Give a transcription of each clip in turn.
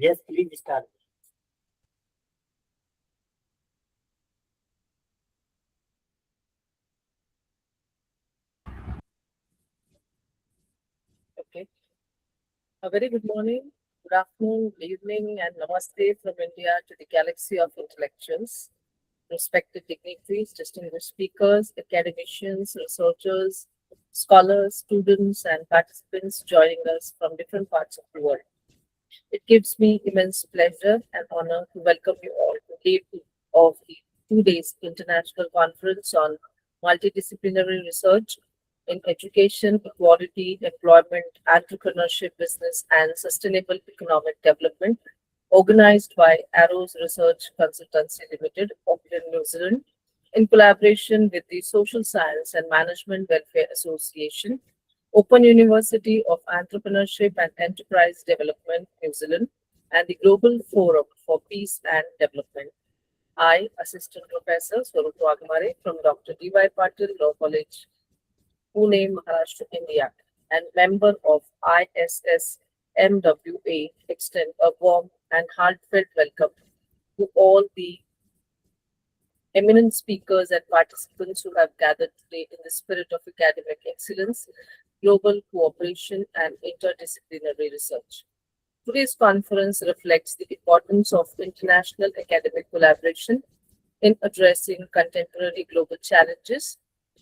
Yes, please start. Okay. A very good morning, good afternoon, good evening, and namaste from India to the galaxy of intellectuals, respected dignitaries, distinguished speakers, academicians, researchers, scholars, students, and participants joining us from different parts of the world. It gives me immense pleasure and honor to welcome you all to day 2 of the 2 days international conference on multidisciplinary research in education, equality, employment, entrepreneurship, business, and sustainable economic development, organized by Arrows Research Consultancy Limited, Auckland, New Zealand, in collaboration with the Social Science and Management Welfare Association, Open University of Entrepreneurship and Enterprise Development, New Zealand, and the Global Forum for Peace and Development. I, Assistant Professor Swarup Wagmare from Dr. D.Y. Patil Law College, Pune, Maharashtra, India, and member of ISSMWA, extend a warm and heartfelt welcome to all the eminent speakers and participants who have gathered today in the spirit of academic excellence, global cooperation, and interdisciplinary research. Today's conference reflects the importance of international academic collaboration in addressing contemporary global challenges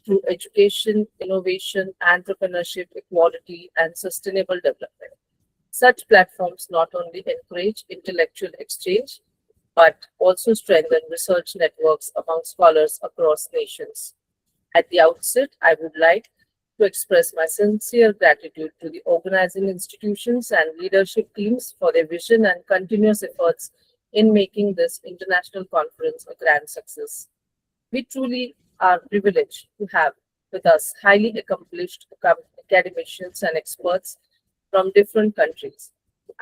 through education, innovation, entrepreneurship, equality, and sustainable development. Such platforms not only encourage intellectual exchange but also strengthen research networks among scholars across nations. At the outset, I would like to express my sincere gratitude to the organizing institutions and leadership teams for their vision and continuous efforts in making this international conference a grand success. We truly are privileged to have with us highly accomplished academicians and experts from different countries.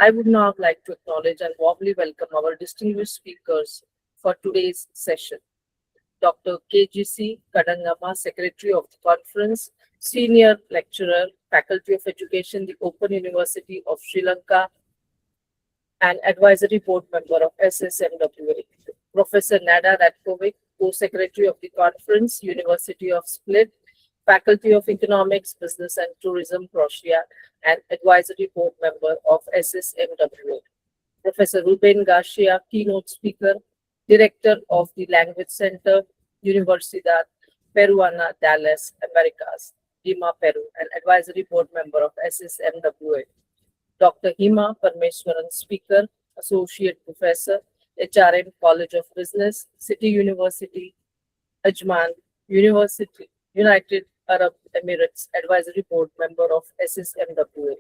I would now like to acknowledge and warmly welcome our distinguished speakers for today's session. Dr. KGC Kadangama, Secretary of the Conference, Senior Lecturer, Faculty of Education, the Open University of Sri Lanka, and Advisory Board Member of SSMWA. Professor Nada Ratkovic, Co-Secretary of the Conference, University of Split, Faculty of Economics, Business and Tourism, Croatia, and Advisory Board Member of SSMWA. Professor Ruben Garcia, Keynote Speaker, Director of the Language Center, Universidad Peruana Dallas, Americas, Lima, Peru, and Advisory Board Member of SSMWA. Dr. Hima Parmeswaran, Speaker, Associate Professor, HRM College of Business, City University, Ajman, University, United Arab Emirates, Advisory Board Member of SSMWA.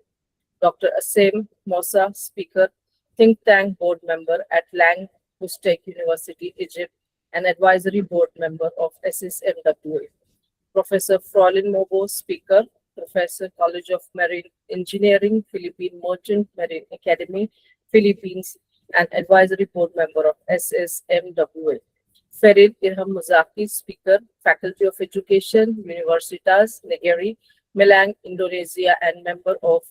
Dr. Assem Mosa, Speaker, Think Tank Board Member at Lang Hustek University, Egypt, and Advisory Board Member of SSMWA. Professor Frolin Mobo, Speaker, Professor, College of Marine Engineering, Philippine Merchant Marine Academy, Philippines, and Advisory Board Member of SSMWA. Ferid Irham Muzaki, Speaker, Faculty of Education, Universitas Negeri, Malang, Indonesia, and member of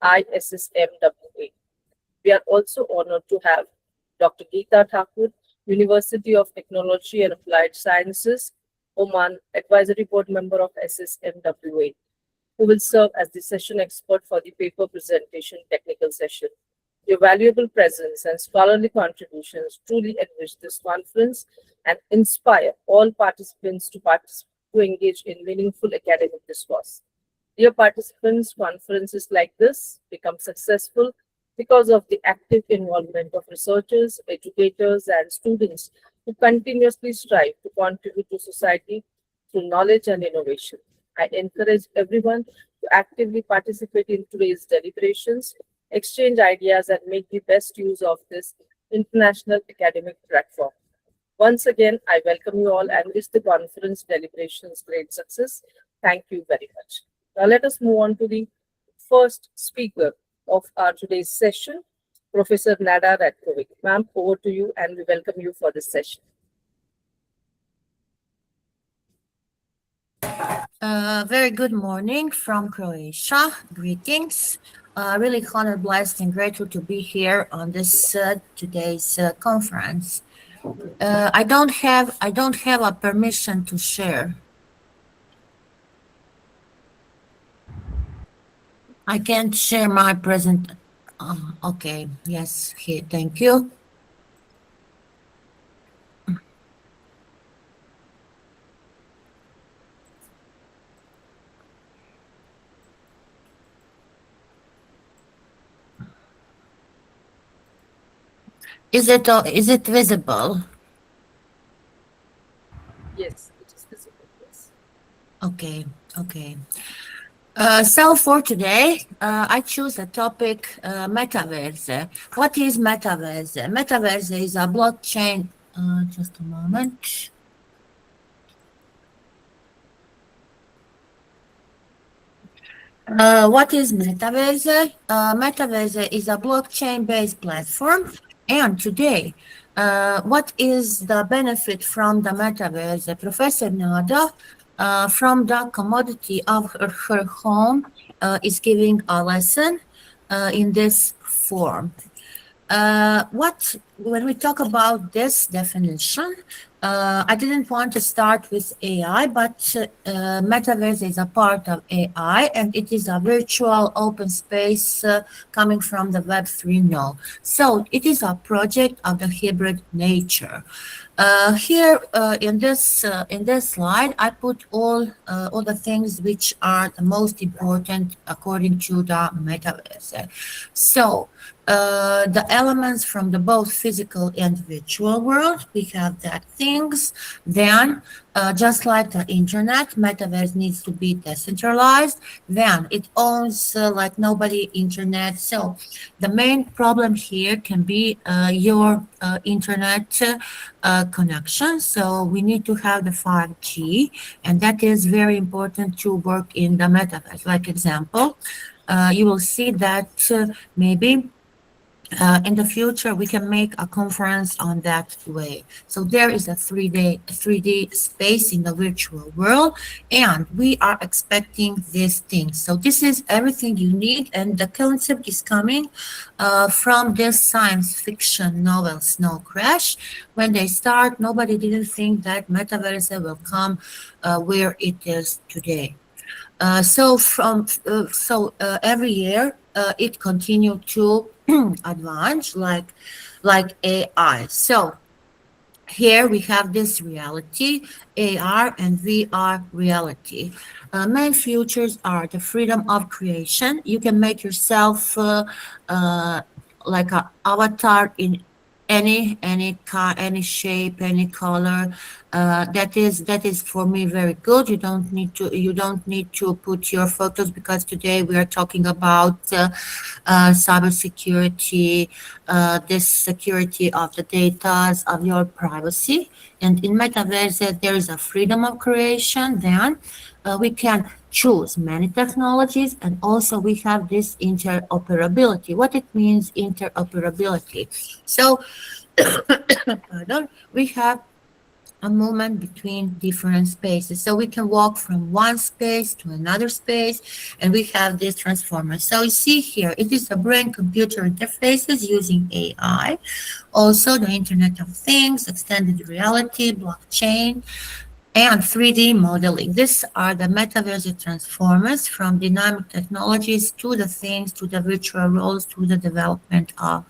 ISSMWA. We are also honored to have Dr. Geeta Thakur, University of Technology and Applied Sciences, Oman, Advisory Board Member of SSMWA, who will serve as the session expert for the paper presentation technical session. Your valuable presence and scholarly contributions truly enrich this conference and inspire all participants to engage in meaningful academic discourse. Dear participants, conferences like this become successful because of the active involvement of researchers, educators, and students who continuously strive to contribute to society through knowledge and innovation. I encourage everyone to actively participate in today's deliberations, exchange ideas, and make the best use of this international academic platform. Once again, I welcome you all and wish the conference deliberations great success. Thank you very much. Now let us move on to the first speaker of our today's session, Professor Nada Ratkovic. Ma'am, over to you, and we welcome you for this session. Very good morning from Croatia. Greetings. Really honored, blessed, and grateful to be here on this today's conference. I don't have a permission to share. I can't share my present. Okay. Yes. Here. Thank you. Is it visible? Yes, it is visible. Yes. Okay. Okay. So for today, I choose a topic, metaverse. What is metaverse? Metaverse is a blockchain. Just a moment. What is Metaverse? Metaverse is a blockchain-based platform. And today, what is the benefit from the Metaverse? Professor Nada, from the commodity of her home, is giving a lesson in this form. What when we talk about this definition, I didn't want to start with AI, but metaverse is a part of AI, and it is a virtual open space coming from the Web3 node. So it is a project of the hybrid nature. Here in this slide, I put all the things which are the most important according to the metaverse. So the elements from the both physical and virtual world. We have that things. Then, just like the internet, metaverse needs to be decentralized. Then it owns like nobody internet. So the main problem here can be your internet connection. So we need to have the 5G, and that is very important to work in the metaverse. Like example, you will see that maybe in the future we can make a conference on that way. So there is a 3D space in the virtual world, and we are expecting these things. So this is everything you need, and the concept is coming from this science fiction novel Snow Crash. When they start, nobody didn't think that metaverse will come where it is today. Every year it continued to advance like AI. So here we have this reality, AR and VR reality. Main features are the freedom of creation. You can make yourself uh, like an avatar in any shape, any color. That is for me very good. You don't need to put your photos, because today we are talking about cybersecurity, this security of the data, of your privacy. And in metaverse, there is a freedom of creation. Then we can choose many technologies, and also we have this interoperability. What it means, interoperability? So, pardon, we have a movement between different spaces. So we can walk from one space to another space, and we have this transformer. So you see here, it is a brain-computer interfaces using AI, also the Internet of Things, extended reality, blockchain, and 3D modeling. These are the metaverse transformers, from dynamic technologies to the things, to the virtual roles, to the development of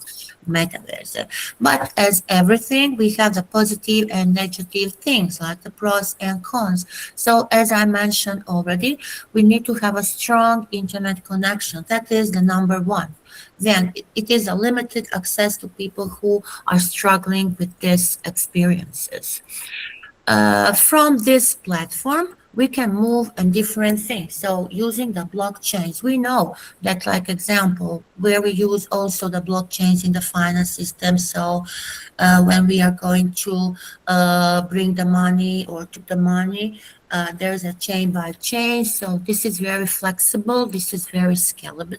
metaverse. But as everything, we have the positive and negative things, like the pros and cons. So as I mentioned already, we need to have a strong internet connection. That is the number one. Then it is a limited access to people who are struggling with these experiences. From this platform, we can move on different things. So using the blockchains, we know that, like example, where we use also the blockchains in the finance system. So when we are going to bring the money or to the money, there's a chain by chain. So this is very flexible. This is very scalable.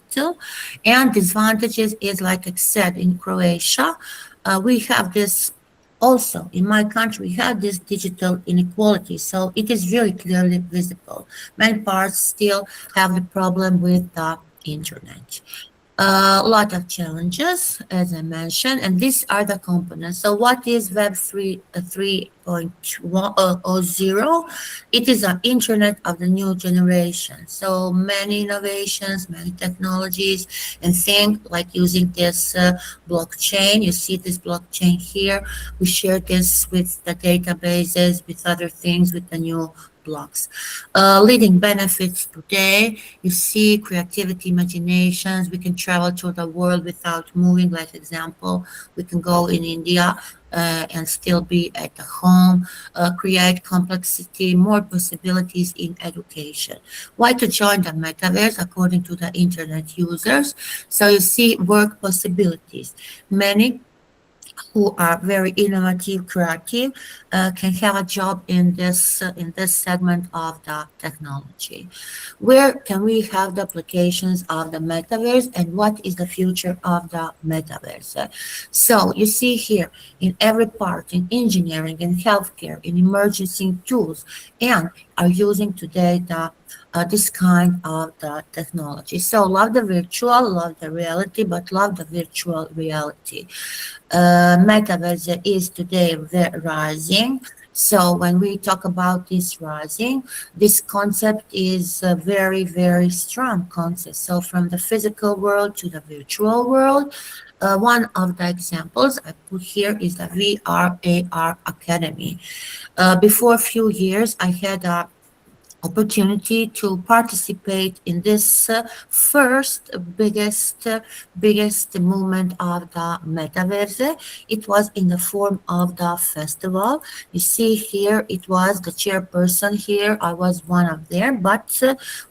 And disadvantages is, like I said, in Croatia, we have this Also, in my country, we have this digital inequality, so it is really clearly visible. Many parts still have the problem with the internet. A lot of challenges, as I mentioned, and these are the components. So what is Web 3.0? It is an internet of the new generation. So many innovations, many technologies, and things like using this blockchain. You see this blockchain here. We share this with the databases, with other things, with the new blocks. Leading benefits today, you see creativity, imaginations. We can travel to the world without moving. Like example, we can go in India and still be at the home, create complexity, more possibilities in education. Why to join the metaverse according to the internet users? So you see work possibilities. Many who are very innovative, creative, can have a job in this segment of the technology. Where can we have the applications of the metaverse, and what is the future of the metaverse? So you see here in every part, in engineering, in healthcare, in emergency tools, and are using today the this kind of the technology. So love the virtual, love the reality, but love the virtual reality. Metaverse is today rising. So when we talk about this rising, this concept is a very, very strong concept. So from the physical world to the virtual world, one of the examples I put here is the VR AR Academy. Before a few years, I had a opportunity to participate in this first biggest movement of the metaverse. It was in the form of the festival. You see here, it was the chairperson here. I was one of them. But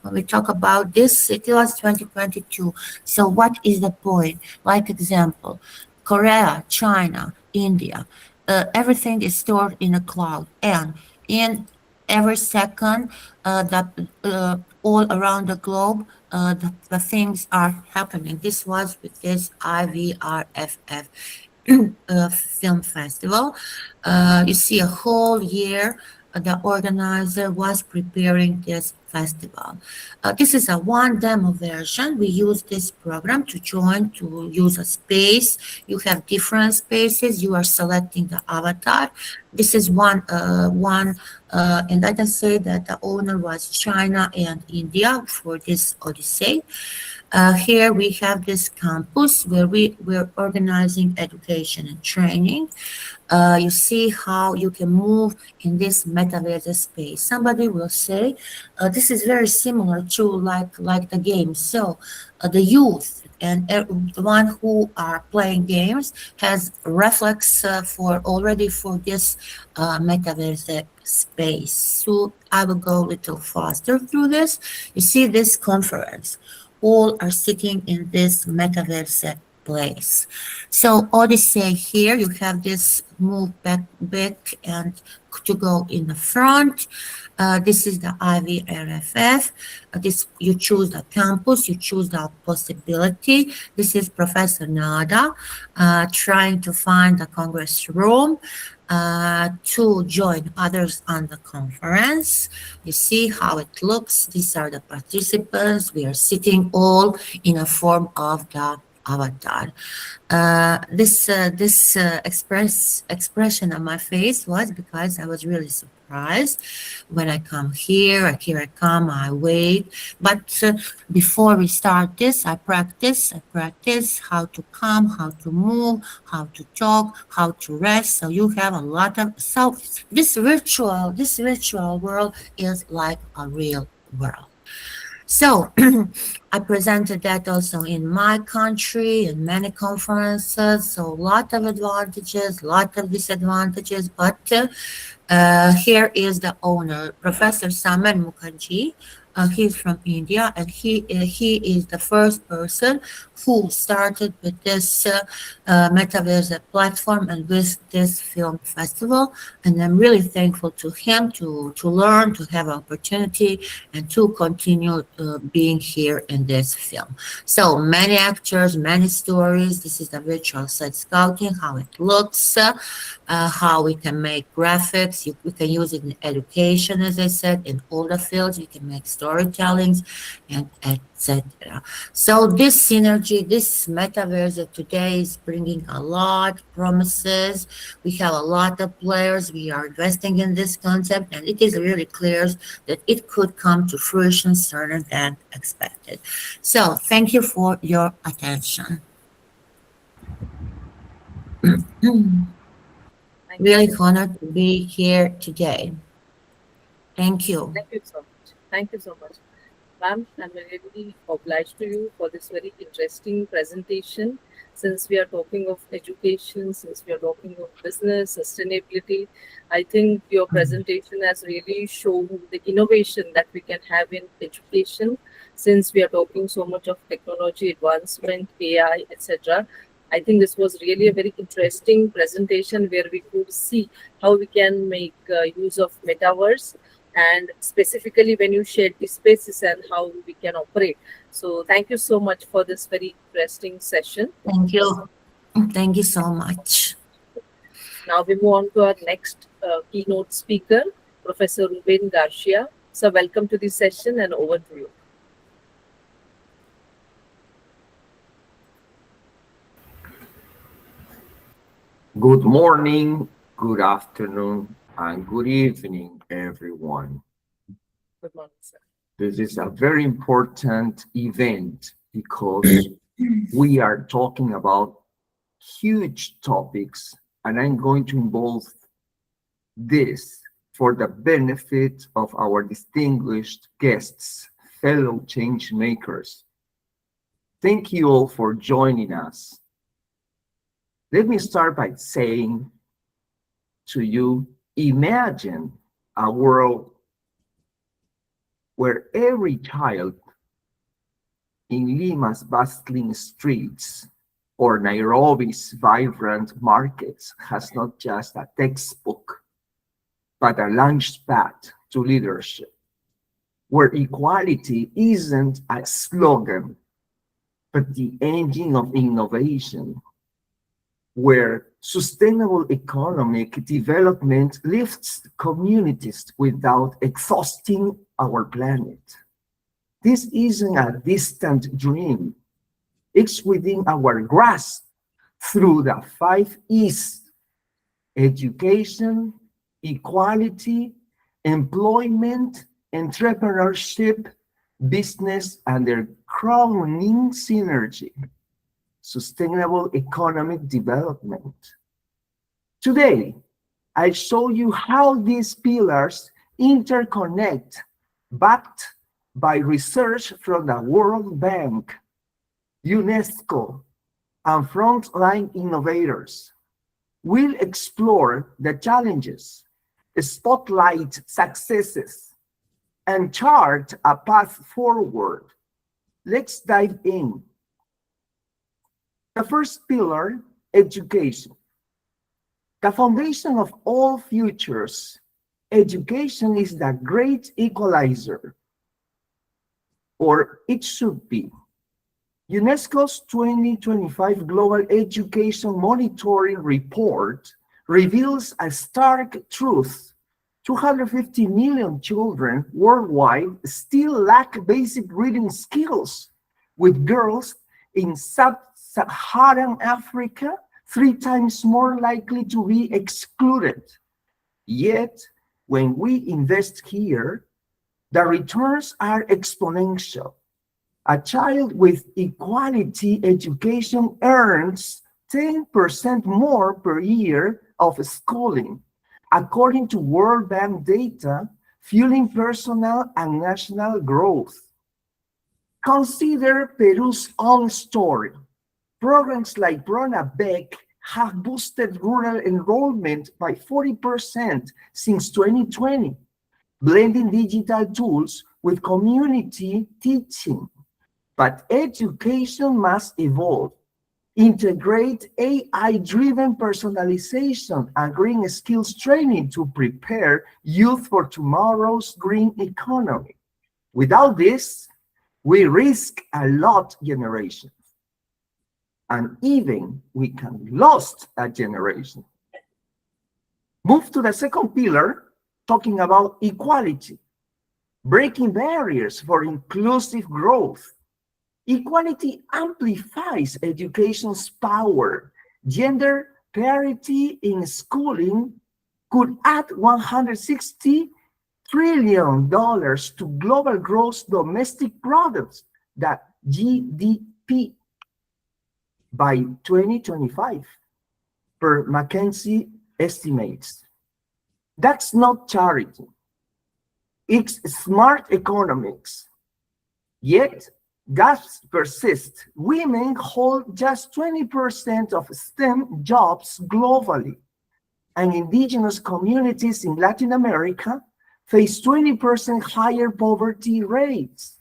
when we talk about this, it was 2022. So what is the point? Like example, Korea, China, India, everything is stored in a cloud, and in every second that all around the globe the things are happening. This was with this IVRFF film festival. You see a whole year the organizer was preparing this festival. This is a one demo version. We use this program to join, to use a space. You have different spaces. You are selecting the avatar. This is one, and I can say that the owner was China and India for this Odyssey. Here we have this campus where we're organizing education and training. You see how you can move in this metaverse space. Somebody will say, this is very similar to like the game. So the youth and the one who are playing games has reflex for this metaverse space. So I will go a little faster through this. You see this conference. All are sitting in this metaverse place. So Odyssey here, you have this move back and to go in the front. This is the IVRFF. This you choose the campus, you choose the possibility. This is Professor Nada trying to find the Congress room to join others on the conference. You see how it looks. These are the participants. We are sitting all in a form of the avatar. This expression on my face was because I was really surprised when I come here. Here I come. I wait. But before we start this, I practice how to come, how to move, how to talk, how to rest. So you have a lot of this virtual world is like a real world. So I presented that also in my country in many conferences. So a lot of advantages, a lot of disadvantages, but Here is the owner, Professor Saman Mukherjee. He's from India, and he is the first person who started with this metaverse platform and with this film festival. And I'm really thankful to him to learn, to have opportunity, and to continue being here in this film. So many actors, many stories. This is the virtual set scouting, how it looks, how we can make graphics. We can use it in education, as I said, in all the fields. We can make storytellings, and etc. So this synergy, this metaverse of today is bringing a lot of promises. We have a lot of players. We are investing in this concept, and it is really clear that it could come to fruition sooner than expected. So thank you for your attention. Thank Really you. honored to be here today. Thank you. Thank you so much. Thank you so much. Ma'am, I'm really obliged to you for this very interesting presentation. Since we are talking of education, since we are talking of business, sustainability, I think your presentation has really shown the innovation that we can have in education. Since we are talking so much of technology advancement, AI, etc., I think this was really a very interesting presentation where we could see how we can make use of metaverse, and specifically when you shared the spaces and how we can operate. So thank you so much for this very interesting session. Thank you. Thank you so much. Now we move on to our next keynote speaker, Professor Ruben Garcia. So welcome to the session, and over to you. Good morning, good afternoon, and good evening, everyone. Good morning, sir. This is a very important event because we are talking about huge topics, and I'm going to involve this for the benefit of our distinguished guests, fellow change makers. Thank you all for joining us. Let me start by saying to you, imagine a world where every child in Lima's bustling streets or Nairobi's vibrant markets has not just a textbook, but a launchpad to leadership, where equality isn't a slogan, but the engine of innovation, where sustainable economic development lifts communities without exhausting our planet. This isn't a distant dream. It's within our grasp through the 5 E's: education, equality, employment, entrepreneurship, business, and their crowning synergy: sustainable economic development. Today, I'll show you how these pillars interconnect, backed by research from the World Bank, UNESCO, and frontline innovators. We'll explore the challenges, spotlight successes, and chart a path forward. Let's dive in. The first pillar, education. The foundation of all futures. Education is the great equalizer, or it should be. UNESCO's 2025 Global Education Monitoring Report reveals a stark truth. 250 million children worldwide still lack basic reading skills, with girls in Sub-Saharan Africa 3 times more likely to be excluded. Yet, when we invest here, the returns are exponential. A child with equality education earns 10% more per year of schooling, according to World Bank data, fueling personal and national growth. Consider Peru's own story. Programs like Brona Beck have boosted rural enrollment by 40% since 2020, blending digital tools with community teaching. But education must evolve, integrate AI-driven personalization and green skills training to prepare youth for tomorrow's green economy. Without this, we risk a lost generation. And even we can lose a generation. Move to the second pillar, talking about equality, breaking barriers for inclusive growth. Equality amplifies education's power. Gender parity in schooling could add $160 trillion to global gross domestic products, the GDP, by 2025, per McKinsey estimates. That's not charity. It's smart economics. Yet, gaps persist. Women hold just 20% of STEM jobs globally, and indigenous communities in Latin America face 20% higher poverty rates.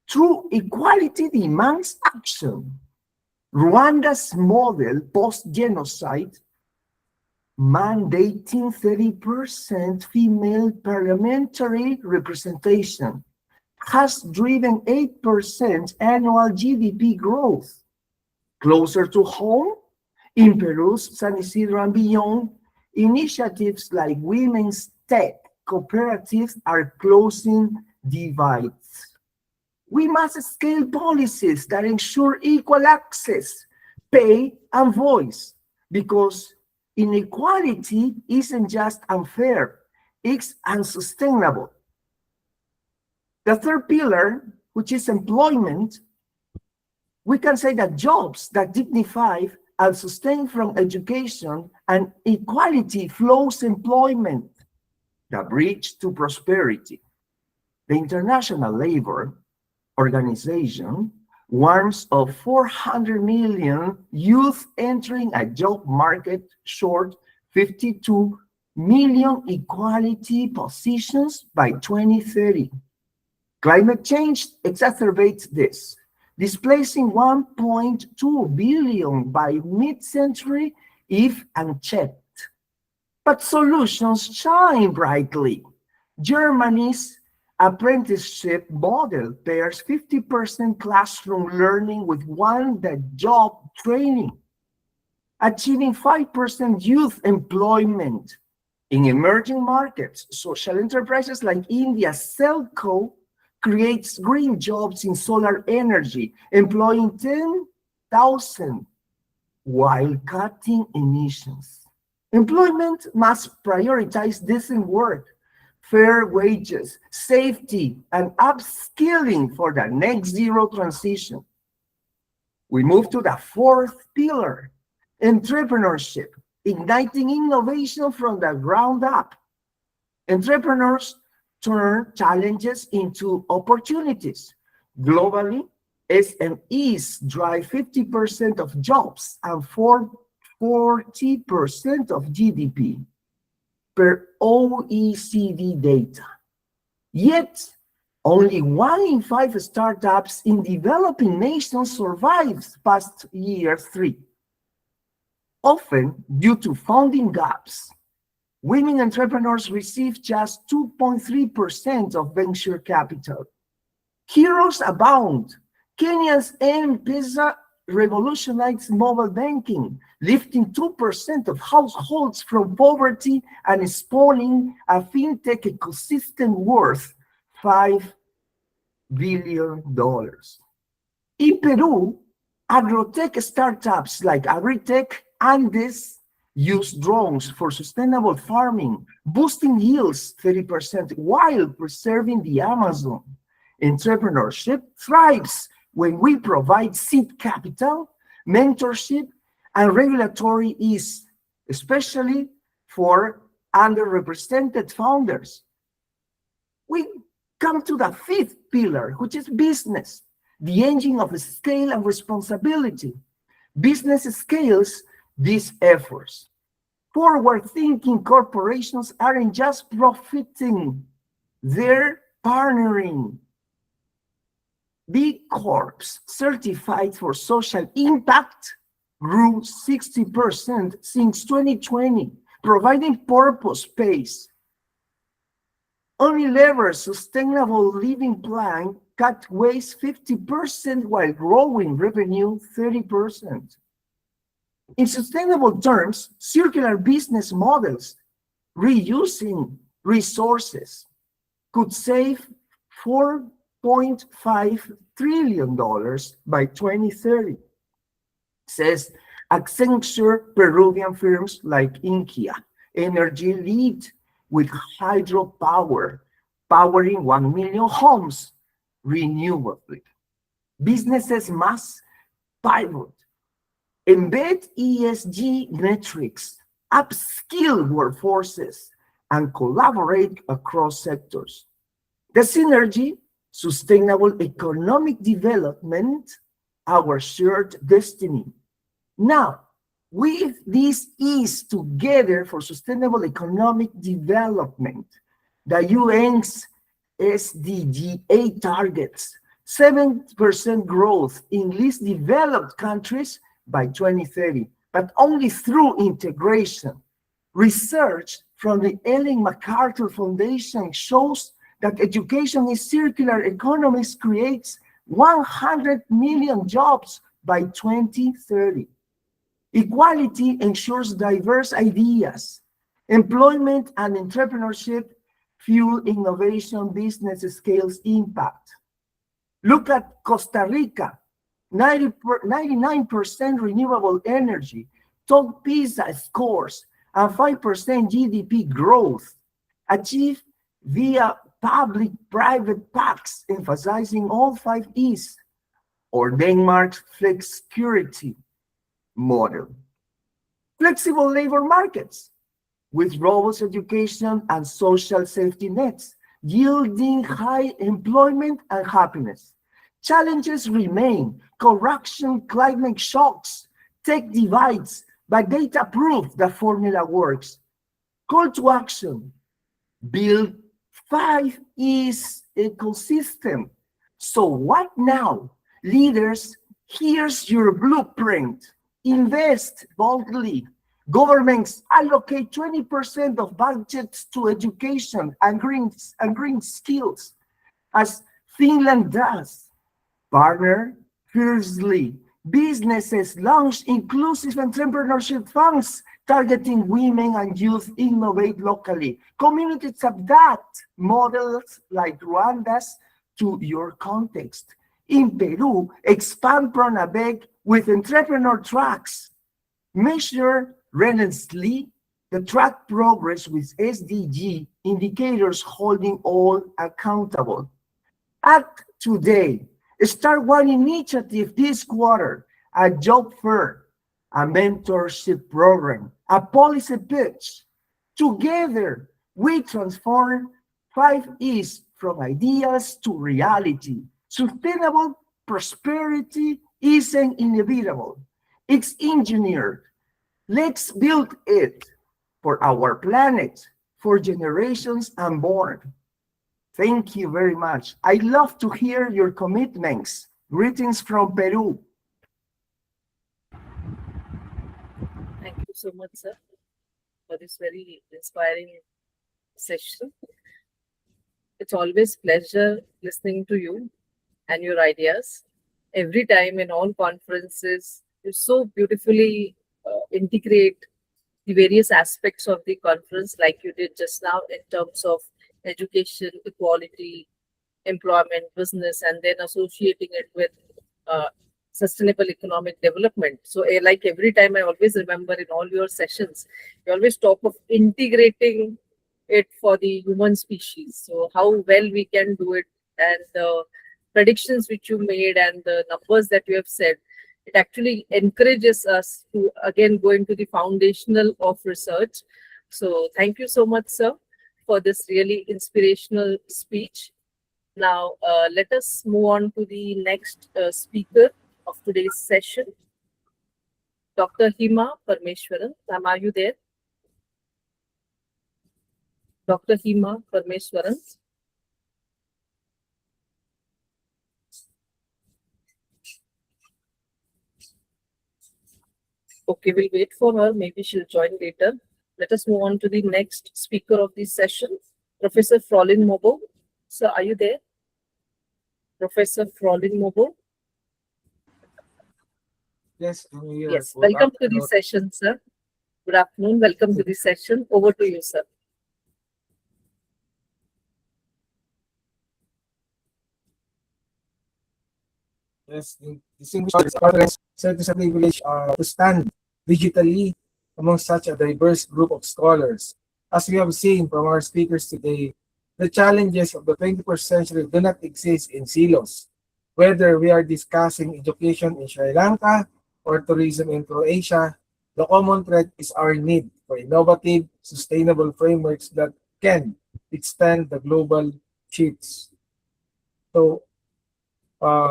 True equality demands action. Rwanda's model post-genocide, mandating 30% female parliamentary representation, has driven 8% annual GDP growth. Closer to home, in Peru's San Isidro and beyond, initiatives like women's tech cooperatives are closing divides. We must scale policies that ensure equal access, pay, and voice, because inequality isn't just unfair, it's unsustainable. The third pillar, which is employment, we can say that jobs that dignify and sustain from education and equality flows employment, the bridge to prosperity. The International Labor Organization warns of 400 million youth entering a job market short 52 million equality positions by 2030. Climate change exacerbates this, displacing 1.2 billion by mid-century if unchecked. But solutions shine brightly. Germany's apprenticeship model pairs 50% classroom learning with on-the-job training, achieving 5% youth employment. In emerging markets, social enterprises like India's Celco creates green jobs in solar energy, employing 10,000 while cutting emissions. Employment must prioritize decent work, fair wages, safety, and upskilling for the net zero transition. We move to the fourth pillar, entrepreneurship, igniting innovation from the ground up. Entrepreneurs turn challenges into opportunities. Globally, SMEs drive 50% of jobs and 40% of GDP per OECD data. Yet, only 1 in 5 startups in developing nations survives past year 3. Often, due to funding gaps, women entrepreneurs receive just 2.3% of venture capital. Heroes abound. Kenya's M-Pesa revolutionized mobile banking, lifting 2% of households from poverty and spawning a fintech ecosystem worth $5 billion. In Peru, agrotech startups like Agritech Andes use drones for sustainable farming, boosting yields 30% while preserving the Amazon. Entrepreneurship thrives when we provide seed capital, mentorship, and regulatory ease, especially for underrepresented founders. We come to the fifth pillar, which is business, the engine of scale and responsibility. Business scales these efforts. Forward-thinking corporations aren't just profiting, they're partnering. B Corps certified for social impact grew 60% since 2020, providing purpose space. Unilever's sustainable living plan cut waste 50% while growing revenue 30%. In sustainable terms, circular business models, reusing resources, could save $4.5 trillion by 2030, says Accenture. Peruvian firms like Inkia Energy lead with hydropower, powering 1 million homes renewably. Businesses must pivot, embed ESG metrics, upskill workforces, and collaborate across sectors. The synergy, sustainable economic development, our shared destiny. Now, with this is together for sustainable economic development, the UN's SDG 8 targets 7% growth in least developed countries by 2030, but only through integration. Research from the Ellen MacArthur Foundation shows that education in circular economies creates 100 million jobs by 2030. Equality ensures diverse ideas. Employment and entrepreneurship fuel innovation, business scales impact. Look at Costa Rica, 99% renewable energy, top PISA scores, and 5% GDP growth, achieved via public-private pacts emphasizing all 5 E's, or Denmark's flexicurity model. Flexible labor markets with robust education and social safety nets, yielding high employment and happiness. Challenges remain: corruption, climate shocks, tech divides, but data prove the formula works. Call to action: build 5 E's ecosystem. So what now? Leaders, here's your blueprint. Invest boldly. Governments allocate 20% of budgets to education and green skills, as Finland does. Partner fiercely. Businesses launch inclusive entrepreneurship funds targeting women and youth. Innovate locally. Communities adapt models like Rwanda's to your context. In Peru, expand Pronabeg with entrepreneur tracks. Measure relentlessly the track progress with SDG indicators, holding all accountable. Act today. Start one initiative this quarter: a job fair, a mentorship program, a policy pitch. Together, we transform 5 E's from ideas to reality. Sustainable prosperity isn't inevitable. It's engineered. Let's build it for our planet, for generations unborn. Thank you very much. I love to hear your commitments. Greetings from Peru. Thank you so much, sir, for this very inspiring session. It's always pleasure listening to you and your ideas. Every time in all conferences, you so beautifully integrate the various aspects of the conference, like you did just now, in terms of education, equality, employment, business, and then associating it with sustainable economic development. So like every time, I always remember in all your sessions, you always talk of integrating it for the human species. So how well we can do it, and the predictions which you made and the numbers that you have said, it actually encourages us to again go into the foundational of research. So thank you so much, sir, for this really inspirational speech. Now, let us move on to the next speaker of today's session. Dr. Hima Parmeshwaran. Ma'am, are you there? Dr. Hima Parmeshwaran. Okay, we'll wait for her. Maybe she'll join later. Let us move on to the next speaker of this session, Professor Fraulein Mobo. Sir, are you there? Professor Fraulein Mobo. Yes, I'm here. Yes, Good welcome to afternoon. the session, sir. Good afternoon. Welcome to the session. Over to you, sir. Yes, distinguished audience, it is a privilege to stand digitally among such a diverse group of scholars. As we have seen from our speakers today, the challenges of the 21st century do not exist in silos. Whether we are discussing education in Sri Lanka or tourism in Croatia, the common thread is our need for innovative, sustainable frameworks that can extend the global shifts. So,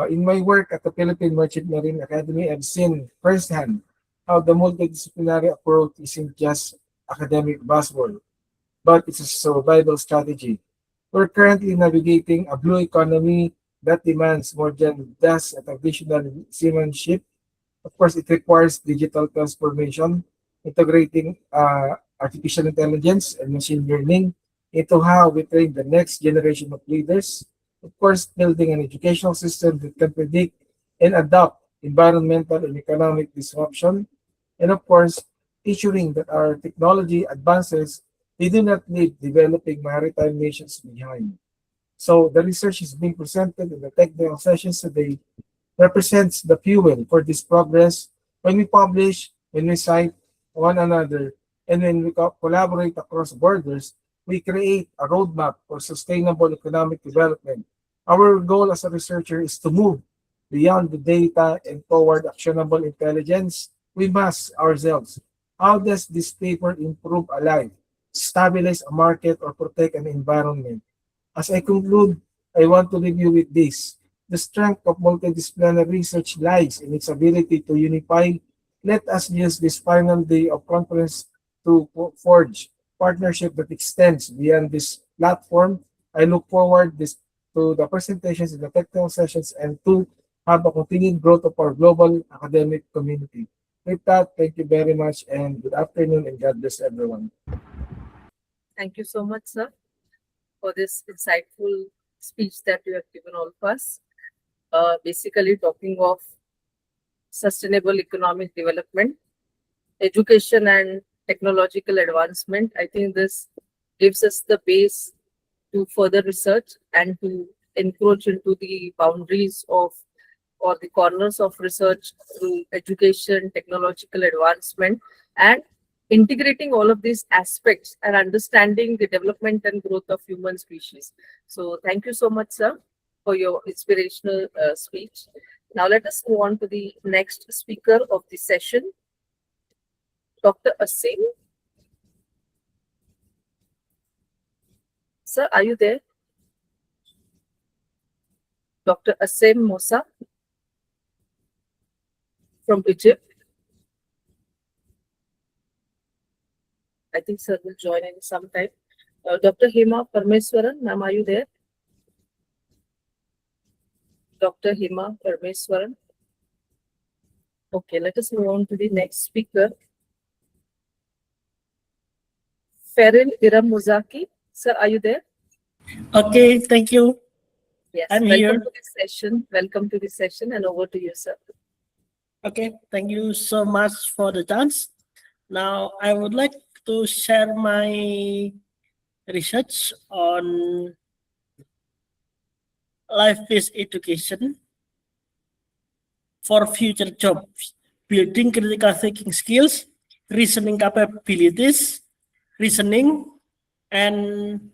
in my work at the Philippine Merchant Marine Academy, I've seen firsthand how the multidisciplinary approach isn't just academic buzzword, but it's a survival strategy. We're currently navigating a blue economy that demands more than just a traditional seamanship. Of course, it requires digital transformation, integrating artificial intelligence and machine learning into how we train the next generation of leaders. Of course, building an educational system that can predict and adapt environmental and economic disruption. And of course, ensuring that our technology advances, they do not leave developing maritime nations behind. So the research is being presented in the technical sessions today represents the fuel for this progress. When we publish, when we cite one another, and when we collaborate across borders, we create a roadmap for sustainable economic development. Our goal as a researcher is to move beyond the data and toward actionable intelligence. We must ourselves. How does this paper improve a life, stabilize a market, or protect an environment? As I conclude, I want to leave you with this. The strength of multidisciplinary research lies in its ability to unify. Let us use this final day of conference to forge partnership that extends beyond this platform. I look forward to the presentations in the technical sessions and to have a continued growth of our global academic community. With that, thank you very much and good afternoon and God bless everyone. Thank you so much, sir, for this insightful speech that you have given all of us. Basically talking of sustainable economic development, education and technological advancement. I think this gives us the base to further research and to encroach into the boundaries of or the corners of research through education, technological advancement, and integrating all of these aspects and understanding the development and growth of human species. So thank you so much, sir, for your inspirational speech. Now let us move on to the next speaker of the session, Dr. Asim. Sir, are you there? Dr. Asim Mosa from Egypt. I think sir will join in some time. Dr. Hima Parmeswaran, ma'am, are you there? Dr. Hima Parmeswaran. Okay, let us move on to the next speaker. Feril Iramuzaki. Sir, are you there? Okay, thank you. Yes, I'm welcome here. to this session. Welcome to this session and over to you, sir. Okay, thank you so much for the chance. Now, I would like to share my research on life-based education for future jobs, building critical thinking skills, reasoning capabilities, reasoning, and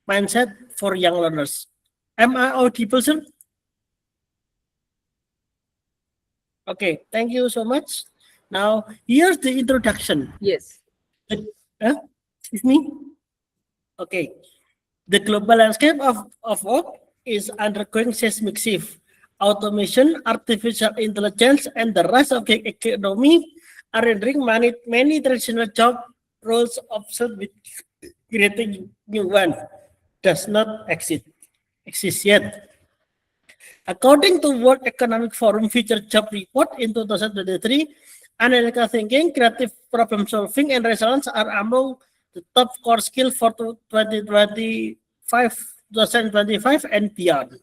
mindset for young learners. Am I audible, sir? Okay, thank you so much. Now, here's the introduction. Yes. Excuse me? Okay. The global landscape of work is undergoing seismic shift. automation, artificial intelligence, and the rise of gig economy are rendering many traditional job roles obsolete, with creating new ones does not exist yet. According to World Economic Forum Future Job Report in 2023, analytical thinking, creative problem solving, and resilience are among the top core skills for 2025 and beyond.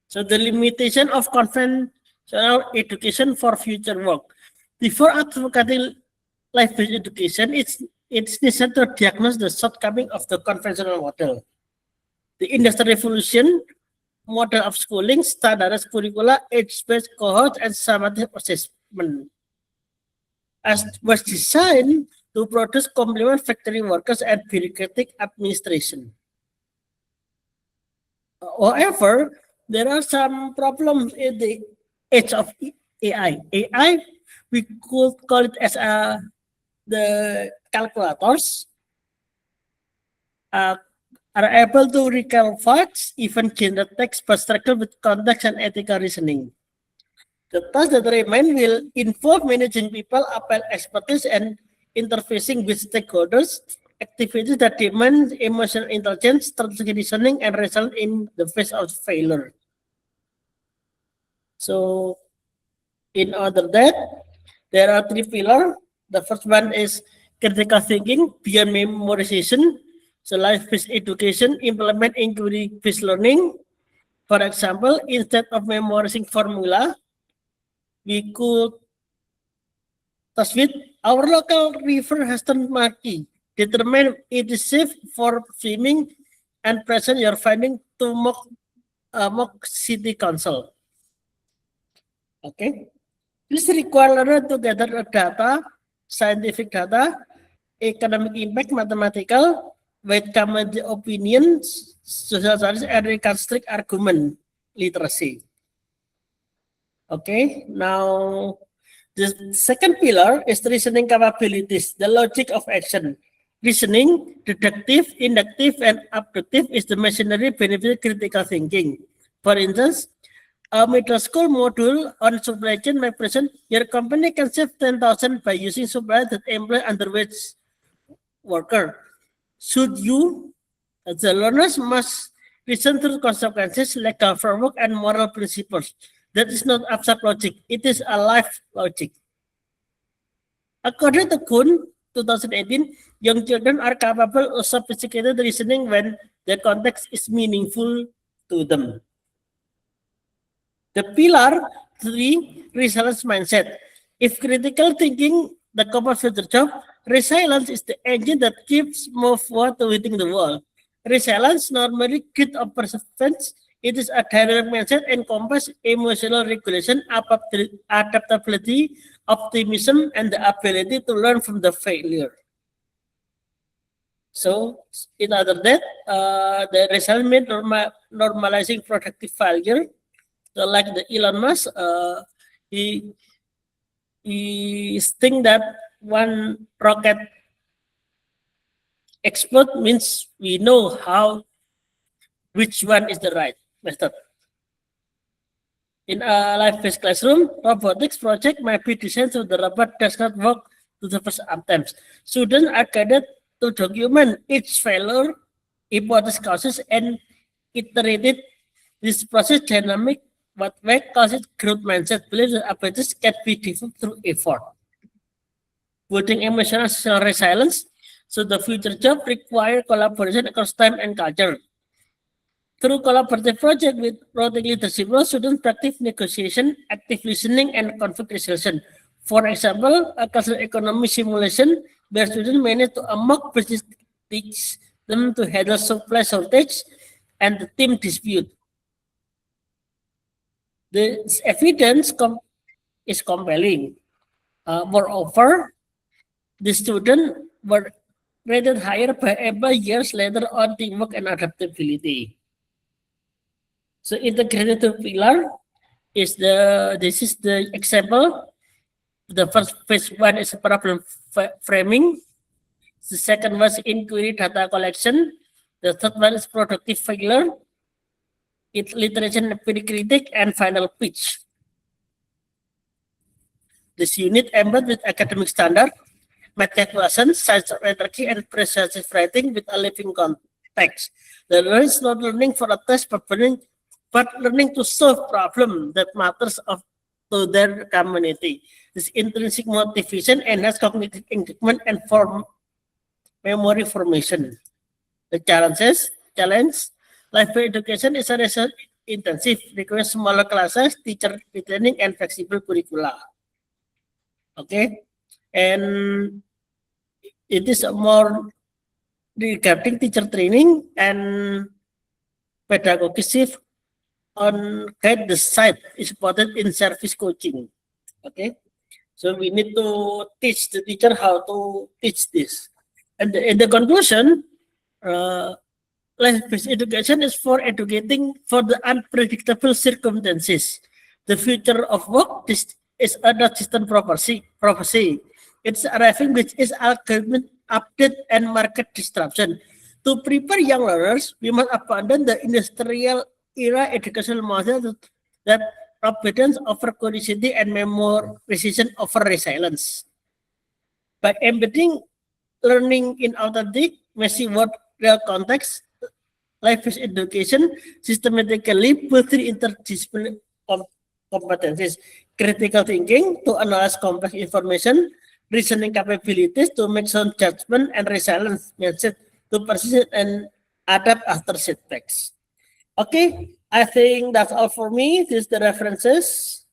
So the limitation of conventional education for future work. Before advocating life-based education, it's necessary to diagnose the shortcoming of the conventional model. The Industrial Revolution model of schooling, standardized curricula, age-based cohort, and summative assessment was designed to produce complement factory workers and bureaucratic administration. However, there are some problems in the age of AI. AI, we could call it as the calculators are able to recall facts, even generate text, but struggle with context and ethical reasoning. The task that remain will involve managing people, apply expertise, and interfacing with stakeholders, activities that demand emotional intelligence, strategic reasoning, and result in the face of failure. So, in order that, there are three pillars. The first one is critical thinking beyond memorization. So life-based education implement inquiry-based learning. For example, instead of memorizing formula, we could test with our local river has turned murky. Determine it is safe for swimming and present your finding to mock city council. Okay. This require learner to gather data, scientific data, economic impact, mathematical, with common opinions, social studies, and reconstruct argument literacy. Okay, now the second pillar is reasoning capabilities, the logic of action. Reasoning, deductive, inductive, and abductive is the machinery benefit critical thinking. For instance, a middle school module on supply chain may present your company can save 10,000 by using supplier that employ underwage worker. Should you, the learners must reason through consequences, legal framework, and moral principles. That is not abstract logic; it is a life logic. According to Kuhn, 2018, young children are capable of sophisticated reasoning when the context is meaningful to them. The pillar 3, resilience mindset. If critical thinking the core future job, resilience is the engine that keeps move forward to winning the world. Resilience normally grit of perseverance. It is a dynamic mindset encompass emotional regulation, adaptability, optimism, and the ability to learn from the failure. So, in other that, the resilience means normalizing productive failure. So like the Elon Musk, he think that one rocket explode means we know which one is the right method. In a life-based classroom, robotics project might be designed so the robot does not work to the first attempts. Students are guided to document each failure, hypothesis causes, and iterated this process dynamic. What way causes growth mindset believes that abilities can be developed through effort. Building emotional resilience, so the future job require collaboration across time and culture. Through collaborative project with project leadership roles, students practice negotiation, active listening, and conflict resolution. For example, a cultural economy simulation where students manage to mock business teach them to handle supply shortage and the team dispute. The evidence is compelling. Moreover, the students were rated higher by every years later on teamwork and adaptability. So integrated pillar is this is the example. The first phase one is problem framing. The second was inquiry data collection. The third one is productive failure. its literature critic and final pitch. This unit embeds with academic standard, math calculations, science literacy, and persuasive writing with a living context. The learning is not learning for a test, but learning to solve problems that matters to their community. This intrinsic motivation enhances cognitive engagement and memory formation. The challenge, life education is a research intensive, requires smaller classes, teacher retraining, and flexible curricula. Okay, and it is more regarding teacher training and pedagogy shift on guide the site is important in service coaching. Okay, so we need to teach the teacher how to teach this. And in the conclusion, life-based education is for educating for the unpredictable circumstances. The future of work is a not distant prophecy. It's arriving, which is algorithm update and market disruption. To prepare young learners, we must abandon the industrial era educational model that obedience over curiosity and memorization over resilience. By embedding learning in authentic, messy world real context, life-based education systematically builds interdisciplinary competencies, critical thinking to analyze complex information, reasoning capabilities to make sound judgment, and resilience mindset to persist and adapt after setbacks. Okay, I think that's all for me. This is the references.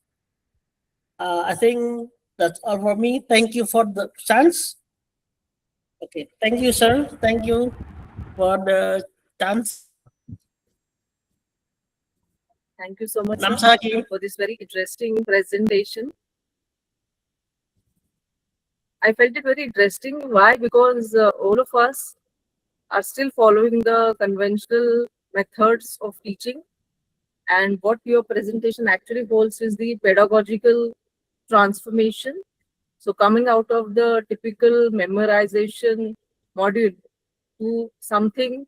I think that's all for me. Thank you for the chance. Okay, thank you, sir. Thank you for the chance. Thank you so much Namsaki. for this very interesting presentation. I felt it very interesting. Why? Because all of us are still following the conventional methods of teaching. And what your presentation actually holds is the pedagogical transformation. So coming out of the typical memorization module to something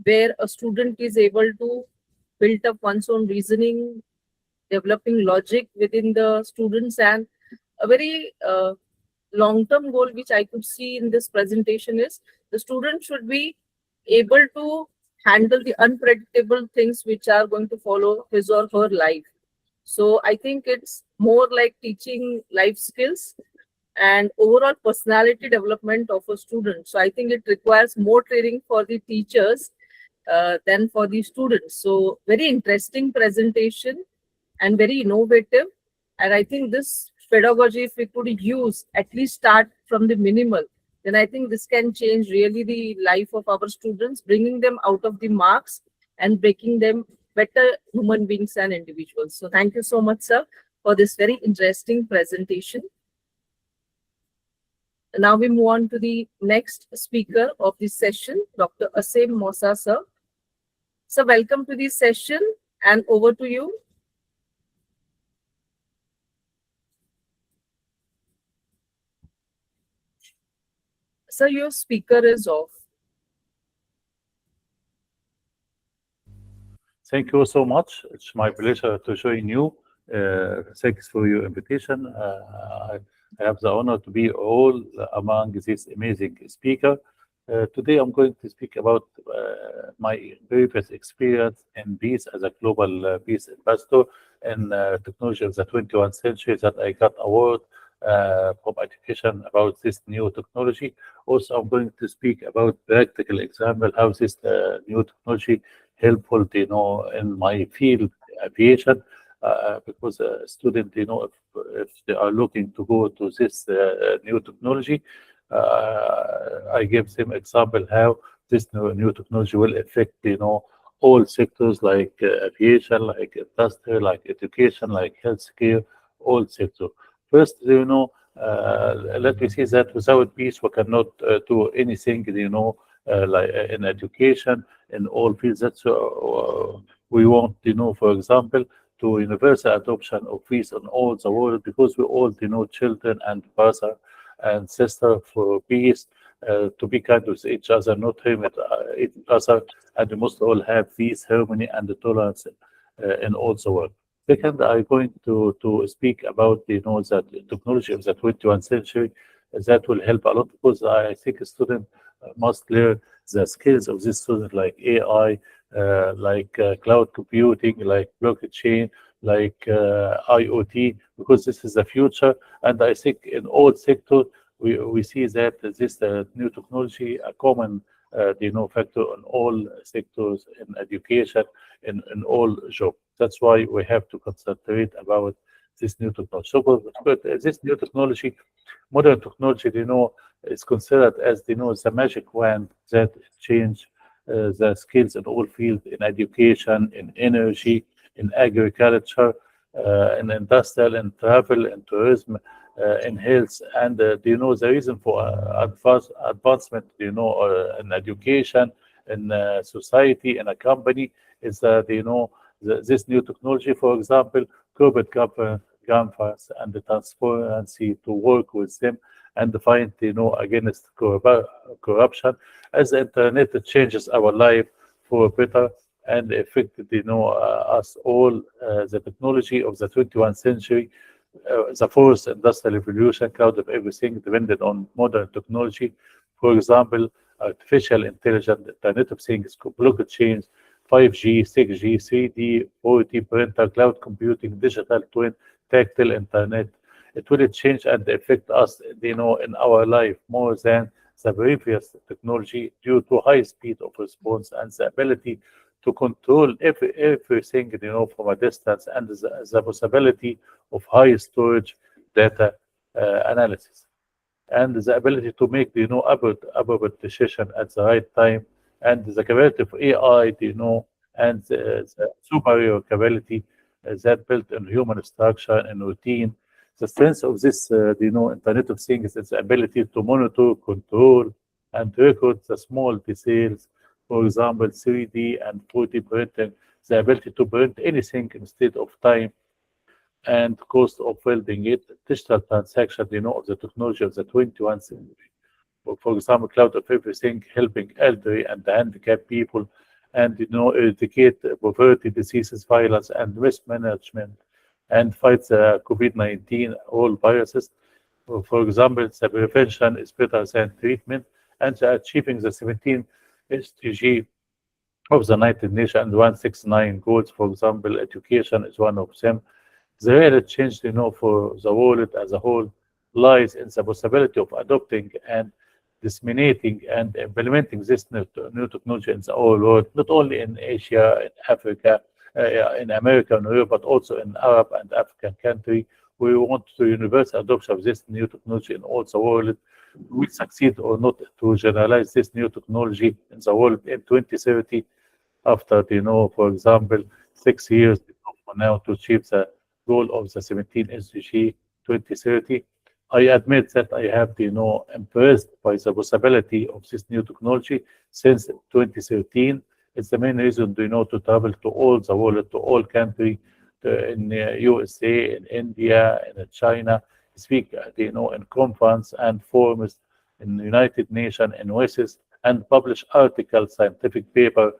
where a student is able to build up one's own reasoning, developing logic within the students, and a very long-term goal which I could see in this presentation is the student should be able to handle the unpredictable things which are going to follow his or her life. So I think it's more like teaching life skills and overall personality development of a student. So I think it requires more training for the teachers than for the students. So very interesting presentation and very innovative. And I think this pedagogy, if we could use, at least start from the minimal, then I think this can change really the life of our students, bringing them out of the marks and making them better human beings and individuals. So thank you so much, sir, for this very interesting presentation. Now we move on to the next speaker of this session, Dr. ICMREEEEBSED, sir. So welcome to this session and over to you. Sir, your speaker is off. Thank you so much. It's my pleasure to join you. Thanks for your invitation. I have the honor to be all among this amazing speaker. Today, I'm going to speak about my previous experience in peace as a global peace ambassador in technology of the 21st century that I got award from education about this new technology. Also, I'm going to speak about practical example how this new technology helpful, in my field, aviation, because a student, if they are looking to go to this new technology, I give them example how this new technology will affect, all sectors like aviation, like industry, like education, like healthcare, all sectors. First, let me say that without peace, we cannot do anything, like in education, in all fields. That's we want, for example, to universal adoption of peace in all the world, because we all, children and brother and sister for peace, to be kind with each other, not hate each other, and we must all have peace, harmony, and tolerance in all the world. Second, I'm going to speak about the technology of the 21st century that will help a lot, because I think a student must learn the skills of this student, like AI, like cloud computing, like blockchain, like IoT, because this is the future. And I think in all sectors we see that this new technology a common factor in all sectors, in education, in all jobs. That's why we have to concentrate about this new technology. So, but this new technology, modern technology, is considered as the magic wand that change the skills in all fields, in education, in energy, in agriculture, in industrial, in travel, in tourism, in health. And the reason for advancement, in education, in society, in a company, is that this new technology, for example, corporate governance and the transparency to work with them and fight against corruption, as the internet changes our life for better and affected us all. The technology of the 21st century, the fourth industrial revolution, cloud of everything, depended on modern technology. For example, artificial intelligence, Internet of Things, blockchain, 5G, 6G, 3D, 4D printer, cloud computing, digital twin, tactile internet. It will change and affect us, in our life more than the previous technology, due to high speed of response and the ability to control everything, from a distance, and the possibility of high storage data analysis, and the ability to make, appropriate decision at the right time, and the capability of AI, and the superior capability that built in human structure and routine. The strength of this, Internet of Things is the ability to monitor, control, and record the small details. For example, 3D and 4D printing, the ability to print anything instead of time and cost of building it. Digital transaction, of the technology of the 21st century. For example, cloud of everything, helping elderly and handicapped people, and eradicate poverty, diseases, violence, and risk management, and fight the COVID-19, all viruses. For example, the prevention is better than treatment, and achieving the 17 SDG of the United Nations and 169 goals. For example, education is one of them. The real change, for the world as a whole lies in the possibility of adopting and disseminating and implementing this new technology in the whole world, not only in Asia, in Africa, in America and Europe, but also in Arab and African countries. We want to universal adoption of this new technology in all the world. We succeed or not to generalize this new technology in the world in 2030, after, for example, 6 years from now to achieve the goal of the 17 SDG 2030. I admit that I have been, impressed by the possibility of this new technology since 2013. It's the main reason, to travel to all the world, to all countries, in USA, in India, in China, speak, in conference and forums in the United Nations, in OSIS, and publish articles, scientific paper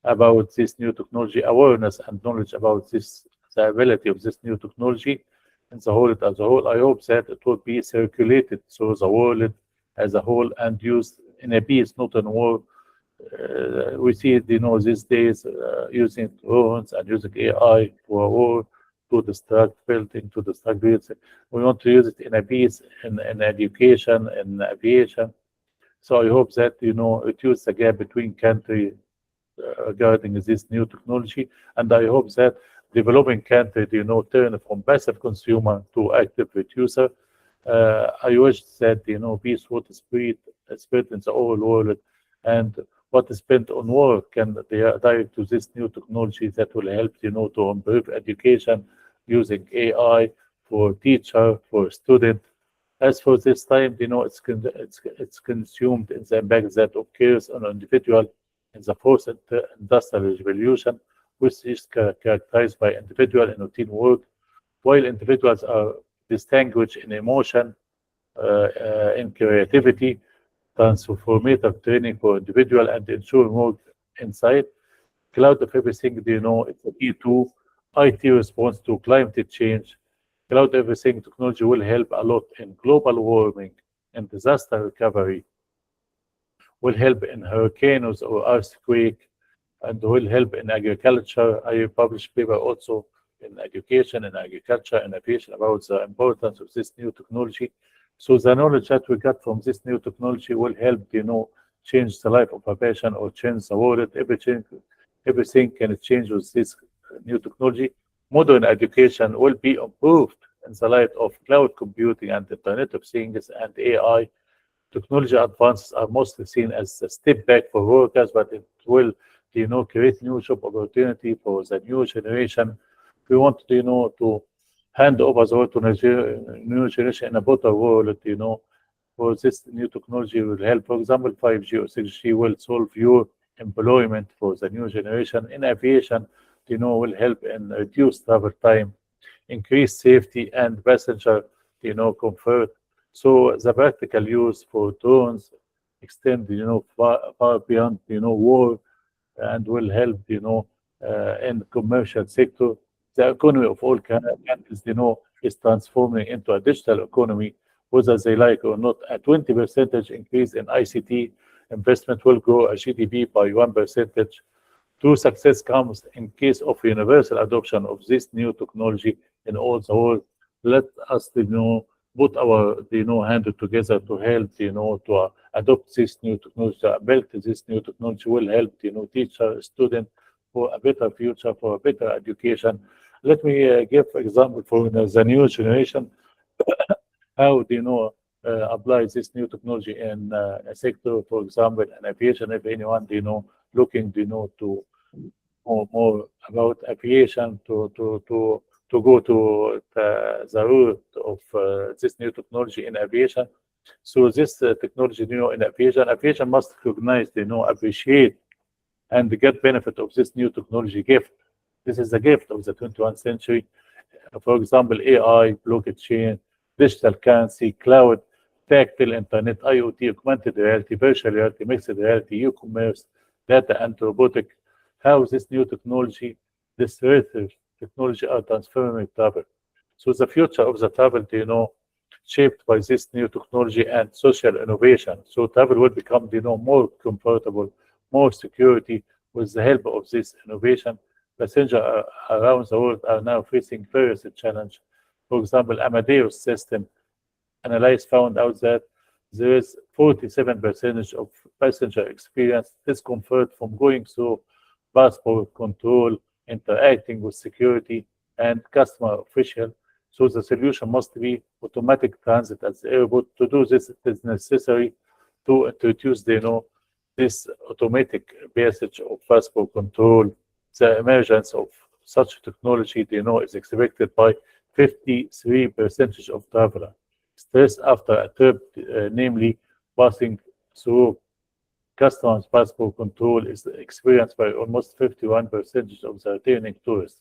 about this new technology, awareness and knowledge about this, the ability of this new technology in the whole as a whole. I hope that it will be circulated through the world as a whole and used in a peace, not in war. We see it, these days, using drones and using AI for war, to distract building, to distract buildings. We want to use it in a peace, in education, in aviation. So I hope that, reduce the gap between countries regarding this new technology. And I hope that developing countries, turn from passive consumer to active producer. I wish that, peace would spread in the whole world, and what is spent on work can direct to this new technology that will help, to improve education using AI for teacher, for student. As for this time, it's consumed in the impact that occurs on an individual in the fourth industrial revolution, which is characterized by individual and routine work, while individuals are distinguished in emotion, in creativity, transformative training for individual, and ensuring work insight. Cloud of everything, it's a key to IT response to climate change. Cloud everything technology will help a lot in global warming and disaster recovery, will help in hurricanes or earthquake, and will help in agriculture. I published paper also in education and agriculture and aviation about the importance of this new technology. So the knowledge that we got from this new technology will help, change the life of a patient or change the world. Everything can change with this new technology. Modern education will be improved in the light of cloud computing and Internet of Things and AI. Technology advances are mostly seen as a step back for workers, but it will, create new job opportunity for the new generation. We want, to hand over the world to new generation in a better world, for this new technology will help. For example, 5G or 6G will solve your employment for the new generation. In aviation, will help in reduce travel time, increase safety and passenger, comfort. So the practical use for drones extend, far beyond, war, and will help, in commercial sector. The economy of all countries, is transforming into a digital economy, whether they like or not. A 20% increase in ICT investment will grow a GDP by 1%. True success comes in case of universal adoption of this new technology in all the world. Let us, put our, hand together to help, to adopt this new technology, to build this new technology will help, teacher, student for a better future, for a better education. Let me give example for the new generation, how, apply this new technology in a sector, for example, in aviation. If anyone, looking, to know more about aviation, to go to the route of this new technology in aviation. So this technology, in aviation must recognize, appreciate, and get benefit of this new technology gift. This is the gift of the 21st century. For example, AI, blockchain, digital currency, cloud, tactile internet, IoT, augmented reality, virtual reality, mixed reality, e-commerce, data and robotic. How this new technology, this research technology are transforming travel. So the future of the travel, shaped by this new technology and social innovation. So travel will become, more comfortable, more security with the help of this innovation. Passengers around the world are now facing various challenges. For example, Amadeus system analysis found out that there is 47% of passenger experience discomfort from going through passport control, interacting with security and customer official. So the solution must be automatic transit at the airport. To do this, it is necessary to introduce, this automatic passage of passport control. The emergence of such technology, is expected by 53% of travelers. Stress after a trip, namely passing through customs passport control, is experienced by almost 51% of the returning tourists.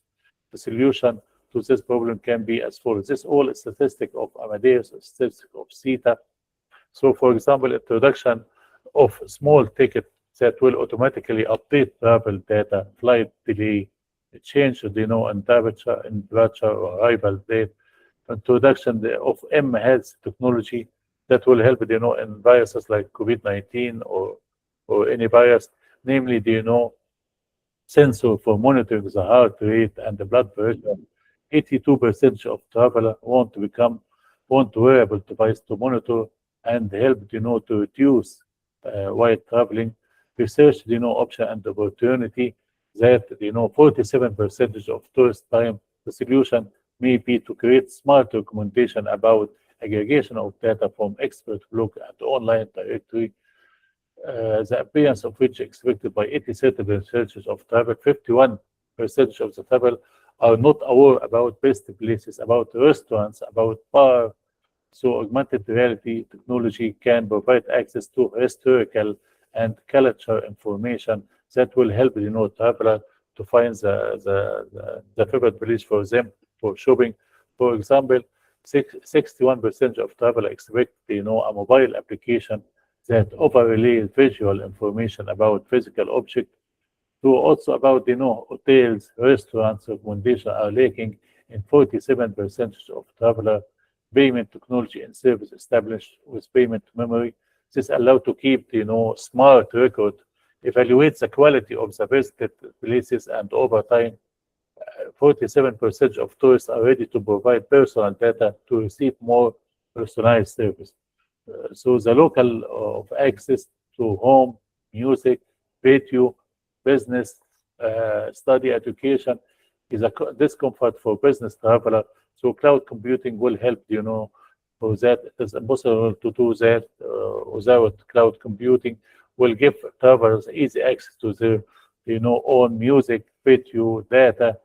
The solution to this problem can be as follows. This all is statistic of Amadeus, statistic of CETA. So, for example, introduction of small ticket that will automatically update travel data, flight delay, change, in departure or arrival date, introduction of M-Health technology that will help, in viruses like COVID-19 or any virus, namely, sensor for monitoring the heart rate and the blood pressure. 82% of travelers want wearable device to monitor and help, to reduce while traveling. Research, option and opportunity that, 47% of tourist time. The solution may be to create smart documentation about aggregation of data from expert blog and online directory, the appearance of which expected by 87% of travel. 51% of the travel are not aware about best places, about restaurants, about bars. So augmented reality technology can provide access to historical and cultural information that will help, traveler to find the favorite place for them for shopping. For example, 61% of travelers expect, a mobile application that overlays visual information about physical object. So also about, hotels, restaurants, accommodation are lacking in 47% of traveler payment technology and service established with payment memory. This allowed to keep, smart record, evaluate the quality of the visited places, and over time, 47% of tourists are ready to provide personal data to receive more personalized service. So the local of access to home, music, radio, business, study, education is a discomfort for business traveler. So cloud computing will help, for that. It is impossible to do that without cloud computing. Will give travelers easy access to their, own music, video, data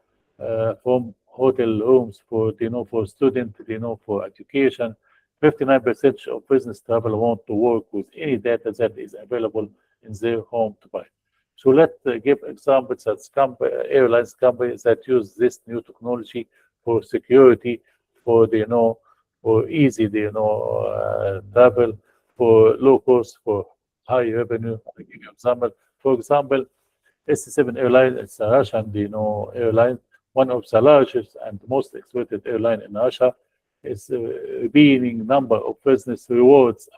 from hotel rooms for, for students, for education. 59% of business travel want to work with any data that is available in their home to buy. So let's give examples that airlines companies that use this new technology for security, for for easy, travel, for low cost, for high revenue. I'll give you an example. For example, SSMWA airline, it's a Russian, airline, one of the largest and most exploited airline in Russia. Is being number of business rewards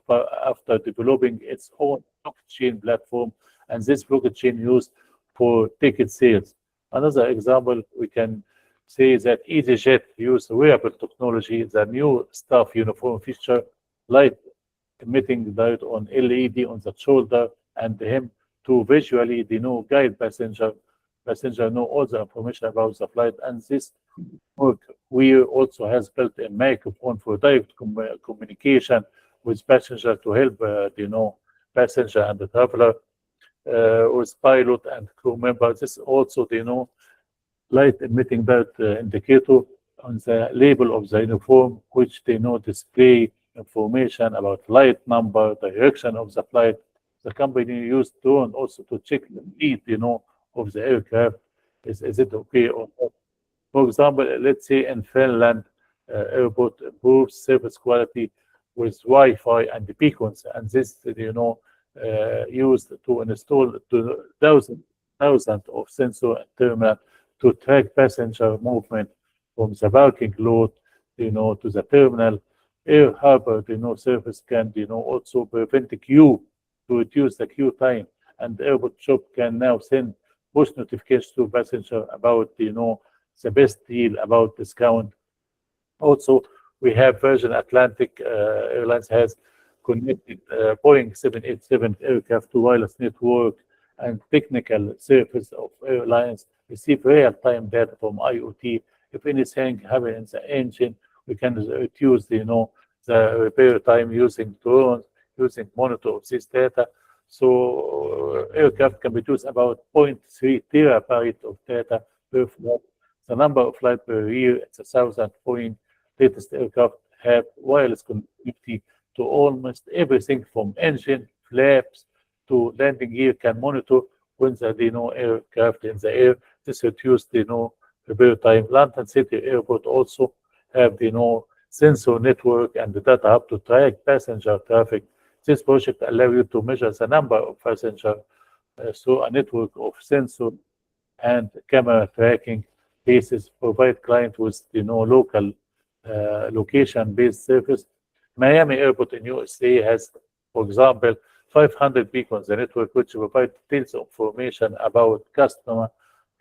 after developing its own blockchain platform, and this blockchain used for ticket sales. Another example, we can say that EasyJet used wearable technology, the new staff uniform feature, light emitting light on LED on the shoulder and him to visually guide passenger know all the information about the flight. And this work we also has built a microphone for direct communication with passenger to help passenger and the traveler with pilot and crew members. This also light emitting that indicator on the label of the uniform, which display information about flight number, direction of the flight. The company used drone also to check the speed of the aircraft. Is it okay or not? For example, let's say in Finland, airport improves service quality with Wi-Fi and the beacons, and this, used to install thousands of sensor and terminal to track passenger movement from the parking lot, to the terminal. Air harbor, service can, also prevent the queue to reduce the queue time, and the airport shop can now send push notifications to passenger about, the best deal, about discount. Also, we have Virgin Atlantic Airlines has connected Boeing 787 aircraft to wireless network, and technical service of airlines receive real-time data from IoT. If anything happens in the engine, we can reduce the repair time using drones, using monitor of this data. So aircraft can produce about 0.3 terabyte of data per flight. The number of flights per year, it's 1,000 point. Latest aircraft have wireless connectivity to almost everything from engine, flaps, to landing gear, can monitor when the aircraft in the air. This reduced repair time. London City Airport also have sensor network and the data hub to track passenger traffic. This project allows you to measure the number of passengers through a network of sensor and camera tracking bases, provide client with local location-based service. Miami Airport in USA has, for example, 500 beacons, the network which provide details of information about customer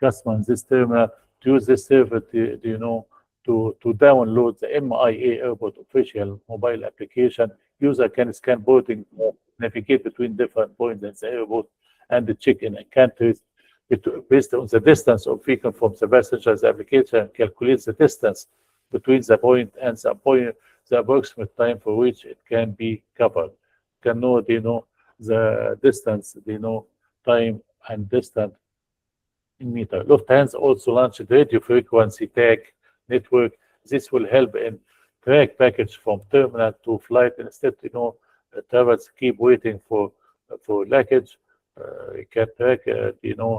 in this terminal. To use this service, to download the MIA Airport official mobile application. User can scan boarding, navigate between different points in the airport, and check in countries. Based on the distance of vehicle from the passenger, the application calculates the distance between the point and the point, the approximate time for which it can be covered. Can know, the distance, time and distance in meter. Lufthansa also launched a radio frequency tag network. This will help in track package from terminal to flight. Instead, travelers keep waiting for luggage. He can track,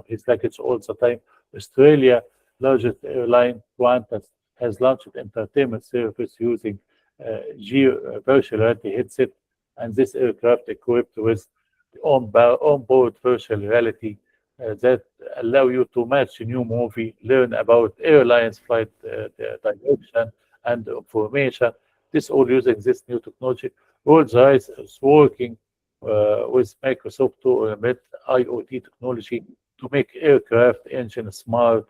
his luggage all the time. Australia, largest airline, Qantas, has launched entertainment service using virtual reality headset, and this aircraft equipped with onboard virtual reality that allow you to match a new movie, learn about airlines, flight direction, and information. This all using this new technology. Rolls-Royce is working with Microsoft to implement IoT technology to make aircraft engine smart.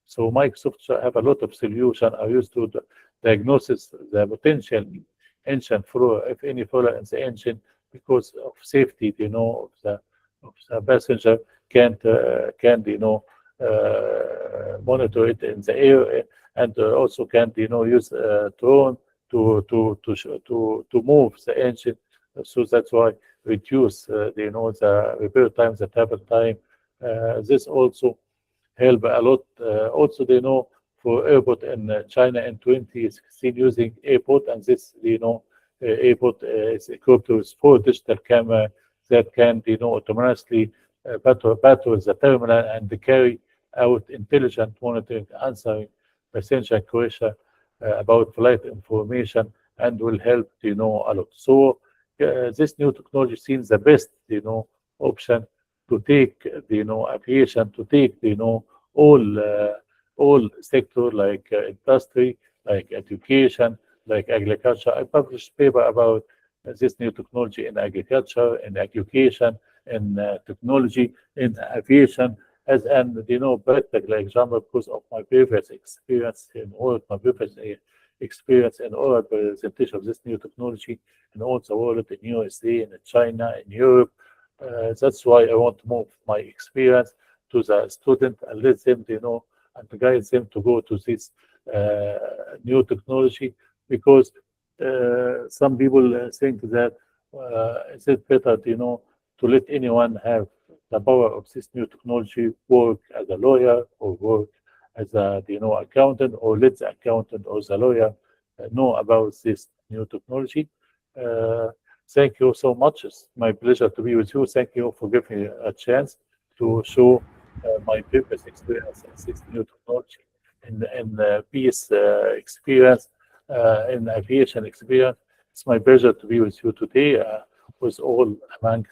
So Microsoft have a lot of solutions are used to diagnose the potential engine flaw, if any flaw in the engine, because of safety, of the passenger can't monitor it in the air, and also can't use drone to move the engine. So that's why reduce the repair time, the travel time. This also help a lot. Also, for airport in China in 2016 using airport, and this airport is equipped with 4 digital camera that can automatically battle the terminal and carry out intelligent monitoring, answering passenger question about flight information, and will help a lot. So this new technology seems the best option to take aviation, to take all sector like industry, like education, like agriculture. I published paper about this new technology in agriculture, in education, in technology, in aviation, as an practical example because of my previous experience in all my previous experience in oral presentation of this new technology in all the world, in USA, in China, in Europe. That's why I want to move my experience to the student and let them, and guide them to go to this new technology, because some people think that is it better, to let anyone have the power of this new technology, work as a lawyer or work as a accountant, or let the accountant or the lawyer know about this new technology. Thank you so much. It's my pleasure to be with you. Thank you for giving me a chance to show my previous experience in this new technology, in peace experience, in aviation experience. It's my pleasure to be with you today, with all among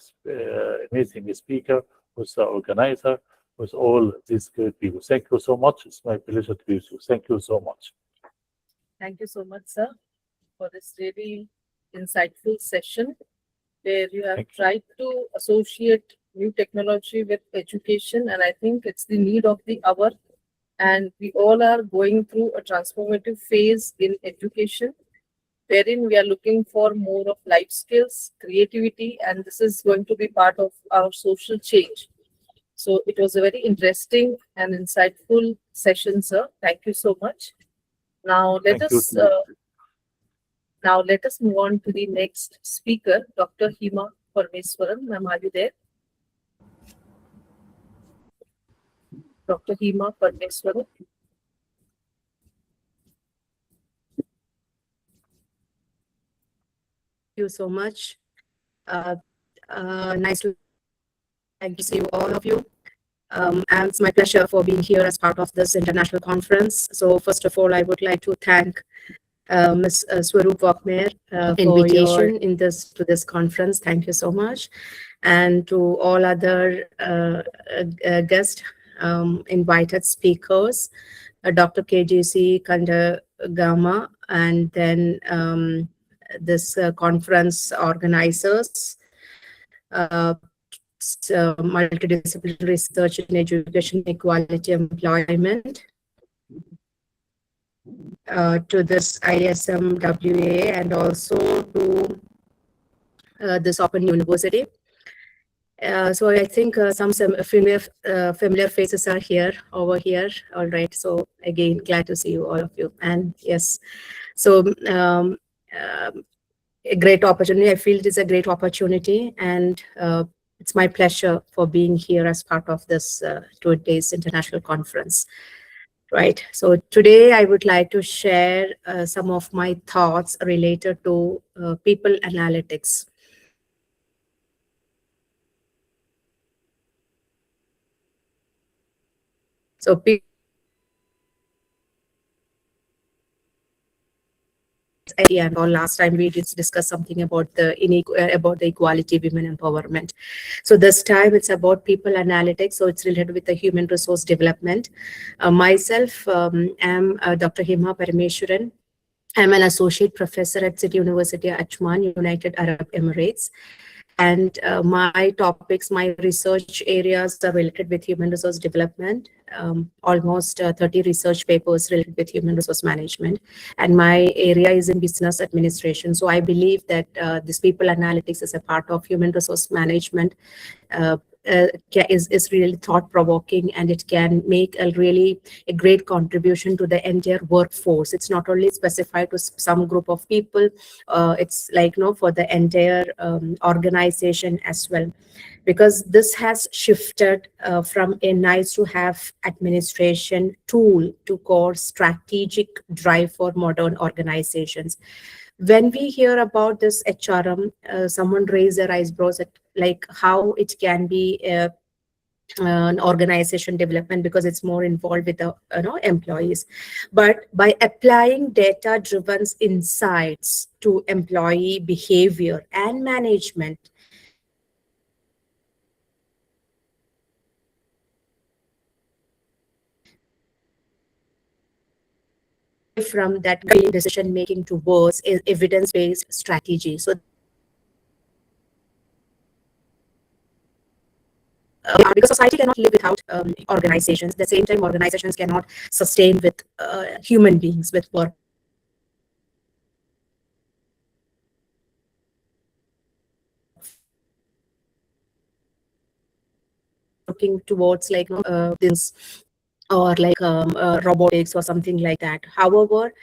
amazing speaker, with the organizer, with all these great people. Thank you so much. It's my pleasure to be with you. Thank you so much. Thank you so much, sir, for this really insightful session where you have tried to associate new technology with education, and I think it's the need of the hour. And we all are going through a transformative phase in education, wherein we are looking for more of life skills, creativity, and this is going to be part of our social change. So it was a very interesting and insightful session, sir. Thank you so much. Now let us move on to the next speaker, Dr. Hima Parmeswaran. Ma'am, are you there? Dr. Hima Parmeswaran. Thank you so much. Nice to see you, all of you. And it's my pleasure for being here as part of this international conference. So first of all, I would like to thank Ms. Swaroop Wakmer for invitation to this conference. Thank you so much. And to all other guest invited speakers, Dr. KJC Kandagama, and then this conference organizers, Multidisciplinary Research in Education, Equality, Employment, to this ICMREEEBSED, and also to this Open University. So I think some familiar faces are over here. All right. So again, glad to see you, all of you. And yes, so a great opportunity. I feel it is a great opportunity, and it's my pleasure for being here as part of this 2 days international conference. Right. So today I would like to share some of my thoughts related to people analytics. So and or last time we did discuss something about the equality, women empowerment. So this time it's about people analytics. So it's related with the human resource development. Myself, am Dr. Hima Parameswaran. I'm an associate professor at City University Ajman, United Arab Emirates. And my topics, my research areas are related with human resource development, almost 30 research papers related with human resource management. And my area is in business administration. So I believe that this people analytics is a part of human resource management. Is really thought-provoking, and it can make a great contribution to the entire workforce. It's not only specified to some group of people, it's like for the entire organization as well, because this has shifted from a nice to have administration tool to core strategic drive for modern organizations. When we hear about this HRM, someone raised their eyebrows at like how it can be an organization development, because it's more involved with the employees. But by applying data driven insights to employee behavior and management, from that decision making towards evidence-based strategy. So because society cannot live without organizations. At the same time, organizations cannot sustain with human beings, with work. Looking towards like this or like robotics or something like that. However,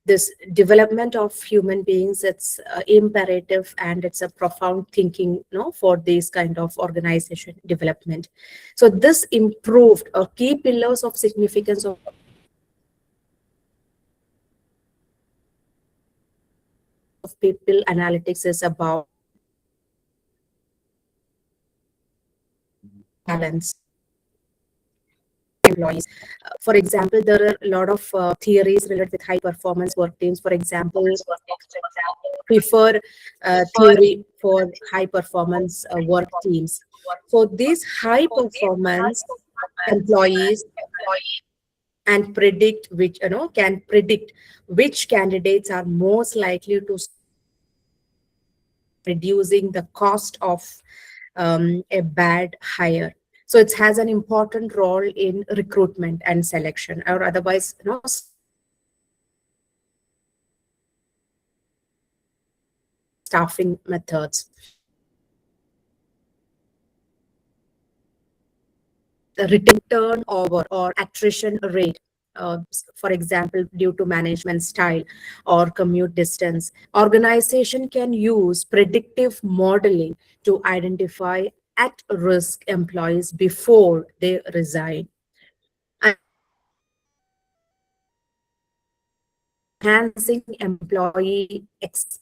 this development of human beings, it's imperative, and it's a profound thinking for this kind of organization development. So this improved key pillars of significance of people analytics is about balance employees. For example, there are a lot of theories related with high performance work teams. For example, prefer theory for high performance work teams. So these high performance employees and predict which can predict which candidates are most likely to reducing the cost of a bad hire. So it has an important role in recruitment and selection, or otherwise, staffing methods. The return turnover or attrition rate, for example, due to management style or commute distance, organization can use predictive modeling to identify at-risk employees before they resign. Enhancing employee experience,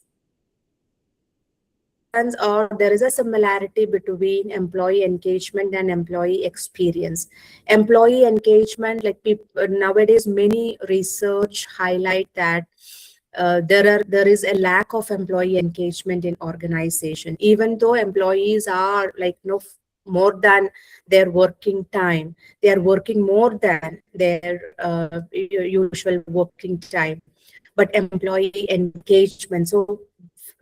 or there is a similarity between employee engagement and employee experience. Employee engagement, like people nowadays, many research highlight that there is a lack of employee engagement in organization, even though employees are like more than their working time. They are working more than their usual working time. But employee engagement, so,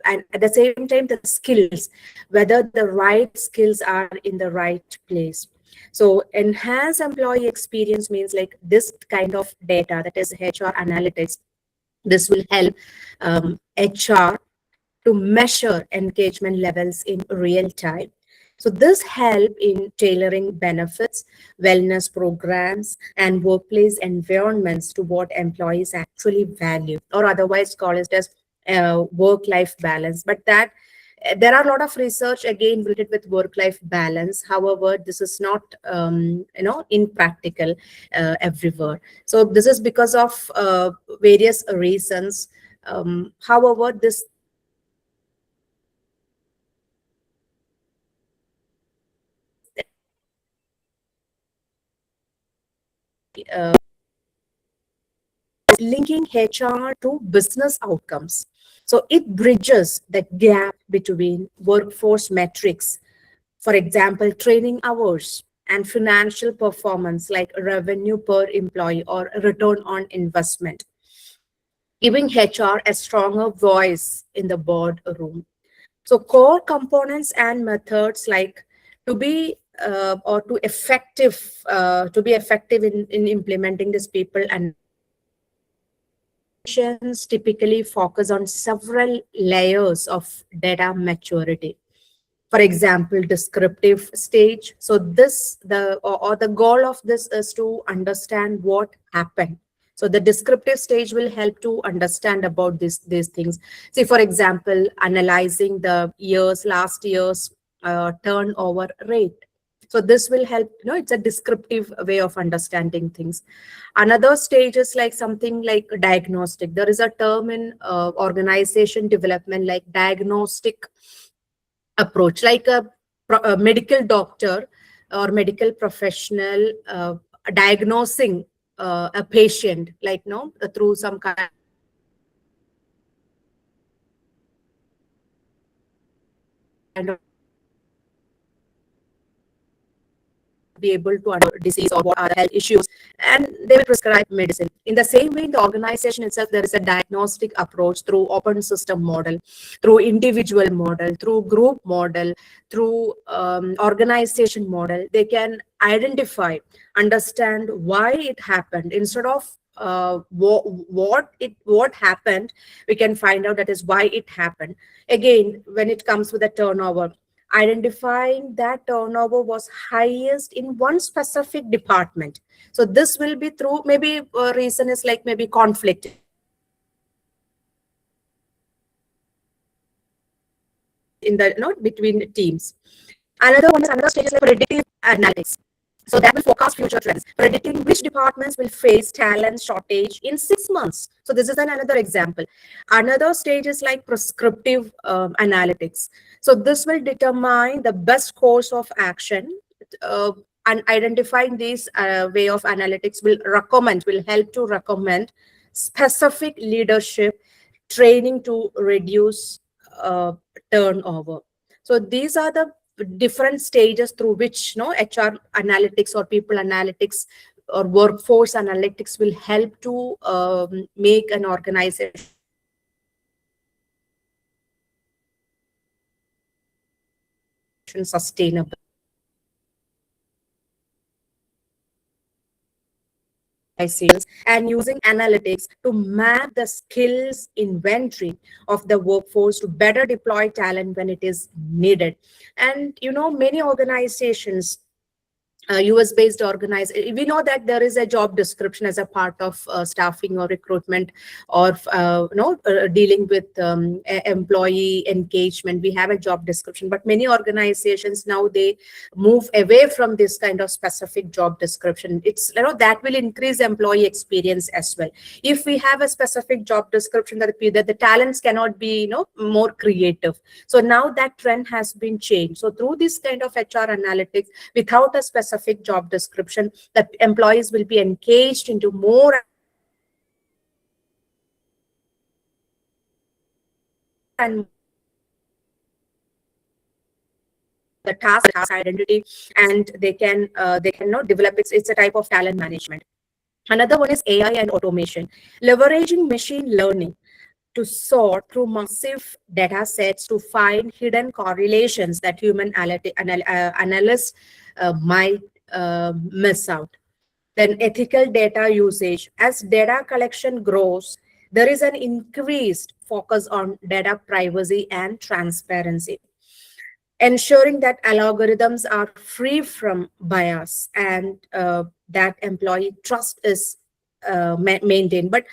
and at the same time, the skills, whether the right skills are in the right place. So enhance employee experience means like this kind of data, that is HR analytics. This will help HR to measure engagement levels in real time. So this help in tailoring benefits, wellness programs, and workplace environments to what employees actually value, or otherwise call it as work-life balance. But that there are a lot of research again related with work-life balance. However, this is not impractical everywhere. So this is because of various reasons. However, this linking HR to business outcomes. So it bridges the gap between workforce metrics, for example, training hours, and financial performance like revenue per employee or return on investment, giving HR a stronger voice in the boardroom. So core components and methods like to be effective in implementing this people and typically focus on several layers of data maturity. For example, descriptive stage. So the goal of this is to understand what happened. So the descriptive stage will help to understand about these things. See, for example, analyzing the last year's turnover rate. So this will help, it's a descriptive way of understanding things. Another stage is like something like diagnostic. There is a term in organization development like diagnostic approach, like a medical doctor or medical professional diagnosing a patient, like through some kind of be able to understand disease or what are the health issues, and they will prescribe medicine. In the same way, in the organization itself, there is a diagnostic approach through open system model, through individual model, through group model, through organization model. They can identify, understand why it happened. Instead of what happened, we can find out that is why it happened. Again, when it comes with the turnover, identifying that turnover was highest in one specific department. So this will be through, maybe reason is like maybe conflict in the between teams. Another stage is like predictive analytics. So that will forecast future trends, predicting which departments will face talent shortage in 6 months. So this is another example. Another stage is like prescriptive analytics. So this will determine the best course of action, and identifying these way of analytics will help to recommend specific leadership training to reduce turnover. So these are the different stages through which HR analytics or people analytics or workforce analytics will help to make an organization sustainable. And using analytics to map the skills inventory of the workforce to better deploy talent when it is needed. And many organizations, US-based organization, we know that there is a job description as a part of staffing or recruitment or dealing with employee engagement. We have a job description, but many organizations now they move away from this kind of specific job description. It's that will increase employee experience as well. If we have a specific job description, that the talents cannot be more creative. So now that trend has been changed. So through this kind of HR analytics, without a specific job description, that employees will be engaged into more and the task identity, and they can develop it's a type of talent management. Another one is AI and automation, leveraging machine learning to sort through massive data sets to find hidden correlations that human analysts might miss out. Then ethical data usage. As data collection grows, there is an increased focus on data privacy and transparency, ensuring that algorithms are free from bias and that employee trust is maintained. But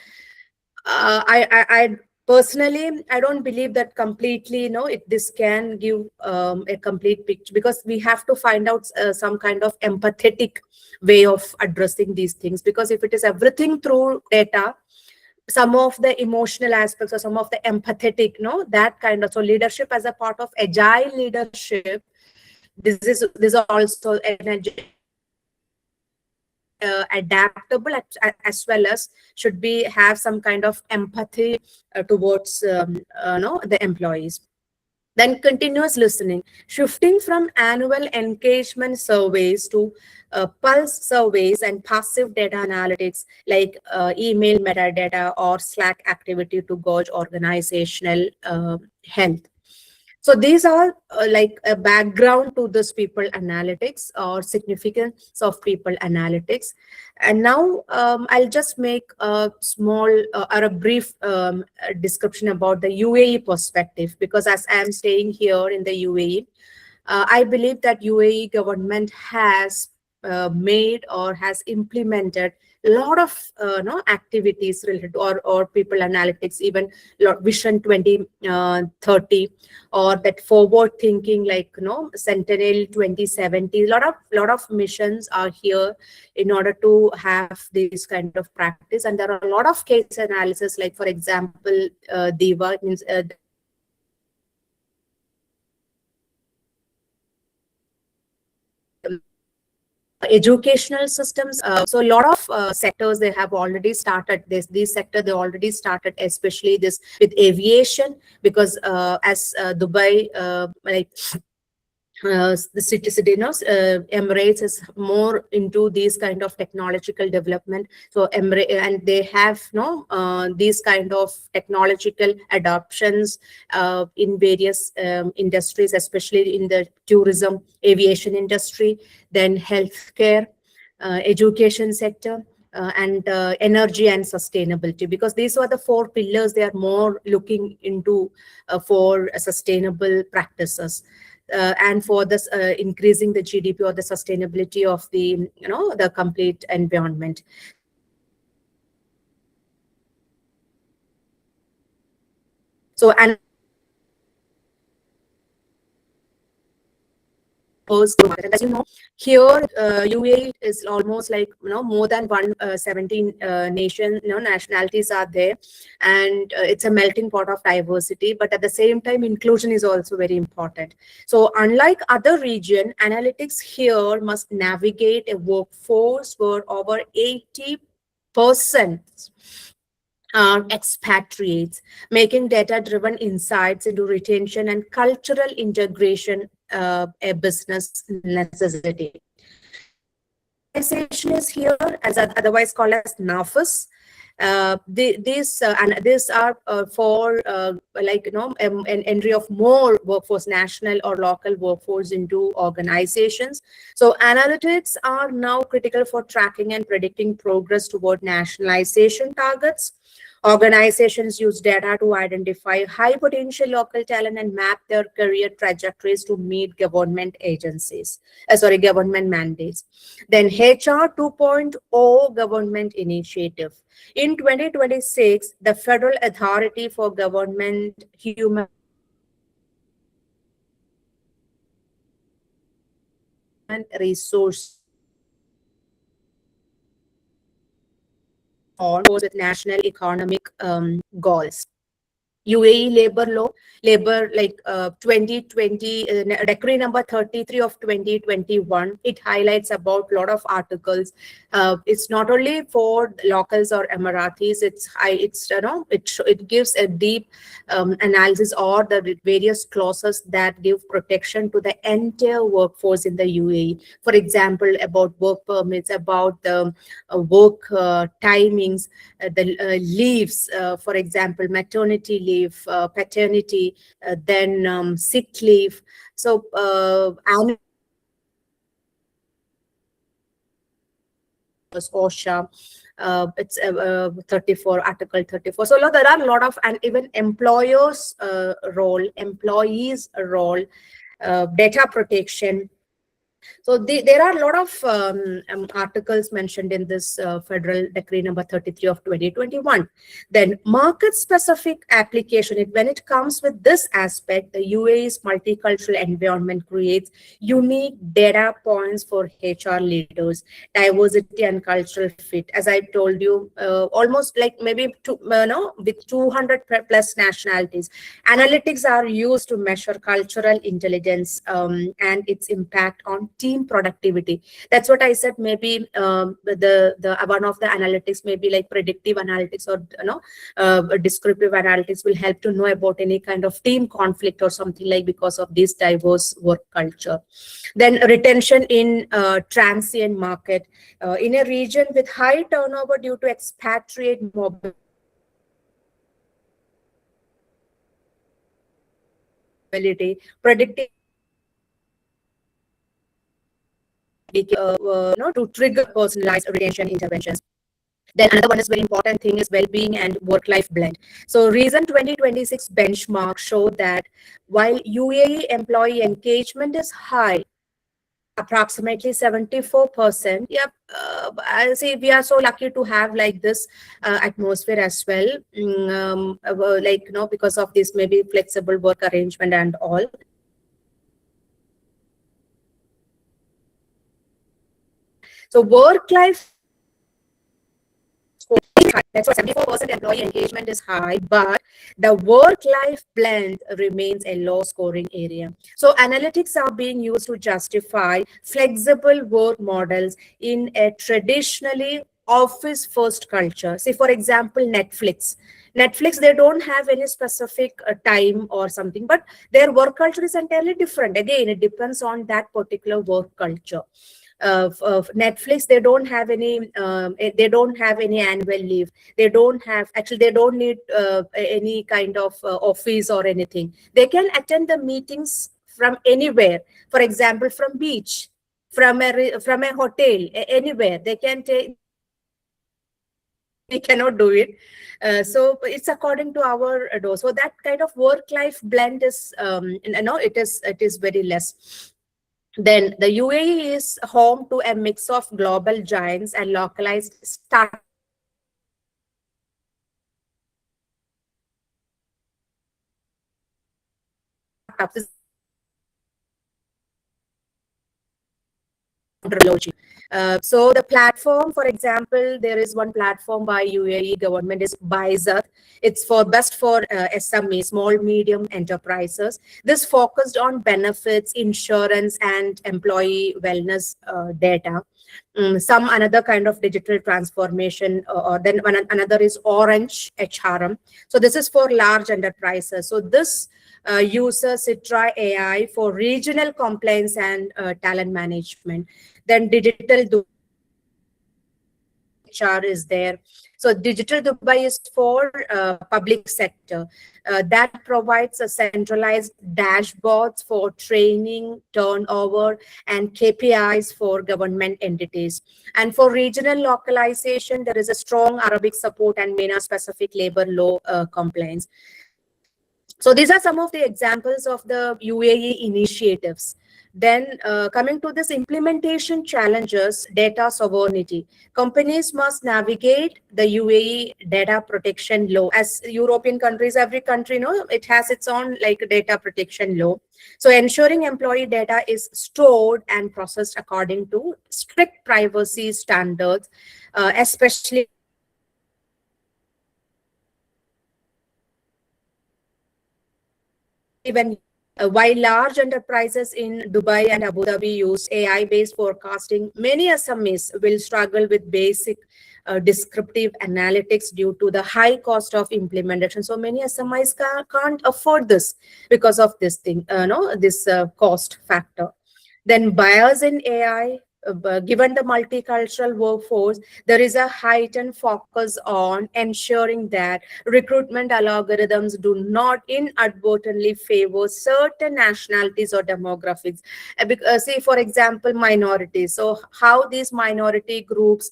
I personally, I don't believe that completely, this can give a complete picture, because we have to find out some kind of empathetic way of addressing these things. Because if it is everything through data, some of the emotional aspects or some of the empathetic, that kind of, so leadership as a part of agile leadership, this is also an adaptable as well as should be have some kind of empathy towards the employees. Then continuous listening, shifting from annual engagement surveys to pulse surveys and passive data analytics like email metadata or Slack activity to gauge organizational health. So these are like a background to this people analytics or significance of people analytics. And now I'll just make a small or a brief description about the UAE perspective, because as I'm staying here in the UAE, I believe that UAE government has made or has implemented a lot of activities related to or people analytics, even Vision 2030 or that forward thinking like Sentinel 2070. Lot of missions are here in order to have this kind of practice, and there are a lot of case analysis, like for example DIVA means educational systems. So a lot of sectors they have already started this sector they already started, especially this with aviation, because as Dubai like the city Emirates is more into these kind of technological development. So Emirates, and they have these kind of technological adoptions in various industries, especially in the tourism, aviation industry, then healthcare, education sector, and energy and sustainability, because these are the 4 pillars they are more looking into for sustainable practices. And for this increasing the GDP or the sustainability of the the complete environment. So and as you know, here UAE is almost like more than 117 nationalities are there, and it's a melting pot of diversity, but at the same time inclusion is also very important. So unlike other region, analytics here must navigate a workforce where over 80% are expatriates, making data-driven insights into retention and cultural integration a business necessity. Organization is here, as otherwise called as NAFIS. These are for an entry of more workforce, national or local workforce into organizations. So analytics are now critical for tracking and predicting progress toward nationalization targets. Organizations use data to identify high potential local talent and map their career trajectories to meet government government mandates. Then HR 2.0 government initiative. In 2026, the Federal Authority for Government Human Resource with national economic goals. UAE labor law, 2020, decree number 33 of 2021. It highlights about a lot of articles. It's not only for locals or Emiratis. It gives a deep analysis or the various clauses that give protection to the entire workforce in the UAE. For example, about work permits, about the work timings, the leaves, for example, maternity leave, paternity, then sick leave. So OSHA, it's 34, Article 34. So there are a lot of, and even employers' role, employees' role, data protection. So there are a lot of articles mentioned in this Federal Decree number 33 of 2021. Then market-specific application. When it comes with this aspect, the UAE's multicultural environment creates unique data points for HR leaders, diversity and cultural fit. As I told you, almost like maybe with 200 plus nationalities. Analytics are used to measure cultural intelligence and its impact on team productivity. That's what I said. Maybe the one of the analytics, maybe like predictive analytics or descriptive analytics, will help to know about any kind of team conflict or something like, because of this diverse work culture. Then retention in transient market, in a region with high turnover due to expatriate mobility. Predicting to trigger personalized retention interventions. Then another one is very important thing is well-being and work-life blend. So recent 2026 benchmarks show that while UAE employee engagement is high, approximately 74%. Yep, I say we are so lucky to have like this atmosphere as well. Because of this maybe flexible work arrangement and all. So work-life, that's why 74% employee engagement is high, but the work-life blend remains a low-scoring area. So analytics are being used to justify flexible work models in a traditionally office-first culture. Say, for example, Netflix, they don't have any specific time or something, but their work culture is entirely different. Again, it depends on that particular work culture. Netflix, they don't have any annual leave. They don't need any kind of office or anything. They can attend the meetings from anywhere. For example, from beach, from a hotel, anywhere. They cannot do it. So it's according to our dose. So that kind of work-life blend is it is very less. Then the UAE is home to a mix of global giants and localized startups. So the platform, for example, there is one platform by UAE government is Bizat. It's best for SME, small medium enterprises. This focused on benefits, insurance, and employee wellness data. Some another kind of digital transformation, or then another is Orange HRM. So this is for large enterprises. So this uses Citra AI for regional compliance and talent management. Then digital HR is there. So Digital Dubai is for public sector. That provides a centralized dashboards for training, turnover, and KPIs for government entities. And for regional localization, there is a strong Arabic support and MENA-specific labor law compliance. So these are some of the examples of the UAE initiatives. Then coming to this implementation challenges, data sovereignty. Companies must navigate the UAE data protection law. As European countries, every country, it has its own like data protection law. So ensuring employee data is stored and processed according to strict privacy standards, especially even while large enterprises in Dubai and Abu Dhabi use AI-based forecasting, many SMEs will struggle with basic descriptive analytics due to the high cost of implementation. So many SMEs can't afford this because of this thing, this cost factor. Then bias in AI. Given the multicultural workforce, there is a heightened focus on ensuring that recruitment algorithms do not inadvertently favor certain nationalities or demographics. Say, for example, minorities. So how these minority groups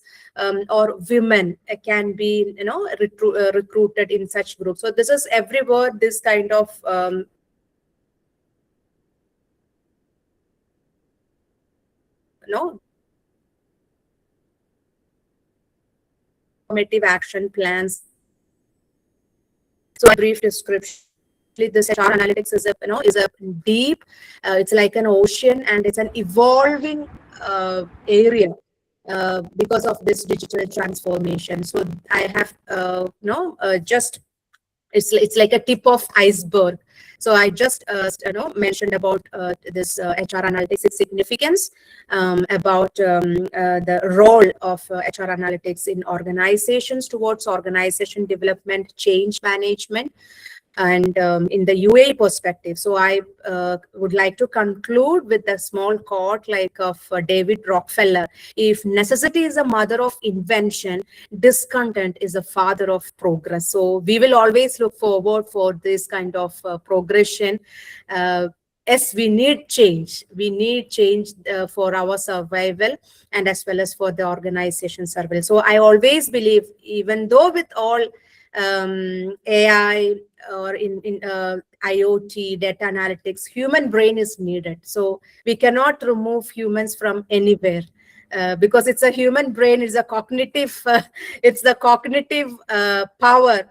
or women can be, recruited in such groups. So this is everywhere, this kind of formative action plans. So a brief description. This HR analytics is a deep, it's like an ocean, and it's an evolving area because of this digital transformation. So I have just it's like a tip of iceberg. So I just mentioned about this HR analytics, its significance, about the role of HR analytics in organizations towards organization development, change management, and in the UAE perspective. So I would like to conclude with a small quote like of David Rockefeller: if necessity is a mother of invention, discontent is a father of progress. So we will always look forward for this kind of progression. Yes, we need change. We need change for our survival and as well as for the organization survival. So I always believe, even though with all AI or in IoT, data analytics, human brain is needed. So we cannot remove humans from anywhere. Because it's a human brain, it's a cognitive, it's the cognitive power,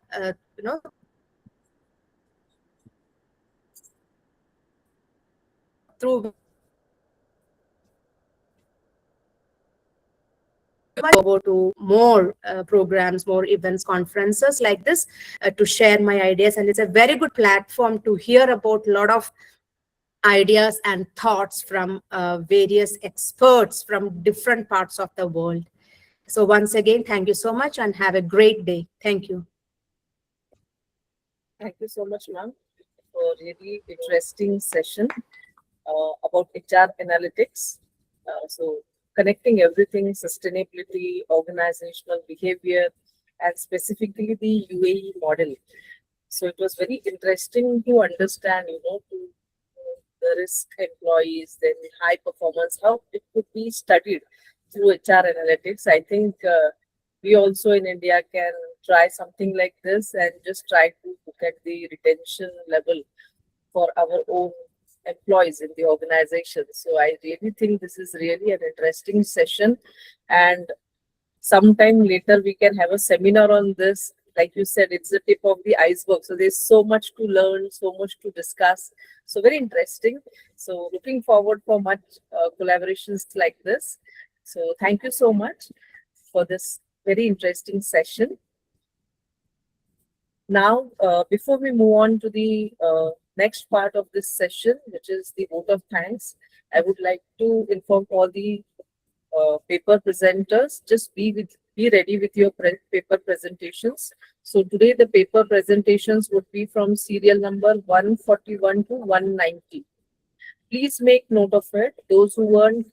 through forward to more programs, more events, conferences like this to share my ideas. And it's a very good platform to hear about a lot of ideas and thoughts from various experts from different parts of the world. So once again, thank you so much and have a great day. Thank you. Thank you so much, ma'am, for a really interesting session about HR analytics. So connecting everything, sustainability, organizational behavior, and specifically the UAE model. So it was very interesting to understand, to the risk employees, then high performance, how it could be studied through HR analytics. I think we also in India can try something like this and just try to look at the retention level for our own employees in the organization. So I really think this is really an interesting session, and sometime later we can have a seminar on this. Like you said, it's the tip of the iceberg. So there's so much to learn, so much to discuss. So very interesting. So looking forward for much collaborations like this. So thank you so much for this very interesting session. Now, before we move on to the next part of this session, which is the vote of thanks, I would like to inform all the paper presenters, just be ready with your paper presentations. So today the paper presentations would be from serial number 141 to 190. Please make note of it. Those who weren't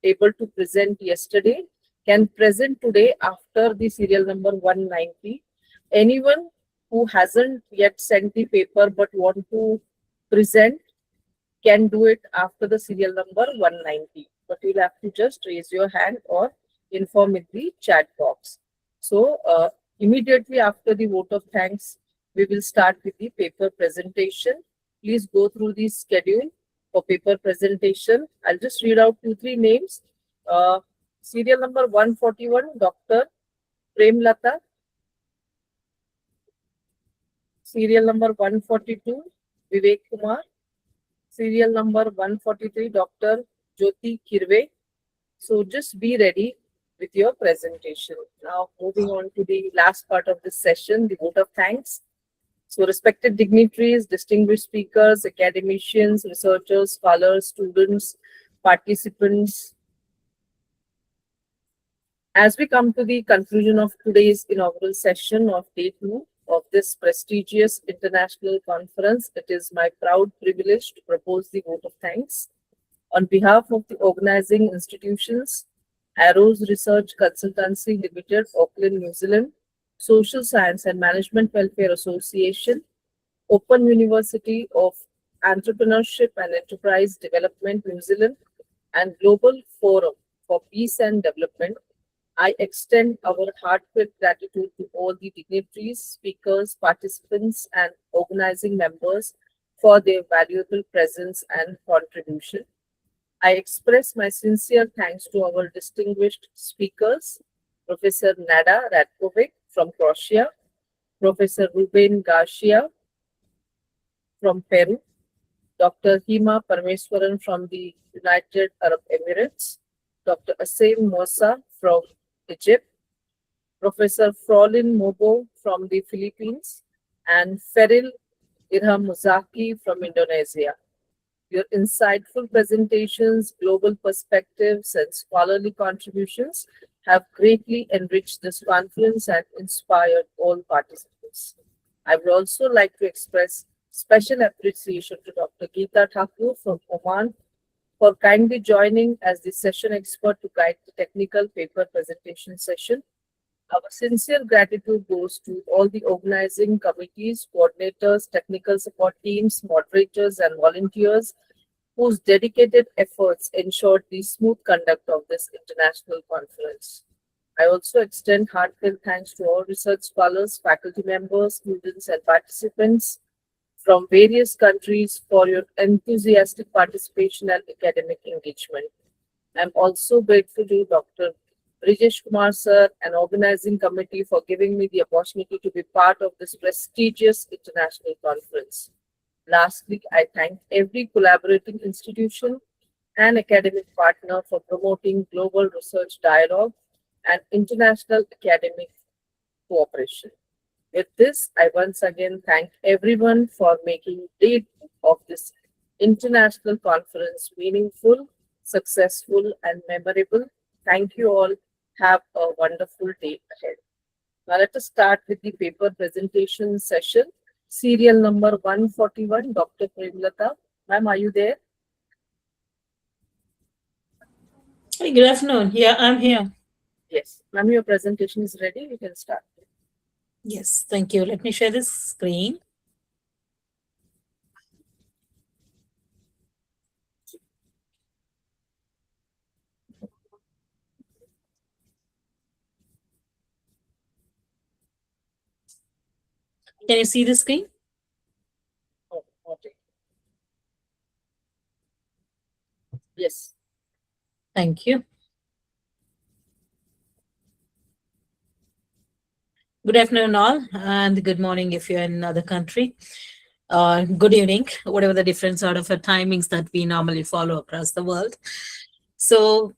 able to present yesterday can present today after the serial number 190. Anyone who hasn't yet sent the paper but want to present can do it after the serial number 190. But you'll have to just raise your hand or inform in the chat box. So immediately after the vote of thanks, we will start with the paper presentation. Please go through the schedule for paper presentation. I'll just read out 2-3 names. Serial number 141, Dr. Premlata. Serial number 142, Vivek Kumar. Serial number 143, Dr. Jyoti Kirve. So just be ready with your presentation. Now moving on to the last part of this session, the vote of thanks. So respected dignitaries, distinguished speakers, academicians, researchers, scholars, students, participants. As we come to the conclusion of today's inaugural session of day 2 of this prestigious international conference, it is my proud privilege to propose the vote of thanks. On behalf of the organizing institutions, Arrows Research Consultancy Limited, Auckland, New Zealand, Social Science and Management Welfare Association, Open University of Entrepreneurship and Enterprise Development, New Zealand, and Global Forum for Peace and Development, I extend our heartfelt gratitude to all the dignitaries, speakers, participants, and organizing members for their valuable presence and contribution. I express my sincere thanks to our distinguished speakers, Professor Nada Ratkovic from Croatia, Professor Ruben Garcia from Peru, Dr. Hima Parameswaran from the United Arab Emirates, Dr. Asim Mosa from Egypt, Professor Frolin Mobo from the Philippines, and Feril Irham Muzaki from Indonesia. Your insightful presentations, global perspectives, and scholarly contributions have greatly enriched this conference and inspired all participants. I would also like to express special appreciation to Dr. Geeta Thakur from Oman for kindly joining as the session expert to guide the technical paper presentation session. Our sincere gratitude goes to all the organizing committees, coordinators, technical support teams, moderators, and volunteers whose dedicated efforts ensured the smooth conduct of this international conference. I also extend heartfelt thanks to all research scholars, faculty members, students, and participants from various countries for your enthusiastic participation and academic engagement. I'm also grateful to Dr. Brijesh Kumar sir and organizing committee for giving me the opportunity to be part of this prestigious international conference. Lastly, I thank every collaborating institution and academic partner for promoting global research dialogue and international academic cooperation. With this, I once again thank everyone for making the day of this international conference meaningful, successful, and memorable. Thank you all. Have a wonderful day ahead. Now let us start with the paper presentation session. Serial number 141, Dr. Premlata. Ma'am, are you there? Hey, good afternoon. Yeah, I'm here. Yes. Ma'am, your presentation is ready. We can start. Yes, thank you. Let me share this screen. Can you see the screen? Oh, okay. Yes. Thank you. Good afternoon, all, and good morning if you're in another country. Good evening, whatever the different sort of timings that we normally follow across the world. So,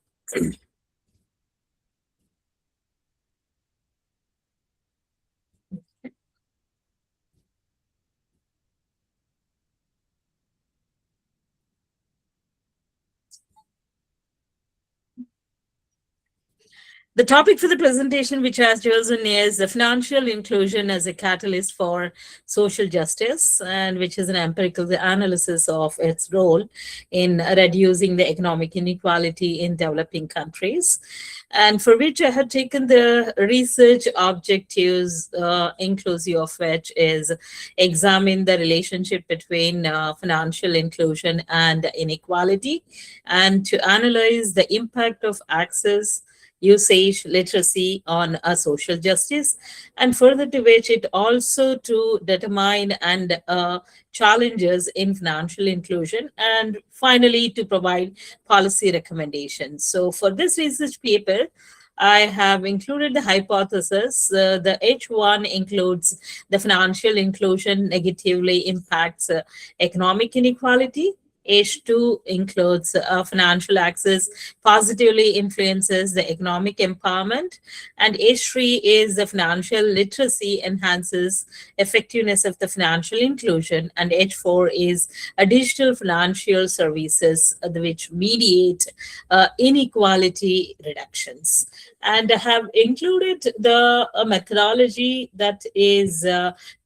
the topic for the presentation, which I has chosen, is the financial inclusion as a catalyst for social justice, and which is an empirical analysis of its role in reducing the economic inequality in developing countries, and for which I have taken the research objectives, inclusive of which is examine the relationship between financial inclusion and inequality, and to analyze the impact of access, usage, literacy on social justice, and further to which it also to determine and challenges in financial inclusion, and finally to provide policy recommendations. So for this research paper, I have included the hypothesis. The H1 includes the financial inclusion negatively impacts economic inequality. H2 includes financial access positively influences the economic empowerment, and H3 is the financial literacy enhances effectiveness of the financial inclusion, and H4 is digital financial services which mediate inequality reductions. And I have included the methodology that is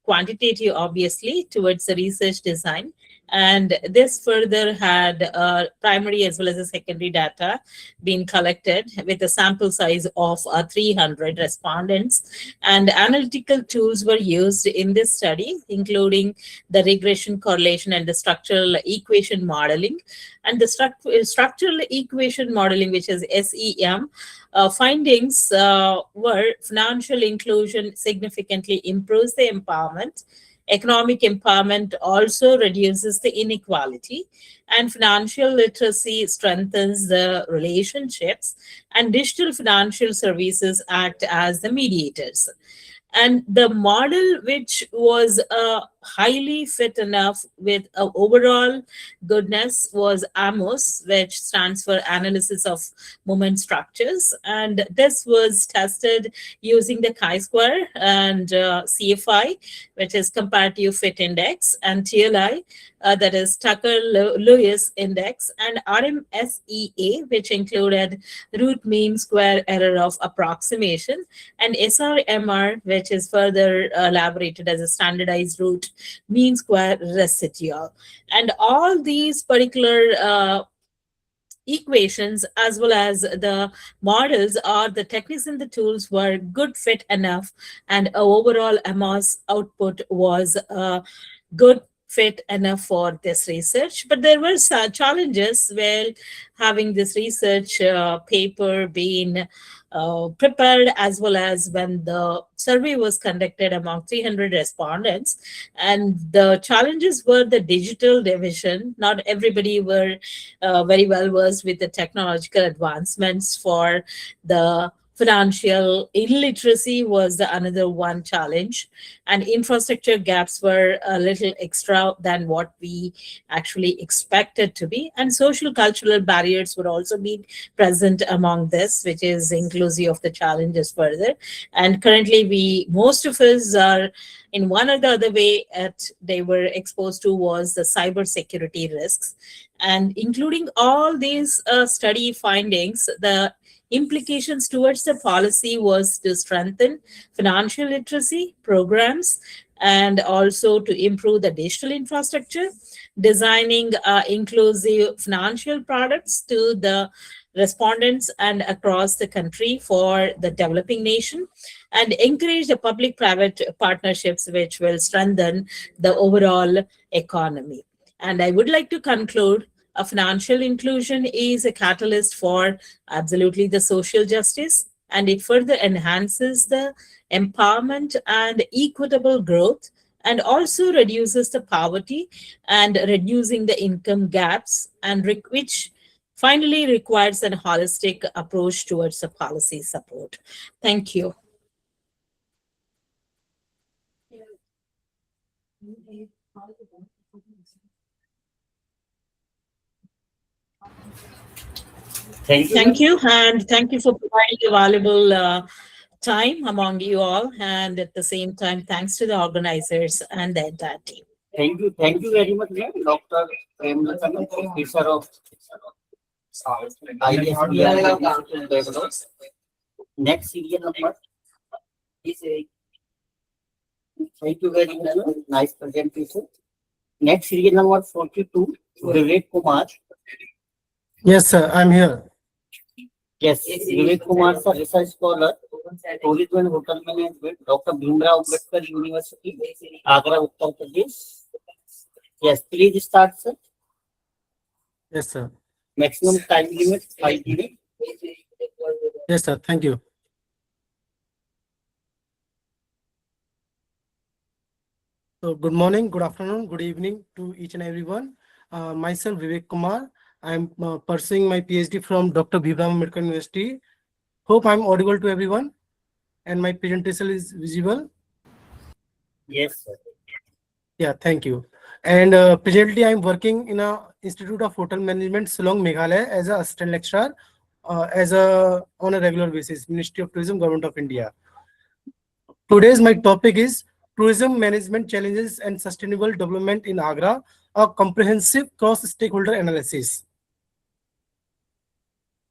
quantitative, obviously, towards the research design. And this further had primary as well as a secondary data being collected with a sample size of 300 respondents. And analytical tools were used in this study, including the regression correlation and the structural equation modeling. And the structural equation modeling, which is SEM, findings were financial inclusion significantly improves the empowerment. Economic empowerment also reduces the inequality, And financial literacy strengthens the relationships, and digital financial services act as the mediators. And the model, which was highly fit enough with overall goodness, was AMOS, which stands for Analysis of Movement Structures. And this was tested using the chi-square and CFI, which is Comparative Fit Index, and TLI, that is Tucker-Lewis Index, and RMSEA, which included root mean square error of approximation, and SRMR, which is further elaborated as a standardized root mean square residual. And all these particular equations, as well as the models or the techniques and the tools, were good fit enough, and overall AMOS output was good fit enough for this research. But there were some challenges while having this research paper being prepared, as well as when the survey was conducted among 300 respondents. And the challenges were the digital division. Not everybody were very well versed with the technological advancements. For the financial illiteracy was the another one challenge, and infrastructure gaps were a little extra than what we actually expected to be, and social cultural barriers would also be present among this, which is inclusive of the challenges further. And currently most of us are in one or the other way they were exposed to was the cyber security risks. And including all these study findings, the implications towards the policy was to strengthen financial literacy programs, and also to improve the digital infrastructure, designing inclusive financial products to the respondents and across the country for the developing nation, and encourage the public-private partnerships, which will strengthen the overall economy. And I would like to conclude, a financial inclusion is a catalyst for absolutely the social justice, and it further enhances the empowerment and equitable growth, and also reduces the poverty and reducing the income gaps, and which finally requires a holistic approach towards the policy support. Thank you. Thank you, and thank you for providing a valuable time among you all, and at the same time, thanks to the organizers and the entire team. Thank you very much, ma'am. Dr. Premlata, Professor of ICMREEEBSED. Next serial number is a. Thank you very much. Nice presentation. Next serial number 42, Vivek Kumar. Yes, sir, I'm here. Yes, Vivek Kumar, sir, research scholar, tourism and hotel management, Dr. Bhimrao Ambedkar University, Agra, Uttar Pradesh. Yes, please start, sir. Yes, sir. Maximum time limit 5 minutes. Yes, sir. Thank you. So, good morning, good afternoon, good evening to each and everyone. Myself, Vivek Kumar. I'm pursuing my PhD from Dr. Bhimrao Ambedkar University. Hope I'm audible to everyone and my presentation is visible. Yes, sir. Yeah, thank you. And presently, I'm working in a Institute of Hotel Management, Shillong, Meghalaya, as an assistant lecturer, on a regular basis, Ministry of Tourism, Government of India. Today's my topic is Tourism Management Challenges and Sustainable Development in Agra, a comprehensive cross-stakeholder analysis.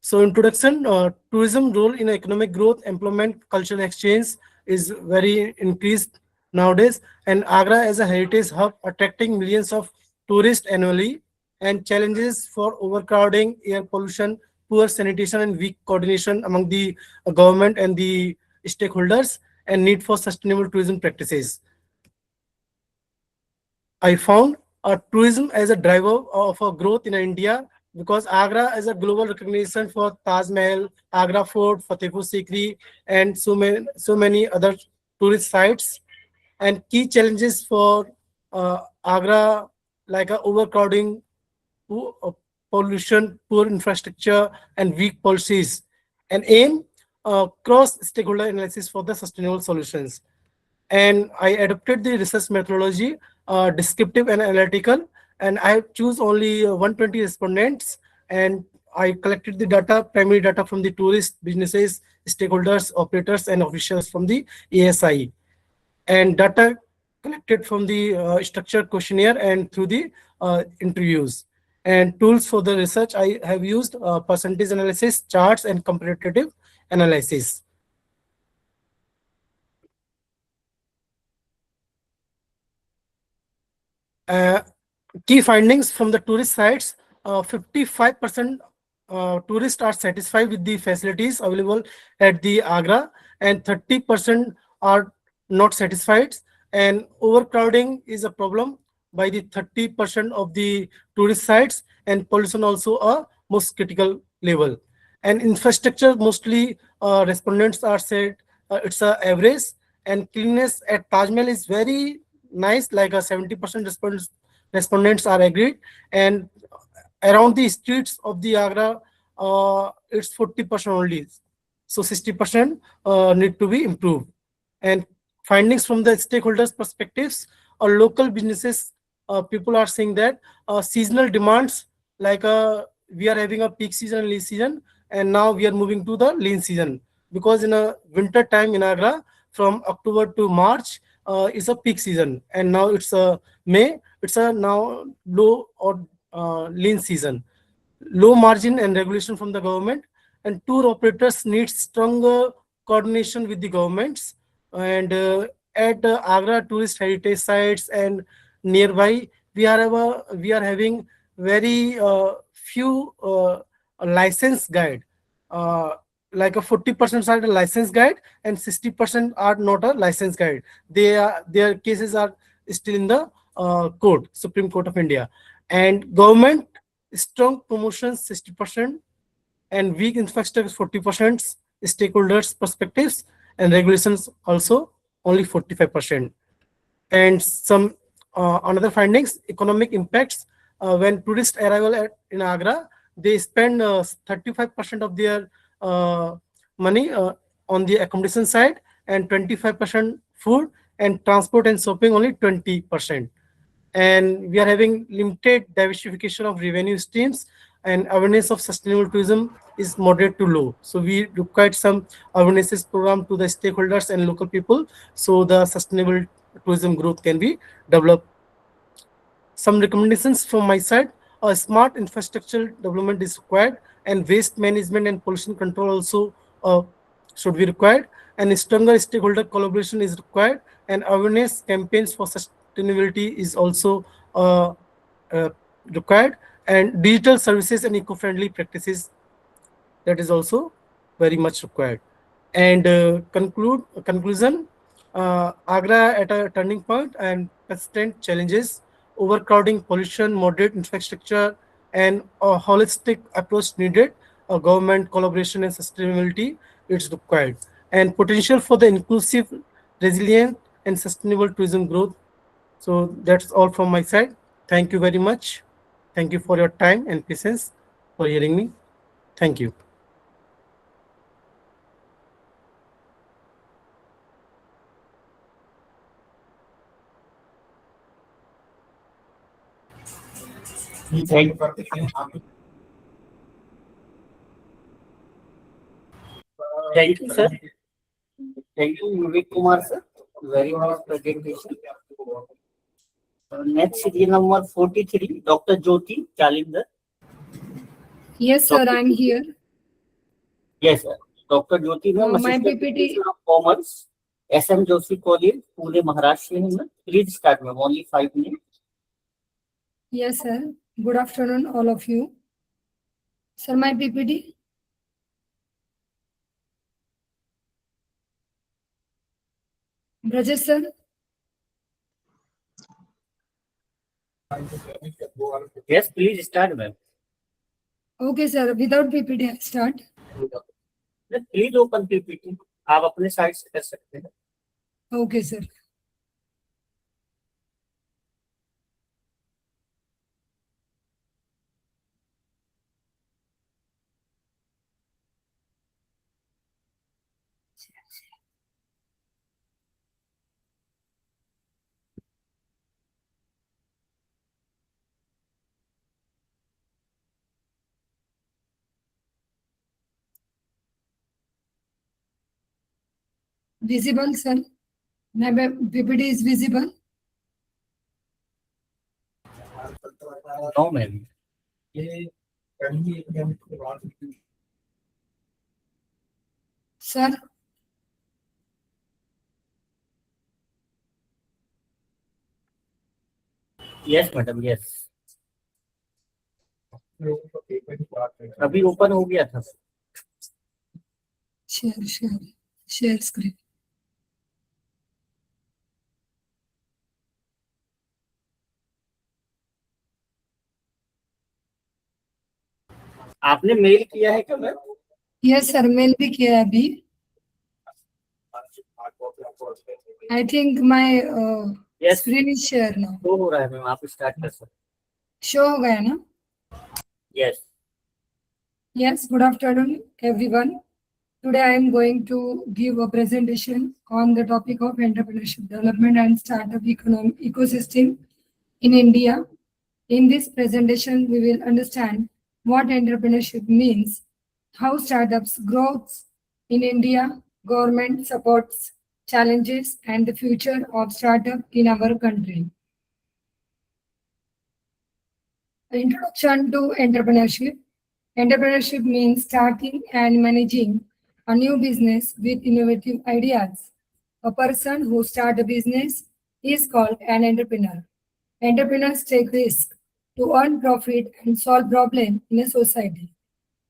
So, introduction: tourism role in economic growth, employment, cultural exchange is very increased nowadays, and Agra as a heritage hub attracting millions of tourists annually, and challenges for overcrowding, air pollution, poor sanitation, and weak coordination among the government and the stakeholders, and need for sustainable tourism practices. I found tourism as a driver of growth in India, because Agra is a global recognition for Taj Mahal, Agra Fort, Fatehpur Sikri, and so many other tourist sites. And key challenges for Agra, like overcrowding, pollution, poor infrastructure, and weak policies, and aim cross-stakeholder analysis for the sustainable solutions. And I adopted the research methodology, descriptive and analytical, and I choose only 120 respondents, and I collected the data, primary data from the tourist businesses, stakeholders, operators, and officials from the ASI, and data collected from the structured questionnaire and through the interviews. And tools for the research, I have used percentage analysis, charts, and comparative analysis. Key findings from the tourist sites: 55% tourists are satisfied with the facilities available at the Agra, and 30% are not satisfied. And overcrowding is a problem by the 30% of the tourist sites, and pollution also a most critical level. And infrastructure, mostly respondents are said it's a average, and cleanliness at Taj Mahal is very nice, like a 70% respondents are agreed, and around the streets of the Agra, it's 40% only, so 60% need to be improved. And findings from the stakeholders' perspectives, or local businesses, people are saying that seasonal demands, like we are having a peak season and lean season, and now we are moving to the lean season, because in a winter time in Agra, from October to March is a peak season, and now it's May, it's a now low or lean season. Low margin and regulation from the government, and tour operators need stronger coordination with the governments. And at Agra tourist heritage sites and nearby, we are having very few license guide. Like a 40% are a license guide, and 60% are not a license guide. Their cases are still in the court, Supreme Court of India. And government strong promotions 60%, and weak infrastructure 40%, stakeholders perspectives and regulations also only 45%. And some another findings: economic impacts. When tourists arrival in Agra, they spend 35% of their money on the accommodation side, and 25% food, and transport and shopping only 20%. And we are having limited diversification of revenue streams, and awareness of sustainable tourism is moderate to low. So we required some awareness program to the stakeholders and local people, so the sustainable tourism growth can be developed. Some recommendations from my side: a smart infrastructure development is required, and waste management and pollution control also should be required, and stronger stakeholder collaboration is required, and awareness campaigns for sustainability is also required, and digital services and eco-friendly practices, that is also very much required. And conclusion: Agra at a turning point, and persistent challenges: overcrowding, pollution, moderate infrastructure, and a holistic approach needed. A government collaboration and sustainability is required, and potential for the inclusive, resilient, and sustainable tourism growth. So that's all from my side. Thank you very much. Thank you for your time and patience for hearing me. Thank you. Thank you, sir. Thank you, Vivek Kumar, sir. Very nice presentation. Next, serial number 43, Dr. Jyoti Chalindar. Yes, sir, I'm here. Yes, sir. Dr. Jyoti, ma'am, My Assistant PPT. Professor of Commerce, SM Joshi College, Pune, Maharashtra. Please start, ma'am. Only 5 minutes. Yes, sir. Good afternoon, all of you. Sir, my PPT. Brajesh, sir. Yes, please start, ma'am. Okay, sir. Without PPT, I start. Please open PPT. आप अपने side से कर सकते हैं. Okay, sir. Visible, sir. My PPT is visible. No, ma'am. Sir, Yes, madam. Yes. अभी open हो गया था. share screen. आपने मेल किया है क्या मैम? Yes, sir. Mail भी किया है अभी. I think my Yes. screen is share now. Show हो रहा है मैम, आप स्टार्ट कर सकते. Show हो गया ना? Yes. Yes, good afternoon, everyone. Today I am going to give a presentation on the topic of entrepreneurship development and startup ecosystem in India. In this presentation, we will understand what entrepreneurship means, how startups grow in India, government supports, challenges, and the future of startup in our country. Introduction to entrepreneurship. Entrepreneurship means starting and managing a new business with innovative ideas. A person who starts a business is called an entrepreneur. Entrepreneurs take risks to earn profit and solve problems in a society.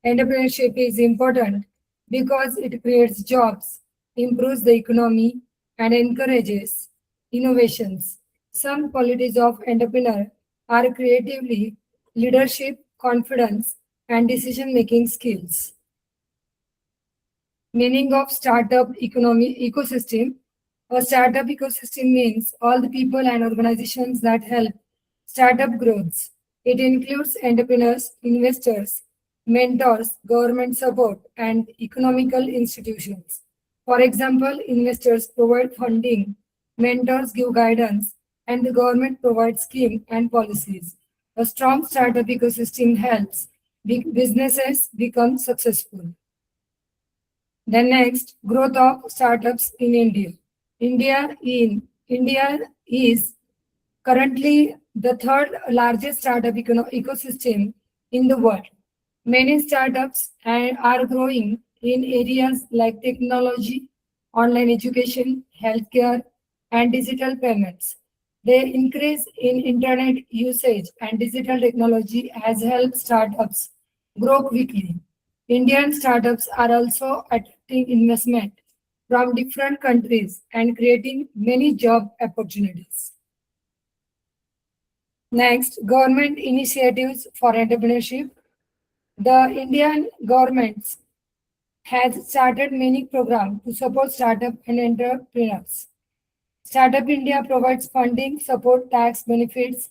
Entrepreneurship is important because it creates jobs, improves the economy, and encourages innovations. Some qualities of entrepreneur are creativity, leadership, confidence, and decision-making skills. Meaning of startup economy ecosystem. A startup ecosystem means all the people and organizations that help startup growth. It includes entrepreneurs, investors, mentors, government support, and economical institutions. For example, investors provide funding, mentors give guidance, and the government provides schemes and policies. A strong startup ecosystem helps big businesses become successful. The next, growth of startups in India. India is currently the third largest startup ecosystem in the world. Many startups are growing in areas like technology, online education, healthcare, and digital payments. The increase in internet usage and digital technology has helped startups grow quickly. Indian startups are also attracting investment from different countries and creating many job opportunities. Next, government initiatives for entrepreneurship. The Indian government has started many programs to support startup and entrepreneurs. Startup India provides funding, support, tax benefits,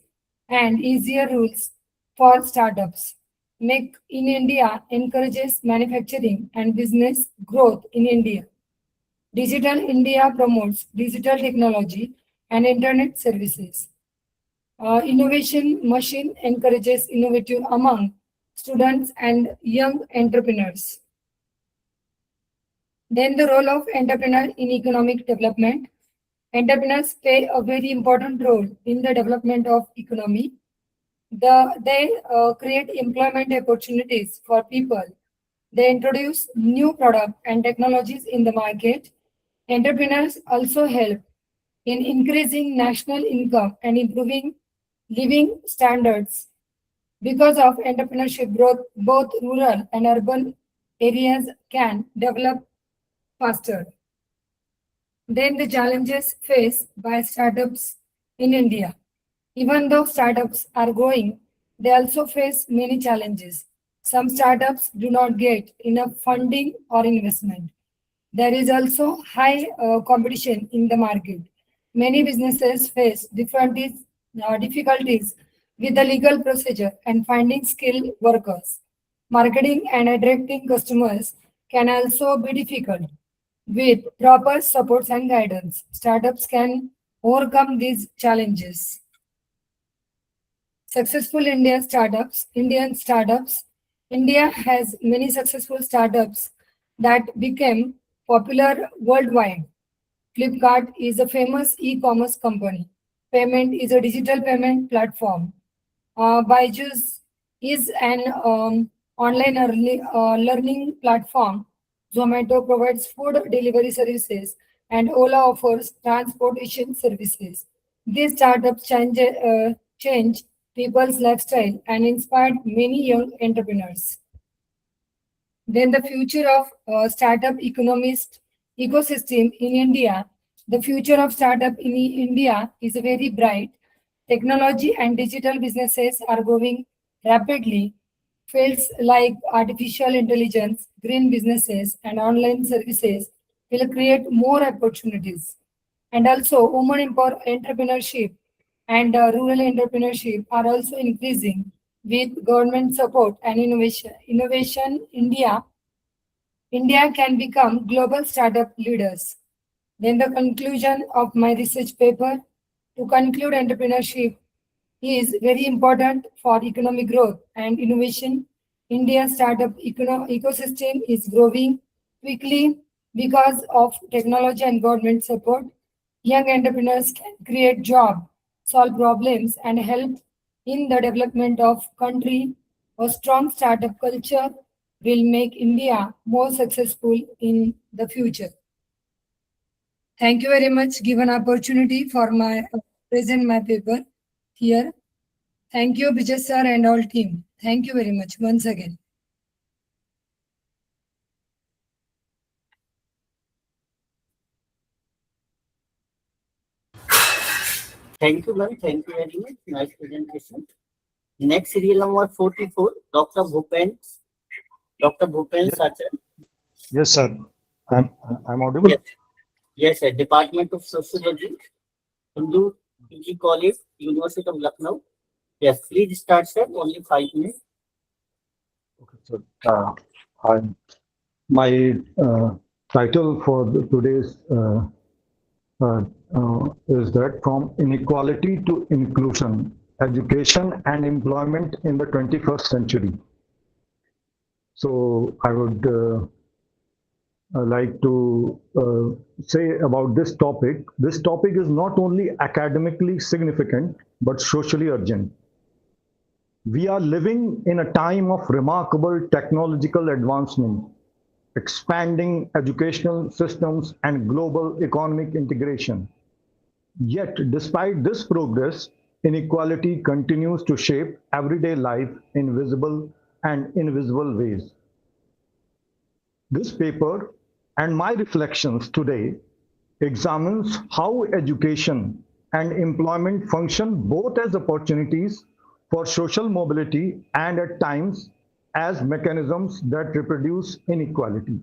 and easier rules for startups. Make in India encourages manufacturing and business growth in India. Digital India promotes digital technology and internet services. Innovation Machine encourages innovative among students and young entrepreneurs. Then the role of entrepreneur in economic development. Entrepreneurs play a very important role in the development of economy. They create employment opportunities for people. They introduce new products and technologies in the market. Entrepreneurs also help in increasing national income and improving living standards. Because of entrepreneurship growth, both rural and urban areas can develop faster. Then the challenges faced by startups in India. Even though startups are growing, they also face many challenges. Some startups do not get enough funding or investment. There is also high competition in the market. Many businesses face difficulties with the legal procedure and finding skilled workers. Marketing and attracting customers can also be difficult. With proper supports and guidance, startups can overcome these challenges. Successful Indian startups. India has many successful startups that became popular worldwide. Flipkart is a famous e-commerce company. Payment is a digital payment platform. Byju's is an online learning platform. Zomato provides food delivery services, and Ola offers transportation services. These startups change people's lifestyle and inspired many young entrepreneurs. Then the future of startup ecosystem in India. The future of startup in India is very bright. Technology and digital businesses are growing rapidly. Fields like artificial intelligence, green businesses, and online services will create more opportunities. And also, entrepreneurship and rural entrepreneurship are also increasing with government support and innovation. India can become global startup leaders. Then the conclusion of my research paper. To conclude, entrepreneurship is very important for economic growth and innovation. India's startup ecosystem is growing quickly because of technology and government support. Young entrepreneurs can create jobs, solve problems, and help in the development of country. A strong startup culture will make India more successful in the future. Thank you very much given opportunity for my present my paper here. Thank you, Vijay sir and all team. Thank you very much once again. Thank you, ma'am. Thank you very much. Nice presentation. Next serial number 44, Dr. Bhupen. Dr. Bhupen Sachan. Yes, sir. I'm audible. Yes. Yes, sir. Department of Sociology, Hindu PG College, University of Lucknow. Yes, please start, sir. Only 5 minutes. Okay, so my title for today's is that from inequality to inclusion, education and employment in the 21st century. So I would like to say about this topic. This topic is not only academically significant, but socially urgent. We are living in a time of remarkable technological advancement, expanding educational systems and global economic integration. Yet, despite this progress, inequality continues to shape everyday life in visible and invisible ways. This paper and my reflections today examines how education and employment function both as opportunities for social mobility and at times as mechanisms that reproduce inequality.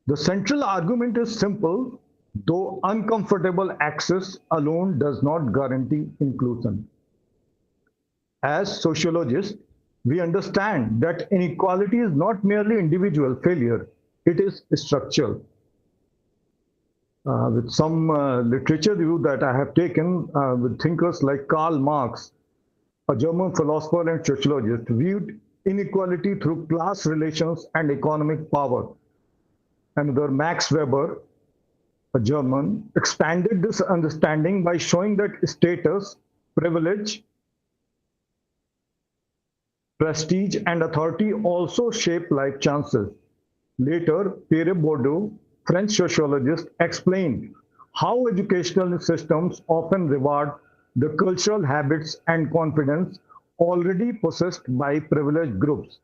The central argument is simple, though uncomfortable access alone does not guarantee inclusion. As sociologists, we understand that inequality is not merely individual failure, it is structural. With some literature review that I have taken with thinkers like Karl Marx, a German philosopher and sociologist, viewed inequality through class relations and economic power. Another, Max Weber, a German, expanded this understanding by showing that status, privilege, prestige, and authority also shape life chances. Later, Pierre Bourdieu, French sociologist, explained how educational systems often reward the cultural habits and confidence already possessed by privileged groups.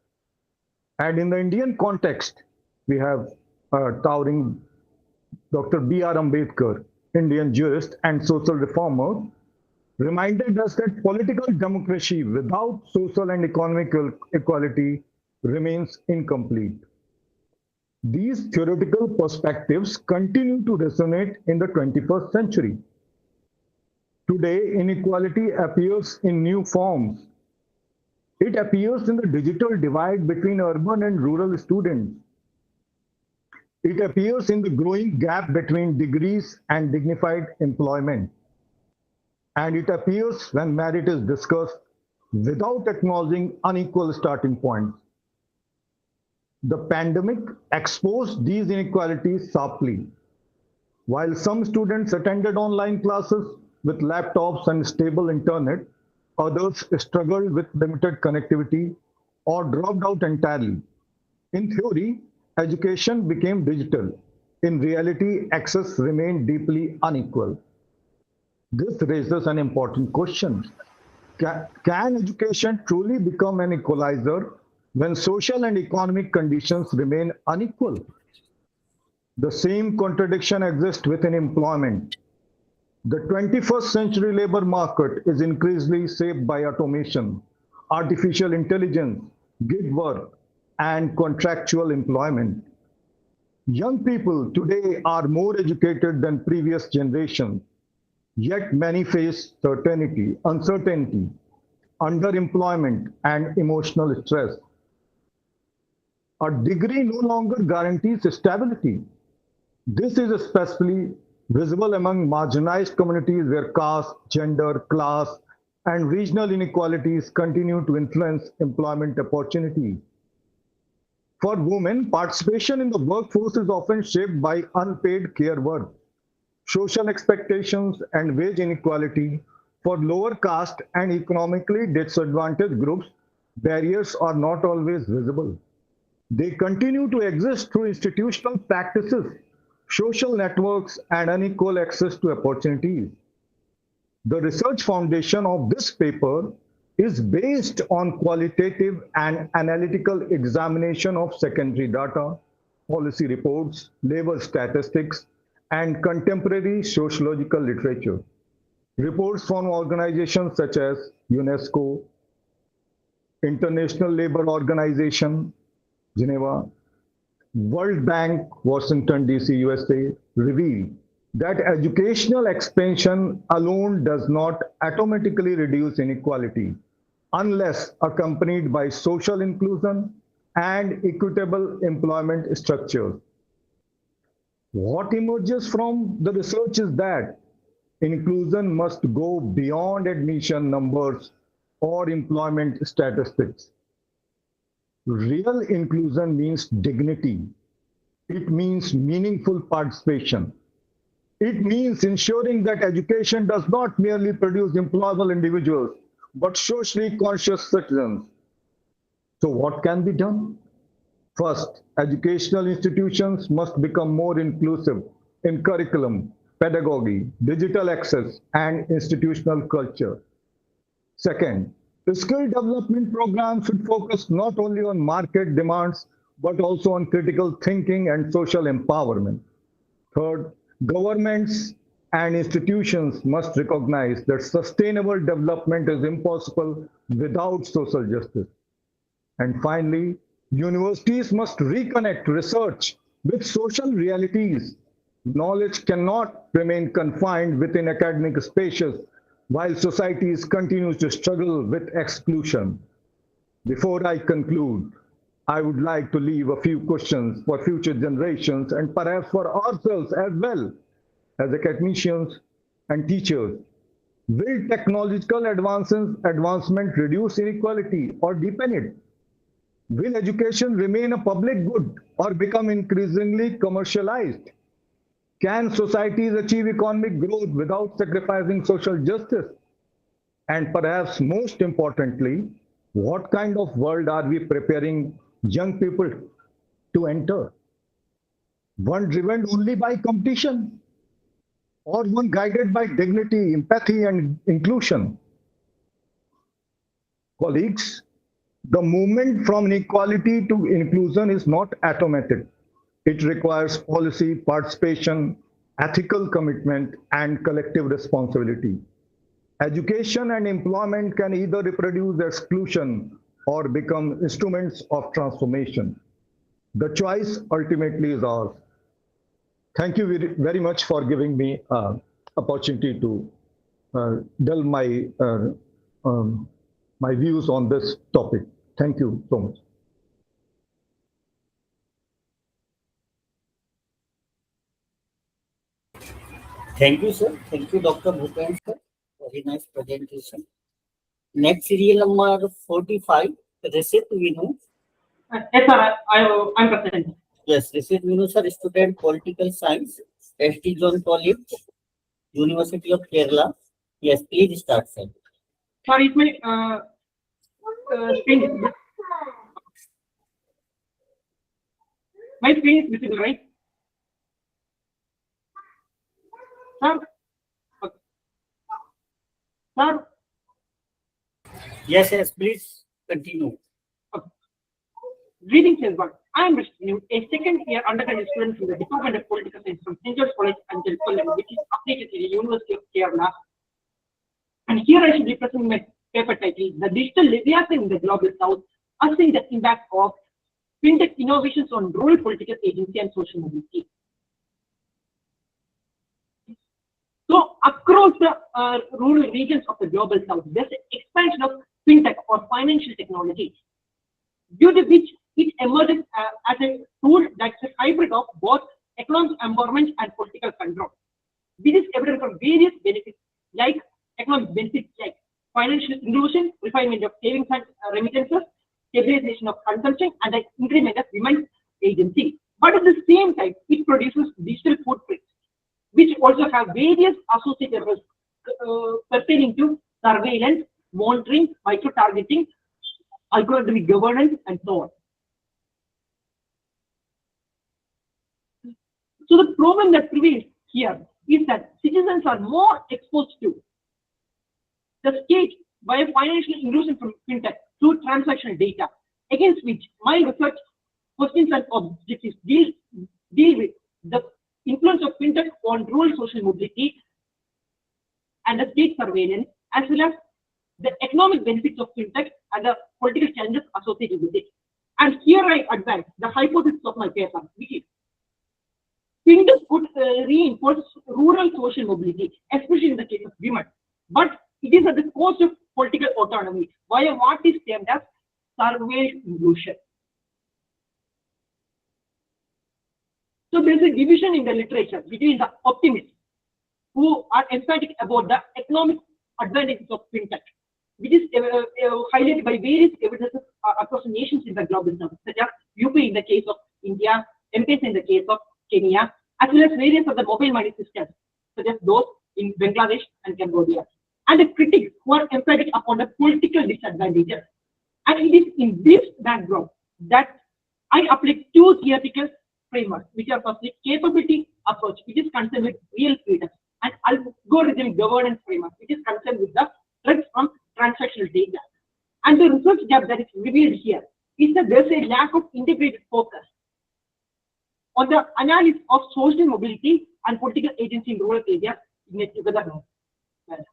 And in the Indian context, we have towering Dr. B.R. Ambedkar, Indian jurist and social reformer, reminded us that political democracy without social and economic equality remains incomplete. These theoretical perspectives continue to resonate in the 21st century. Today, inequality appears in new forms. It appears in the digital divide between urban and rural students. It appears in the growing gap between degrees and dignified employment. And it appears when merit is discussed without acknowledging unequal starting points. The pandemic exposed these inequalities sharply. While some students attended online classes with laptops and stable internet, others struggled with limited connectivity or dropped out entirely. In theory, education became digital. In reality, access remained deeply unequal. This raises an important question. Can education truly become an equalizer when social and economic conditions remain unequal? The same contradiction exists within employment. The 21st century labor market is increasingly shaped by automation, artificial intelligence, gig work, and contractual employment. Young people today are more educated than previous generations, yet many face uncertainty, underemployment, and emotional stress. A degree no longer guarantees stability. This is especially visible among marginalized communities where caste, gender, class, and regional inequalities continue to influence employment opportunities. For women, participation in the workforce is often shaped by unpaid care work, social expectations, and wage inequality. For lower caste and economically disadvantaged groups, barriers are not always visible. They continue to exist through institutional practices, social networks, and unequal access to opportunities. The research foundation of this paper is based on qualitative and analytical examination of secondary data, policy reports, labor statistics, and contemporary sociological literature. Reports from organizations such as UNESCO, International Labour Organization, Geneva, World Bank, Washington, D.C., USA, reveal that educational expansion alone does not automatically reduce inequality unless accompanied by social inclusion and equitable employment structures. What emerges from the research is that inclusion must go beyond admission numbers or employment statistics. Real inclusion means dignity. It means meaningful participation. It means ensuring that education does not merely produce employable individuals, but socially conscious citizens. So what can be done? First, educational institutions must become more inclusive in curriculum, pedagogy, digital access, and institutional culture. Second, the skill development program should focus not only on market demands, but also on critical thinking and social empowerment. Third, governments and institutions must recognize that sustainable development is impossible without social justice. And finally, universities must reconnect research with social realities. Knowledge cannot remain confined within academic spaces while societies continue to struggle with exclusion. Before I conclude, I would like to leave a few questions for future generations and perhaps for ourselves as well as academicians and teachers. Will technological advancement reduce inequality or deepen it? Will education remain a public good or become increasingly commercialized? Can societies achieve economic growth without sacrificing social justice? And perhaps most importantly, what kind of world are we preparing young people to enter? One driven only by competition, or one guided by dignity, empathy, and inclusion? Colleagues, the movement from inequality to inclusion is not automatic. It requires policy, participation, ethical commitment, and collective responsibility. Education and employment can either reproduce exclusion or become instruments of transformation. The choice ultimately is ours. Thank you very much for giving me opportunity to delve my views on this topic. Thank you so much. Thank you, sir. Thank you, Dr. Bhupen, sir. Very nice presentation. Next serial number 45, Risit Vinu. Yes, sir, I'm present. Yes, Risit Vinu, sir, student political science. ST John College, University of Kerala. Yes, please start, sir. Sorry, it's my screen. My screen is visible, right? Sir? Okay. Sir? Yes, yes, please continue. Okay. Greetings, everyone. I am Rishnu, a second-year undergraduate student from the Department of Political Science from St. George College and Auckland, which is updated in the University of Kerala. And here I should be presenting my paper title, The Digital Leviathan in the Global South, assessing the impact of fintech innovations on rural political agency and social mobility. So across the rural regions of the global south, there's an expansion of fintech or financial technology, due to which it emerges as a tool that's a hybrid of both economic empowerment and political control. This is evident from various benefits like economic benefits like financial inclusion, refinement of savings and remittances, stabilization of consumption, and the increment of women's agency. But at the same time, it produces digital footprints, which also have various associated risks pertaining to surveillance, monitoring, micro-targeting, algorithmic governance, and so on. So the problem that prevails here is that citizens are more exposed to the state by financial inclusion from fintech through transactional data, against which my research questions and objectives deal with the influence of fintech on rural social mobility and the state surveillance, as well as the economic benefits of fintech and the political challenges associated with it. And here I advance the hypothesis of my paper, which is fintech could reinforce rural social mobility, especially in the case of women, but it is at the cost of political autonomy via what is termed as surveilled inclusion. So there is a division in the literature between the optimists who are emphatic about the economic advantages of fintech, which is highlighted by various evidences across nations in the global south, such as UP in the case of India, MPs in the case of Kenya, as well as various of the mobile money systems, such as those in Bangladesh and Cambodia. And the critics who are emphatic upon the political disadvantages. And it is in this background that I apply two theoretical frameworks, which are firstly capability approach, which is concerned with real freedom, and algorithm governance framework, which is concerned with the threats from transactional data. And the research gap that is revealed here is that there's a lack of integrated focus on the analysis of social mobility and political agency in rural areas in a together manner.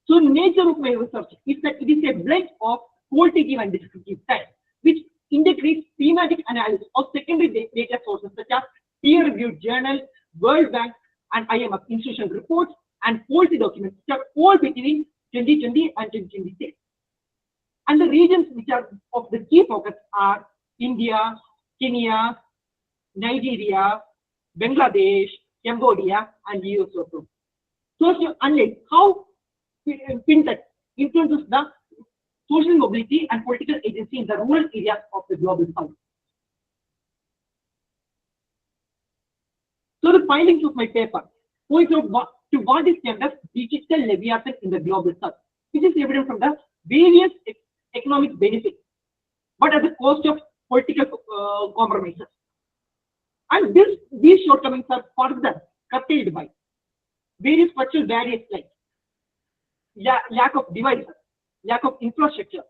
So nature of my research is that it is a blend of qualitative and descriptive types, which integrates thematic analysis of secondary data sources such as peer-reviewed journals, World Bank and IMF institutional reports, and policy documents which are all between 2020 and 2026. And the regions which are of the key focus are India, Kenya, Nigeria, Bangladesh, Cambodia, and US also. So to analyze how fintech influences the social mobility and political agency in the rural areas of the global south. So the findings of my paper points out to what is termed as digital leviathan in the global south, which is evident from the various economic benefits, but at the cost of political compromises. And these shortcomings are further curtailed by various structural barriers like lack of devices, lack of infrastructure,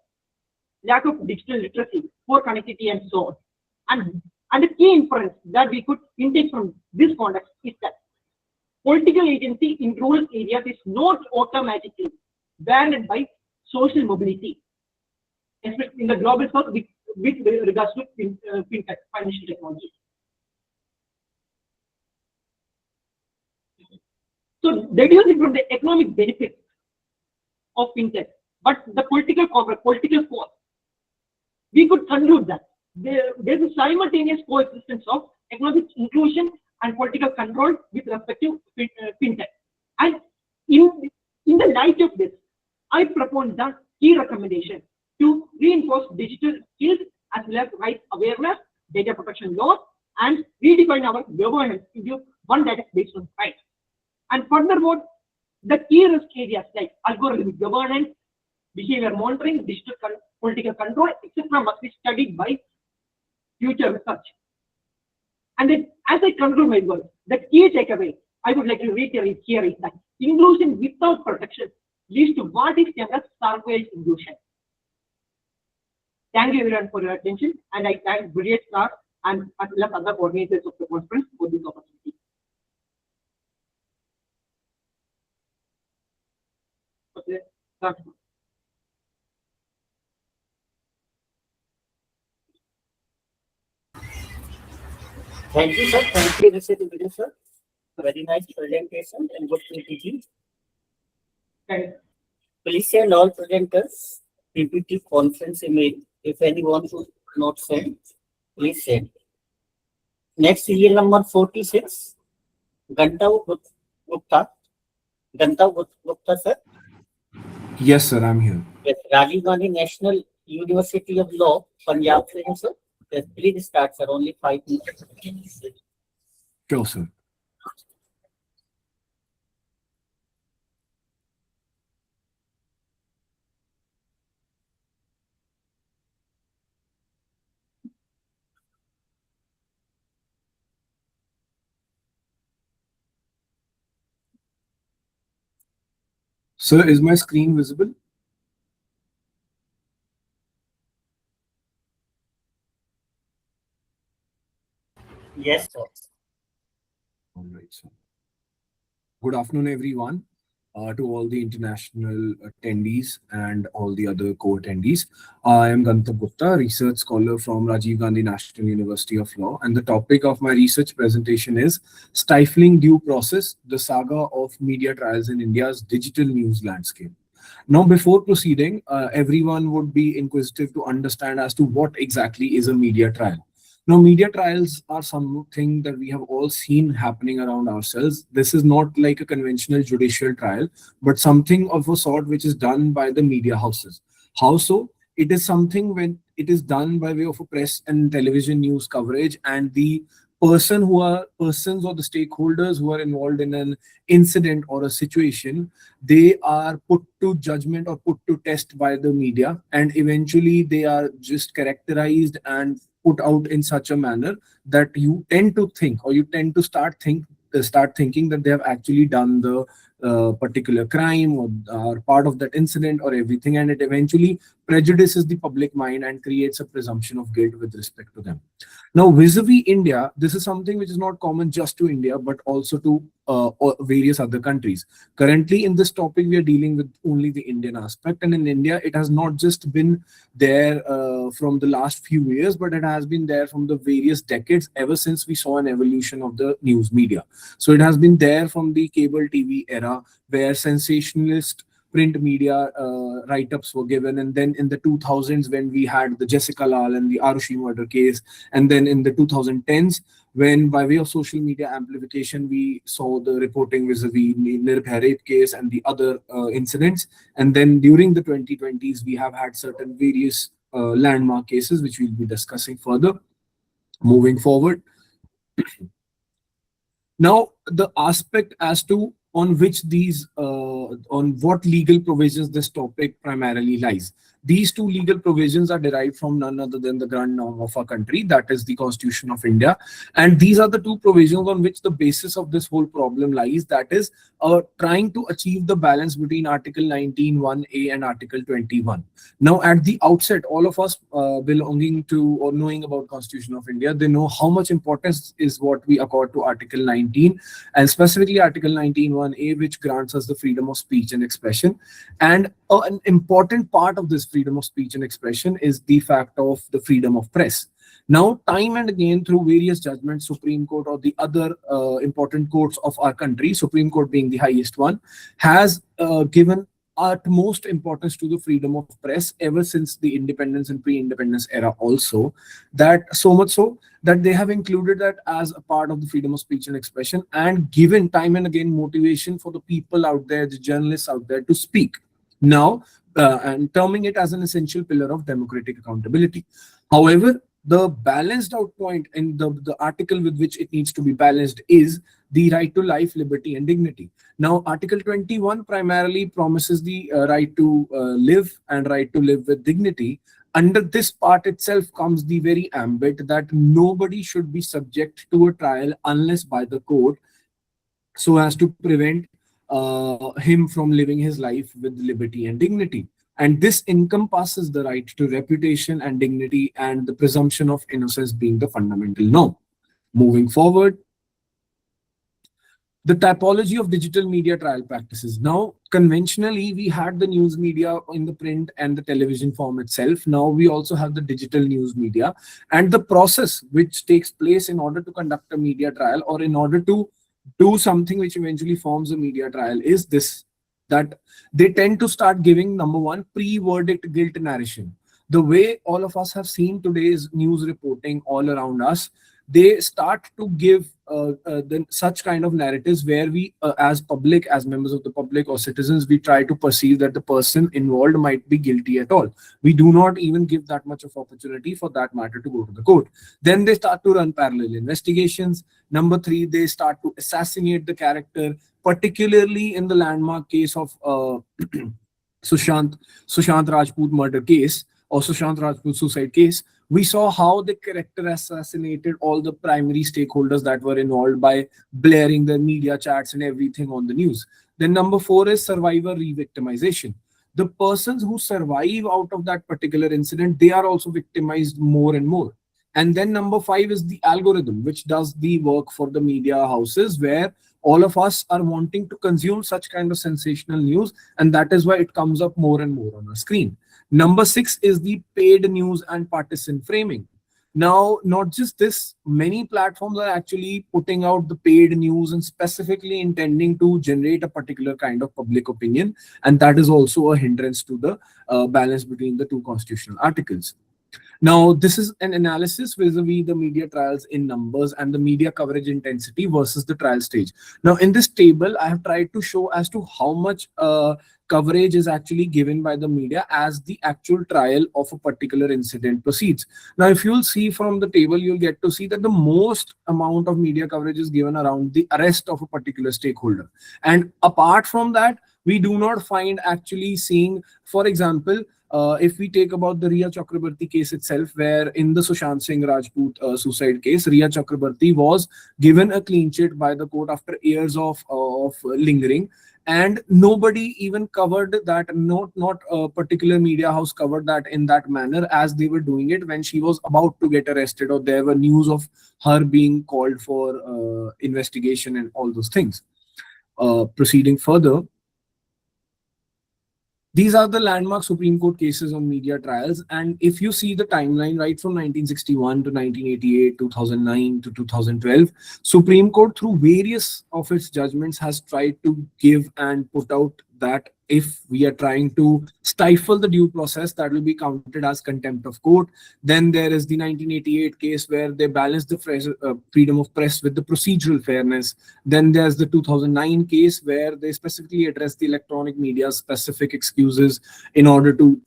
lack of digital literacy, poor connectivity, and so on. And the key inference that we could intake from this context is that political agency in rural areas is not automatically banned by social mobility, especially in the global south with regards to fintech, financial technology. So deducing from the economic benefits of fintech, but the political cost, we could conclude that there's a simultaneous coexistence of economic inclusion and political control with respect to fintech. And in the light of this, I propose the key recommendation to reinforce digital skills as well as rights awareness, data protection laws, and redefine our governance into one that is based on right. And furthermore, the key risk areas like algorithmic governance, behavior monitoring, digital political control, etc. must be studied by future research. And then, as I conclude my work, the key takeaway I would like to reiterate here is that inclusion without protection leads to what is termed as surveillance inclusion. Thank you everyone for your attention, and I thank Brilliant Star and as well as other coordinators of the conference for this opportunity. Okay, thank you. Thank you, sir. Thank you, Mr. sir. Very nice presentation and good PPT. Okay. Please send all presenters PPT conference email. If anyone who not send, please send. Next serial number 46, Gantav Gupta. Gantav Gupta, sir. Yes, sir, I'm here. Yes, Rajiv Gandhi National University of Law, Punjab, sir. Yes, please start, sir. Only 5 minutes. Sure, sir. Sir, is my screen visible? Yes, sir. All right, sir. Good afternoon, everyone. To all the international attendees and all the other co-attendees. I am Gantav Gupta, research scholar from Rajiv Gandhi National University of Law, and the topic of my research presentation is Stifling Due Process, the Saga of Media Trials in India's Digital News Landscape. Now, before proceeding, everyone would be inquisitive to understand as to what exactly is a media trial. Now, media trials are something that we have all seen happening around ourselves. This is not like a conventional judicial trial, but something of a sort which is done by the media houses. How so? It is something when it is done by way of a press and television news coverage, and the persons or the stakeholders who are involved in an incident or a situation, they are put to judgment or put to test by the media, and eventually they are just characterized and put out in such a manner that you tend to think, or you tend to start thinking that they have actually done the particular crime or part of that incident or everything, and it eventually prejudices the public mind and creates a presumption of guilt with respect to them. Now, vis-a-vis India, this is something which is not common just to India, but also to various other countries. Currently, in this topic, we are dealing with only the Indian aspect, and in India, it has not just been there from the last few years, but it has been there from the various decades ever since we saw an evolution of the news media. So it has been there from the cable TV era, where sensationalist print media write-ups were given, and then in the 2000s when we had the Jessica Lal and the Arushi murder case, and then in the 2010s when by way of social media amplification we saw the reporting vis-a-vis Nirbhaya rape case and the other incidents, and then during the 2020s we have had certain various landmark cases which we'll be discussing further moving forward. Now, the aspect as to on which these, on what legal provisions this topic primarily lies. These two legal provisions are derived from none other than the grand norm of our country, that is the Constitution of India. And these are the two provisions on which the basis of this whole problem lies, that is trying to achieve the balance between Article 19(1)(a) and Article 21. Now, at the outset, all of us belonging to or knowing about Constitution of India, they know how much importance is what we accord to Article 19, and specifically Article 19(1)(a), which grants us the freedom of speech and expression. And an important part of this freedom of speech and expression is the fact of the freedom of press. Now, time and again, through various judgments, Supreme Court or the other important courts of our country, Supreme Court being the highest one, has given utmost importance to the freedom of press ever since the independence and pre-independence era also, that so much so that they have included that as a part of the freedom of speech and expression, and given time and again motivation for the people out there, the journalists out there, to speak. Now, and terming it as an essential pillar of democratic accountability. However, the balanced out point in the article with which it needs to be balanced is the right to life, liberty, and dignity. Now, Article 21 primarily promises the right to live and right to live with dignity. Under this part itself comes the very ambit that nobody should be subject to a trial unless by the court, so as to prevent him from living his life with liberty and dignity. And this encompasses the right to reputation and dignity and the presumption of innocence being the fundamental norm. Moving forward, the typology of digital media trial practices. Now, conventionally, we had the news media in the print and the television form itself. Now we also have the digital news media, and the process which takes place in order to conduct a media trial or in order to do something which eventually forms a media trial is this, that they tend to start giving, number one, pre-verdict guilt narration. The way all of us have seen today's news reporting all around us, they start to give such kind of narratives where we as public, as members of the public or citizens, we try to perceive that the person involved might be guilty at all. We do not even give that much of opportunity for that matter to go to the court. Then they start to run parallel investigations. Number three, they start to assassinate the character, particularly in the landmark case of Sushant Rajput murder case or Sushant Rajput suicide case. We saw how the character assassinated all the primary stakeholders that were involved by blaring their media chats and everything on the news. Then number four is survivor re-victimization. The persons who survive out of that particular incident, they are also victimized more and more. And then number five is the algorithm, which does the work for the media houses, where all of us are wanting to consume such kind of sensational news, and that is why it comes up more and more on our screen. Number six is the paid news and partisan framing. Now, not just this, many platforms are actually putting out the paid news and specifically intending to generate a particular kind of public opinion. And that is also a hindrance to the balance between the two constitutional articles. Now, this is an analysis vis-a-vis the media trials in numbers and the media coverage intensity versus the trial stage. Now, in this table, I have tried to show as to how much coverage is actually given by the media as the actual trial of a particular incident proceeds. Now, if you'll see from the table, you'll get to see that the most amount of media coverage is given around the arrest of a particular stakeholder. And apart from that, we do not find actually seeing, for example, if we take about the Riya Chakrabarti case itself, where in the Sushant Singh Rajput suicide case, Riya Chakrabarti was given a clean sheet by the court after years of lingering, and nobody even covered that, not a particular media house covered that in that manner as they were doing it when she was about to get arrested, or there were news of her being called for investigation and all those things. Proceeding further, these are the landmark Supreme Court cases on media trials. And if you see the timeline right from 1961 to 1988, 2009 to 2012, Supreme Court through various of its judgments has tried to give and put out that if we are trying to stifle the due process, that will be counted as contempt of court. Then there is the 1988 case where they balanced the freedom of press with the procedural fairness. Then there's the 2009 case where they specifically address the electronic media's specific excuses in order to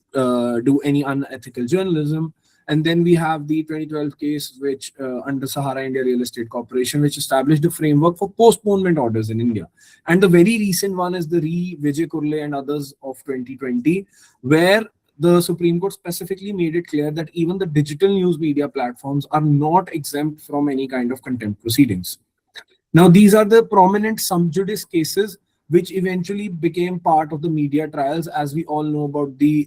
do any unethical journalism. And then we have the 2012 case, which under Sahara India Real Estate Corporation, which established a framework for postponement orders in India. And the very recent one is the Vijay Kurle and others of 2020, where the Supreme Court specifically made it clear that even the digital news media platforms are not exempt from any kind of contempt proceedings. Now, these are the prominent sum judice cases which eventually became part of the media trials. As we all know about the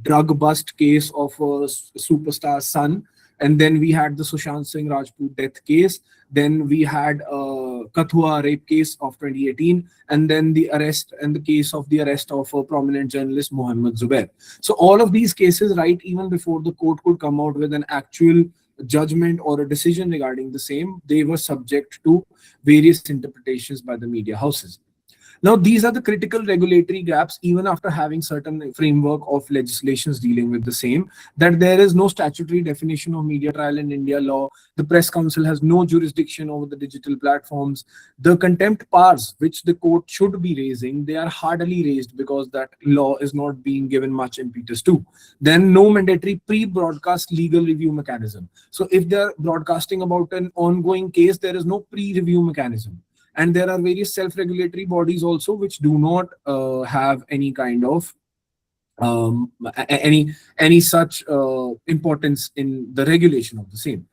drug bust case of a superstar's son. And then we had the Sushant Singh Rajput death case. Then we had Kathua rape case of 2018. And then the arrest and the case of the arrest of a prominent journalist, Mohammed Zubair. So all of these cases, right, even before the court could come out with an actual judgment or a decision regarding the same, they were subject to various interpretations by the media houses. Now, these are the critical regulatory gaps, even after having certain framework of legislations dealing with the same, that there is no statutory definition of media trial in India law. The Press Council has no jurisdiction over the digital platforms. The contempt powers, which the court should be raising, they are hardly raised because that law is not being given much impetus to. Then no mandatory pre-broadcast legal review mechanism. So if they're broadcasting about an ongoing case, there is no pre-review mechanism. And there are various self-regulatory bodies also which do not have any kind of any such importance in the regulation of the same.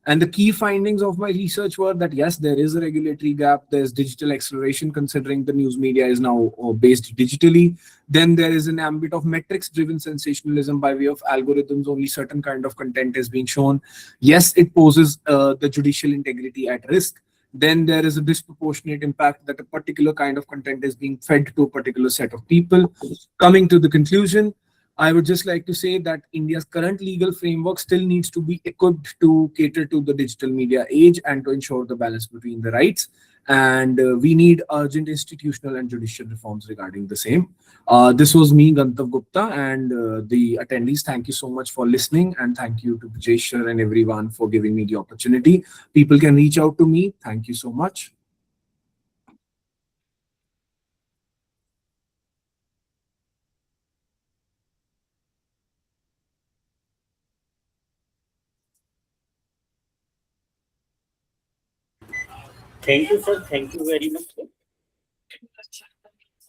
And the key findings of my research were that yes, there is a regulatory gap. There's digital acceleration, considering the news media is now based digitally. Then there is an ambit of metrics-driven sensationalism by way of algorithms. Only certain kind of content is being shown. Yes, it poses the judicial integrity at risk. Then there is a disproportionate impact that a particular kind of content is being fed to a particular set of people. Coming to the conclusion, I would just like to say that India's current legal framework still needs to be equipped to cater to the digital media age and to ensure the balance between the rights. And we need urgent institutional and judicial reforms regarding the same. This was me, Gantav Gupta, and the attendees. Thank you so much for listening, and thank you to Brijesh and everyone for giving me the opportunity. People can reach out to me. Thank you so much. Thank you, sir. Thank you very much, sir.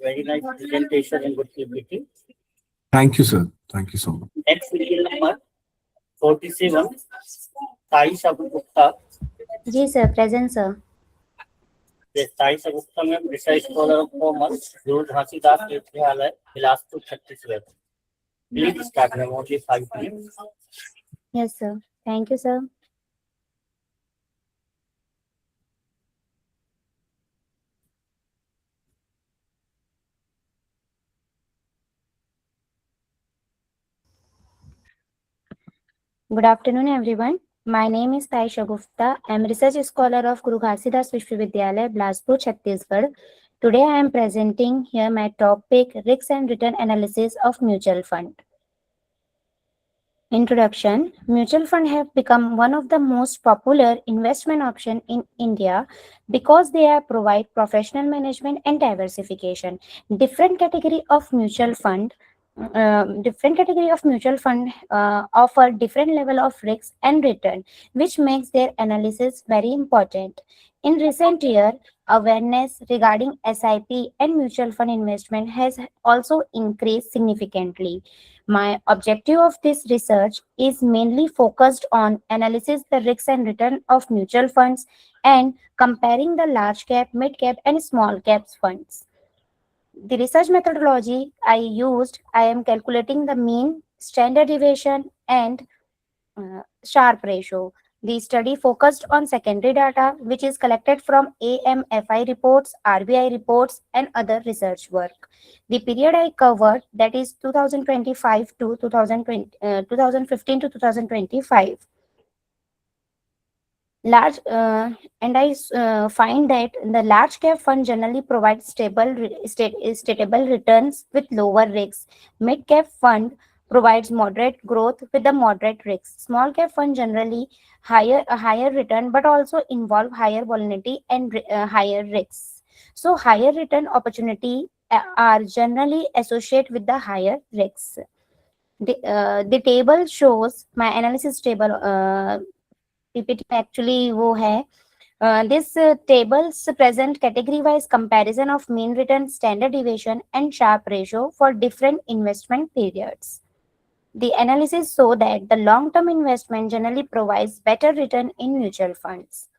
Very nice presentation and good PPT. Thank you, sir. Thank you so much. Next serial number 47, Sai Gupta. जी sir, present sir. Yes, Sai Gupta ma'am, research scholar of commerce, Ghazidas Vidyalaya, Bilaspur, Chhattisgarh. Please start, ma'am, only 5 minutes. Yes sir. Thank you sir. Good afternoon everyone. My name is Taisha Gupta. I am research scholar of Guru Ghazidas Vishwavidyalaya, Bilaspur, Chhattisgarh. Today I am presenting here my topic, Risk and Return Analysis of Mutual Fund. Introduction. Mutual fund have become one of the most popular investment option in India because they provide professional management and diversification. Different category of mutual fund offer different level of risk and return, which makes their analysis very important. In recent year, awareness regarding SIP and mutual fund investment has also increased significantly. My objective of this research is mainly focused on analysis the risks and return of mutual funds and comparing the large cap, mid cap and small caps funds. The research methodology I am calculating the mean, standard deviation and Sharpe ratio. The study focused on secondary data, which is collected from AMFI reports, RBI reports, and other research work. The period I covered, that is 2025 to 2015 to 2025. And I find that the large cap fund generally provides stable returns with lower risks. Mid cap fund provides moderate growth with the moderate risks. Small cap fund generally a higher return but also involve higher volatility and higher risks. So higher return opportunity are generally associated with the higher risks. The table shows my analysis table. PPT actually वो है. This tables present category-wise comparison of mean return, standard deviation, and Sharpe ratio for different investment periods. The analysis show that the long-term investment generally provides better return in mutual funds.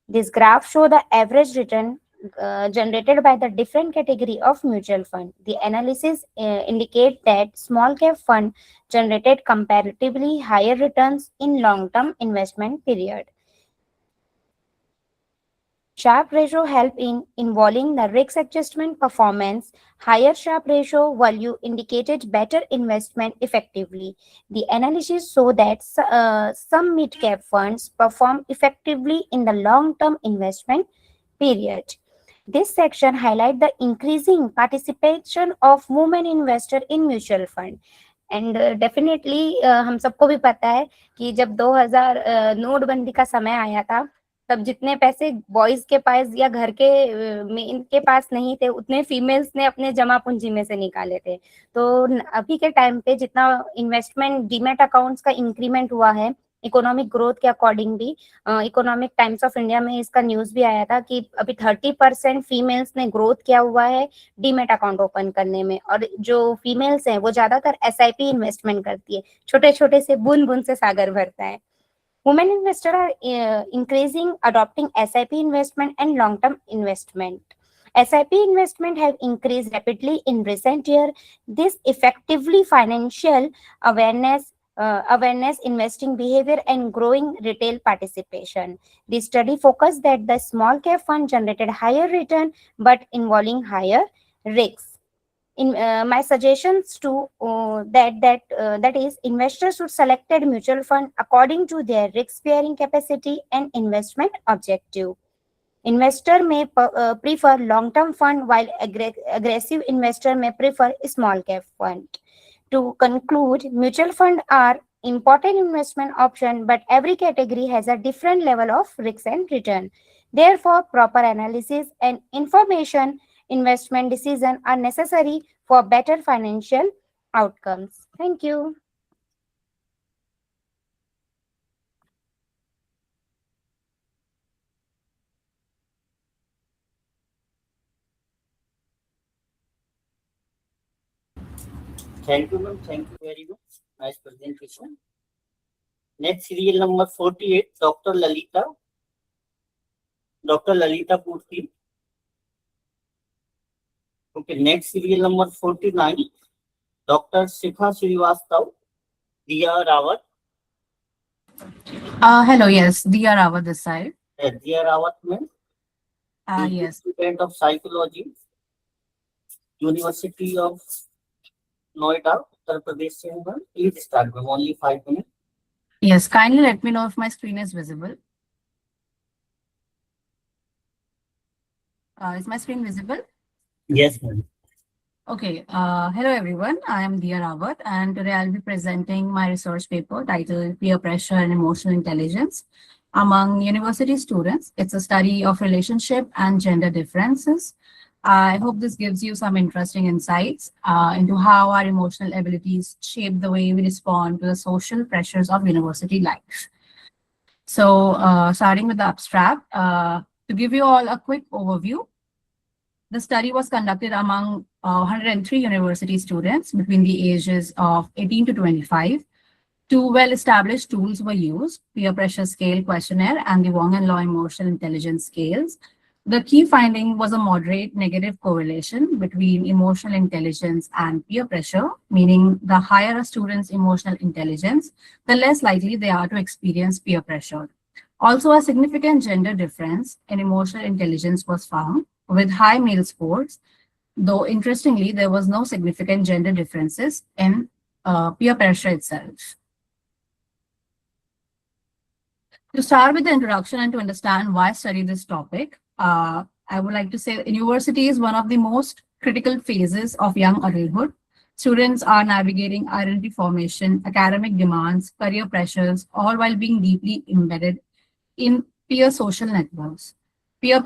This graph show the average return generated by the different category of mutual fund. The analysis indicate that small cap fund generated comparatively higher returns in long-term investment period. Sharpe ratio help in involving the risk adjustment performance. Higher Sharpe ratio value indicated better investment effectively. The analysis show that some mid-cap funds perform effectively in the long-term investment period. This section highlights the increasing participation of women investor in mutual fund. And definitely हम सबको भी पता है कि जब 2000 नोटबंदी का समय आया था, तब जितने पैसे बॉयज के पास या घर के मेन के पास नहीं थे, उतने फीमेल्स ने अपने जमा पूंजी में से निकाले थे। तो अभी के टाइम पे जितना इन्वेस्टमेंट डीमैट अकाउंट्स का इंक्रीमेंट हुआ है इकोनॉमिक ग्रोथ के अकॉर्डिंग भी, इकोनॉमिक टाइम्स ऑफ इंडिया में इसका न्यूज भी आया था कि अभी 30% फीमेल्स ने ग्रोथ किया हुआ है डीमैट अकाउंट ओपन करने में। और जो फीमेल्स हैं वो ज्यादातर एसआईपी इन्वेस्टमेंट करती है, छोटे छोटे से बूंद बूंद से सागर भरता है। Women investors are increasing adopting SIP investment and long-term investment. SIP investment have increased rapidly in recent year. This effectively financial awareness, investing behavior, and growing retail participation. The study focused that the small cap fund generated higher return, but involving higher risks. In my suggestions to that is investors should select a mutual fund according to their risk bearing capacity and investment objective. Investor may prefer long term fund, while aggressive investor may prefer small cap fund. To conclude, mutual fund are important investment option, but every category has a different level of risk and return. Therefore, proper analysis and information investment decisions are necessary for better financial outcomes. Thank you. Thank you, ma'am. Thank you very much. Nice presentation. Next, serial number 48, Dr. Lalita. Dr. Lalita Purti. Okay, next serial number 49, Dr. Shikha Srivastav, Diya Rawat. Hello, yes, Diya Rawat this side. Diya Rawat, ma'am. Yes. Student of Psychology, University of Noida, Uttar Pradesh. Please start, ma'am. Only 5 minutes. Yes, kindly let me know if my screen is visible. Is my screen visible? Yes, ma'am. Okay. Hello, everyone. I am Diya Rawat, and today I'll be presenting my research paper titled Peer Pressure and Emotional Intelligence Among University Students. It's a study of relationship and gender differences. I hope this gives you some interesting insights into how our emotional abilities shape the way we respond to the social pressures of university life. So, starting with the abstract, to give you all a quick overview, the study was conducted among 103 university students between the ages of 18 to 25. Two well-established tools were used: peer pressure scale questionnaire and the Wong and Law emotional intelligence scales. The key finding was a moderate negative correlation between emotional intelligence and peer pressure, meaning the higher a student's emotional intelligence, the less likely they are to experience peer pressure. Also, a significant gender difference in emotional intelligence was found, with high male scores, though interestingly, there was no significant gender differences in peer pressure itself. To start with the introduction and to understand why study this topic, I would like to say university is one of the most critical phases of young adulthood. Students are navigating identity formation, academic demands, career pressures, all while being deeply embedded in peer social networks. Peer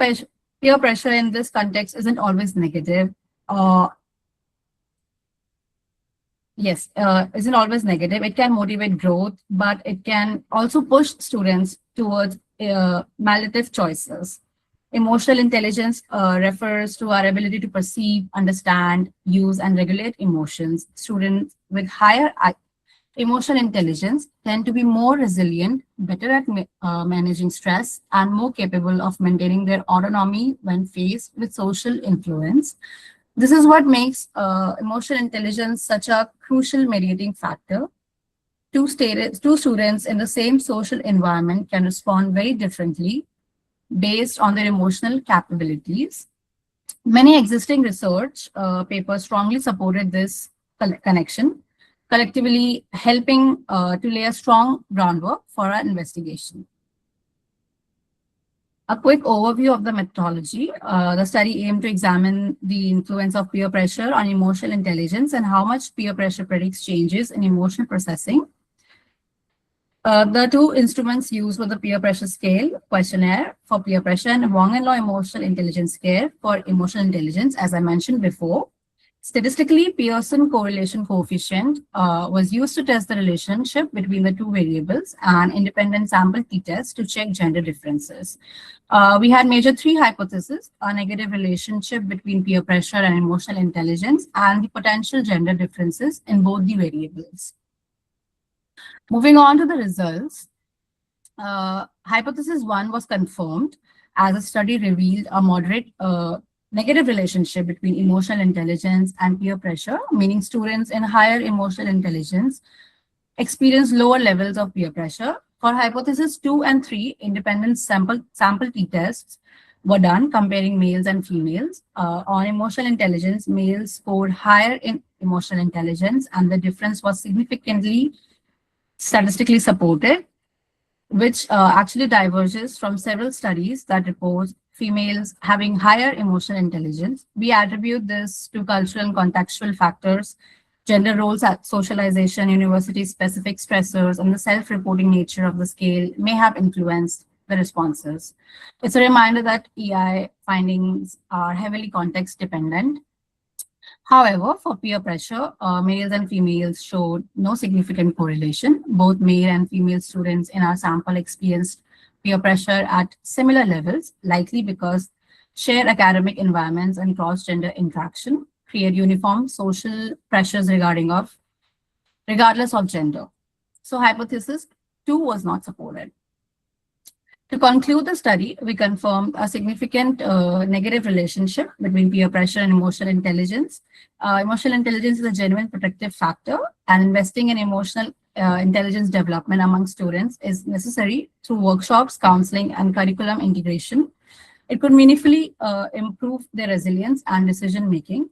pressure in this context isn't always negative. Isn't always negative. It can motivate growth, but it can also push students towards maladaptive choices. Emotional intelligence refers to our ability to perceive, understand, use, and regulate emotions. Students with higher emotional intelligence tend to be more resilient, better at managing stress, and more capable of maintaining their autonomy when faced with social influence. This is what makes emotional intelligence such a crucial mediating factor. Two students in the same social environment can respond very differently based on their emotional capabilities. Many existing research papers strongly supported this connection, collectively helping to lay a strong groundwork for our investigation. A quick overview of the methodology. The study aimed to examine the influence of peer pressure on emotional intelligence and how much peer pressure predicts changes in emotional processing. The two instruments used were the peer pressure scale questionnaire for peer pressure and Wong and Law emotional intelligence scale for emotional intelligence, as I mentioned before. Statistically, Pearson correlation coefficient was used to test the relationship between the two variables and independent sample t-test to check gender differences. We had major three hypotheses: a negative relationship between peer pressure and emotional intelligence, and the potential gender differences in both the variables. Moving on to the results, hypothesis 1 was confirmed as a study revealed a moderate negative relationship between emotional intelligence and peer pressure, meaning students in higher emotional intelligence experience lower levels of peer pressure. For hypothesis 2 and 3, independent sample t-tests were done comparing males and females. On emotional intelligence, males scored higher in emotional intelligence, and the difference was significantly statistically supported, which actually diverges from several studies that report females having higher emotional intelligence. We attribute this to cultural and contextual factors, gender roles, socialization, university-specific stressors, and the self-reporting nature of the scale may have influenced the responses. It's a reminder that EI findings are heavily context-dependent. However, for peer pressure, males and females showed no significant correlation. Both male and female students in our sample experienced peer pressure at similar levels, likely because shared academic environments and cross-gender interaction create uniform social pressures regardless of gender. So hypothesis 2 was not supported. To conclude the study, we confirmed a significant negative relationship between peer pressure and emotional intelligence. Emotional intelligence is a genuine protective factor, and investing in emotional intelligence development among students is necessary through workshops, counseling, and curriculum integration. It could meaningfully improve their resilience and decision-making.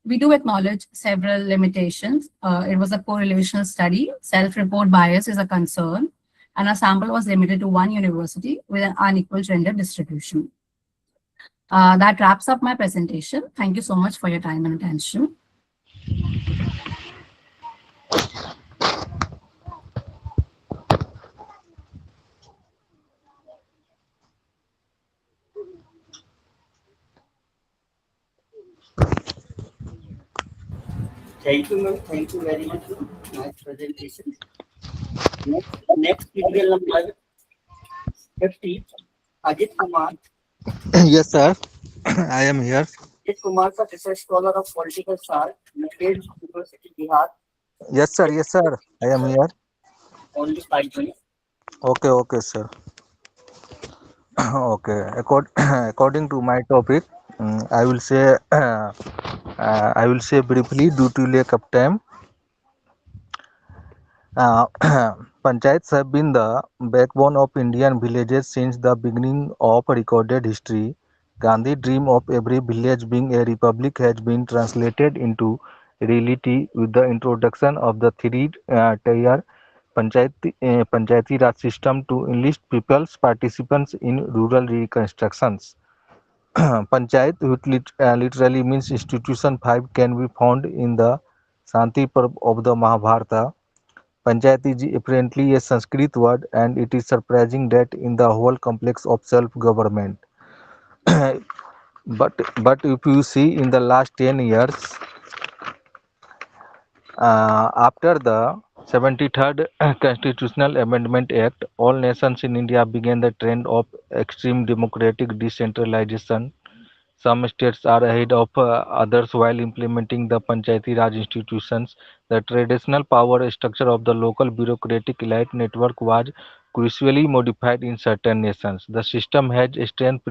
We do acknowledge several limitations. It was a correlational study. Self-report bias is a concern, and our sample was limited to one university with an unequal gender distribution. That wraps up my presentation. Thank you so much for your time and attention. Thank you, ma'am. Thank you very much. Nice presentation. Next serial number 50, Ajit Kumar. Yes, sir. I am here. Ajit Kumar, sir, research scholar of political science, National University, Bihar. Yes, sir. Yes, sir. I am here. Only 5 minutes. Okay, sir. Okay. According to my topic, I will say briefly due to lack of time. Panchayats have been the backbone of Indian villages since the beginning of recorded history. Gandhi's dream of every village being a republic has been translated into reality with the introduction of the three-tier Panchayati Raj system to enlist people's participants in rural reconstructions. Panchayat, which literally means institution 5, can be found in the Shanti Parv of the Mahabharata. Panchayat is apparently a Sanskrit word, and it is surprising that in the whole complex of self-government. but if you see in the last 10 years, after the 73rd Constitutional Amendment Act, all nations in India began the trend of extreme democratic decentralization. Some states are ahead of others while implementing the Panchayati Raj institutions. The traditional power structure of the local bureaucratic elite network was crucially modified in certain nations. The system had strength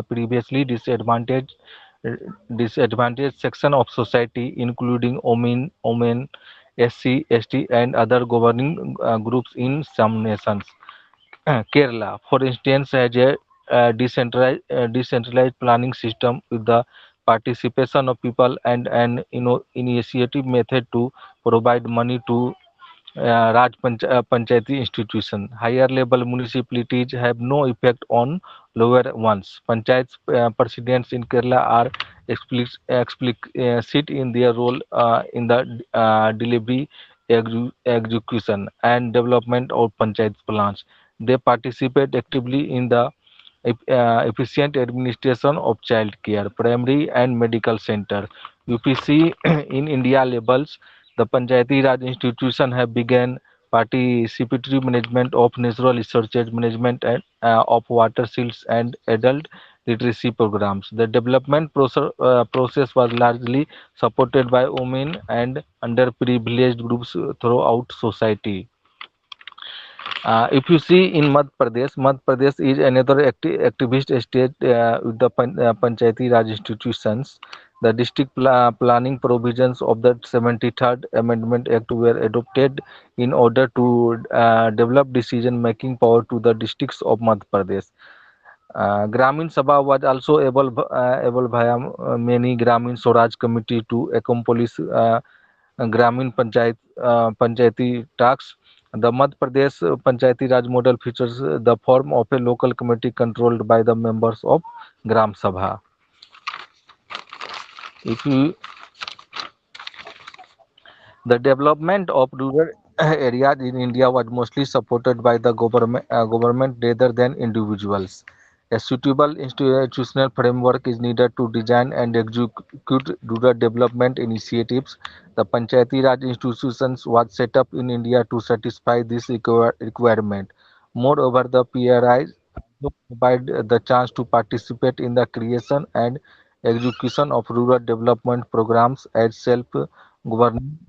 previously disadvantaged section of society, including women, SC, ST, and other governing groups in some nations. Kerala, for instance, has a decentralized planning system with the participation of people and an initiative method to provide money to Panchayati institution. Higher level municipalities have no effect on lower ones. Panchayats presidents in Kerala are explicit in their role in the delivery, execution, and development of panchayat plans. They participate actively in the efficient administration of child care, primary and medical center. UPC in India levels, the Panchayati Raj institution have begun participatory management of natural resources management and of water seals and adult literacy programs. The development process was largely supported by women and underprivileged groups throughout society. If you see in Madhya Pradesh is another activist state with the Panchayati Raj institutions. The district planning provisions of the 73rd Amendment Act were adopted in order to develop decision-making power to the districts of Madhya Pradesh. Gramin Sabha was also able via many Gramin Swaraj committee to accomplish Gramin Panchayati tasks. The Madhya Pradesh Panchayati Raj model features the form of a local committee controlled by the members of Gram Sabha. If you The development of rural areas in India was mostly supported by the government rather than individuals. A suitable institutional framework is needed to design and execute rural development initiatives. The Panchayati Raj institutions was set up in India to satisfy this requirement. Moreover, the PRIs provide the chance to participate in the creation and execution of rural development programs as self-governing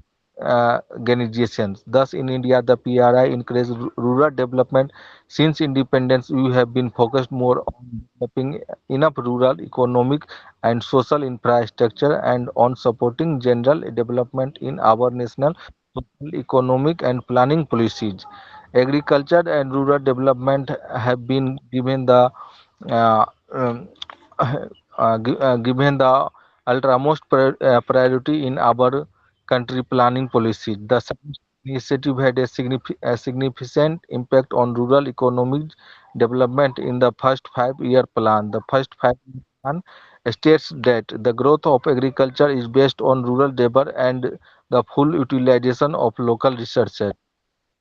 organizations. Thus, in India, the PRI encourages rural development. Since independence, we have been focused more on developing enough rural economic and social infrastructure and on supporting general development in our national social, economic and planning policies. Agriculture and rural development have been given the uh, um, given the utmost priority in our country planning policy. The science initiative had a significant impact on rural economic development in the first 5-year plan. The first 5-year plan states that the growth of agriculture is based on rural labor and the full utilization of local resources.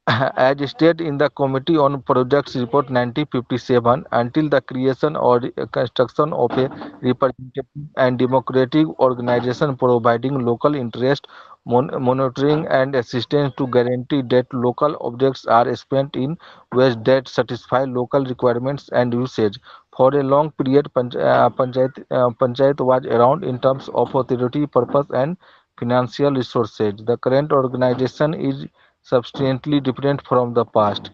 As stated in the Committee on Projects Report 1957, until the creation or construction of a representative and democratic organization providing local interest, monitoring and assistance to guarantee that local objects are spent in ways that satisfy local requirements and usage. For a long period, Panchayat was around in terms of authority, purpose and financial resources. The current organization is substantially different from the past.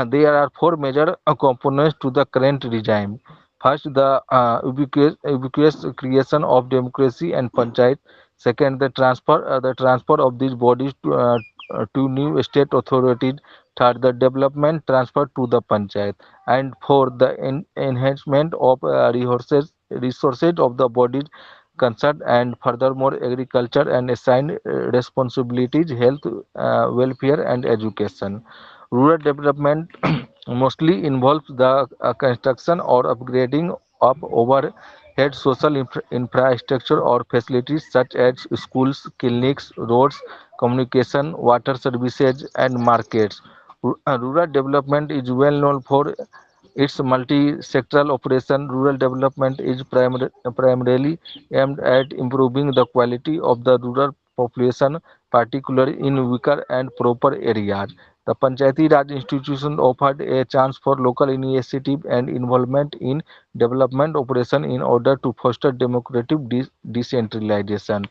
There are four major components to the current regime. First, the ubiquitous creation of democracy and panchayat. Second, the transfer of these bodies to new state authorities. Third, the development transfer to the panchayat. And fourth, the enhancement of resources of the bodies concerned, and furthermore agriculture and assigned responsibilities, health, welfare and education. Rural development mostly involves the construction or upgrading of overhead social infrastructure or facilities such as schools, clinics, roads, communication, water services and markets. Rural development is well known for its multi-sectoral operation. Rural development is primarily aimed at improving the quality of the rural population, particularly in weaker and poorer areas. The Panchayati Raj institution offered a chance for local initiative and involvement in development operation in order to foster democratic decentralization.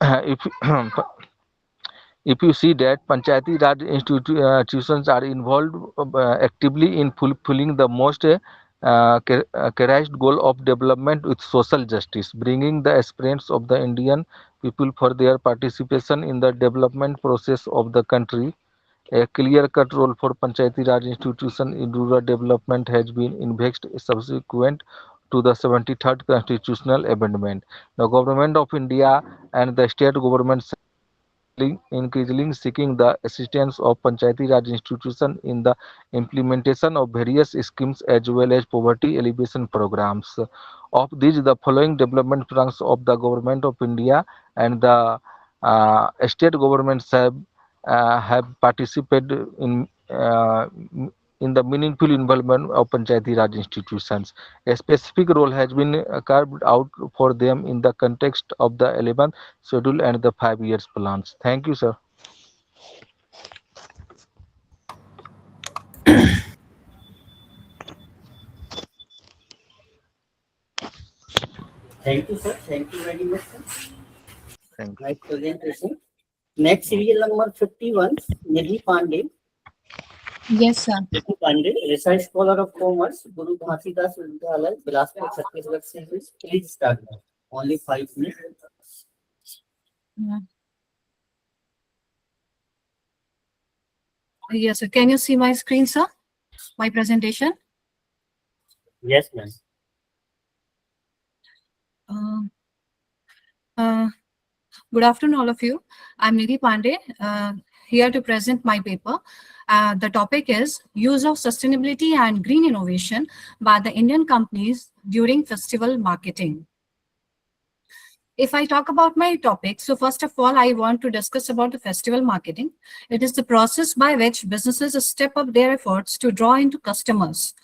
if if you see that Panchayati Raj institutions are involved actively in fulfilling the most cherished goal of development with social justice, bringing the aspirants of the Indian people for their participation in the development process of the country. A clear-cut role for Panchayati Raj institution in rural development has been invested subsequent to the 73rd Constitutional Amendment. The Government of India and the state governments increasingly seeking the assistance of Panchayati Raj institutions in the implementation of various schemes as well as poverty alleviation programs. Of these, the following development plans of the Government of India and the state governments have participated in the meaningful involvement of Panchayati Raj institutions. A specific role has been carved out for them in the context of the 11th schedule and the 5 years plans. Thank you, sir. Thank you, sir. Thank you very much, sir. Thank you. Nice presentation. Next, serial number 51, Nidhi Pandey. Yes, sir. Nidhi Pandey, research scholar of commerce, Guru Ghasidas Vidyalaya, Bilaspur, Chhattisgarh. Please start. Only 5 minutes. Yeah. Yes, sir. Can you see my screen, sir? My presentation? Yes, ma'am. Good afternoon, all of you. I'm Nidhi Pandey, here to present my paper. The topic is Use of Sustainability and Green Innovation by the Indian Companies During Festival Marketing. If I talk about my topic, so first of all, I want to discuss about the festival marketing. It is the process by which businesses step up their efforts to draw into customers.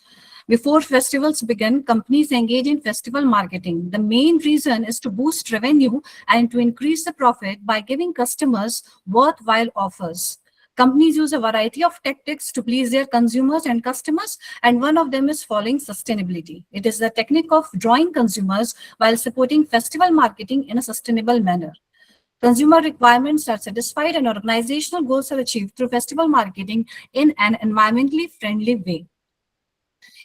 Before festivals begin, companies engage in festival marketing. The main reason is to boost revenue and to increase the profit by giving customers worthwhile offers. Companies use a variety of tactics to please their consumers and customers, and one of them is following sustainability. It is the technique of drawing consumers while supporting festival marketing in a sustainable manner. Consumer requirements are satisfied and organizational goals are achieved through festival marketing in an environmentally friendly way.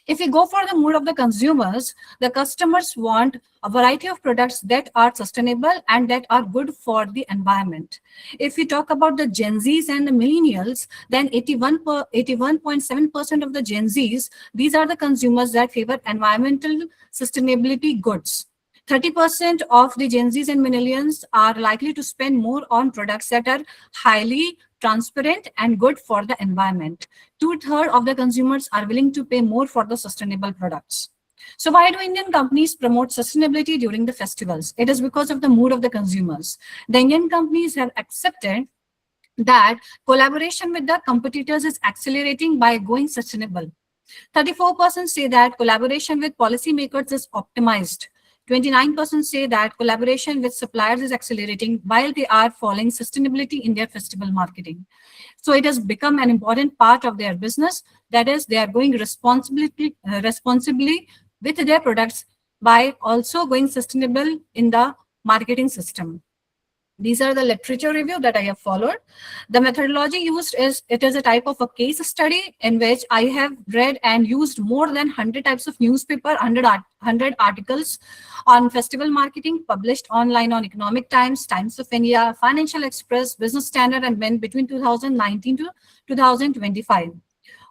If we go for the mood of the consumers, the customers want a variety of products that are sustainable and that are good for the environment. If we talk about the Gen Zs and the millennials, then 81.7% of the Gen Zs, these are the consumers that favor environmental sustainability goods. 30% of the Gen Zs and millennials are likely to spend more on products that are highly transparent and good for the environment. 2/3 of the consumers are willing to pay more for the sustainable products. So why do Indian companies promote sustainability during the festivals? It is because of the mood of the consumers. The Indian companies have accepted that collaboration with the competitors is accelerating by going sustainable. 34% say that collaboration with policymakers is optimized. 29% say that collaboration with suppliers is accelerating while they are following sustainability in their festival marketing. So it has become an important part of their business. That is, they are going responsibly with their products by also going sustainable in the marketing system. These are the literature review that I have followed. The methodology used is, it is a type of a case study in which I have read and used more than 100 types of newspaper, 100 articles on festival marketing published online on Economic Times, Times of India, Financial Express, Business Standard, and men between 2019 to 2025.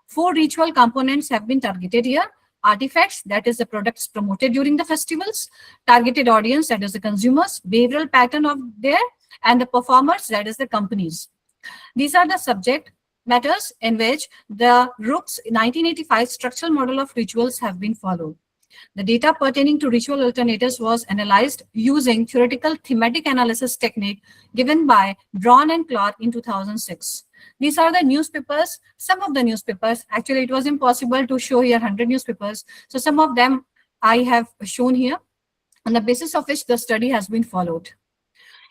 4 ritual components have been targeted here. Artifacts, that is the products promoted during the festivals, targeted audience, that is the consumers, behavioral pattern of their, and the performers, that is the companies. These are the subject matters in which the Rook's 1985 structural model of rituals have been followed. The data pertaining to ritual alternatives was analyzed using theoretical thematic analysis technique given by Braun and Clark in 2006. These are the newspapers, some of the newspapers. Actually, it was impossible to show here 100 newspapers. So some of them I have shown here on the basis of which the study has been followed.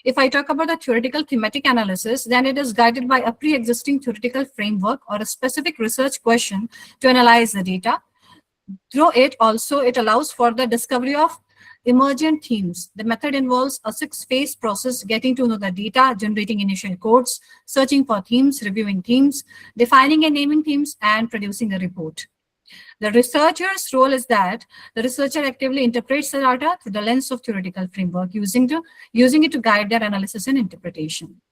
If I talk about the theoretical thematic analysis, then it is guided by a pre-existing theoretical framework or a specific research question to analyze the data. Through it also, it allows for the discovery of emergent themes. The method involves a 6-phase process: getting to know the data, generating initial codes, searching for themes, reviewing themes, defining and naming themes, and producing a report. The researcher's role is that the researcher actively interprets the data through the lens of theoretical framework, using it to guide their analysis and interpretation.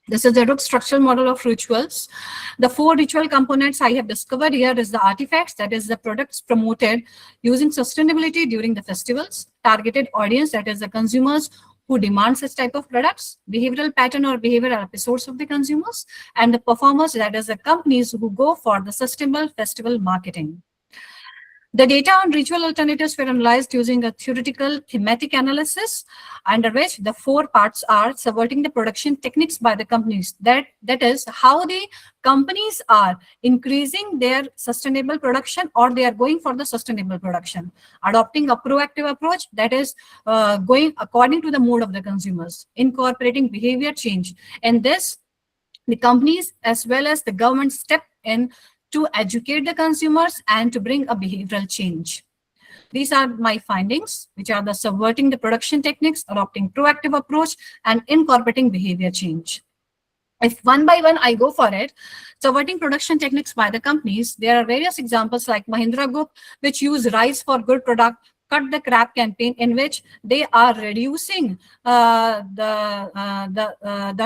This is the Rook structural model of rituals. The 4 ritual components I have discovered here is the artifacts, that is the products promoted using sustainability during the festivals, targeted audience, that is the consumers who demand such type of products, behavioral pattern or behavioral episodes of the consumers, and the performers, that is the companies who go for the sustainable festival marketing. The data on ritual alternatives were analyzed using a theoretical thematic analysis, under which the 4 parts are subverting the production techniques by the companies. That is how the companies are increasing their sustainable production, or they are going for the sustainable production, adopting a proactive approach, that is going according to the mood of the consumers, incorporating behavior change. And this, the companies as well as the government step in to educate the consumers and to bring a behavioral change. These are my findings, which are the subverting the production techniques, adopting proactive approach, and incorporating behavior change. If one by one I go for it, subverting production techniques by the companies, there are various examples like Mahindra Group, which use Rise for Good product, Cut the Crap campaign, in which they are reducing the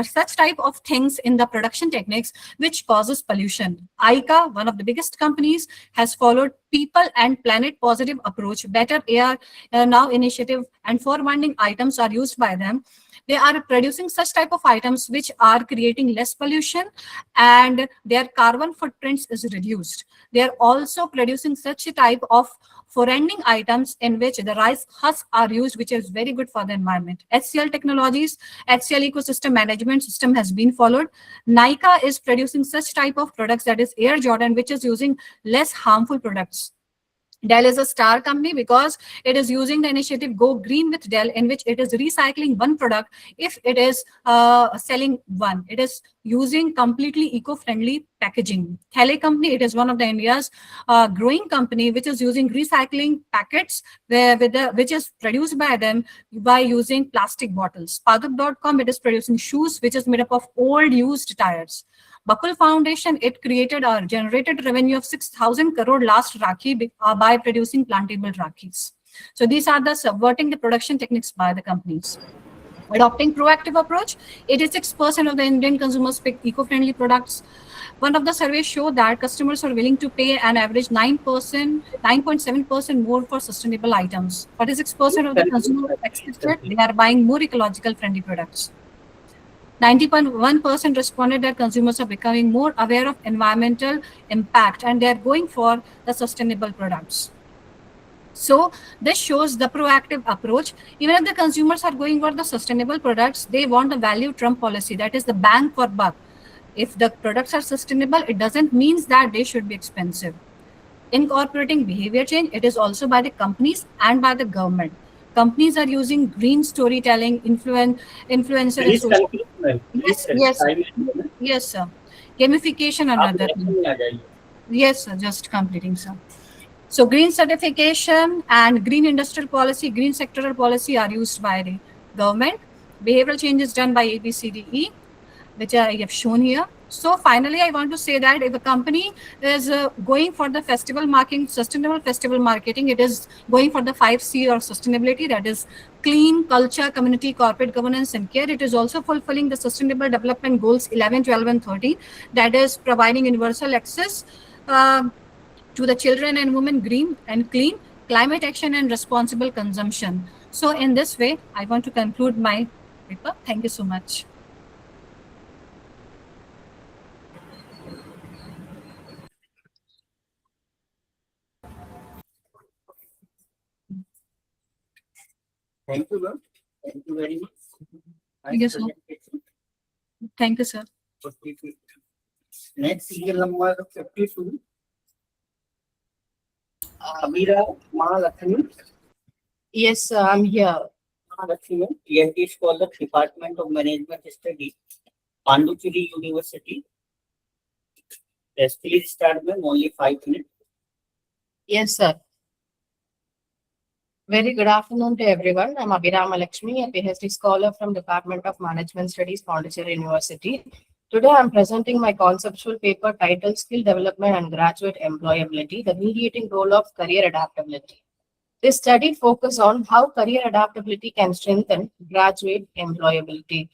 such type of things in the production techniques which causes pollution. ICA, one of the biggest companies, has followed people and planet positive approach. Better Air Now initiative and forwarding items are used by them. They are producing such type of items which are creating less pollution and their carbon footprints is reduced. They are also producing such a type of forending items in which the rice husks are used, which is very good for the environment. HCL Technologies, HCL ecosystem management system has been followed. Nykaa is producing such type of products, that is Air Jordan, which is using less harmful products. Dell is a star company because it is using the initiative Go Green with Dell, in which it is recycling one product if it is selling one. It is using completely eco-friendly packaging. Thale company, it is one of the India's growing company, which is using recycling packets which is produced by them by using plastic bottles. Paduk.com, it is producing shoes which is made up of old used tires. Bakul Foundation, it created or generated revenue of 6,000 crore last Rakhi by producing plantable Rakhis. So these are the subverting the production techniques by the companies. Adopting proactive approach, 86% of the Indian consumers pick eco-friendly products. One of the surveys show that customers are willing to pay an average 9.7% more for sustainable items. 46% of the consumers expected they are buying more ecological friendly products. 90.1% responded that consumers are becoming more aware of environmental impact and they are going for the sustainable products. So this shows the proactive approach. Even if the consumers are going for the sustainable products, they want the value trump policy, that is the bang for buck. If the products are sustainable, it doesn't mean that they should be expensive. Incorporating behavior change, it is also by the companies and by the government. Companies are using green storytelling, influencer. Yes, sir. Gamification, another. Yes, sir. Just completing, sir. So green certification and green industrial policy, green sectoral policy are used by the government. Behavioral change is done by ABCDE, which I have shown here. So finally, I want to say that if a company is going for the festival marketing, sustainable festival marketing, it is going for the 5C or sustainability, that is clean, culture, community, corporate governance, and care. It is also fulfilling the sustainable development goals 11, 12, and 13, that is providing universal access to the children and women, green and clean, climate action, and responsible consumption. So in this way, I want to conclude my paper. Thank you so much. Thank you, ma'am. Thank you very much. Thank you, sir. Thank you, sir. Next, serial number 52. Amira Mahalakshmi. Yes, sir, I'm here. Mahalakshmi, PhD scholar, Department of Management Studies, Pondicherry University. Yes, please start, ma'am. Only 5 minutes. Yes, sir. Very good afternoon to everyone. I'm Abhirama Lakshmi, a PhD scholar from Department of Management Studies, Pondicherry University. Today, I'm presenting my conceptual paper titled Skill Development and Graduate Employability, the Mediating Role of Career Adaptability. This study focuses on how career adaptability can strengthen graduate employability.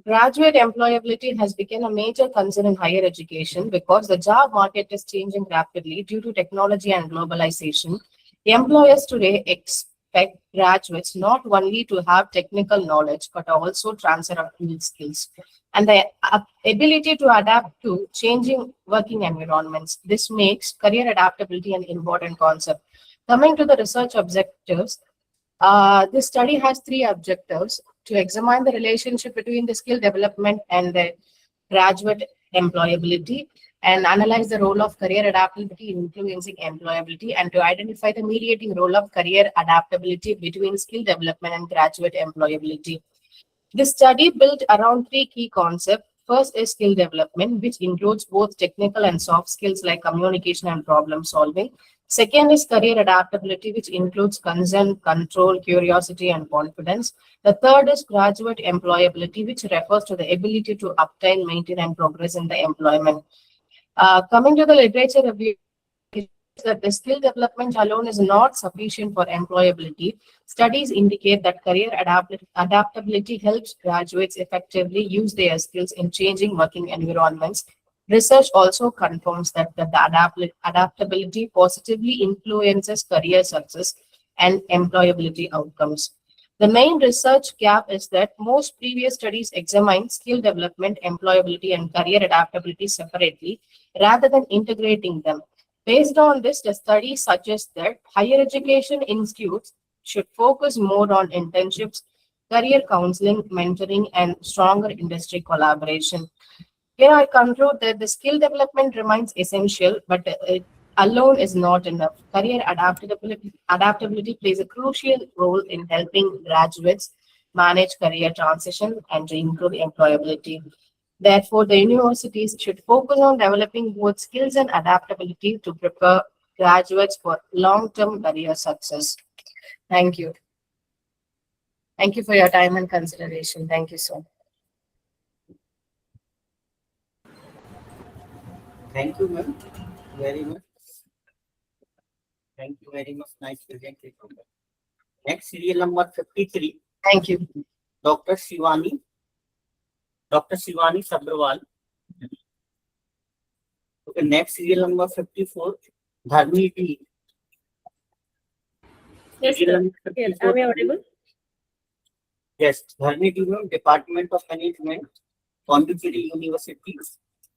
Graduate employability has become a major concern in higher education because the job market is changing rapidly due to technology and globalization. Employers today expect graduates not only to have technical knowledge, but also transferable skills and the ability to adapt to changing working environments. This makes career adaptability an important concept. Coming to the research objectives, this study has three objectives: to examine the relationship between the skill development and the graduate employability, and analyze the role of career adaptability in influencing employability, and to identify the mediating role of career adaptability between skill development and graduate employability. This study built around three key concepts. First is skill development, which includes both technical and soft skills like communication and problem solving. Second is career adaptability, which includes concern, control, curiosity, and confidence. The third is graduate employability, which refers to the ability to obtain, maintain, and progress in the employment. Coming to the literature review, that the skill development alone is not sufficient for employability. Studies indicate that career adaptability helps graduates effectively use their skills in changing working environments. Research also confirms that the adaptability positively influences career success and employability outcomes. The main research gap is that most previous studies examine skill development, employability, and career adaptability separately rather than integrating them. Based on this, the study suggests that higher education institutes should focus more on internships, career counseling, mentoring, and stronger industry collaboration. Here I conclude that the skill development remains essential, but it alone is not enough. Career adaptability plays a crucial role in helping graduates manage career transition and to improve employability. Therefore, the universities should focus on developing both skills and adaptability to prepare graduates for long-term career success. Thank you. Thank you for your time and consideration. Thank you so much. Thank you, ma'am. Very much. Thank you very much. Nice presentation. Next, serial number 53. Thank you. Dr. Shivani Sabharwal. Okay, next serial number 54. Dharmi D. Yes, sir. Yes, am I audible? Yes, Dharmi D, Department of Management, Pondicherry University.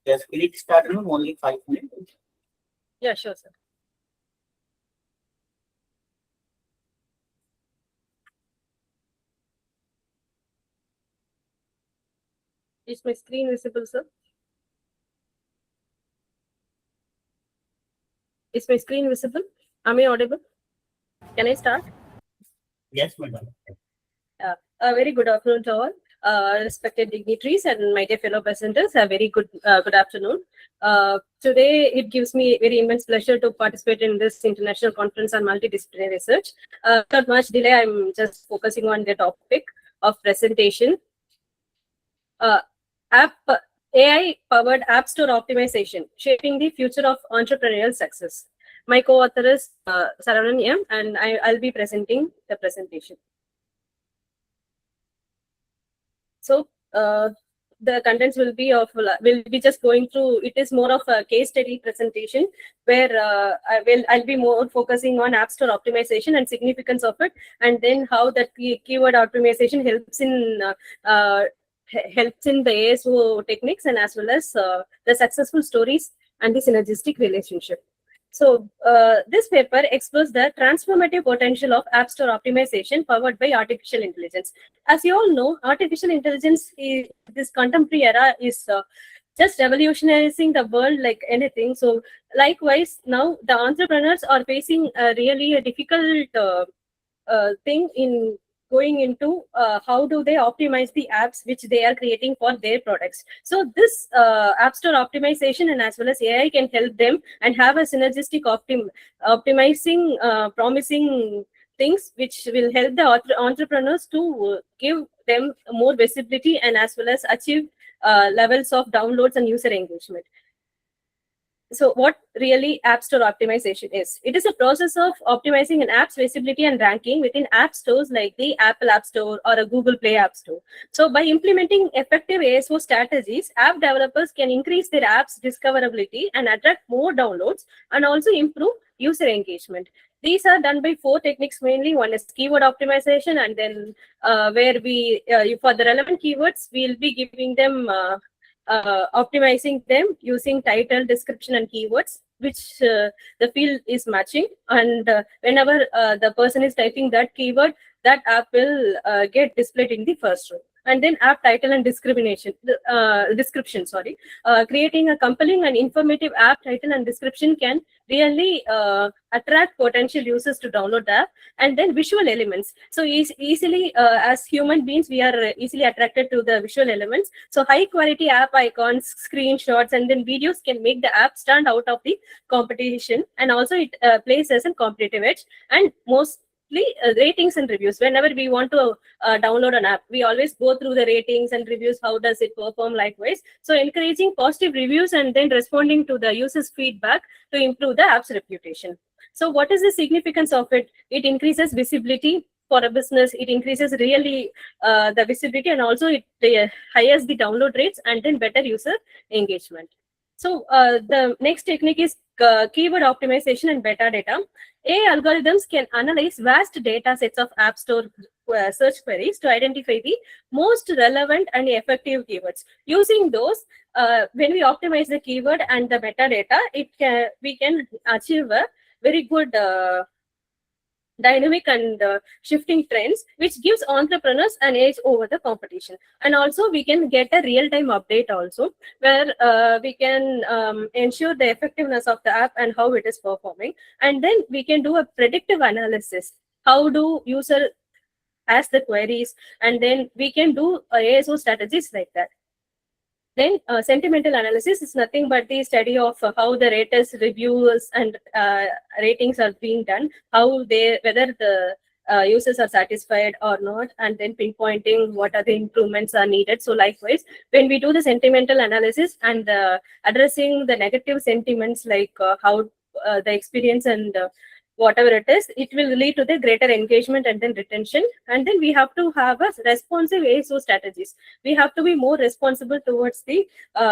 Yes, please start in only 5 minutes. Yeah, sure, sir. Is my screen visible, sir? Is my screen visible? Am I audible? Can I start? Yes, madam. A very good afternoon to all. Respected dignitaries and my dear fellow presenters, a very good afternoon. Today, it gives me very immense pleasure to participate in this international conference on multidisciplinary research. Without much delay, I'm just focusing on the topic of presentation. AI-powered App Store optimization, shaping the future of entrepreneurial success. My co-author is Saravanan M, and I'll be presenting the presentation. So the contents will be just going through. It is more of a case study presentation where I'll be more focusing on App Store optimization and significance of it, and then how that keyword optimization helps in the ASO techniques, and as well as the successful stories and the synergistic relationship. So this paper explores the transformative potential of App Store optimization powered by artificial intelligence. As you all know, artificial intelligence in this contemporary era is just revolutionizing the world like anything. So likewise, now the entrepreneurs are facing a difficult thing in going into how do they optimize the apps which they are creating for their products. So this App Store optimization and as well as AI can help them and have a synergistic optimizing promising things which will help the entrepreneurs to give them more visibility and as well as achieve levels of downloads and user engagement. So what really App Store optimization is? It is a process of optimizing an app's visibility and ranking within app stores like the Apple App Store or a Google Play App Store. So by implementing effective ASO strategies, app developers can increase their app's discoverability and attract more downloads and also improve user engagement. These are done by 4 techniques mainly. One is keyword optimization, and then where we, for the relevant keywords, we'll be giving them, optimizing them using title, description, and keywords, which the field is matching. And whenever the person is typing that keyword, that app will get displayed in the first row. And then app title and description, creating a compelling and informative app title and description can really attract potential users to download the app. And then visual elements. So easily, as human beings, we are easily attracted to the visual elements. So high quality app icons, screenshots, and then videos can make the app stand out of the competition. And also it plays as a competitive edge. And ratings and reviews. Whenever we want to download an app, we always go through the ratings and reviews. How does it perform? Likewise, so encouraging positive reviews and then responding to the users' feedback to improve the app's reputation. So what is the significance of it? It increases visibility for a business. It increases really the visibility, and also it highes the download rates and then better user engagement. So the next technique is keyword optimization and metadata. AI algorithms can analyze vast data sets of App Store search queries to identify the most relevant and effective keywords. Using those, when we optimize the keyword and the metadata, we can achieve a very good dynamic and shifting trends, which gives entrepreneurs an edge over the competition. And also we can get a real-time update also, where we can ensure the effectiveness of the app and how it is performing. And then we can do a predictive analysis. How do user ask the queries? And then we can do ASO strategies like that. Then sentimental analysis is nothing but the study of how the raters, reviews, and ratings are being done, whether the users are satisfied or not, and then pinpointing what are the improvements are needed. So likewise, when we do the sentimental analysis and addressing the negative sentiments, like how the experience and whatever it is, it will lead to the greater engagement and then retention. And then we have to have a responsive ASO strategies. We have to be more responsible towards the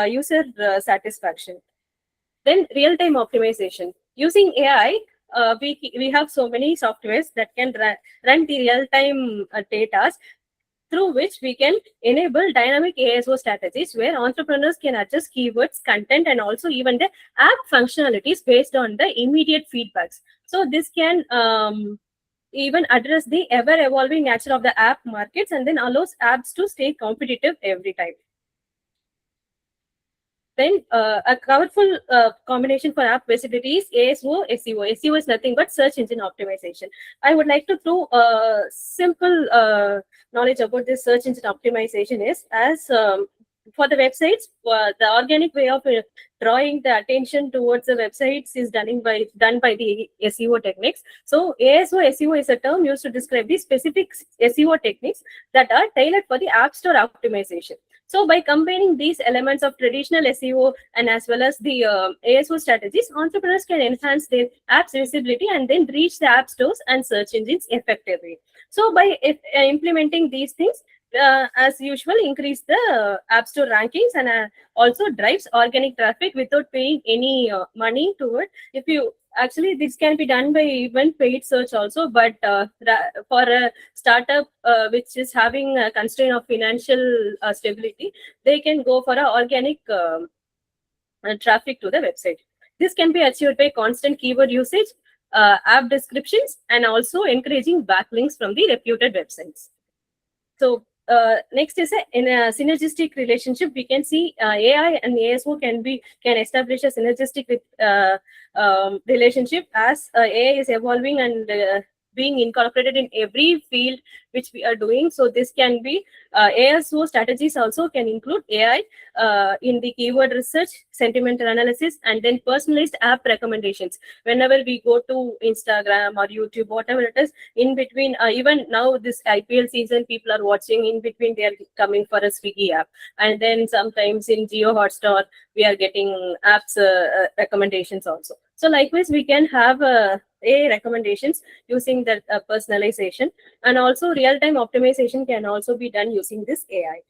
user satisfaction. Then real-time optimization. Using AI, we have so many softwares that can run the real-time data, through which we can enable dynamic ASO strategies, where entrepreneurs can adjust keywords, content, and also even the app functionalities based on the immediate feedbacks. So this can even address the ever-evolving nature of the app markets, and then allows apps to stay competitive every time. Then a powerful combination for app visibility is ASO, SEO. SEO is nothing but search engine optimization. I would like to throw simple knowledge about this search engine optimization is, as for the websites, the organic way of drawing the attention towards the websites is done by the SEO techniques. So ASO, SEO is a term used to describe the specific SEO techniques that are tailored for the App Store optimization. So by combining these elements of traditional SEO and as well as the ASO strategies, entrepreneurs can enhance their app's visibility and then reach the app stores and search engines effectively. So by implementing these things, as usual, increase the App Store rankings, and also drives organic traffic without paying any money to it. If you actually, this can be done by even paid search also, but for a startup which is having a constraint of financial stability, they can go for a organic traffic to the website. This can be achieved by constant keyword usage, app descriptions, and also encouraging backlinks from the reputed websites. So next is in a synergistic relationship. We can see AI and ASO can establish a synergistic relationship as AI is evolving and being incorporated in every field which we are doing. So this can be ASO strategies also can include AI in the keyword research, sentimental analysis, and then personalized app recommendations. Whenever we go to Instagram or YouTube, whatever it is, in between, even now this IPL season, people are watching, in between they are coming for a Swiggy app. And then sometimes in Jio Hotstar, we are getting apps recommendations also. So likewise, we can have AI recommendations using that personalization, and also real-time optimization can also be done using this AI.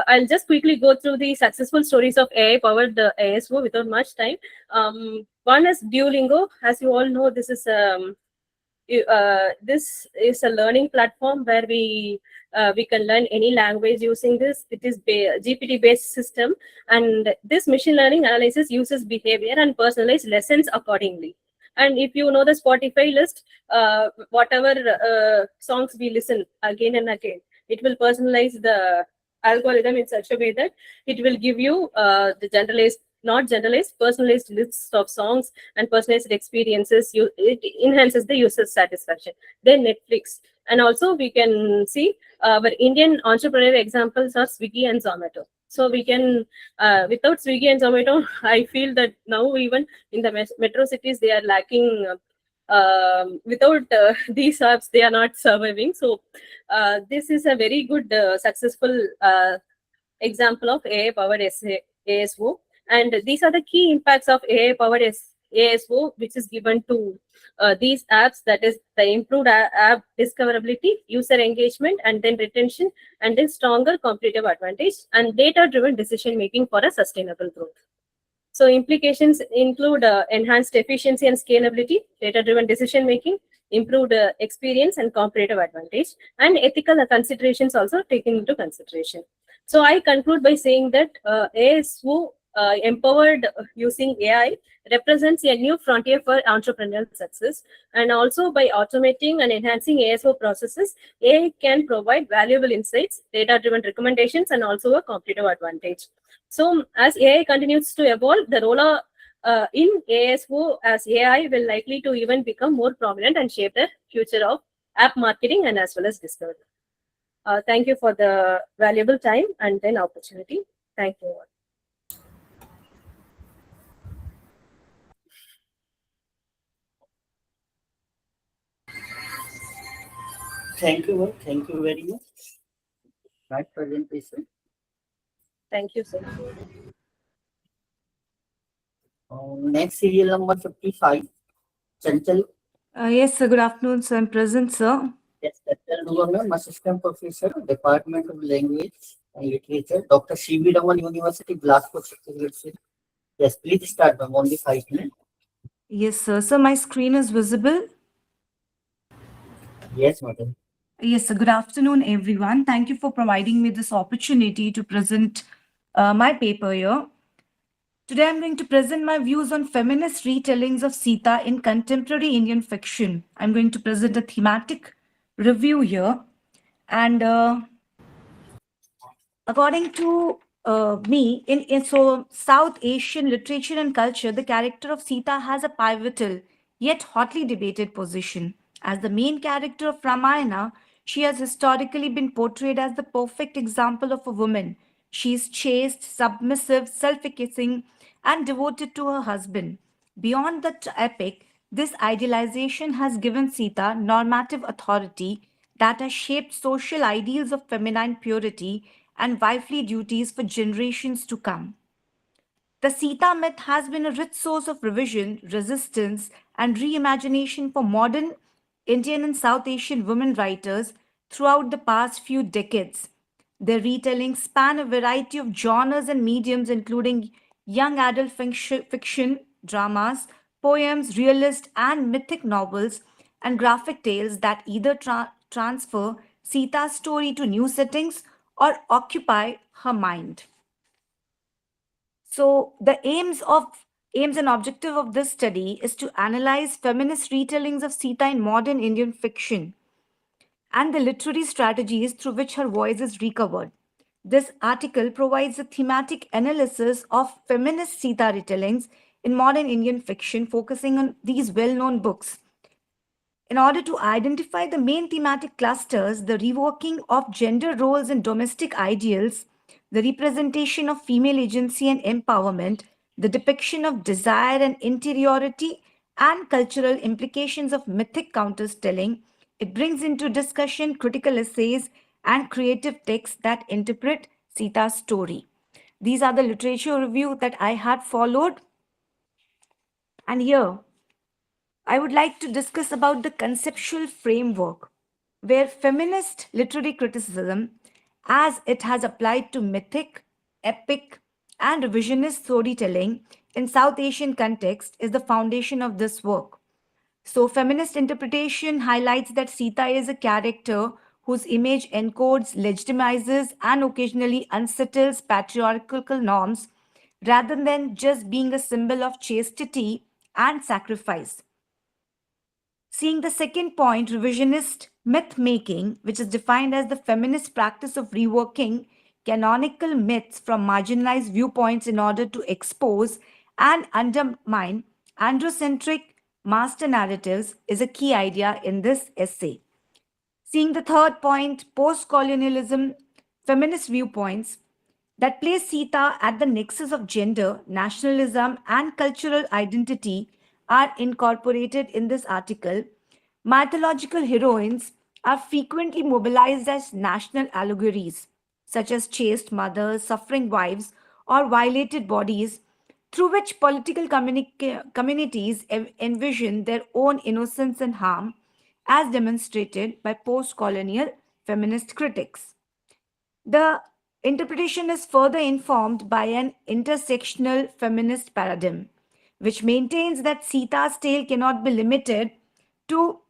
I'll just quickly go through the successful stories of AI-powered ASO without much time. One is Duolingo. As you all know, this is a learning platform where we can learn any language using this. It is GPT based system, and this machine learning analysis uses behavior and personalized lessons accordingly. And if you know the Spotify list, whatever songs we listen again and again, it will personalize the algorithm in such a way that it will give you the personalized lists of songs and personalized experiences. It enhances the user satisfaction. Then Netflix, and also we can see our Indian entrepreneur examples are Swiggy and Zomato. So we can, without Swiggy and Zomato, I feel that now even in the metro cities, they are lacking. Without these apps, they are not surviving. So this is a very good, successful example of AI-powered ASO. And these are the key impacts of AI-powered ASO, which is given to these apps, that is the improved app discoverability, user engagement, and then retention, and then stronger competitive advantage, and data-driven decision-making for a sustainable growth. So implications include enhanced efficiency and scalability, data-driven decision-making, improved experience and competitive advantage, and ethical considerations also taken into consideration. So I conclude by saying that ASO empowered using AI represents a new frontier for entrepreneurial success. And also by automating and enhancing ASO processes, AI can provide valuable insights, data-driven recommendations, and also a competitive advantage. So as AI continues to evolve, the role in ASO as AI will likely to even become more prominent and shape the future of app marketing and as well as discovery. Thank you for the valuable time and then opportunity. Thank you all. Thank you. Thank you very much. Nice presentation. Thank you, sir. Next serial number 55. Chanchal. Yes, sir. Good afternoon, sir. I'm present, sir. Yes, I'm Assistant Professor, Department of Language and Literature, Dr. C.V. Raman University, Glasgow. Yes, please start, ma'am. Only 5 minutes. Yes, sir. So my screen is visible? Yes, madam. Yes, sir. Good afternoon, everyone. Thank you for providing me this opportunity to present my paper here. Today, I'm going to present my views on feminist retellings of Sita in contemporary Indian fiction. I'm going to present a thematic review here. And according to me, in South Asian literature and culture, the character of Sita has a pivotal yet hotly debated position. As the main character of Ramayana, she has historically been portrayed as the perfect example of a woman. She is chaste, submissive, self-effacing, and devoted to her husband. Beyond the epic, this idealization has given Sita normative authority that has shaped social ideals of feminine purity and wifely duties for generations to come. The Sita myth has been a rich source of revision, resistance, and reimagination for modern Indian and South Asian women writers throughout the past few decades. Their retellings span a variety of genres and mediums, including young adult fiction, dramas, poems, realist and mythic novels, and graphic tales that either transfer Sita's story to new settings or occupy her mind. So the aims and objective of this study is to analyze feminist retellings of Sita in modern Indian fiction and the literary strategies through which her voice is recovered. This article provides a thematic analysis of feminist Sita retellings in modern Indian fiction, focusing on these well-known books. In order to identify the main thematic clusters, the reworking of gender roles and domestic ideals, the representation of female agency and empowerment, the depiction of desire and interiority, and cultural implications of mythic countertelling, it brings into discussion critical essays and creative texts that interpret Sita's story. These are the literature review that I had followed. And here, I would like to discuss about the conceptual framework where feminist literary criticism, as it has applied to mythic, epic, and revisionist storytelling, in South Asian context is the foundation of this work. So feminist interpretation highlights that Sita is a character whose image encodes, legitimizes, and occasionally unsettles patriarchal norms rather than just being a symbol of chastity and sacrifice. Seeing the second point, revisionist myth making, which is defined as the feminist practice of reworking canonical myths from marginalized viewpoints in order to expose and undermine androcentric master narratives, is a key idea in this essay. Seeing the third point, post-colonialism feminist viewpoints that place Sita at the nexus of gender, nationalism, and cultural identity are incorporated in this article. Mythological heroines are frequently mobilized as national allegories, such as chaste mothers, suffering wives, or violated bodies, through which political communities envision their own innocence and harm, as demonstrated by post-colonial feminist critics. The interpretation is further informed by an intersectional feminist paradigm, which maintains that Sita's tale cannot be limited to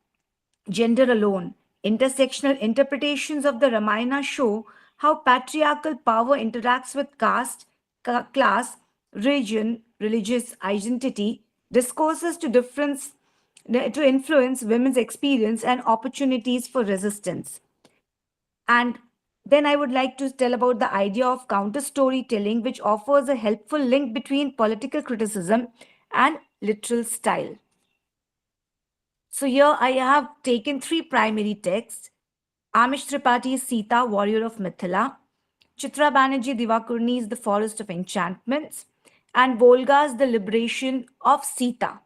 gender alone. Intersectional interpretations of the Ramayana show how patriarchal power interacts with caste, class, region, religious identity, discourses to influence women's experience and opportunities for resistance. And then I would like to tell about the idea of counter storytelling, which offers a helpful link between political criticism and literal style. So here I have taken three primary texts: Amish Tripathi's Sita, Warrior of Mithila, Chitra Banerjee Divakaruni's The Forest of Enchantments, and Volga's The Liberation of Sita.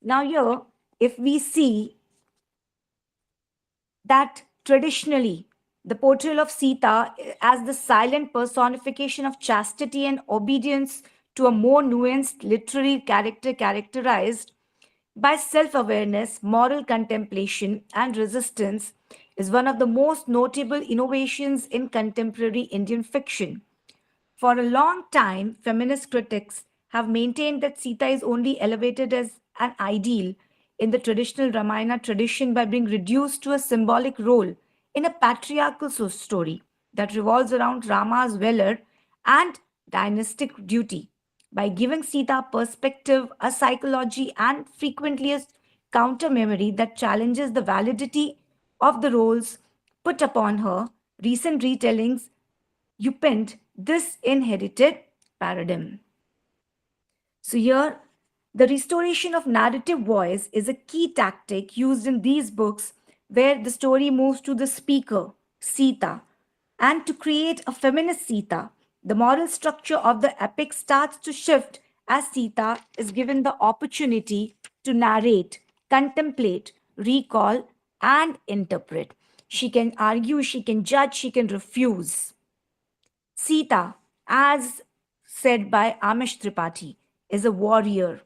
Now here, if we see that traditionally the portrayal of Sita as the silent personification of chastity and obedience to a more nuanced literary character characterized by self-awareness, moral contemplation, and resistance is one of the most notable innovations in contemporary Indian fiction. For a long time, feminist critics have maintained that Sita is only elevated as an ideal in the traditional Ramayana tradition by being reduced to a symbolic role in a patriarchal story that revolves around Rama's valor and dynastic duty. By giving Sita perspective, a psychology, and frequently a counter memory that challenges the validity of the roles put upon her, recent retellings upend this inherited paradigm. So here, the restoration of narrative voice is a key tactic used in these books where the story moves to the speaker, Sita, and to create a feminist Sita. The moral structure of the epic starts to shift as Sita is given the opportunity to narrate, contemplate, recall, and interpret. She can argue, she can judge, she can refuse. Sita, as said by Amish Tripathi, is a warrior,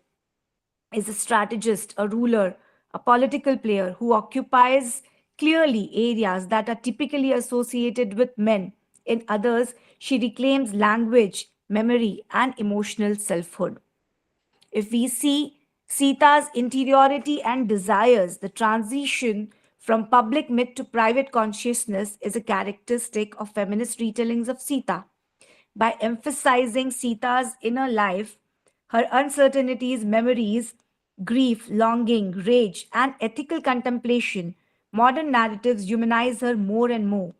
is a strategist, a ruler, a political player who occupies clearly areas that are typically associated with men. In others, she reclaims language, memory, and emotional selfhood. If we see Sita's interiority and desires, the transition from public myth to private consciousness is a characteristic of feminist retellings of Sita. By emphasizing Sita's inner life, her uncertainties, memories, grief, longing, rage, and ethical contemplation, modern narratives humanize her more and more,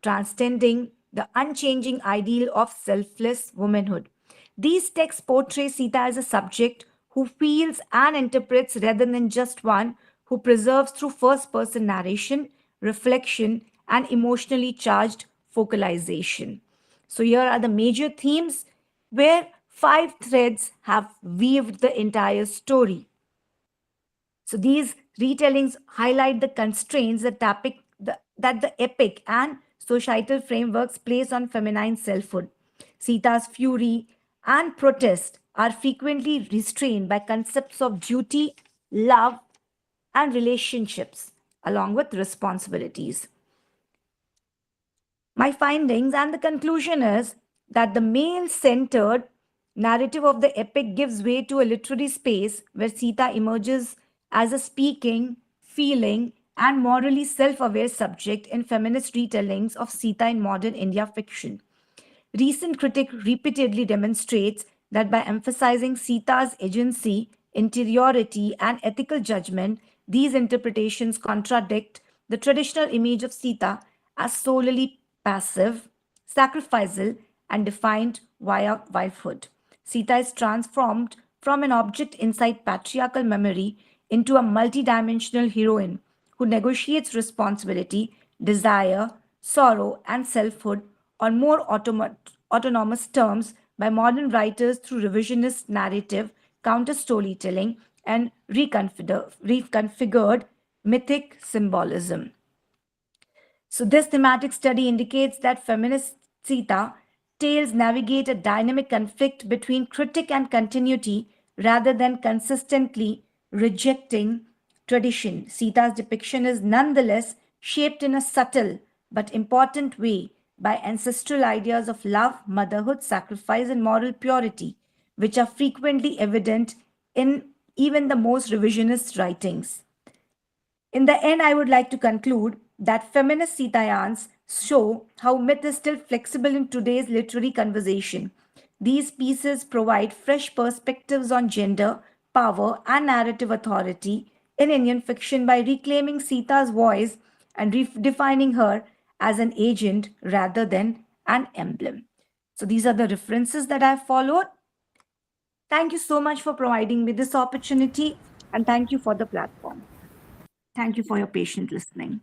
transcending the unchanging ideal of selfless womanhood. These texts portray Sita as a subject who feels and interprets rather than just one who preserves through first-person narration, reflection, and emotionally charged focalization. So here are the major themes where 5 threads have weaved the entire story. So these retellings highlight the constraints that the epic and societal frameworks place on feminine selfhood. Sita's fury and protest are frequently restrained by concepts of duty, love, and relationships, along with responsibilities. My findings and the conclusion is that the male-centered narrative of the epic gives way to a literary space where Sita emerges as a speaking, feeling, and morally self-aware subject in feminist retellings of Sita in modern India fiction. Recent critic repeatedly demonstrates that by emphasizing Sita's agency, interiority, and ethical judgment, these interpretations contradict the traditional image of Sita as solely passive, sacrificial, and defined via wifehood. Sita is transformed from an object inside patriarchal memory into a multidimensional heroine who negotiates responsibility, desire, sorrow, and selfhood on more autonomous terms by modern writers through revisionist narrative, counter storytelling, and reconfigured mythic symbolism. So, this thematic study indicates that feminist Sita tales navigate a dynamic conflict between critic and continuity rather than consistently rejecting tradition. Sita's depiction is nonetheless shaped in a subtle but important way by ancestral ideas of love, motherhood, sacrifice, and moral purity, which are frequently evident in even the most revisionist writings. In the end, I would like to conclude that feminist Sitayans show how myth is still flexible in today's literary conversation. These pieces provide fresh perspectives on gender, power, and narrative authority in Indian fiction by reclaiming Sita's voice and redefining her as an agent rather than an emblem. So these are the references that I followed. Thank you so much for providing me this opportunity, and thank you for the platform. Thank you for your patient listening.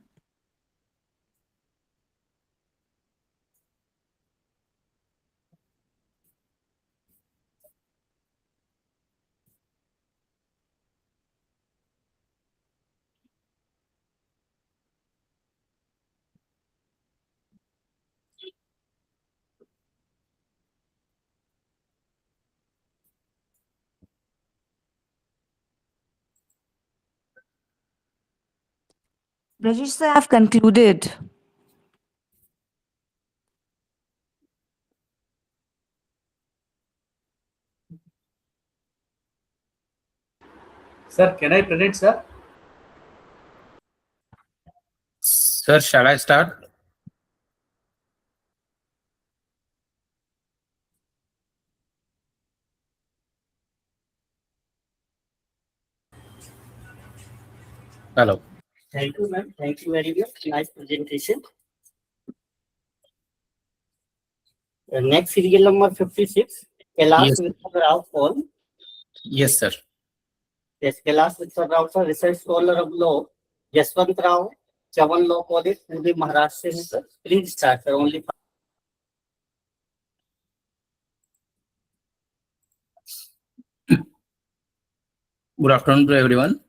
Rajesh sir, I have concluded. Sir, can I present, sir? Sir, shall I start? Hello. Thank you, ma'am. Thank you very much. Nice presentation. Next serial number 56. Kailash Yes. Mr. Rao Paul. Yes, sir. Yes, Kailash Mr. Rao, sir, research scholar of law, Jaswant Rao, Chavan Law College, Pune, Maharashtra, sir. Please start, sir. Only. Good afternoon to everyone.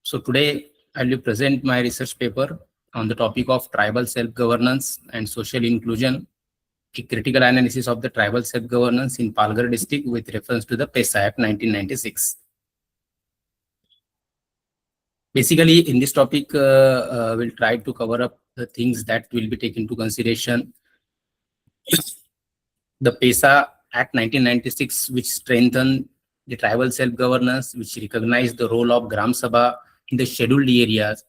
So today I will present my research paper on the topic of tribal self-governance and social inclusion, a critical analysis of the tribal self-governance in Palghar district with reference to the PESA Act 1996. Basically, in this topic, we'll try to cover up the things that will be taken into consideration. The PESA Act 1996, which strengthened the tribal self-governance, which recognized the role of Gram Sabha in the scheduled areas,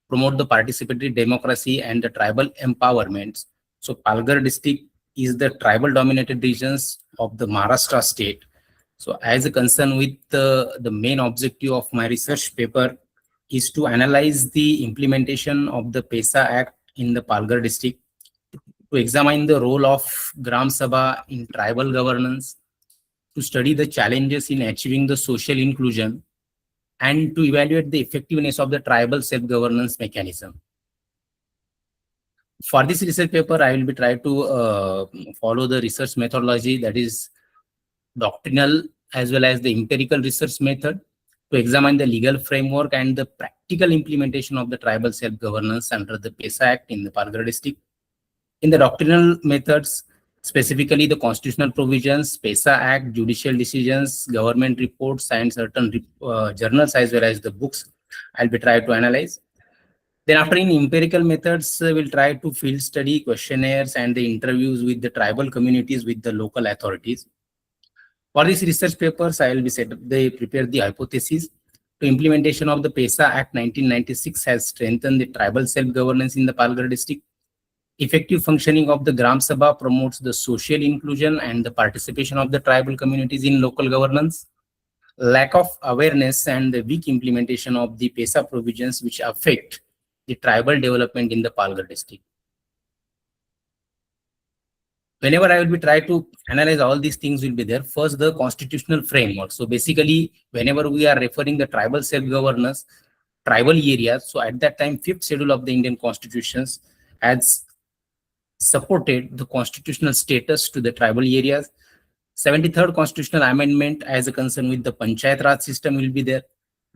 promote the participatory democracy and the tribal empowerment. So Palghar district is the tribal dominated regions of the Maharashtra state. So as a concern with the main objective of my research paper is to analyze the implementation of the PESA Act in the Palghar district, to examine the role of Gram Sabha in tribal governance, to study the challenges in achieving the social inclusion, and to evaluate the effectiveness of the tribal self-governance mechanism. For this research paper, I will be trying to follow the research methodology, that is doctrinal as well as the empirical research method, to examine the legal framework and the practical implementation of the tribal self-governance under the PESA Act in the Palghar district. In the doctrinal methods, specifically the constitutional provisions, PESA Act, judicial decisions, government reports, and certain journals as well as the books, I'll be trying to analyze. Then after in empirical methods, we'll try to field study, questionnaires, and the interviews with the tribal communities with the local authorities. For these research papers, I will be set up, they prepare the hypothesis. The implementation of the PESA Act 1996 has strengthened the tribal self-governance in the Palghar district. Effective functioning of the Gram Sabha promotes the social inclusion and the participation of the tribal communities in local governance. Lack of awareness and the weak implementation of the PESA provisions which affect the tribal development in the Palghar district. Whenever I will be trying to analyze all these things will be there. First, the constitutional framework. So basically, whenever we are referring the tribal self-governance, tribal areas, so at that time, 5th schedule of the Indian constitutions has supported the constitutional status to the tribal areas. 73rd constitutional amendment as a concern with the Panchayat Raj system will be there.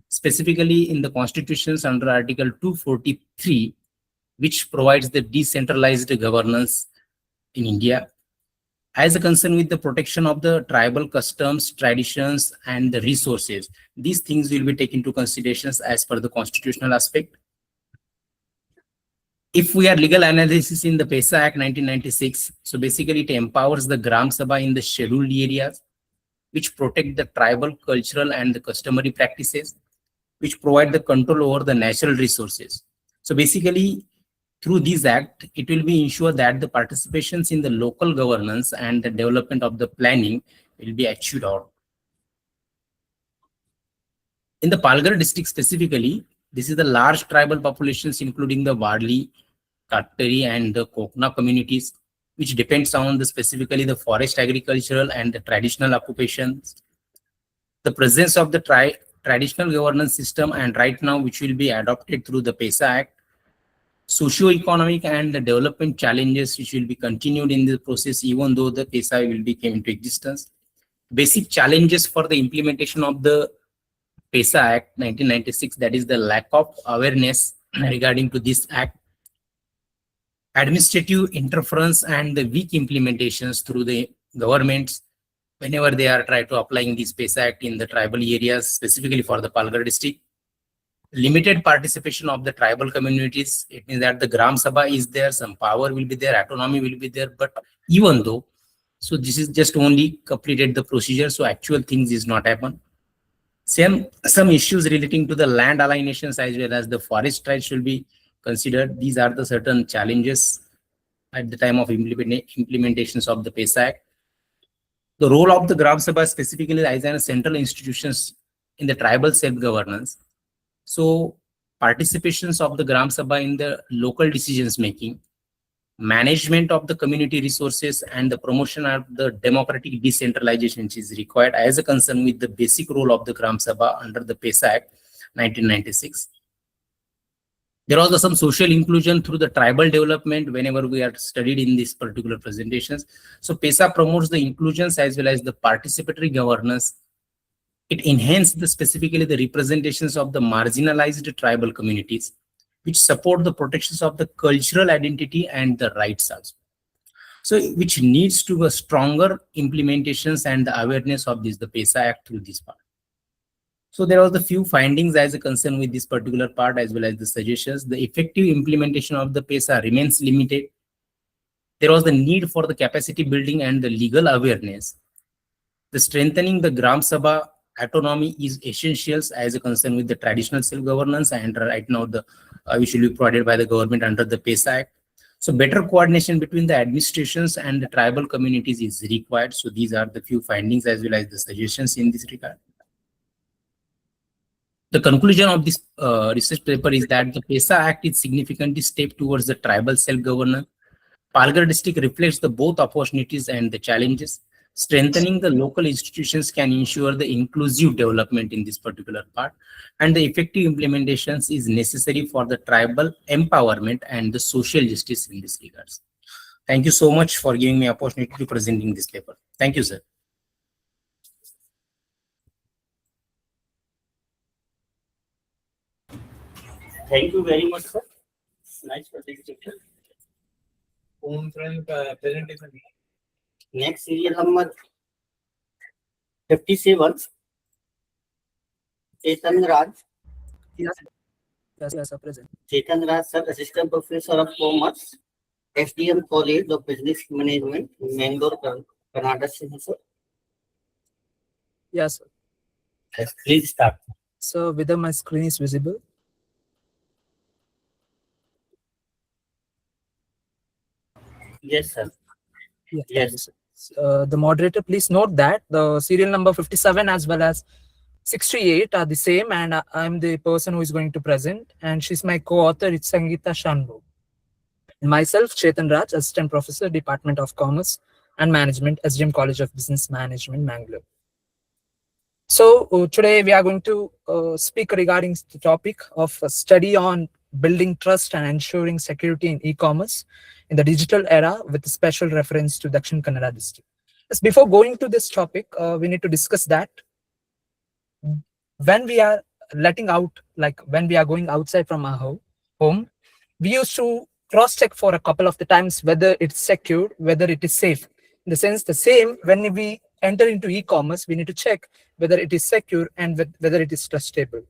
Specifically in the constitutions under Article 243, which provides the decentralized governance in India, as a concern with the protection of the tribal customs, traditions, and the resources. These things will be taken into considerations as per the constitutional aspect. If we are legal analysis in the PESA Act 1996, so basically it empowers the Gram Sabha in the scheduled areas, which protect the tribal, cultural, and the customary practices, which provide the control over the natural resources. So basically, through this act, it will be ensure that the participations in the local governance and the development of the planning will be achieved out. In the Palghar district specifically, this is the large tribal populations including the Wadli, Katari, and the Kokna communities, which depends on the specifically the forest agricultural and the traditional occupations. The presence of the traditional governance system and right now which will be adopted through the PESA Act, socio-economic and the development challenges which will be continued in the process even though the PESA will be came into existence. Basic challenges for the implementation of the PESA Act 1996, that is the lack of awareness regarding to this act, administrative interference and the weak implementations through the governments whenever they are trying to applying this PESA Act in the tribal areas, specifically for the Palghar district. Limited participation of the tribal communities. It means that the Gram Sabha is there, some power will be there, autonomy will be there, but even though, so this is just only completed the procedure, so actual things is not happen. Some issues relating to the land alienations as well as the forest rights should be considered. These are the certain challenges at the time of implementations of the PESA Act. The role of the Gram Sabha specifically as an central institutions in the tribal self-governance. So participations of the Gram Sabha in the local decisions making, management of the community resources, and the promotion of the democratic decentralization which is required as a concern with the basic role of the Gram Sabha under the PESA Act 1996. There was some social inclusion through the tribal development whenever we are studied in these particular presentations. So PESA promotes the inclusions as well as the participatory governance. It enhances specifically the representations of the marginalized tribal communities, which support the protections of the cultural identity and the rights also. So which needs to a stronger implementations and the awareness of this, the PESA Act through this part. So there was the few findings as a concern with this particular part as well as the suggestions. The effective implementation of the PESA remains limited. There was the need for the capacity building and the legal awareness. The strengthening the Gram Sabha autonomy is essential as a concern with the traditional self-governance and right now the which will be provided by the government under the PESA Act. So better coordination between the administrations and the tribal communities is required. So these are the few findings as well as the suggestions in this regard. The conclusion of this research paper is that the PESA Act is significantly step towards the tribal self-governance. Palghar district reflects the both opportunities and the challenges. Strengthening the local institutions can ensure the inclusive development in this particular part, and the effective implementations is necessary for the tribal empowerment and the social justice in this regards. Thank you so much for giving me opportunity to presenting this paper. Thank you, sir. Thank you very much, sir. Nice presentation. Next serial number 57, Chetan Raj. Yes, sir, present. Chetan Raj, sir, Assistant Professor of Commerce, SDM College of Business Management, Mangalore, Karnataka, sir. Yes, sir. Yes, please start. So whether my screen is visible? Yes, sir. Yeah, Yes. thank you, sir. The moderator, please note that the serial number 57 as well as 68 are the same, and I'm the person who is going to present, and she's my co-author. It's Sangeeta Shanbu. Myself, Chetan Raj, Assistant Professor, Department of Commerce and Management, SDM College of Business Management, Mangalore. So today we are going to speak regarding the topic of a study on building trust and ensuring security in e-commerce in the digital era with special reference to Dakshin Kannada district. Just before going to this topic, we need to discuss that when we are letting out, like when we are going outside from our home, we used to cross-check for a couple of the times whether it's secure, whether it is safe. In the sense, the same when we enter into e-commerce, we need to check whether it is secure and whether it is trustable.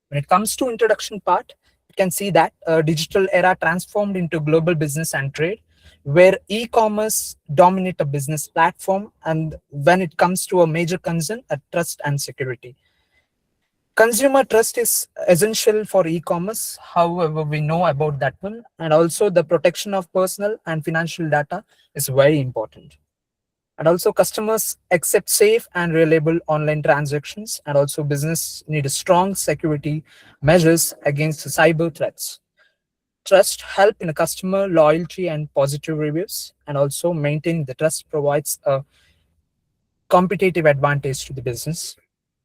When it comes to introduction part, you can see that digital era transformed into global business and trade, where e-commerce dominate a business platform, and when it comes to a major concern, trust and security. Consumer trust is essential for e-commerce, however, we know about that one, and also the protection of personal and financial data is very important. And also customers accept safe and reliable online transactions, and also business need strong security measures against cyber threats. Trust help in a customer loyalty and positive reviews, and also maintaining the trust provides a competitive advantage to the business.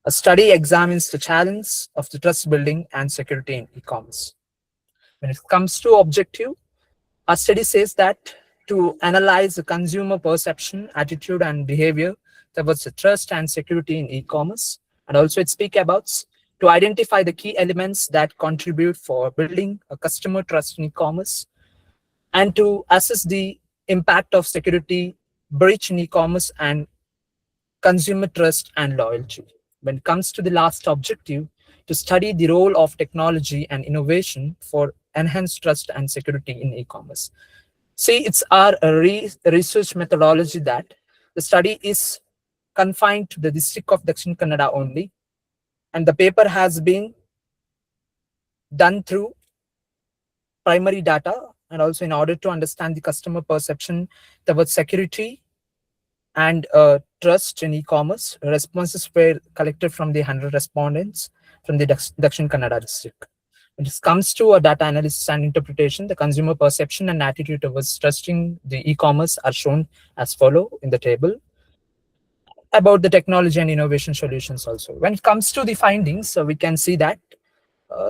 A study examines the challenge of the trust building and security in e-commerce. When it comes to objective, a study says that to analyze the consumer perception, attitude, and behavior towards the trust and security in e-commerce, and also it speaks about to identify the key elements that contribute for building a customer trust in e-commerce, and to assess the impact of security breach in e-commerce and consumer trust and loyalty. When it comes to the last objective, to study the role of technology and innovation for enhanced trust and security in e-commerce. See, it's our research methodology that the study is confined to the district of Dakshin Kannada only, and the paper has been done through primary data, and also in order to understand the customer perception towards security and trust in e-commerce, responses were collected from the 100 respondents from the Dakshin Kannada district. When it comes to a data analysis and interpretation, the consumer perception and attitude towards trusting the e-commerce are shown as follow in the table. About the technology and innovation solutions also. When it comes to the findings, so we can see that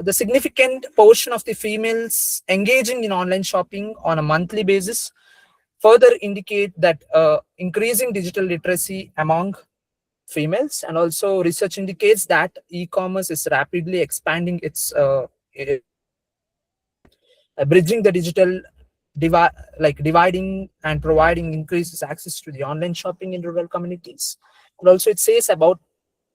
the significant portion of the females engaging in online shopping on a monthly basis further indicate that increasing digital literacy among females, and also research indicates that e-commerce is rapidly expanding its bridging the digital dividing and providing increases access to the online shopping in rural communities. And also it says about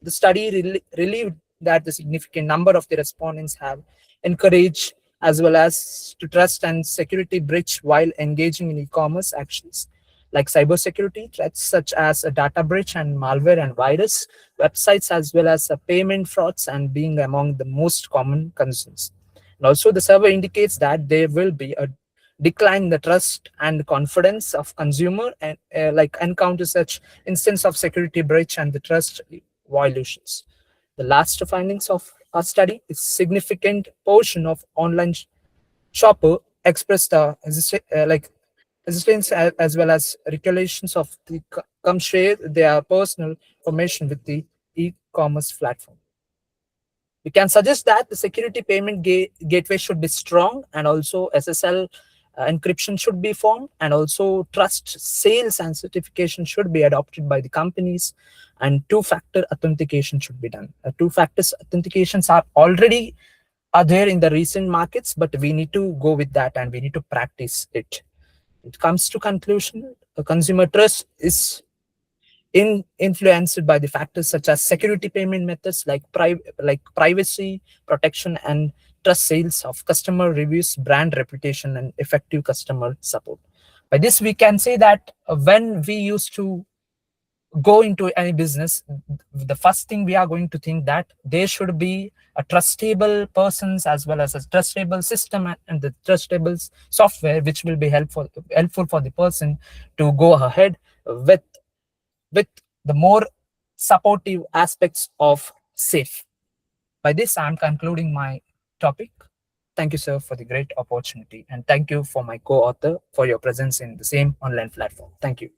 the study relieved that the significant number of the respondents have encouraged as well as to trust and security breach while engaging in e-commerce actions like cybersecurity threats such as a data breach and malware and virus websites, as well as payment frauds, and being among the most common concerns. And also the survey indicates that there will be a decline in the trust and confidence of consumer and encounter such instance of security breach and the trust violations. The last findings of our study is significant portion of online shopper expressed hesitance as well as regulations of the come share their personal information with the e-commerce platform. We can suggest that the security payment gateway should be strong, and also SSL encryption should be formed, and also trust sales and certification should be adopted by the companies, and two-factor authentication should be done. Two-factor authentications are already there in the recent markets, but we need to go with that and we need to practice it. It comes to conclusion, consumer trust is influenced by the factors such as security payment methods like privacy protection and trust sales of customer reviews, brand reputation, and effective customer support. By this, we can say that when we used to go into any business, the first thing we are going to think that there should be a trustable persons as well as a trustable system and the trustable software which will be helpful for the person to go ahead with the more supportive aspects of safe. By this, I'm concluding my topic. Thank you, sir, for the great opportunity, and thank you for my co-author for your presence in the same online platform. Thank you.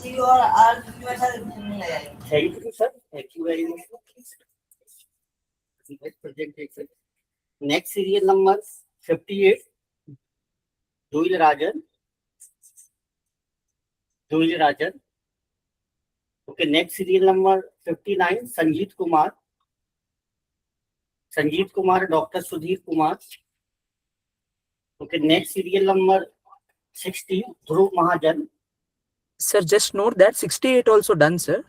Thank you, sir. Thank you very much. Next presentation. Next serial number 58. Doyle Rajan. Okay, next serial number 59. Sanjeet Kumar, Dr. Sudhir Kumar. Okay, next serial number 60. Dhruv Mahajan. Sir, just note that 68 also done, sir.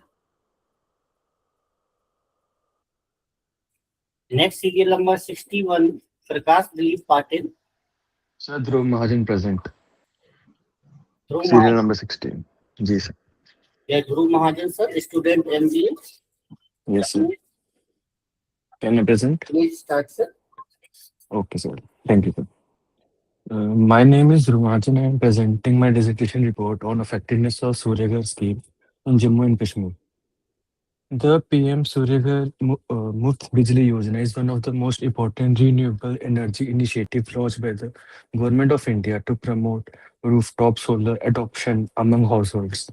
Next serial number 61. Prakash Dilip Patil. Sir, Dhruv Mahajan present. Dhruv Serial Mahajan. number 16. Ji, sir. Yeah, Dhruv Mahajan, sir, student MBA. Yes, sir. Can I present? Please start, sir. Okay, sir. Thank you, sir. My name is Dhruv Mahajan. I am presenting my dissertation report on effectiveness of Suryaghar scheme in Jammu and Kashmir. The PM Suryaghar Muft Bijli Yojana is one of the most important renewable energy initiatives launched by the Government of India to promote rooftop solar adoption among households.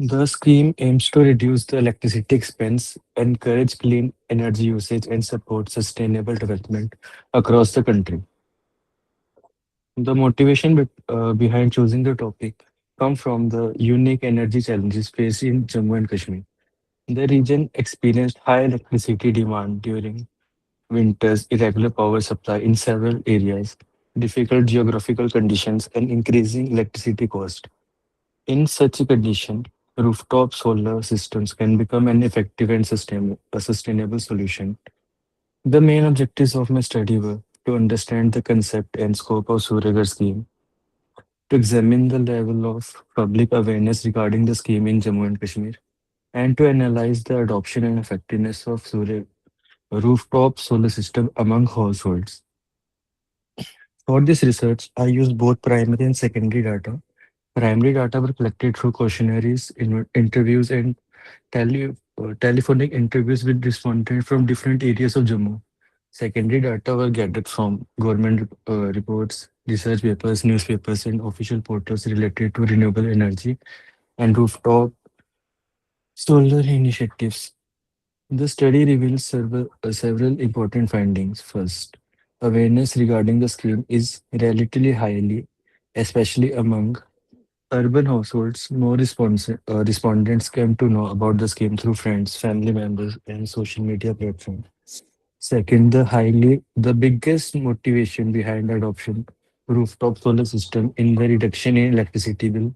The scheme aims to reduce the electricity expense, encourage clean energy usage, and support sustainable development across the country. The motivation behind choosing the topic come from the unique energy challenges faced in Jammu and Kashmir. The region experienced high electricity demand during winters, irregular power supply in several areas, difficult geographical conditions, and increasing electricity cost. In such a condition, rooftop solar systems can become an effective and sustainable solution. The main objectives of my study were to understand the concept and scope of Suryaghar scheme, to examine the level of public awareness regarding the scheme in Jammu and Kashmir, and to analyze the adoption and effectiveness of Surya rooftop solar system among households. For this research, I used both primary and secondary data. Primary data were collected through questionnaires, interviews, and telephonic interviews with respondents from different areas of Jammu. Secondary data were gathered from government reports, research papers, newspapers, and official portals related to renewable energy and rooftop solar initiatives. The study reveals several important findings. First, awareness regarding the scheme is relatively highly, especially among urban households. More respondents came to know about the scheme through friends, family members, and social media platforms. Second, the biggest motivation behind adoption rooftop solar system in the reduction in electricity bill.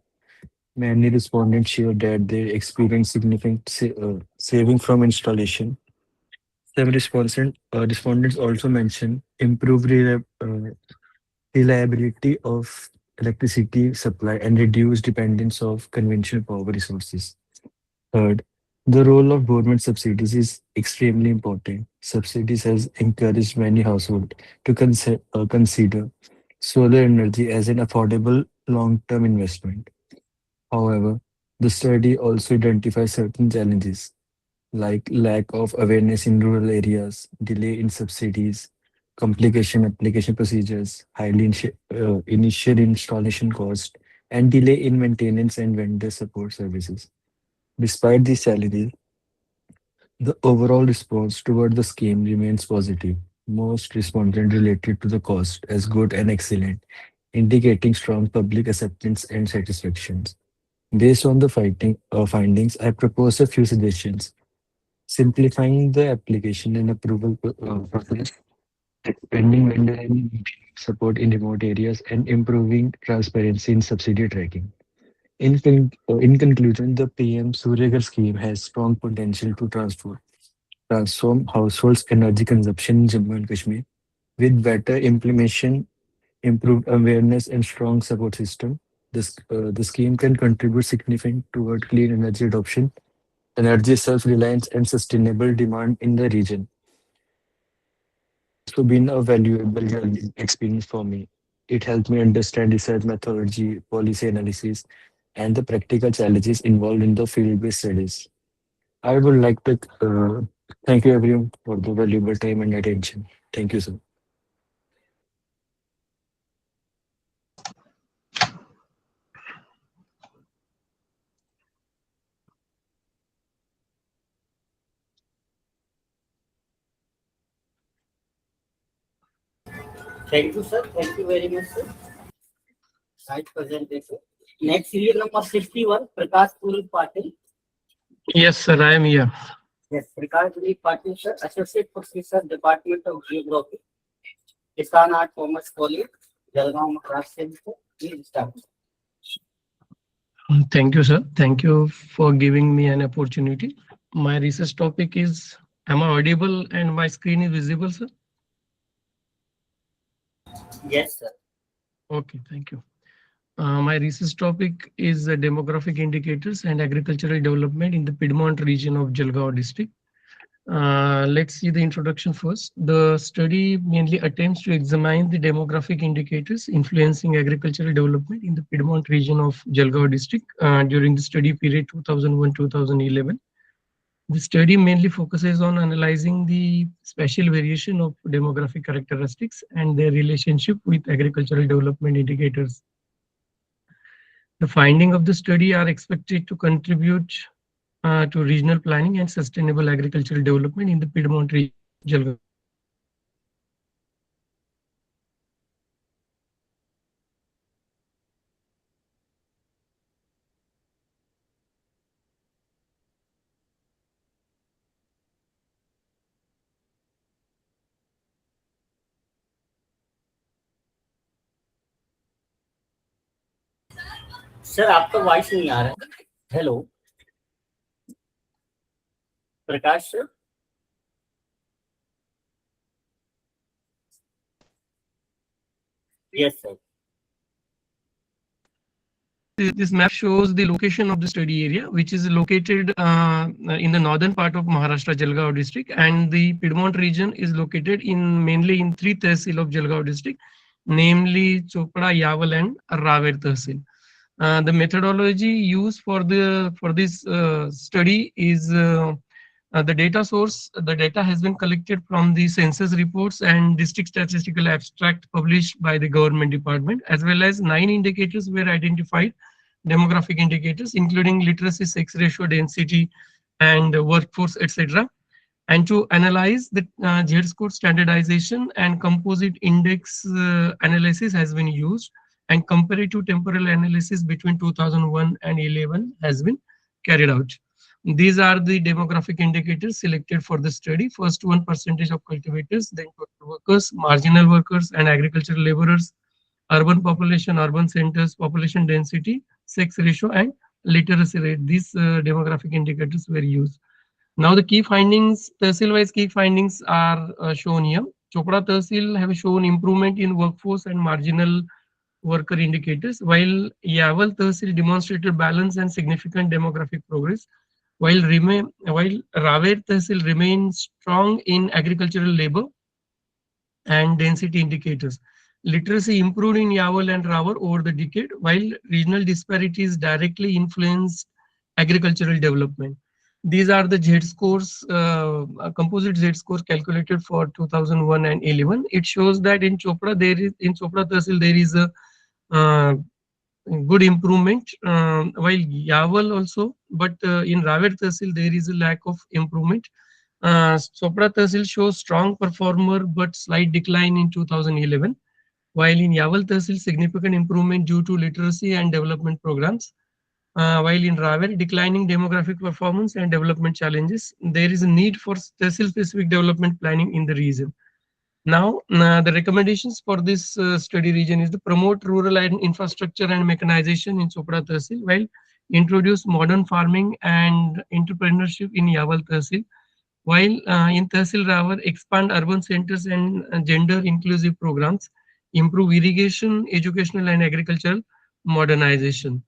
Many respondents shared that they experienced significant saving from installation. Some respondents also mentioned improved reliability of electricity supply and reduced dependence of conventional power resources. Third, the role of government subsidies is extremely important. Subsidies has encouraged many households to consider solar energy as an affordable long-term investment. However, the study also identifies certain challenges like lack of awareness in rural areas, delay in subsidies, complication application procedures, initial installation cost, and delay in maintenance and vendor support services. Despite these challenges, the overall response toward the scheme remains positive. Most respondents related to the cost as good and excellent, indicating strong public acceptance and satisfaction. Based on the findings, I propose a few suggestions. simplifying the application and approval process, expanding vendor and support in remote areas, and improving transparency in subsidy tracking. In conclusion, the PM Suryagar scheme has strong potential to transform households' energy consumption in Jammu and Kashmir. With better implementation, improved awareness, and strong support system, the scheme can contribute significantly toward clean energy adoption, energy self-reliance, and sustainable demand in the region. So been a valuable learning experience for me. It helped me understand research methodology, policy analysis, and the practical challenges involved in the field-based studies. I would like to thank you everyone for the valuable time and attention. Thank you, sir. Thank you, sir. Thank you very much, sir. Side presentation. Next, serial number 61, Prakash Puri Patil. Yes, sir, I am here. Yes, Prakash Puri Patil, sir, Associate Professor, Department of Geography, Kisan Art Commerce College, Jalgaon, Maharashtra. Please start. Thank you, sir. Thank you for giving me an opportunity. My research topic is, am I audible and my screen is visible, sir? Yes, sir. Okay, thank you. My research topic is demographic indicators and agricultural development in the Piedmont region of Jalgaon district. Let's see the introduction first. The study mainly attempts to examine the demographic indicators influencing agricultural development in the Piedmont region of Jalgaon district during the study period 2001-2011. The study mainly focuses on analyzing the spatial variation of demographic characteristics and their relationship with agricultural development indicators. The findings of the study are expected to contribute to regional planning and sustainable agricultural development in the Piedmont region. Jalgaon. Sir आपका voice नहीं आ रहा है. Hello Prakash sir. Yes, sir. This map shows the location of the study area, which is located in the northern part of Maharashtra, Jalgaon district, and the Piedmont region is located mainly in 3 tehsil of Jalgaon district, namely Chopra, Yaval, and Raver tehsil. The methodology used for this study is the data source. The data has been collected from the census reports and district statistical abstract published by the government department, as well as 9 indicators were identified, demographic indicators, including literacy, sex ratio, density, and workforce, etc. And to analyze the Z-score standardization and composite index analysis has been used, and comparative temporal analysis between 2001 and 11 has been carried out. These are the demographic indicators selected for the study. First one, percentage of cultivators, then total workers, marginal workers, and agricultural laborers, urban population, urban centers, population density, sex ratio, and literacy rate. These demographic indicators were used. Now the key findings, tehsil-wise key findings are shown here. Chopra tehsil have shown improvement in workforce and marginal worker indicators, while Yaval tehsil demonstrated balance and significant demographic progress, while Raver tehsil remains strong in agricultural labor and density indicators. Literacy improved in Yaval and Raver over the decade, while regional disparities directly influenced agricultural development. These are the Z-scores, composite Z-scores calculated for 2001 and 11. It shows that in Chopra tehsil there is a good improvement, while Yaval also, but in Raver tehsil there is a lack of improvement. Chopra tehsil shows strong performer but slight decline in 2011, while in Yaval tehsil significant improvement due to literacy and development programs. while in Ravel, declining demographic performance and development challenges, there is a need for specific development planning in the region. Now, the recommendations for this study region is to promote rural and infrastructure and mechanization in Chopra Tehsil, while introduce modern farming and entrepreneurship in Yawal Tehsil, while in Tehsil Rawar, expand urban centers and gender inclusive programs, improve irrigation, educational and agricultural modernization.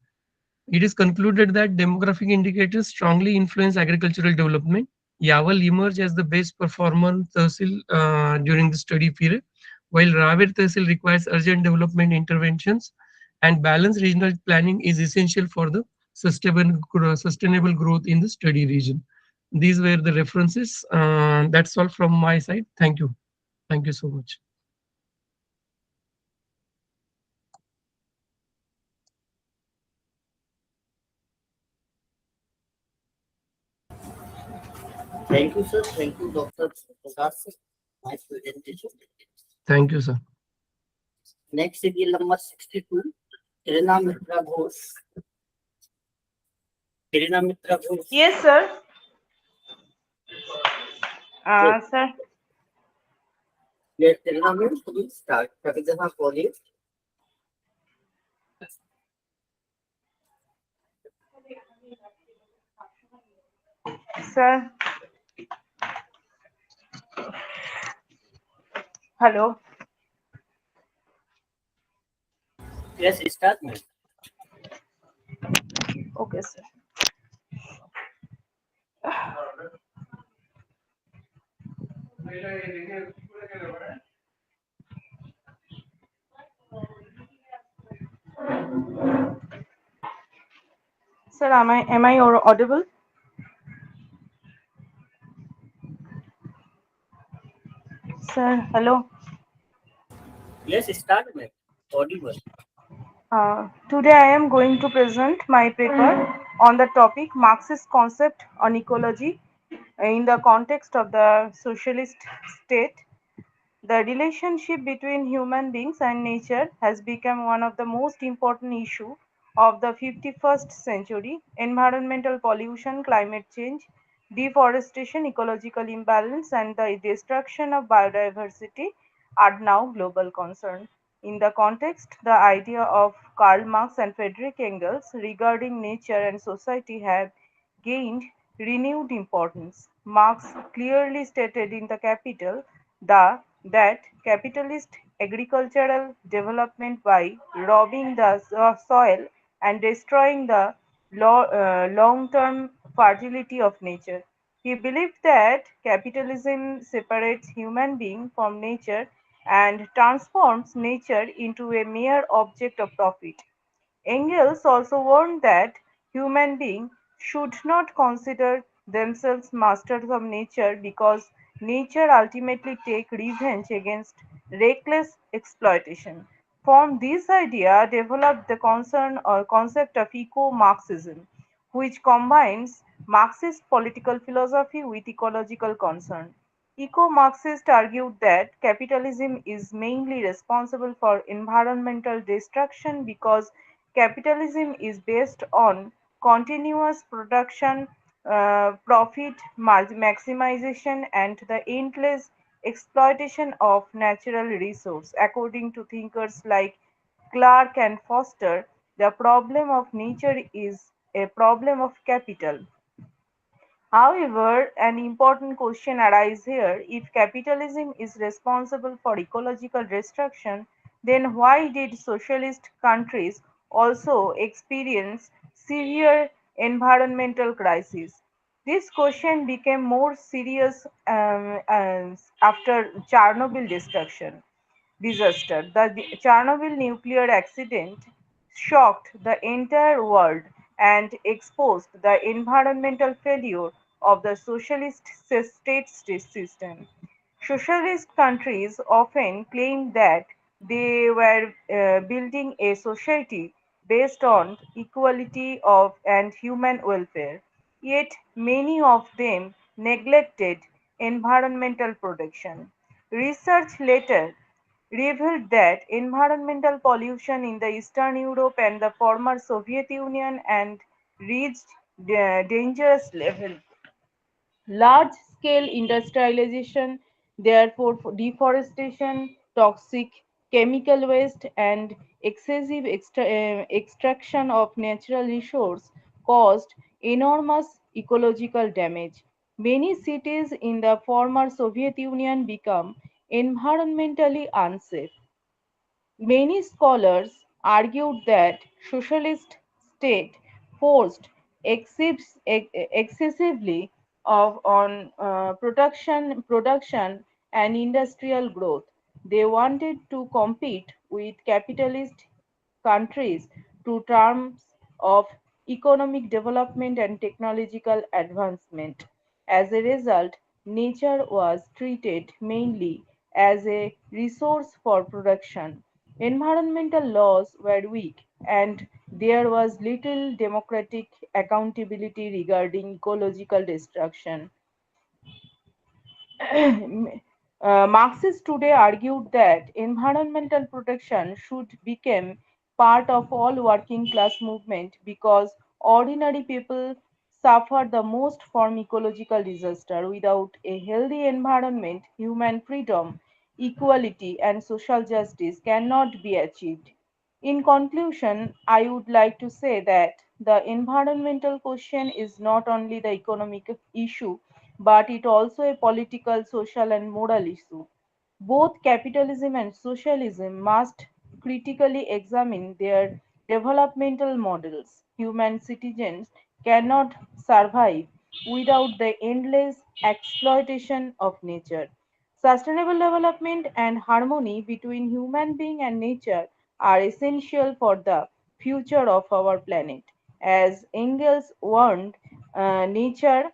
It is concluded that demographic indicators strongly influence agricultural development. Yawal emerged as the best performer tehsil during the study period, while Rawir tehsil requires urgent development interventions, and balanced regional planning is essential for the sustainable growth in the study region. These were the references. That's all from my side. Thank you. Thank you so much. Thank you, sir. Thank you, Dr. Prakash. Nice presentation. Thank you, sir. Next serial number 62, Kirina Mitra Ghosh. Kirina Mitra Ghosh. Yes, sir. Sir. Yes, Kirina ma'am, please start. Kavijaha College. Sir. Hello. Yes, start, ma'am. Okay, sir. Sir, am I audible? Sir, hello. Yes, start, ma'am. Audible. Today I am going to present my paper on the topic Marxist concept on ecology in the context of the socialist state. The relationship between human beings and nature has become one of the most important issues of the 51st century. Environmental pollution, climate change, deforestation, ecological imbalance, and the destruction of biodiversity are now global concerns. In the context, the idea of Karl Marx and Friedrich Engels regarding nature and society have gained renewed importance. Marx clearly stated in The Capital that capitalist agricultural development by robbing the soil and destroying the long-term fertility of nature. He believed that capitalism separates human being from nature and transforms nature into a mere object of profit. Engels also warned that human beings should not consider themselves masters of nature because nature ultimately takes revenge against reckless exploitation. From this idea developed the concept of eco-Marxism, which combines Marxist political philosophy with ecological concern. Eco-Marxists argued that capitalism is mainly responsible for environmental destruction because capitalism is based on continuous production, profit maximization, and the endless exploitation of natural resources. According to thinkers like Clark and Foster, the problem of nature is a problem of capital. However, an important question arises here: if capitalism is responsible for ecological destruction, then why did socialist countries also experience severe environmental crises? This question became more serious after Chernobyl disaster. The Chernobyl nuclear accident shocked the entire world and exposed the environmental failure of the socialist state system. Socialist countries often claim that they were building a society based on equality of and human welfare. Yet many of them neglected environmental protection. Research later revealed that environmental pollution in the Eastern Europe and the former Soviet Union and reached dangerous level. Large scale industrialization, therefore deforestation, toxic chemical waste, and excessive extraction of natural resources caused enormous ecological damage. Many cities in the former Soviet Union became environmentally unsafe. Many scholars argued that socialist state forced excessively on production and industrial growth. They wanted to compete with capitalist countries to terms of economic development and technological advancement. As a result, nature was treated mainly as a resource for production. Environmental laws were weak, and there was little democratic accountability regarding ecological destruction. Marxists today argued that environmental protection should become part of all working class movement because ordinary people suffer the most from ecological disaster. Without a healthy environment, human freedom, equality, and social justice cannot be achieved. In conclusion, I would like to say that the environmental question is not only the economic issue but it also a political, social, and moral issue. Both capitalism and socialism must critically examine their developmental models. Human citizens cannot survive without the endless exploitation of nature. Sustainable development and harmony between human being and nature are essential for the future of our planet. As Engels warned, nature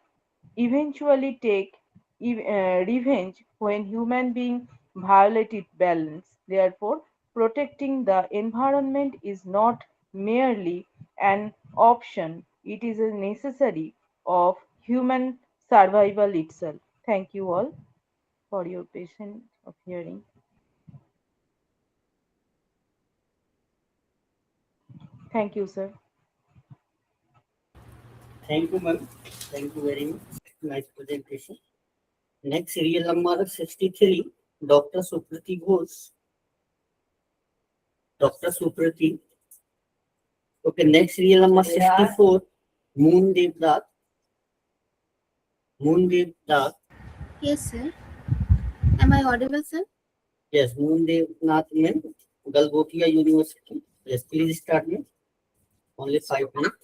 eventually take revenge when human beings violate its balance. Therefore, protecting the environment is not merely an option, it is a necessary of human survival itself. Thank you all for your patience of hearing. Thank you, sir. Thank you, ma'am. Thank you very much. Nice presentation. Next, serial number 63, Dr. Suprati Ghosh. Dr. Suprati. Okay, next serial number 64, Moon Devnath. Moon Devnath. Yes, sir. Am I audible, sir? Yes, Moon Devnath, ma'am. Galgotia University. Yes, please start, ma'am. Only 5 minutes.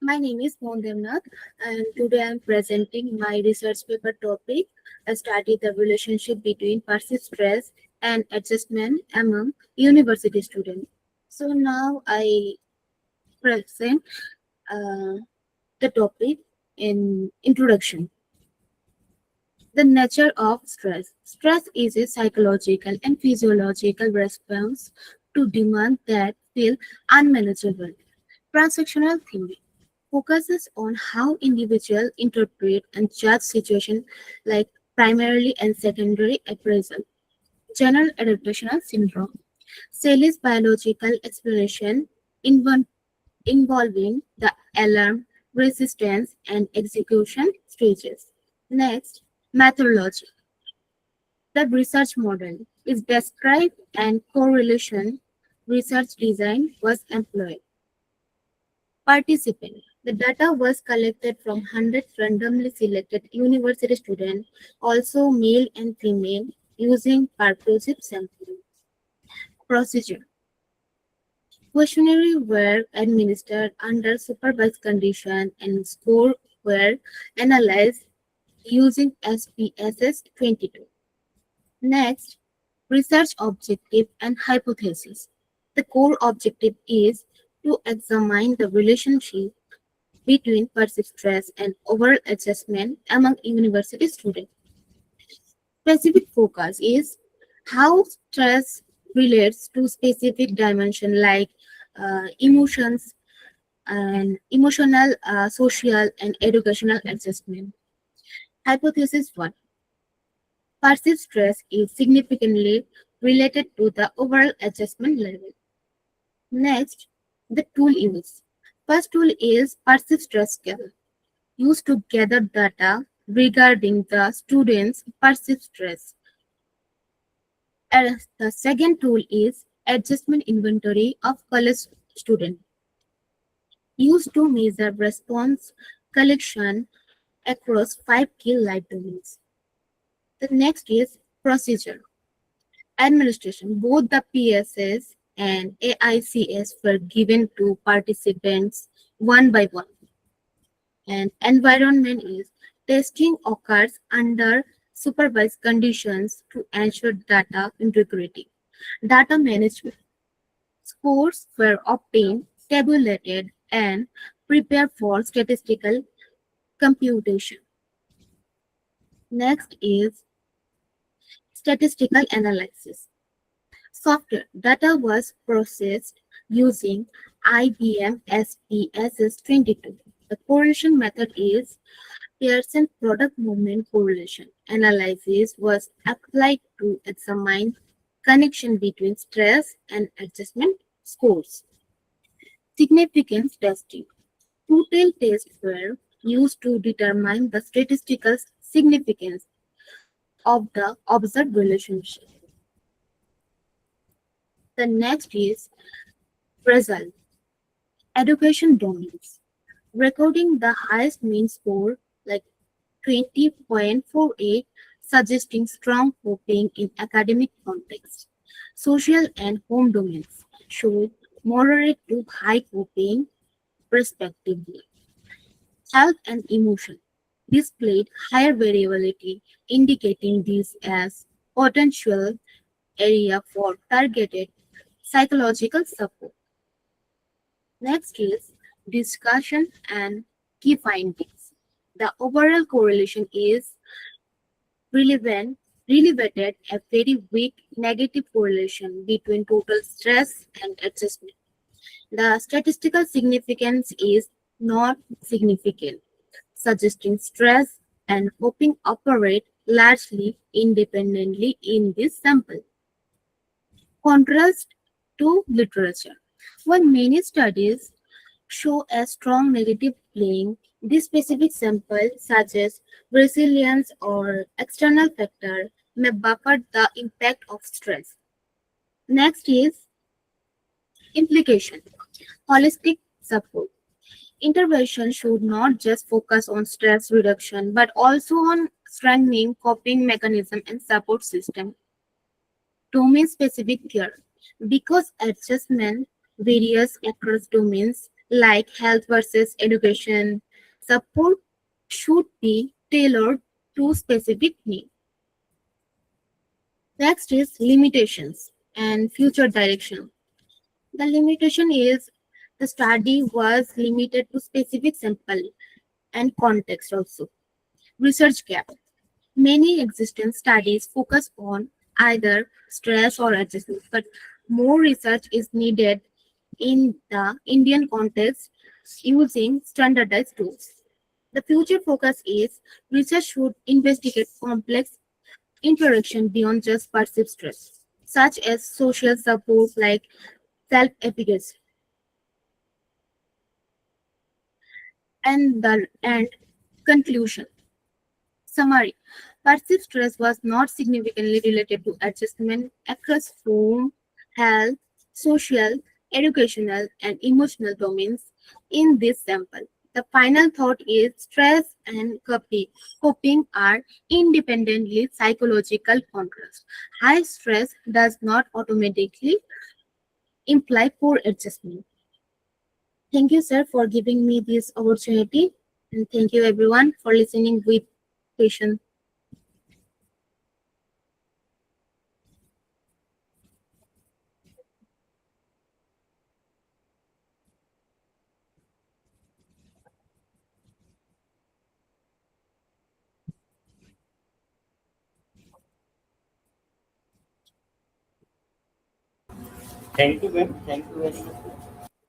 My name is Moon Devnath, and today I am presenting my research paper topic. I study the relationship between perceived stress and adjustment among university students. So now I present the topic in introduction. The nature of stress. Stress is a psychological and physiological response to demand that feel unmanageable. Transactional theory focuses on how individuals interpret and judge situations like primary and secondary appraisal. General adaptational syndrome. Sally's biological explanation involving the alarm, resistance, and execution stages. Next, methodology. The research model is described and correlation research design was employed. Participant. The data was collected from 100 randomly selected university students, also male and female, using purposive sampling. Procedure. Questionnaires were administered under supervised conditions and scores were analyzed using SPSS 22. Next, research objective and hypothesis. The core objective is to examine the relationship between perceived stress and overall adjustment among university students. Specific focus is how stress relates to specific dimension like emotions and emotional, social, and educational adjustment. Hypothesis 1. Perceived stress is significantly related to the overall adjustment level. Next, the tool use. First tool is perceived stress scale, used to gather data regarding the student's perceived stress. And the second tool is adjustment inventory of college student, used to measure response collection across 5 key life domains. The next is procedure. Administration. Both the PSS and AICS were given to participants one by one. And environment is testing occurs under supervised conditions to ensure data integrity. Data management. Scores were obtained, tabulated, and prepared for statistical computation. Next is statistical analysis. Software data was processed using IBM SPSS22. The correlation method is Pearson product movement correlation. Analysis was applied to examine connection between stress and adjustment scores. Significance testing. Two-tailed tests were used to determine the statistical significance of the observed relationship. The next is result. Education domains. Recording the highest mean score like 20.48, suggesting strong coping in academic context. Social and home domains showed moderate to high coping respectively. Health and emotion displayed higher variability, indicating this as potential area for targeted psychological support. Next is discussion and key findings. The overall correlation is relevated a very weak negative correlation between total stress and adjustment. The statistical significance is not significant, suggesting stress and coping operate largely independently in this sample. Contrast to literature. While many studies show a strong negative link, this specific sample, such as resilience or external factor, may buffer the impact of stress. Next is implication. Holistic support. Intervention should not just focus on stress reduction, but also on strengthening coping mechanism and support system. Domain-specific care. Because adjustment varies across domains like health versus education, support should be tailored to specific needs. Next is limitations and future direction. The limitation is the study was limited to specific sample and context also. Research gap. Many existing studies focus on either stress or adjustment, but more research is needed in the Indian context using standardized tools. The future focus is research should investigate complex interaction beyond just perceived stress, such as social support like self-efficacy. And conclusion. Summary. Perceived stress was not significantly related to adjustment across home, health, social, educational, and emotional domains in this sample. The final thought is stress and coping are independently psychological contrast. High stress does not automatically imply poor adjustment. Thank you, sir, for giving me this opportunity. And thank you, everyone, for listening with patience. Thank you, ma'am. Thank you very much.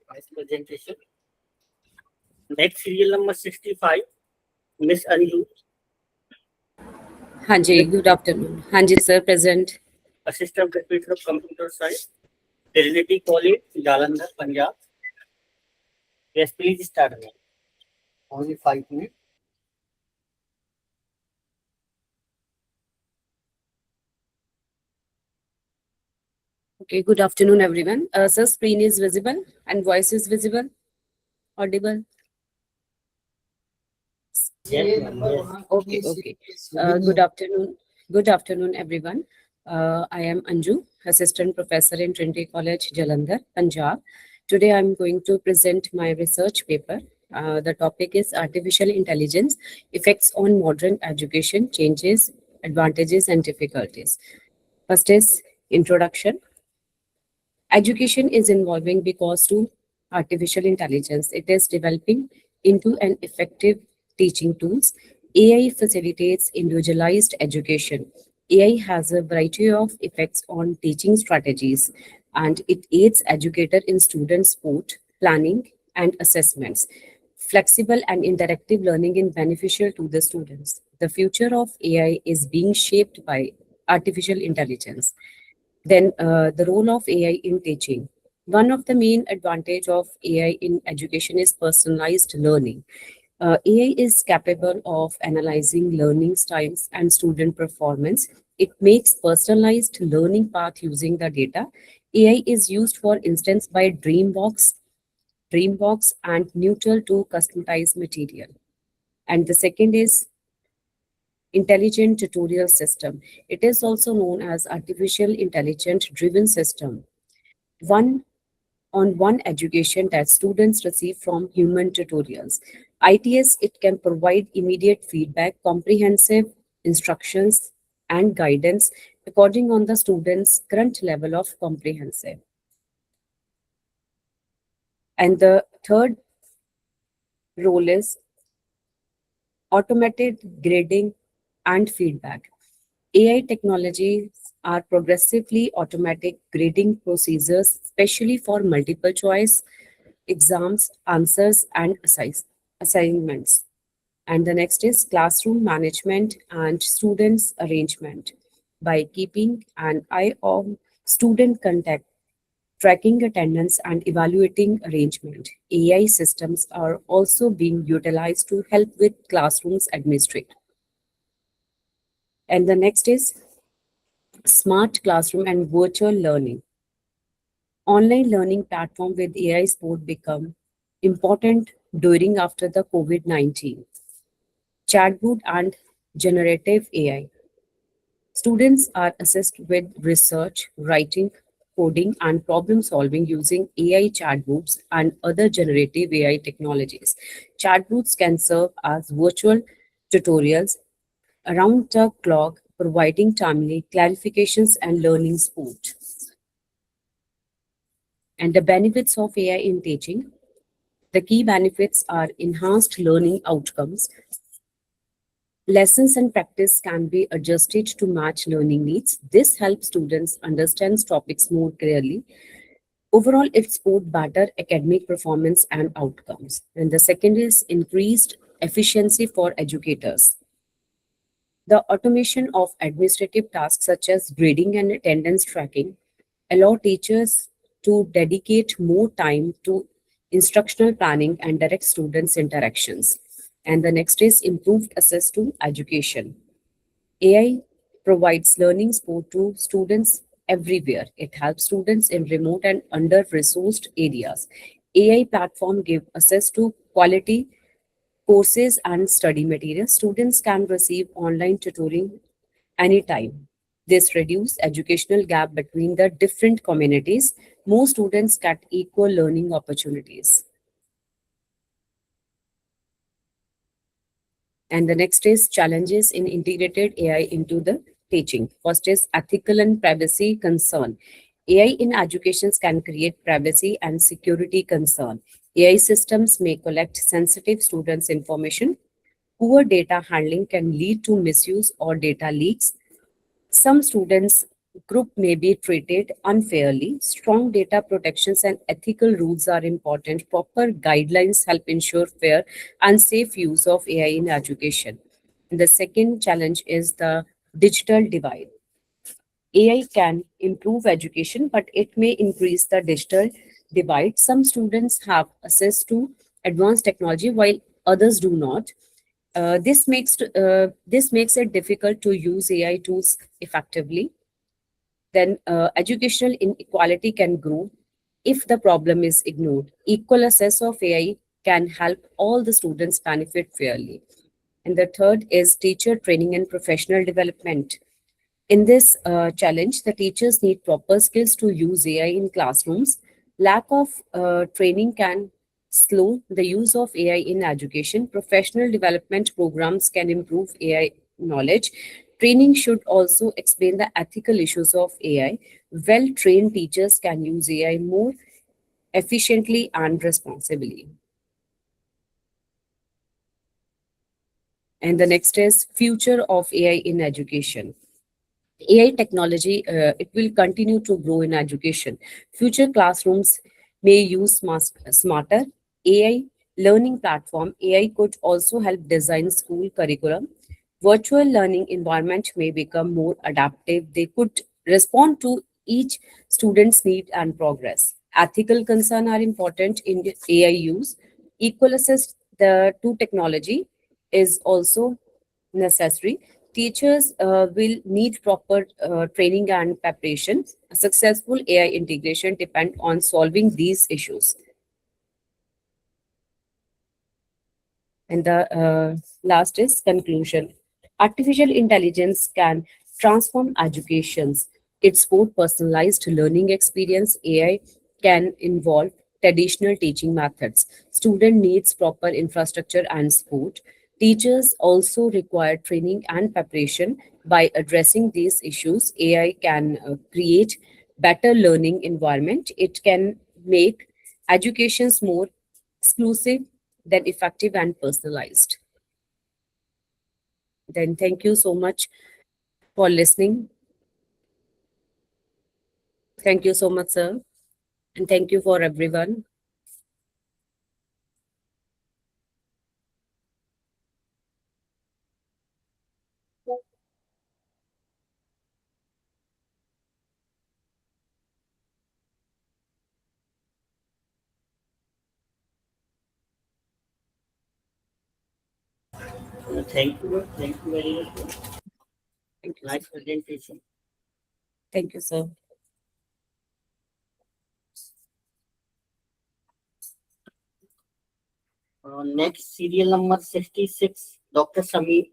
Nice presentation. Next serial number 65, Miss Anilu, हाँ जी, good afternoon. हाँ जी sir, present. Assistant Professor of Computer Science. Trinity College, Jalandhar, Punjab. Yes, please start. Only 5 minutes. Okay, good afternoon, everyone. Sir, screen is visible and voice is visible, audible. Okay, okay. Good afternoon. Good afternoon, everyone. I am Anju, Assistant Professor in Trinity College, Jalandhar, Punjab. Today, I'm going to present my research paper. The topic is Artificial Intelligence, Effects on Modern Education, Changes, Advantages, and Difficulties. First is Introduction. Education is evolving because to artificial intelligence. It is developing into an effective teaching tools. AI facilitates individualized education. AI has a variety of effects on teaching strategies, and it aids educator in student support, planning, and assessments. Flexible and interactive learning is beneficial to the students. The future of AI is being shaped by artificial intelligence. Then the role of AI in teaching. One of the main advantage of AI in education is personalized learning. AI is capable of analyzing learning styles and student performance. It makes personalized learning path using the data. AI is used, for instance, by Dreambox and Neutral to customize material. And the second is intelligent tutorial system. It is also known as artificial intelligent driven system. One education that students receive from human tutorials. ITS, it can provide immediate feedback, comprehensive instructions, and guidance according on the student's current level of comprehensive. And the third role is automated grading and feedback. AI technologies are progressively automatic grading procedures, especially for multiple choice exams, answers, and assignments. And the next is classroom management and students' arrangement. By keeping an eye on student contact, tracking attendance, and evaluating arrangement, AI systems are also being utilized to help with classrooms administration. And the next is smart classroom and virtual learning. Online learning platform with AI support become important during after the COVID-19. Chatbot and generative AI. Students are assisted with research, writing, coding, and problem solving using AI chatbots and other generative AI technologies. Chatbots can serve as virtual tutorials around the clock, providing timely clarifications and learning support. And the benefits of AI in teaching. The key benefits are enhanced learning outcomes. Lessons and practice can be adjusted to match learning needs. This helps students understand topics more clearly. Overall, it supports better academic performance and outcomes. And the second is increased efficiency for educators. The automation of administrative tasks such as grading and attendance tracking allow teachers to dedicate more time to instructional planning and direct students' interactions. And the next is improved access to education. AI provides learning support to students everywhere. It helps students in remote and under-resourced areas. AI platform give access to quality courses and study materials. Students can receive online tutoring anytime. This reduces educational gap between the different communities. More students get equal learning opportunities. And the next is challenges in integrated AI into the teaching. First is ethical and privacy concern. AI in education can create privacy and security concern. AI systems may collect sensitive students' information. Poor data handling can lead to misuse or data leaks. Some students group may be treated unfairly. Strong data protections and ethical rules are important. Proper guidelines help ensure fair and safe use of AI in education. And the second challenge is the digital divide. AI can improve education, but it may increase the digital divide. Some students have access to advanced technology while others do not. This makes it difficult to use AI tools effectively. Then educational inequality can grow if the problem is ignored. Equal access of AI can help all the students benefit fairly. And the third is teacher training and professional development. In this challenge, the teachers need proper skills to use AI in classrooms. Lack of training can slow the use of AI in education. Professional development programs can improve AI knowledge. Training should also explain the ethical issues of AI. Well-trained teachers can use AI more efficiently and responsibly. And the next is future of AI in education. AI technology, it will continue to grow in education. Future classrooms may use smarter AI learning platform. AI could also help design school curriculum. Virtual learning environment may become more adaptive. They could respond to each student's need and progress. Ethical concerns are important in the AI use. Equal access to technology is also necessary. Teachers will need proper training and preparation. A successful AI integration depends on solving these issues. And the last is conclusion. Artificial intelligence can transform educations. It supports personalized learning experience. AI can involve traditional teaching methods. Student needs proper infrastructure and support. Teachers also require training and preparation. By addressing these issues, AI can create better learning environment. It can make educations more exclusive, then effective and personalized. Then thank you so much for listening. Thank you so much, sir. And thank you for everyone. Thank you. Thank you very much. Thank you. Nice presentation. Thank you, sir. Next, serial number 66, Dr. Samina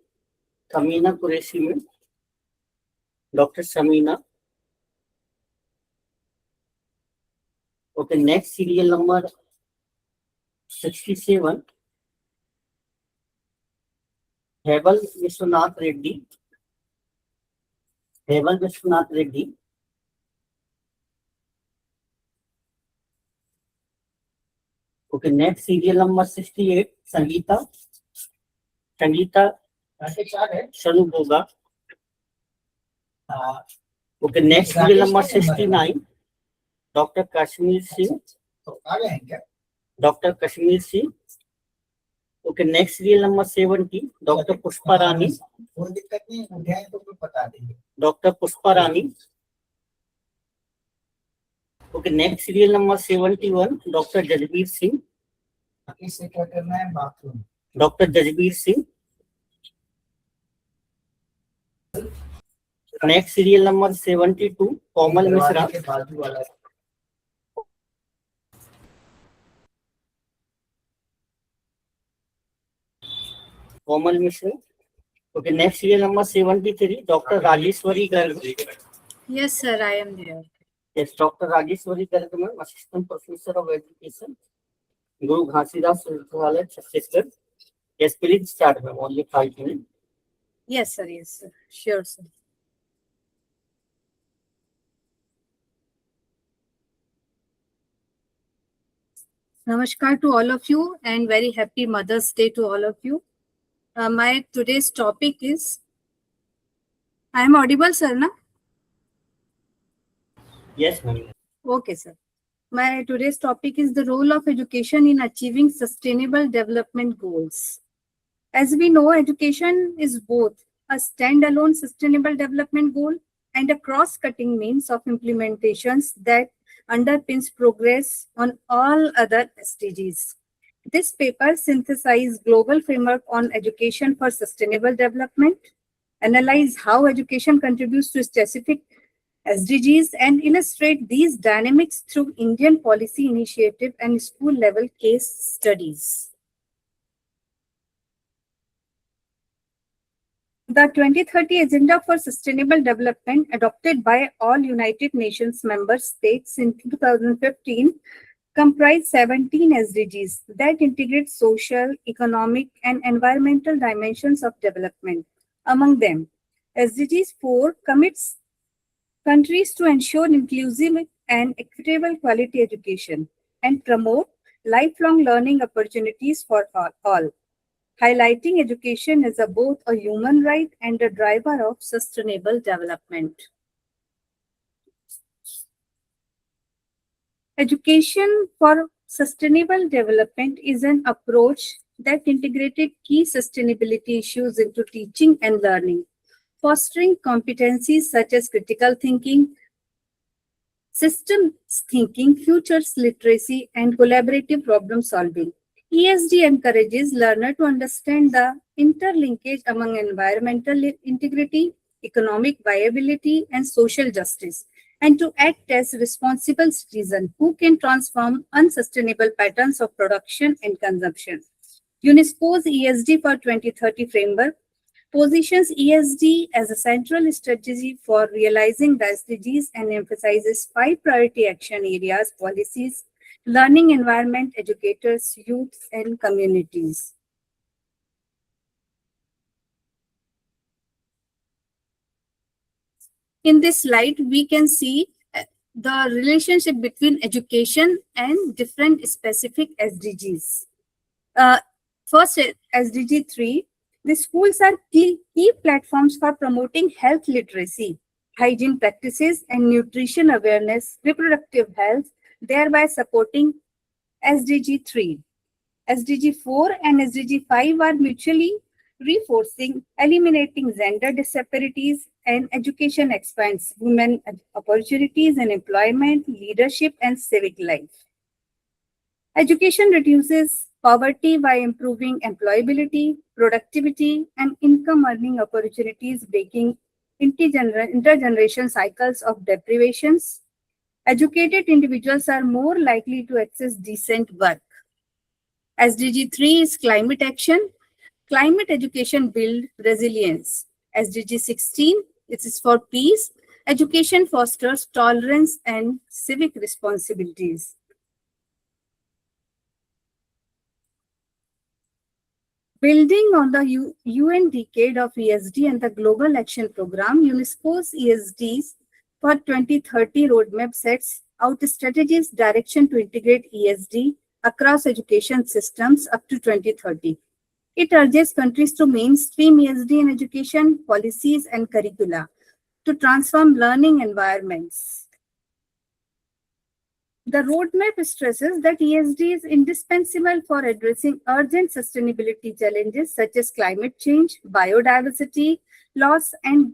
Qureshi. Dr. Samina. Okay, next serial number 67, Heval Vishwanath Reddy. Heval Vishwanath Reddy. Okay, next serial number 68, Sangeeta. Sangeeta Shanuboga. Okay, next serial number 69, Dr. Kashmir Singh. Dr. Kashmir Singh. Okay, next serial number 70, Dr. Pushpa Rani. Dr. Pushpa Rani. Okay, next serial number 71, Dr. Jasbir Singh. Dr. Jasbir Singh. Next serial number 72, Komal Mishra. Komal Mishra. Okay, next serial number 73, Dr. Rajeshwari Garg. Yes, sir, I am there. Yes, Dr. Rajeshwari Garg, Assistant Professor of Education, Guru Ghasidas Vidyalaya, Chhattisgarh. Yes, please start, ma'am. Only 5 minutes. Yes, sir, yes, sir. Sure, sir. Namaskar to all of you and very happy Mother's Day to all of you. My today's topic is, I am audible, sir, na? Yes, ma'am. Okay, sir. My today's topic is the role of education in achieving sustainable development goals. As we know, education is both a standalone sustainable development goal and a cross-cutting means of implementations that underpins progress on all other SDGs. This paper synthesizes global framework on education for sustainable development, analyze how education contributes to specific SDGs, and illustrate these dynamics through Indian policy initiative and school-level case studies. The 2030 Agenda for Sustainable Development, adopted by all United Nations member states in 2015, comprised 17 SDGs that integrate social, economic, and environmental dimensions of development. Among them, SDGs 4 commits countries to ensure inclusive and equitable quality education and promote lifelong learning opportunities for all, highlighting education as both a human right and a driver of sustainable development. Education for sustainable development is an approach that integrated key sustainability issues into teaching and learning, fostering competencies such as critical thinking, systems thinking, futures literacy, and collaborative problem solving. ESD encourages learners to understand the interlinkage among environmental integrity, economic viability, and social justice, and to act as responsible citizens who can transform unsustainable patterns of production and consumption. UNESCO's ESD for 2030 framework positions ESD as a central strategy for realizing the SDGs and emphasizes 5 priority action areas: policies, learning environment, educators, youth, and communities. In this slide, we can see the relationship between education and different specific SDGs. First, SDG 3, the schools are key platforms for promoting health literacy, hygiene practices, and nutrition awareness, reproductive health, thereby supporting SDG 3. SDG 4 and SDG 5 are mutually reinforcing, eliminating gender disparities, and education expands women opportunities in employment, leadership, and civic life. Education reduces poverty by improving employability, productivity, and income earning opportunities, breaking intergeneration cycles of deprivations. Educated individuals are more likely to access decent work. SDG 3 is climate action. Climate education builds resilience. SDG 16, it is for peace. Education fosters tolerance and civic responsibilities. Building on the UN Decade of ESD and the Global Action Program, UNESCO's ESDs for 2030 roadmap sets out strategies direction to integrate ESD across education systems up to 2030. It urges countries to mainstream ESD in education policies and curricula to transform learning environments. The roadmap stresses that ESD is indispensable for addressing urgent sustainability challenges such as climate change, biodiversity loss, and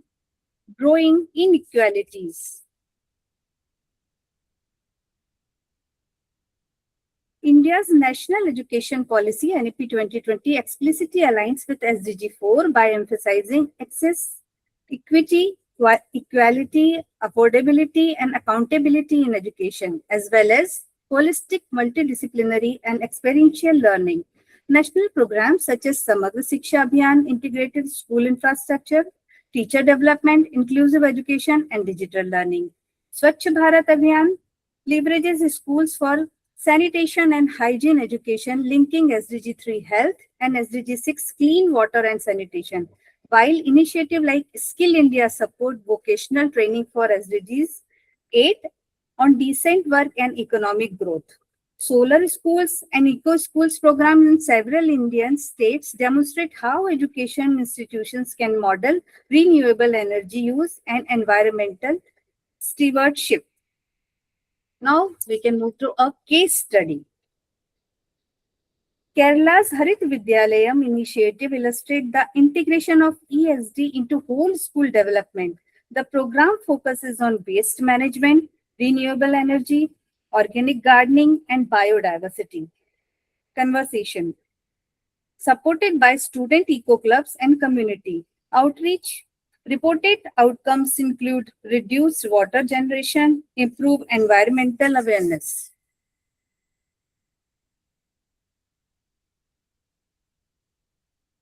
growing inequalities. India's National Education Policy, NEP 2020, explicitly aligns with SDG 4 by emphasizing access, equity, equality, affordability, and accountability in education, as well as holistic, multidisciplinary, and experiential learning. National programs such as Samagra Shiksha Abhiyan, integrated school infrastructure, teacher development, inclusive education, and digital learning. Swachh Bharat Abhiyan leverages schools for sanitation and hygiene education, linking SDG 3 health and SDG 6 clean water and sanitation, while initiatives like Skill India support vocational training for SDGs 8 on decent work and economic growth. Solar schools and eco schools programs in several Indian states demonstrate how education institutions can model renewable energy use and environmental stewardship. Now we can move to a case study. Kerala's Harit Vidyalayam initiative illustrates the integration of ESD into whole school development The program focuses on waste management, renewable energy, organic gardening, and biodiversity. Conversation. Supported by student eco-clubs and community outreach. Reported outcomes include reduced water generation, improved environmental awareness.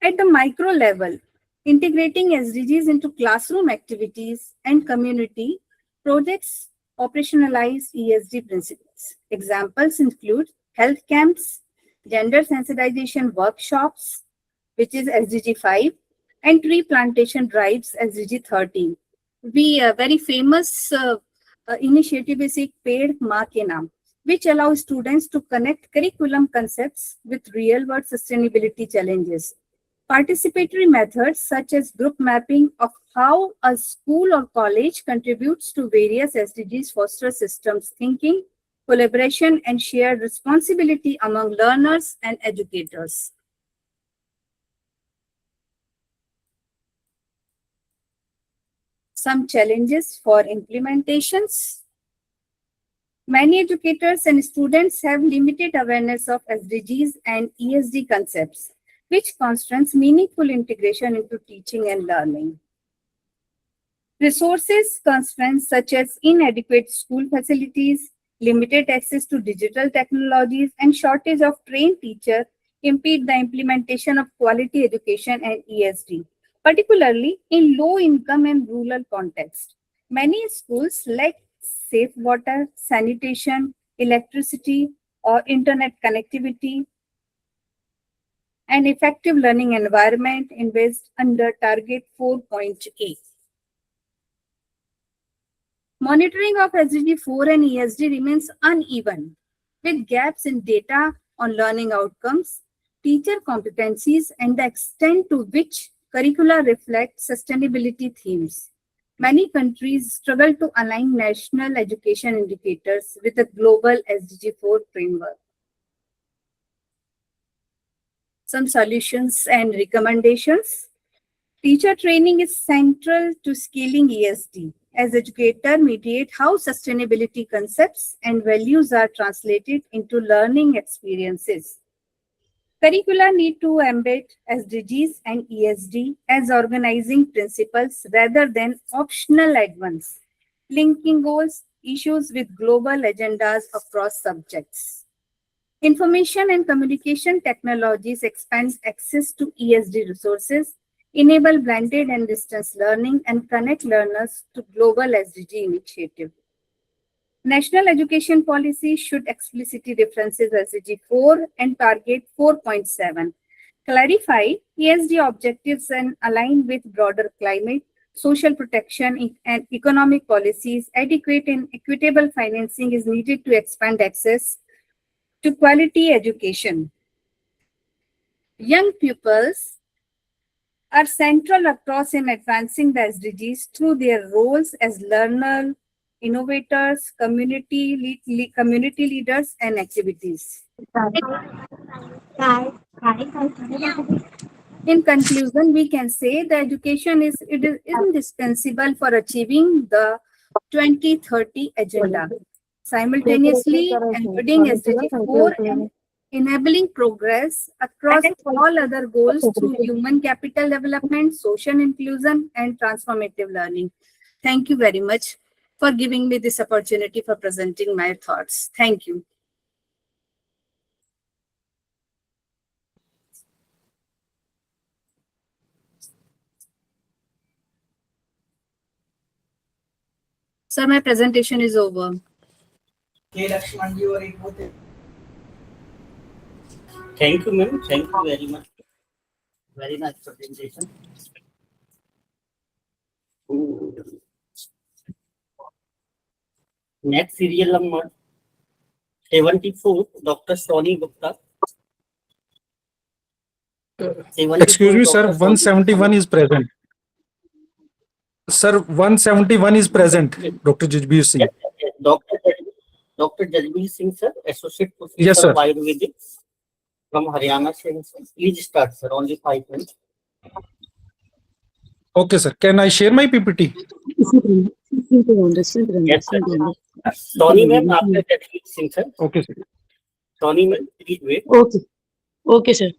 At the micro level, integrating SDGs into classroom activities and community projects operationalize ESG principles. Examples include health camps, gender sensitization workshops, which is SDG 5, and tree plantation drives, SDG 13. Very famous initiative is Ek Ped Maa Ke Naam, which allows students to connect curriculum concepts with real-world sustainability challenges. Participatory methods such as group mapping of how a school or college contributes to various SDGs foster systems thinking, collaboration, and shared responsibility among learners and educators. Some challenges for implementations. Many educators and students have limited awareness of SDGs and ESG concepts, which constrains meaningful integration into teaching and learning. Resources constraints such as inadequate school facilities, limited access to digital technologies, and shortage of trained teachers impede the implementation of quality education and ESG, particularly in low-income and rural contexts. Many schools lack safe water, sanitation, electricity, or internet connectivity, and effective learning environment invest under Target 4.8. Monitoring of SDG 4 and ESG remains uneven, with gaps in data on learning outcomes, teacher competencies, and the extent to which curricula reflect sustainability themes. Many countries struggle to align national education indicators with the global SDG 4 framework. Some solutions and recommendations. Teacher training is central to scaling ESD, as educators mediate how sustainability concepts and values are translated into learning experiences. Curricula need to embed SDGs and ESD as organizing principles rather than optional add-ons, linking goals, issues with global agendas across subjects. Information and communication technologies expand access to ESD resources, enable blended and distance learning, and connect learners to global SDG initiatives. National education policy should explicitly reference SDG 4 and Target 4.7. Clarify ESD objectives and align with broader climate, social protection, and economic policies. Adequate and equitable financing is needed to expand access to quality education. Young pupils are central across in advancing the SDGs through their roles as learners, innovators, community leaders, and activities. In conclusion, we can say that education is indispensable for achieving the 2030 agenda, simultaneously embedding SDG 4 and enabling progress across all other goals through human capital development, social inclusion, and transformative learning. Thank you very much for giving me this opportunity for presenting my thoughts. Thank you. Sir, my presentation is over. Thank you, ma'am. Thank you very much. Very nice presentation. Next serial number 74, Dr. Sony Gupta. Excuse me, sir. 171 is present. Sir, 171 is present. Dr. Jajbir Singh. Yes, Dr. Jajbir Singh, sir, Associate Professor Yes, sir. of Ayurvedics from Haryana. Please start, sir. Only 5 minutes. Okay, sir. Can I share my PPT? Yes, sir. Tony ma'am, after that, sir. Okay, sir. Tony ma'am, please wait. Okay. Okay, sir.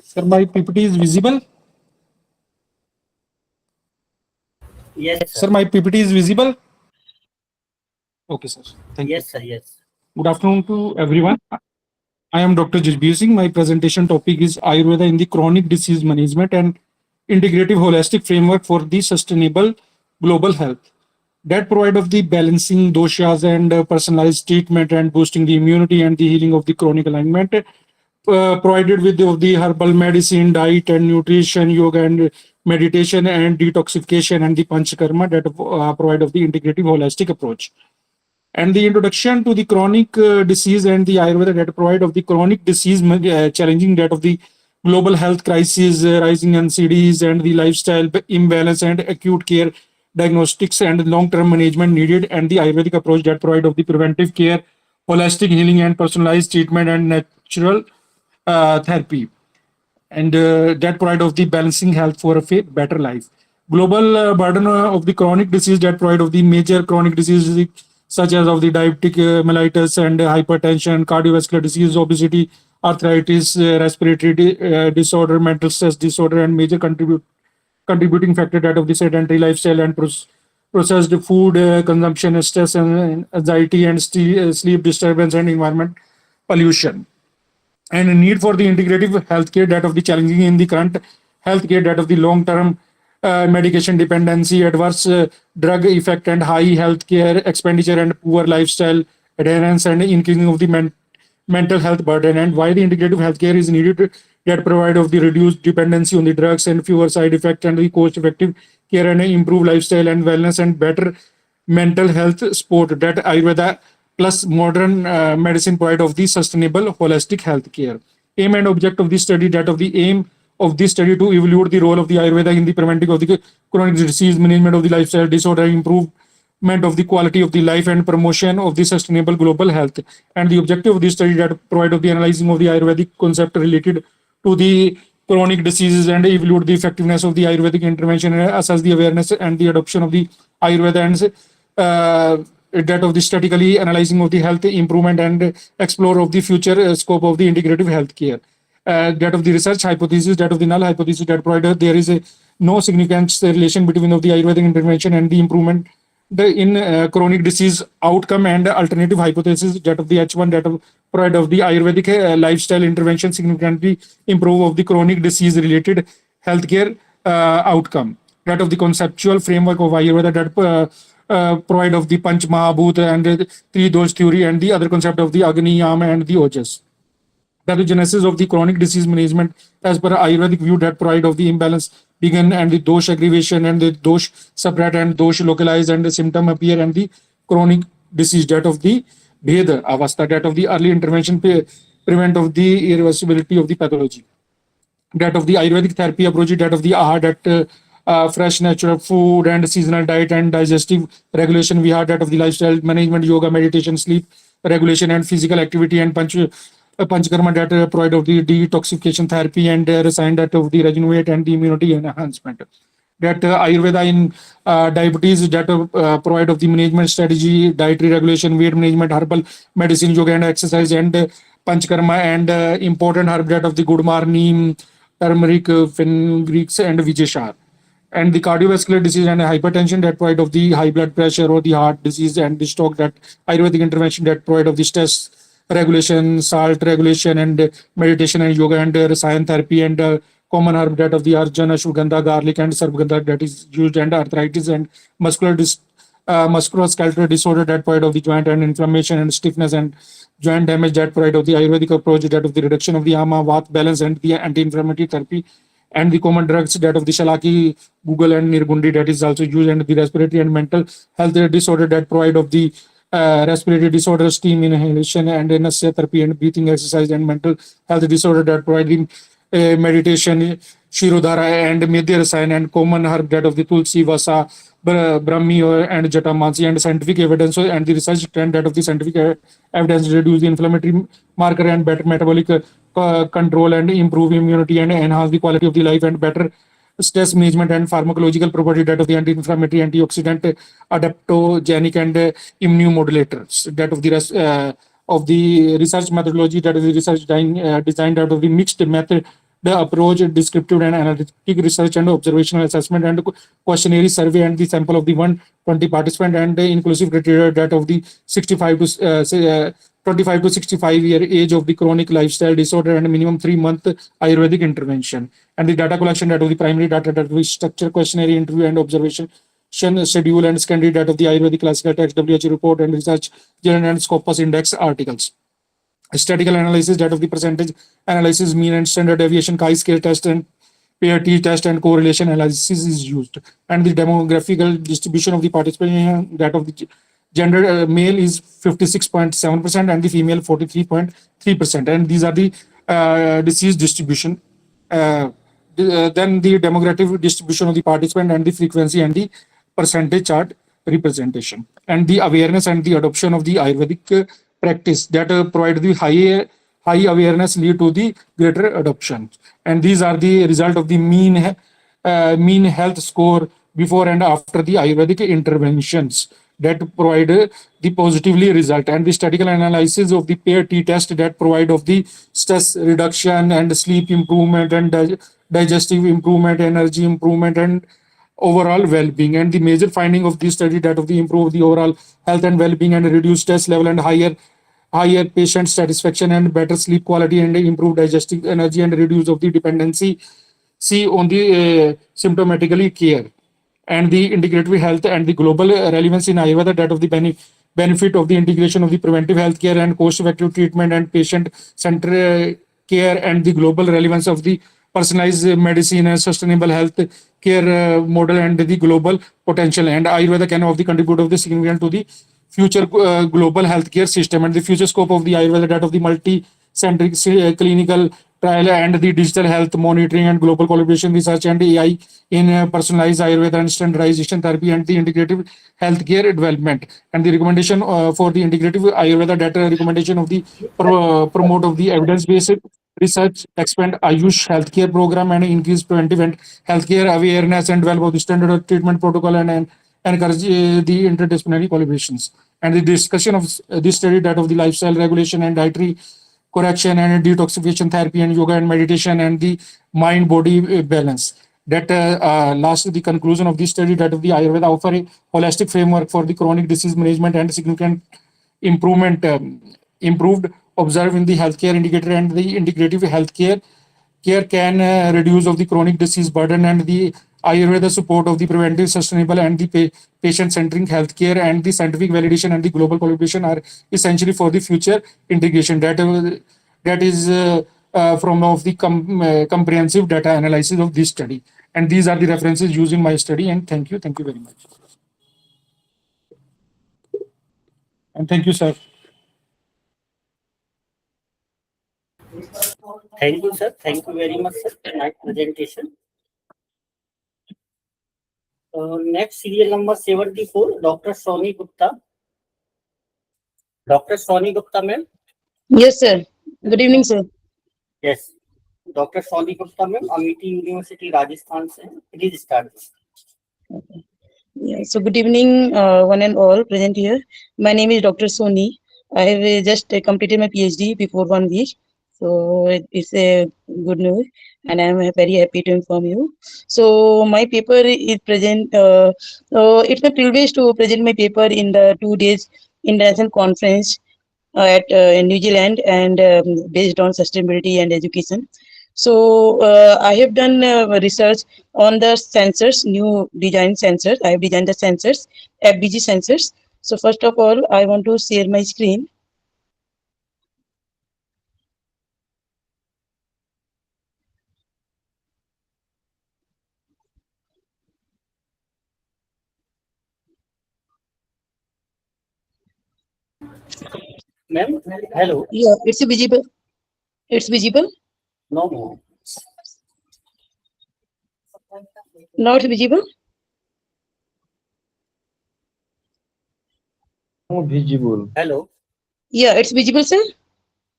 Sir, my PPT is visible? Yes, Sir, my PPT is visible? Okay, sir. Thank you. Yes, sir. Yes. Good afternoon to everyone. I am Dr. Jasbir Singh. My presentation topic is Ayurveda in the Chronic Disease Management and Integrative Holistic Framework for the Sustainable Global Health. That provide of the balancing doshas and personalized treatment and boosting the immunity and the healing of the chronic alignment. Provided with the herbal medicine, diet and nutrition, yoga and meditation and detoxification and the panchakarma that provide of the integrative holistic approach. And the introduction to the chronic disease and the Ayurveda that provide of the chronic disease challenging that of the global health crisis, rising NCDs and the lifestyle imbalance and acute care diagnostics and long-term management needed, and the Ayurvedic approach that provide of the preventive care, holistic healing and personalized treatment and natural therapy, and that provide of the balancing health for a better life. Global burden of the chronic disease that provide of the major chronic diseases such as of the diabetic mellitus and hypertension, cardiovascular disease, obesity, arthritis, respiratory disorder, mental stress disorder, and major contributing factor that of the sedentary lifestyle and processed food consumption, stress and anxiety, and sleep disturbance and environment pollution. And a need for the integrative healthcare that of the challenging in the current healthcare that of the long-term medication dependency, adverse drug effect and high healthcare expenditure and poor lifestyle adherence and increasing of the mental health burden, and why the integrative healthcare is needed that provide of the reduced dependency on the drugs and fewer side effects and the cost-effective care and improve lifestyle and wellness and better mental health support that Ayurveda plus modern medicine provide of the sustainable holistic health care. Aim and object of this study, that of the aim of this study to evaluate the role of the Ayurveda in the preventing of the chronic disease, management of the lifestyle disorder, improvement of the quality of the life and promotion of the sustainable global health. And the objective of this study that provide of the analyzing of the Ayurvedic concept related to the chronic diseases and evaluate the effectiveness of the Ayurvedic intervention and assess the awareness and the adoption of the Ayurveda and that of the statically analyzing of the health improvement and explore of the future scope of the integrative healthcare. That of the research hypothesis, that of the null hypothesis that provided there is a no significant relation between of the Ayurvedic intervention and the improvement in chronic disease outcome, and alternative hypothesis that of the H1 that of provide of the Ayurvedic lifestyle intervention significantly improve of the chronic disease related healthcare outcome. That of the conceptual framework of Ayurveda that provide of the Panch Mahabhut and the three dosh theory and the other concept of the Agni, Yama and the Ojas. That the genesis of the chronic disease management as per Ayurvedic view that provide of the imbalance begin and the dosh aggravation and the dosh separate and dosh localized and the symptom appear and the chronic disease that of the Bheda Avastha, that of the early intervention prevent of the irreversibility of the pathology. That of the Ayurvedic therapy approach, that of the AHA, that fresh natural food and seasonal diet and digestive regulation. We have that of the lifestyle management, yoga, meditation, sleep regulation and physical activity, and panchakarma that provide of the detoxification therapy and resign that of the regenerate and the immunity enhancement. That Ayurveda in diabetes that provide of the management strategy, dietary regulation, weight management, herbal medicine, yoga and exercise, and panchakarma and important herb that of the gudmar, neem, turmeric, fenugreek and vijeshar. And the cardiovascular disease and hypertension that provide of the high blood pressure or the heart disease, and the stroke that Ayurvedic intervention that provide of the stress regulation, salt regulation and meditation and yoga and rasayan therapy, and common herb that of the arjuna, ashwagandha, garlic and sarvagandha that is used, and arthritis and musculoskeletal disorder that provide of the joint and inflammation and stiffness and joint damage that provide of the Ayurvedic approach that of the reduction of the ama, vat balance and the anti-inflammatory therapy, and the common drugs that of the Shalaki, Google, and Nirgundi that is also used, and the respiratory and mental health disorder that provide of the respiratory disorder, steam inhalation, and anesthesia therapy, and breathing exercise, and mental health disorder that provide the meditation, Shirodhara, and Medhya Rasayan, and common herb that of the Tulsi, Vasa, Brahmi, and Jatamansi, and scientific evidence and the research trend that of the scientific evidence reduce the inflammatory marker and better metabolic control and improve immunity and enhance the quality of the life and better stress management and pharmacological property that of the anti-inflammatory, antioxidant, adaptogenic, and immunomodulators that of the rest of the research methodology that is the research designed out of the mixed method, the approach, descriptive and analytic research and observational assessment and questionnaire survey and the sample of the 120 participant and the inclusive criteria that of the 65 to 25 to 65 year age of the chronic lifestyle disorder and minimum 3-month Ayurvedic intervention, and the data collection that of the primary data that we structure questionnaire interview and observation schedule and secondary data of the Ayurvedic classical text WHO report and research journal and Scopus index articles. Statistical analysis that of the percentage analysis, mean and standard deviation, chi-scale test and pair T test and correlation analysis is used, and the demographical distribution of the participation that of the gender male is 56.7% and the female 43.3%, and these are the disease distribution. Then the demographic distribution of the participant and the frequency and the percentage chart representation, and the awareness and the adoption of the Ayurvedic practice that provide the high awareness lead to the greater adoption, and these are the result of the mean health score before and after the Ayurvedic interventions that provide the positively result, and the statistical analysis of the pair T test that provide of the stress reduction and sleep improvement and digestive improvement, energy improvement, and overall well-being, and the major finding of this study that of the improve the overall health and well-being and reduce stress level and higher patient satisfaction and better sleep quality and improve digestive energy and reduce of the dependency on the symptomatically care, and the integrative health and the global relevance in Ayurveda that of the benefit of the integration of the preventive health care and cost-effective treatment and patient-centered care, and the global relevance of the personalized medicine and sustainable health care model and the global potential, and Ayurveda can of the contribute of the significant to the future global healthcare system, and the future scope of the Ayurveda that of the multi-centric clinical trial and the digital health monitoring and global collaboration research and AI in personalized Ayurveda and standardization therapy and the integrative healthcare development, and the recommendation for the integrative Ayurveda data recommendation of the promote of the evidence-based research, expand Ayush healthcare program and increase preventive and healthcare awareness and develop the standard of treatment protocol and encourage the interdisciplinary collaborations, and the discussion of this study that of the lifestyle regulation and dietary correction and detoxification therapy and yoga and meditation and the mind body balance that last the conclusion of this study that of the Ayurveda offer a holistic framework for the chronic disease management and significant improved observed in the healthcare indicator, and the integrative healthcare care can reduce of the chronic disease burden, and the Ayurveda support of the preventive, sustainable, and the patient-centric healthcare, and the scientific validation and the global collaboration are essentially for the future integration. That is from of the comprehensive data analysis of this study, and these are the references used in my study. And thank you very much, and thank you, sir. Thank you, sir. Thank you very much, sir, for my presentation. Next, serial number 74, Dr. Sony Gupta. Dr. Sony Gupta, ma'am. Yes, sir. Good evening, sir. Yes. Dr. Sony Gupta, ma'am, Amity University, Rajasthan. Please start. Yeah, so good evening, one and all present here. My name is Dr. Sony. I have just completed my PhD before 1 week. So it's a good news, and I'm very happy to inform you. So my paper is present. It's my privilege to present my paper in the 2 days international conference at New Zealand, and based on sustainability and education. So I have done research on the sensors, new design sensors. I have designed the sensors, FBG sensors. So first of all, I want to share my screen. Ma'am, hello. Yeah, it's visible. It's visible. No, no. Now it's visible. No visible. Hello. Yeah, it's visible, sir.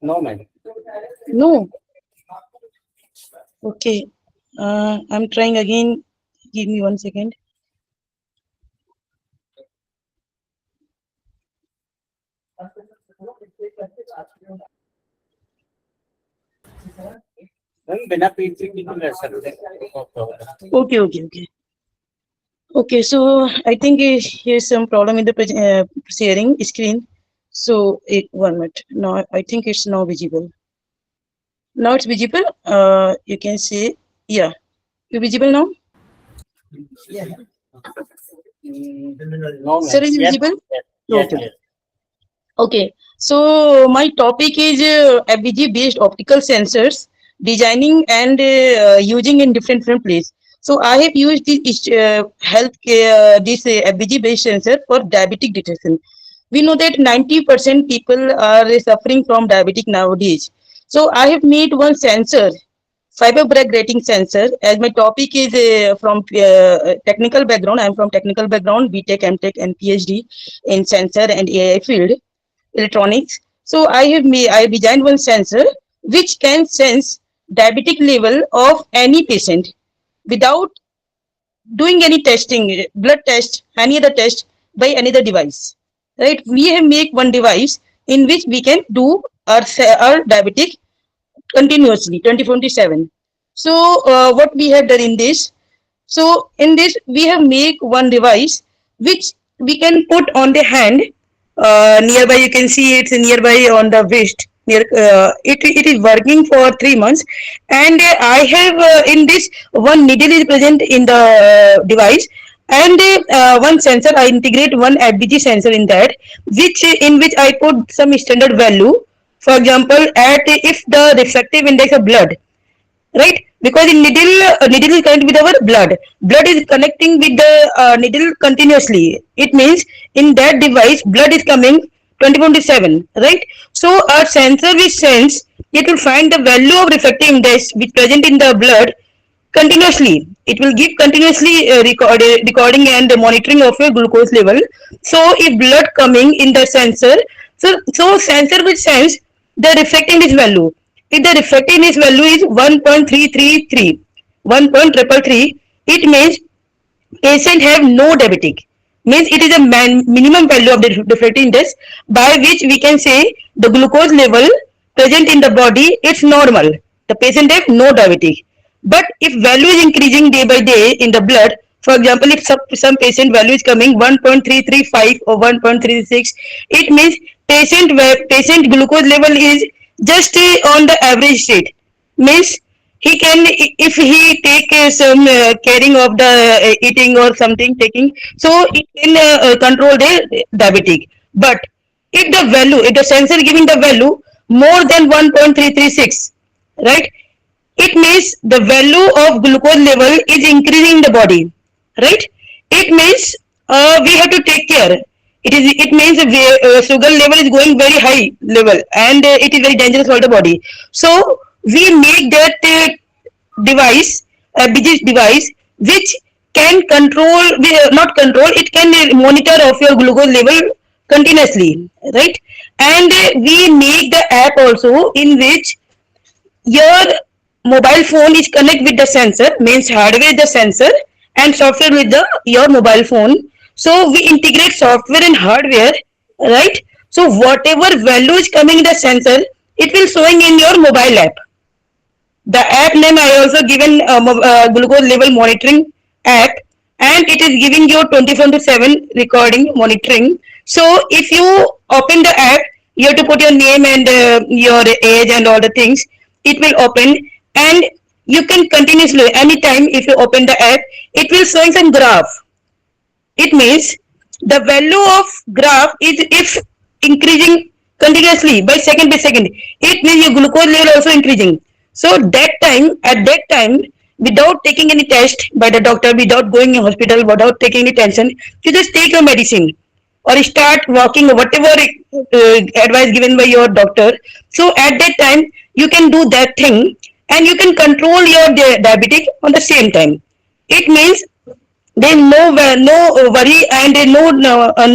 No, ma'am. No. Okay. I'm trying again. Give me 1 second. Ma'am, बिना PPT नहीं कर सकते. Okay. Okay, so I think here's some problem in the sharing screen. So 1 minute. Now I think it's now visible. Now it's visible. You can say, yeah. You visible now? Yeah. No, Sir, is yes, visible? yes, Okay. yes. Okay, so my topic is FBG based optical sensors designing and using in different places. So I have used this healthcare this FBG based sensor for diabetic detection. We know that 90% people are suffering from diabetic nowadays. So I have made one sensor, fiber break rating sensor. As my topic is from technical background, I am from technical background, BTech, MTech, and PhD in sensor and AI field. Electronics. So I designed one sensor which can sense diabetic level of any patient without doing any testing, blood test, any other test by any other device. Right? We have make one device in which we can do our diabetic continuously 24/7. So what we have done in this? So in this we have make one device which we can put on the hand. Nearby you can see it's nearby on the wrist. It is working for 3 months, and I have in this one needle is present in the device, and one sensor I integrate one FBG sensor in that, which I put some standard value. For example, at if the refractive index of blood, right, because in needle is connected with our blood is connecting with the needle continuously. It means in that device blood is coming 24/7, right? So our sensor will sense, it will find the value of refractive index which present in the blood continuously. It will give continuously recording and monitoring of your glucose level. So if blood coming in the sensor, so sensor will sense the refractive index value. If the refractive index value is 1.333, 1.333, it means patient have no diabetic, means it is a minimum value of the refractive index by which we can say the glucose level present in the body is normal, the patient have no diabetic. But if value is increasing day by day in the blood, for example, if some patient value is coming 1.335 or 1.36, it means patient glucose level is just on the average state, means he can, if he take some caring of the eating or something taking, so it can control the diabetic. But if the sensor giving the value more than 1.336, right, it means the value of glucose level is increasing in the body, right? It means we have to take care. It means sugar level is going very high level, and it is very dangerous for the body. So we make that device, a business device, which can control, not control, it can monitor of your glucose level continuously, right? And we make the app also in which your mobile phone is connect with the sensor, means hardware the sensor and software with the your mobile phone. So we integrate software and hardware, right? So whatever value is coming in the sensor, it will showing in your mobile app. The app name I also given glucose level monitoring app, and it is giving you 24/7 recording monitoring. So if you open the app, you have to put your name and your age and all the things. It will open, and you can continuously anytime if you open the app, it will showing some graph. It means the value of graph is if increasing continuously by second, it means your glucose level also increasing. So at that time, without taking any test by the doctor, without going in hospital, without taking any tension, you just take your medicine. or start walking, whatever advice given by your doctor. So at that time you can do that thing, and you can control your diabetic on the same time. It means there no worry and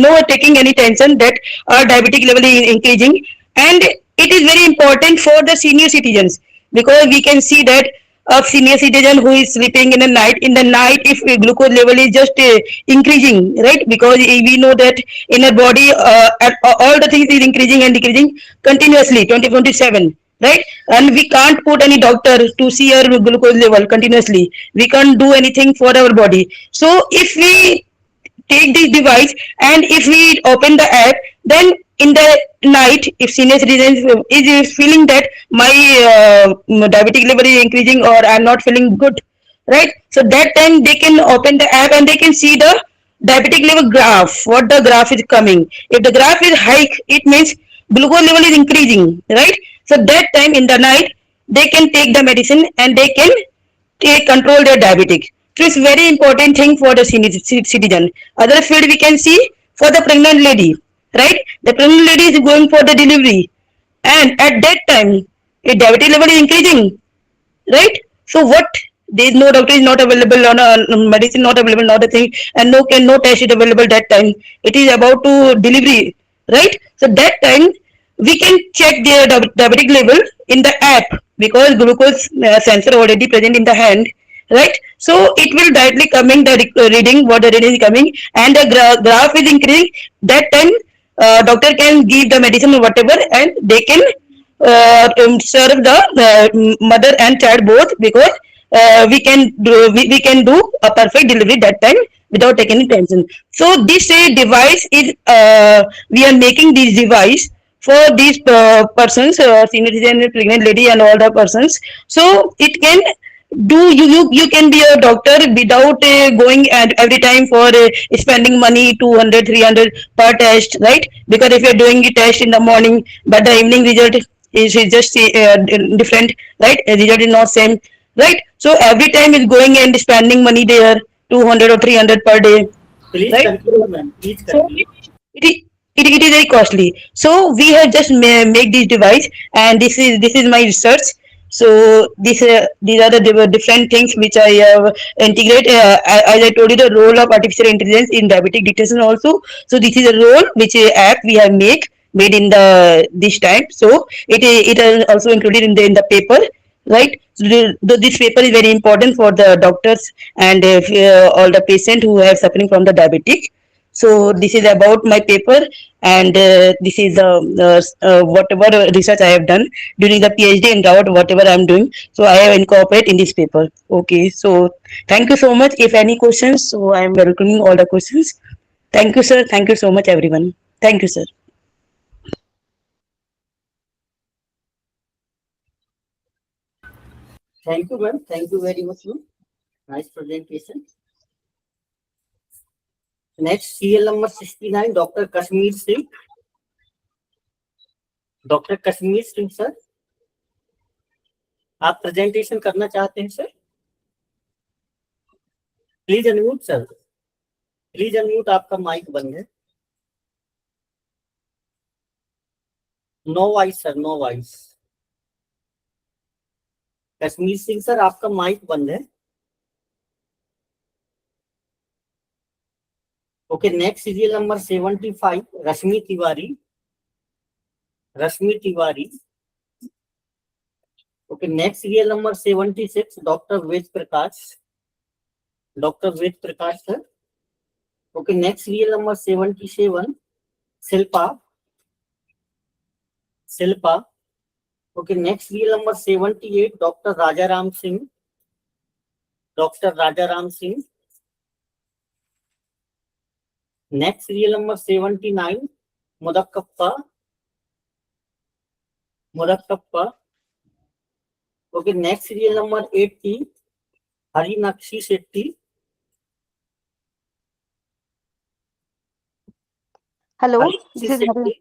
no taking any tension that our diabetic level is increasing. And it is very important for the senior citizens, because we can see that a senior citizen who is sleeping in the night, if glucose level is just increasing, right? Because we know that in our body all the things is increasing and decreasing continuously 24/7, right? And we can't put any doctor to see our glucose level continuously. We can't do anything for our body. So if we take this device and if we open the app, then in the night, if senior citizens is feeling that my diabetic level is increasing or I'm not feeling good, right? So that time they can open the app and they can see the diabetic level graph, what the graph is coming. If the graph is high, it means glucose level is increasing, right? So that time in the night, they can take the medicine and they can take control their diabetic. So it's very important thing for the senior citizen. Other field we can see for the pregnant lady, right? The pregnant lady is going for the delivery, and at that time, if diabetes level is increasing, right? So what? There is no doctor is not available on a medicine not available, not a thing, and no test is available that time. It is about to delivery, right? So that time we can check their diabetic level in the app, because glucose sensor already present in the hand, right? So it will directly coming the reading, what the reading is coming, and the graph is increasing. That time doctor can give the medicine or whatever, and they can serve the mother and child both, because we can do a perfect delivery that time without taking any tension. So this device is we are making this device for these persons, senior citizen, pregnant lady, and all the persons. So it can do you can be a doctor without going and every time for spending money 200 300 per test, right? Because if you're doing the test in the morning but the evening result is just different, right? The result is not same, right? So every time is going and spending money there 200 or 300 per day, Please right? conclude, ma'am. Please So conclude. it is very costly. So we have just make this device, and this is my research. So these are the different things which I integrate. As I told you, the role of artificial intelligence in diabetic detection also. So this is a role which app we have made in the this time. So it is also included in the paper, right? So this paper is very important for the doctors and all the patient who are suffering from the diabetic. So this is about my paper, and this is whatever research I have done during the PhD and whatever I am doing. So I have incorporated in this paper. Okay, so thank you so much. If any questions, so I am welcoming all the questions. Thank you, sir. Thank you so much, everyone. Thank you, sir. Thank you, ma'am. Thank you very much, ma'am. Nice presentation. Next, CL number 69, Dr. Kashmir Singh. Doctor Kashmir Singh sir, आप presentation करना चाहते हैं sir? Please unmute sir, please unmute, आपका mic बंद है. No voice sir, no voice. Kashmir Singh sir, आपका mic बंद है. Okay, next serial number 75, Rashmi Tiwari. Rashmi Tiwari. Okay, next serial number 76, doctor Ved Prakash. Doctor Ved Prakash sir. Okay, next serial number 77, Shilpa. Shilpa. Okay, next serial number 78, doctor Rajaram Singh. Doctor Rajaram Singh. Next serial number 79, Mudakkappa. Mudakkappa. Okay, next serial number 80, Harinakshi Shetty. Hello, Harinakshi this is Shetty.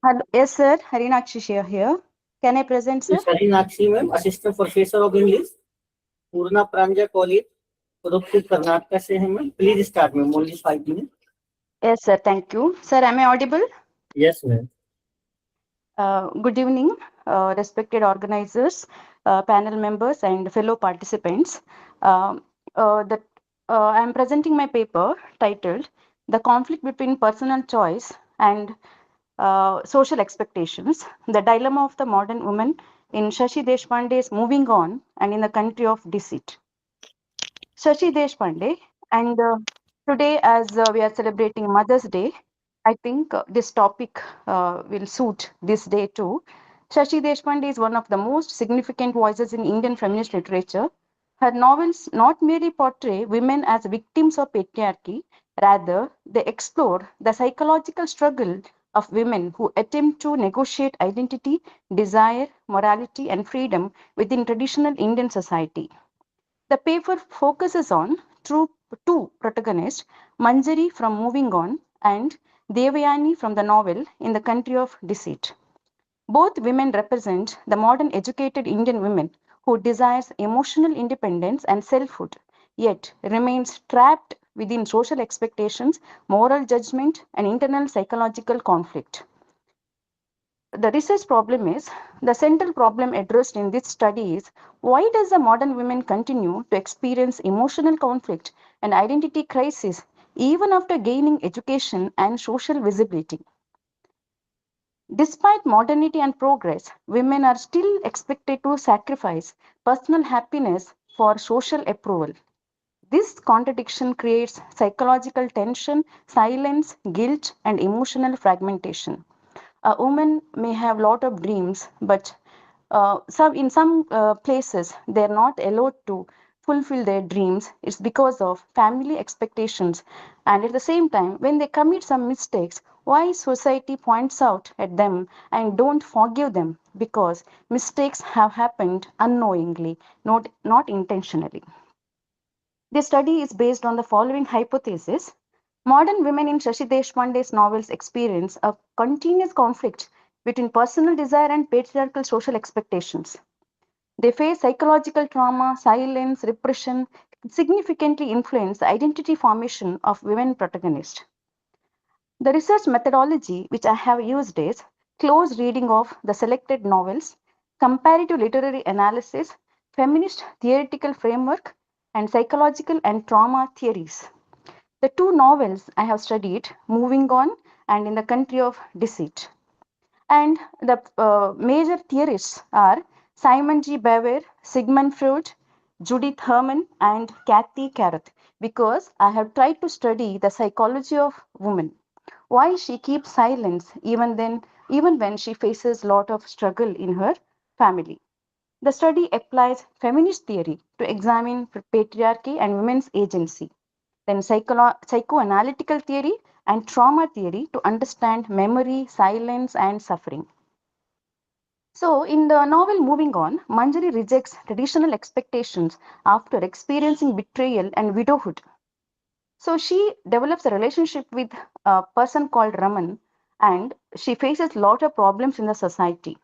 Hello, yes, sir. Harinakshi Shia here. Can I present, sir? Miss Harinakshi ma'am, assistant professor of English, Purna Pranja College, Kodukpur, Karnataka से हैं ma'am. Please start ma'am, only 5 minutes. Yes, sir. Thank you. Sir, am I audible? Yes, ma'am. Good evening, respected organizers, panel members, and fellow participants. Um, that I am presenting my paper titled "The Conflict Between Personal Choice and Social Expectations: The Dilemma of the Modern Woman in Shashi Deshpande's Moving On and in the Country of Deceit." Shashi Deshpande, and today, as we are celebrating Mother's Day, I think this topic will suit this day too. Shashi Deshpande is one of the most significant voices in Indian feminist literature. Her novels not merely portray women as victims of patriarchy, rather, they explore the psychological struggle of women who attempt to negotiate identity, desire, morality, and freedom within traditional Indian society. The paper focuses on two protagonists, Manjari from Moving On and Devayani from the novel In the Country of Deceit. Both women represent the modern educated Indian women who desires emotional independence and selfhood, yet remains trapped within social expectations, moral judgment, and internal psychological conflict. The research problem is the central problem addressed in this study is why does the modern women continue to experience emotional conflict and identity crisis even after gaining education and social visibility? Despite modernity and progress, women are still expected to sacrifice personal happiness for social approval. This contradiction creates psychological tension, silence, guilt, and emotional fragmentation. A woman may have a lot of dreams, but in some places they're not allowed to fulfill their dreams. It's because of family expectations, and at the same time, when they commit some mistakes, why society points out at them and don't forgive them because mistakes have happened unknowingly, not intentionally. This study is based on the following hypothesis. Modern women in Shashi Deshpande's novels experience a continuous conflict between personal desire and patriarchal social expectations. They face psychological trauma, silence, repression, significantly influence the identity formation of women protagonists. The research methodology which I have used is close reading of the selected novels, comparative literary analysis, feminist theoretical framework, and psychological and trauma theories. The two novels I have studied, Moving On and In the Country of Deceit. And the major theorists are Simon G. Beauvoir, Sigmund Freud, Judith Herman, and Kathy Carruth, because I have tried to study the psychology of women. Why she keeps silence even when she faces a lot of struggle in her family. The study applies feminist theory to examine patriarchy and women's agency, then psychoanalytical theory and trauma theory to understand memory, silence, and suffering. So, in the novel Moving On, Manjari rejects traditional expectations after experiencing betrayal and widowhood. So, she develops a relationship with a person called Raman and she faces a lot of problems in the society.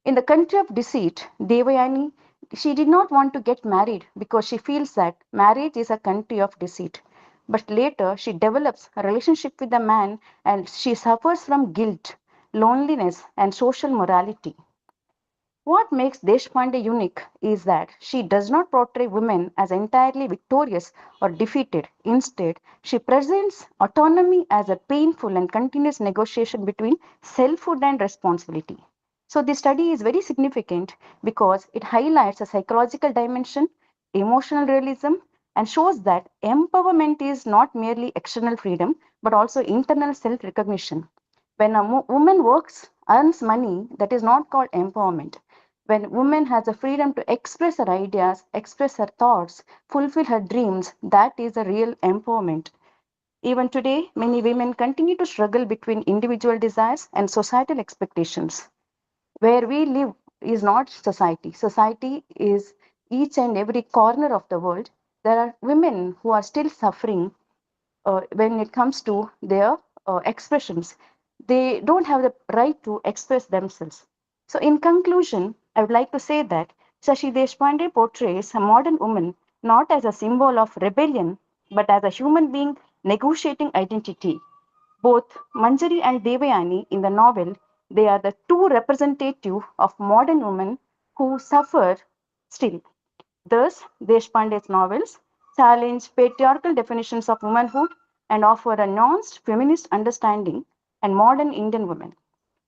In the country of deceit, Devayani, she did not want to get married because she feels that marriage is a country of deceit. But later, she develops a relationship with a man and she suffers from guilt, loneliness, and social morality. What makes Deshpande unique is that she does not portray women as entirely victorious or defeated. Instead, she presents autonomy as a painful and continuous negotiation between selfhood and responsibility. So, this study is very significant because it highlights a psychological dimension, emotional realism, and shows that empowerment is not merely external freedom but also internal self recognition. When a woman works, earns money, that is not called empowerment. When woman has a freedom to express her ideas, express her thoughts, fulfill her dreams, that is a real empowerment. Even today, many women continue to struggle between individual desires and societal expectations. Where we live is not society. Society is each and every corner of the world. There are women who are still suffering when it comes to their expressions. They don't have the right to express themselves. So, in conclusion, I would like to say that Shashi Deshpande portrays a modern woman not as a symbol of rebellion, but as a human being negotiating identity, Both Manjari and Devayani in the novel, they are the two representative of modern women who suffer still. Thus, Deshpande's novels challenge patriarchal definitions of womanhood and offer a nuanced feminist understanding and modern Indian women.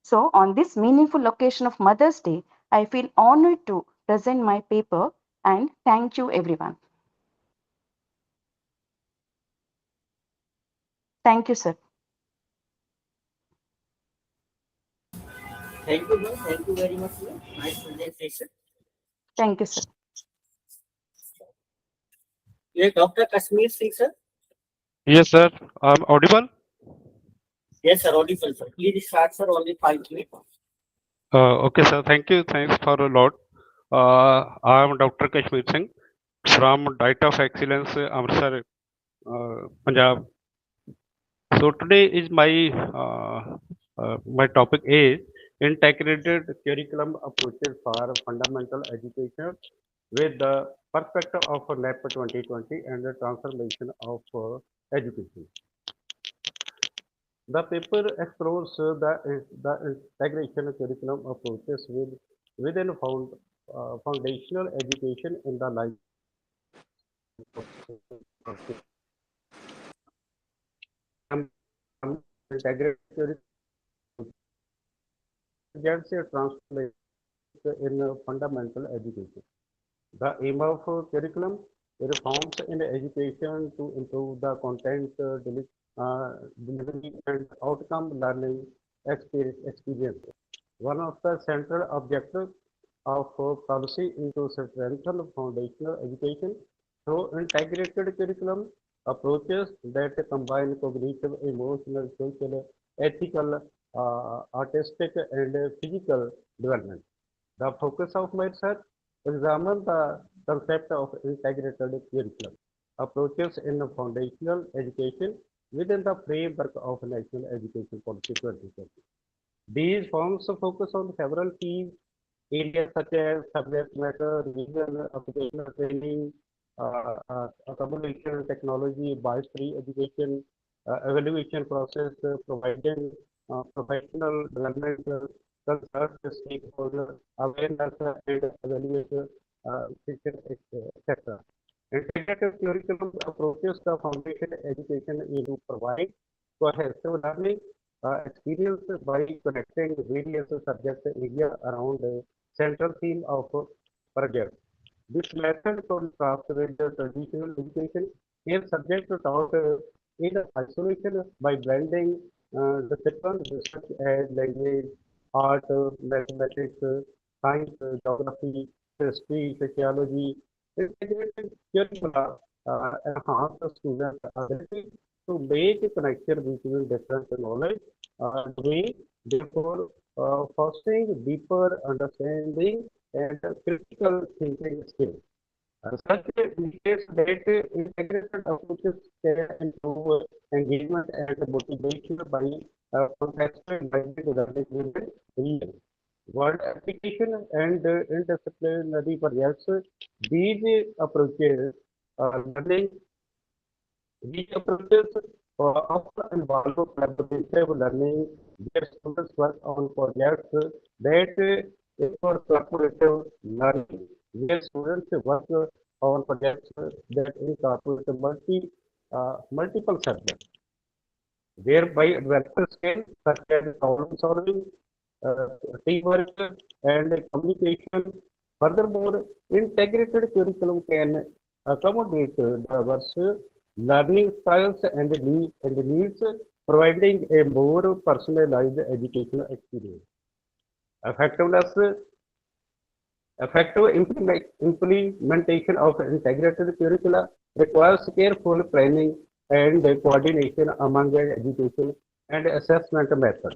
So, on this meaningful occasion of Mother's Day, I feel honored to present my paper and thank you everyone. Thank you, sir. Thank you, ma'am. Thank you very much, ma'am. Nice presentation. Thank you, sir. Yeah, Dr. Kashmir Singh, sir. Yes, sir. I'm audible. Yes, sir. Audible, sir. Please start, sir. Only 5 minutes. Okay, sir. Thank you. Thanks for a lot. I am Dr. Kashmir Singh from Diet of Excellence, Amritsar, Punjab. So today is my topic is integrated curriculum approaches for fundamental education with the perspective of NEP 2020 and the transformation of education. The paper explores the integration curriculum approaches within foundational education in the life integrated curriculum gets a transformation in fundamental education. The aim of curriculum reforms in education to improve the content delivery and outcome learning experience. One of the central objectives of policy is to strengthen foundational education through integrated curriculum approaches that combine cognitive, emotional, social, ethical, artistic, and physical development. The focus of my research examines the concept of integrated curriculum approaches in foundational education within the framework of National Education Policy 2020. These forms focus on several key areas such as subject matter, revision, occupational training, accommodation, technology, bias-free education, evaluation process, providing professional development, consult stakeholder awareness and evaluation, etc. Integrated curriculum approaches the foundation education is to provide cohesive learning experience by connecting various subject area around a central theme of project. This method contrasts with the traditional education. Here, subjects are taught in isolation by blending disciplines such as language, art, mathematics, science, geography, history, sociology. Integrated curricula enhance the students' ability to make a connection between different knowledge domains, therefore fostering deeper understanding and critical thinking skills. Such indicates that integrated approaches can improve engagement and motivation by contextual minded learning within real world application and interdisciplinary projects. These approaches learning these approaches often involve collaborative learning where students work on projects that involve collaborative learning, where students work on projects that incorporate multiple subjects, thereby developing skills such as problem solving, uh, teamwork, and communication. Furthermore, integrated curriculum can accommodate diverse learning styles and needs, providing a more personalized educational experience. Effectiveness Effective implementation of integrated curricula requires careful planning and coordination among education and assessment methods.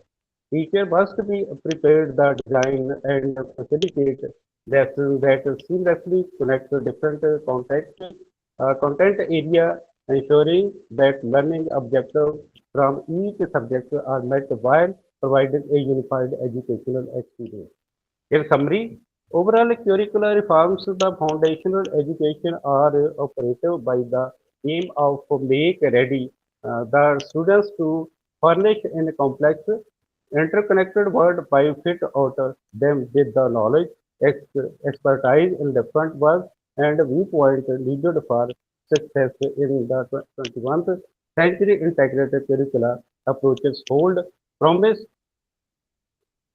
Teacher must be prepared the design and facilitate lessons that seamlessly connect to different content area, ensuring that learning objectives from each subject are met while providing a unified educational experience. In summary, overall curricular reforms the foundational education are operative by the aim of make ready the students to furnished in a complex, interconnected world by fit out them with the knowledge, expertise in different work, and viewpoint needed for success in the 21st century. Integrated curricula approaches hold promise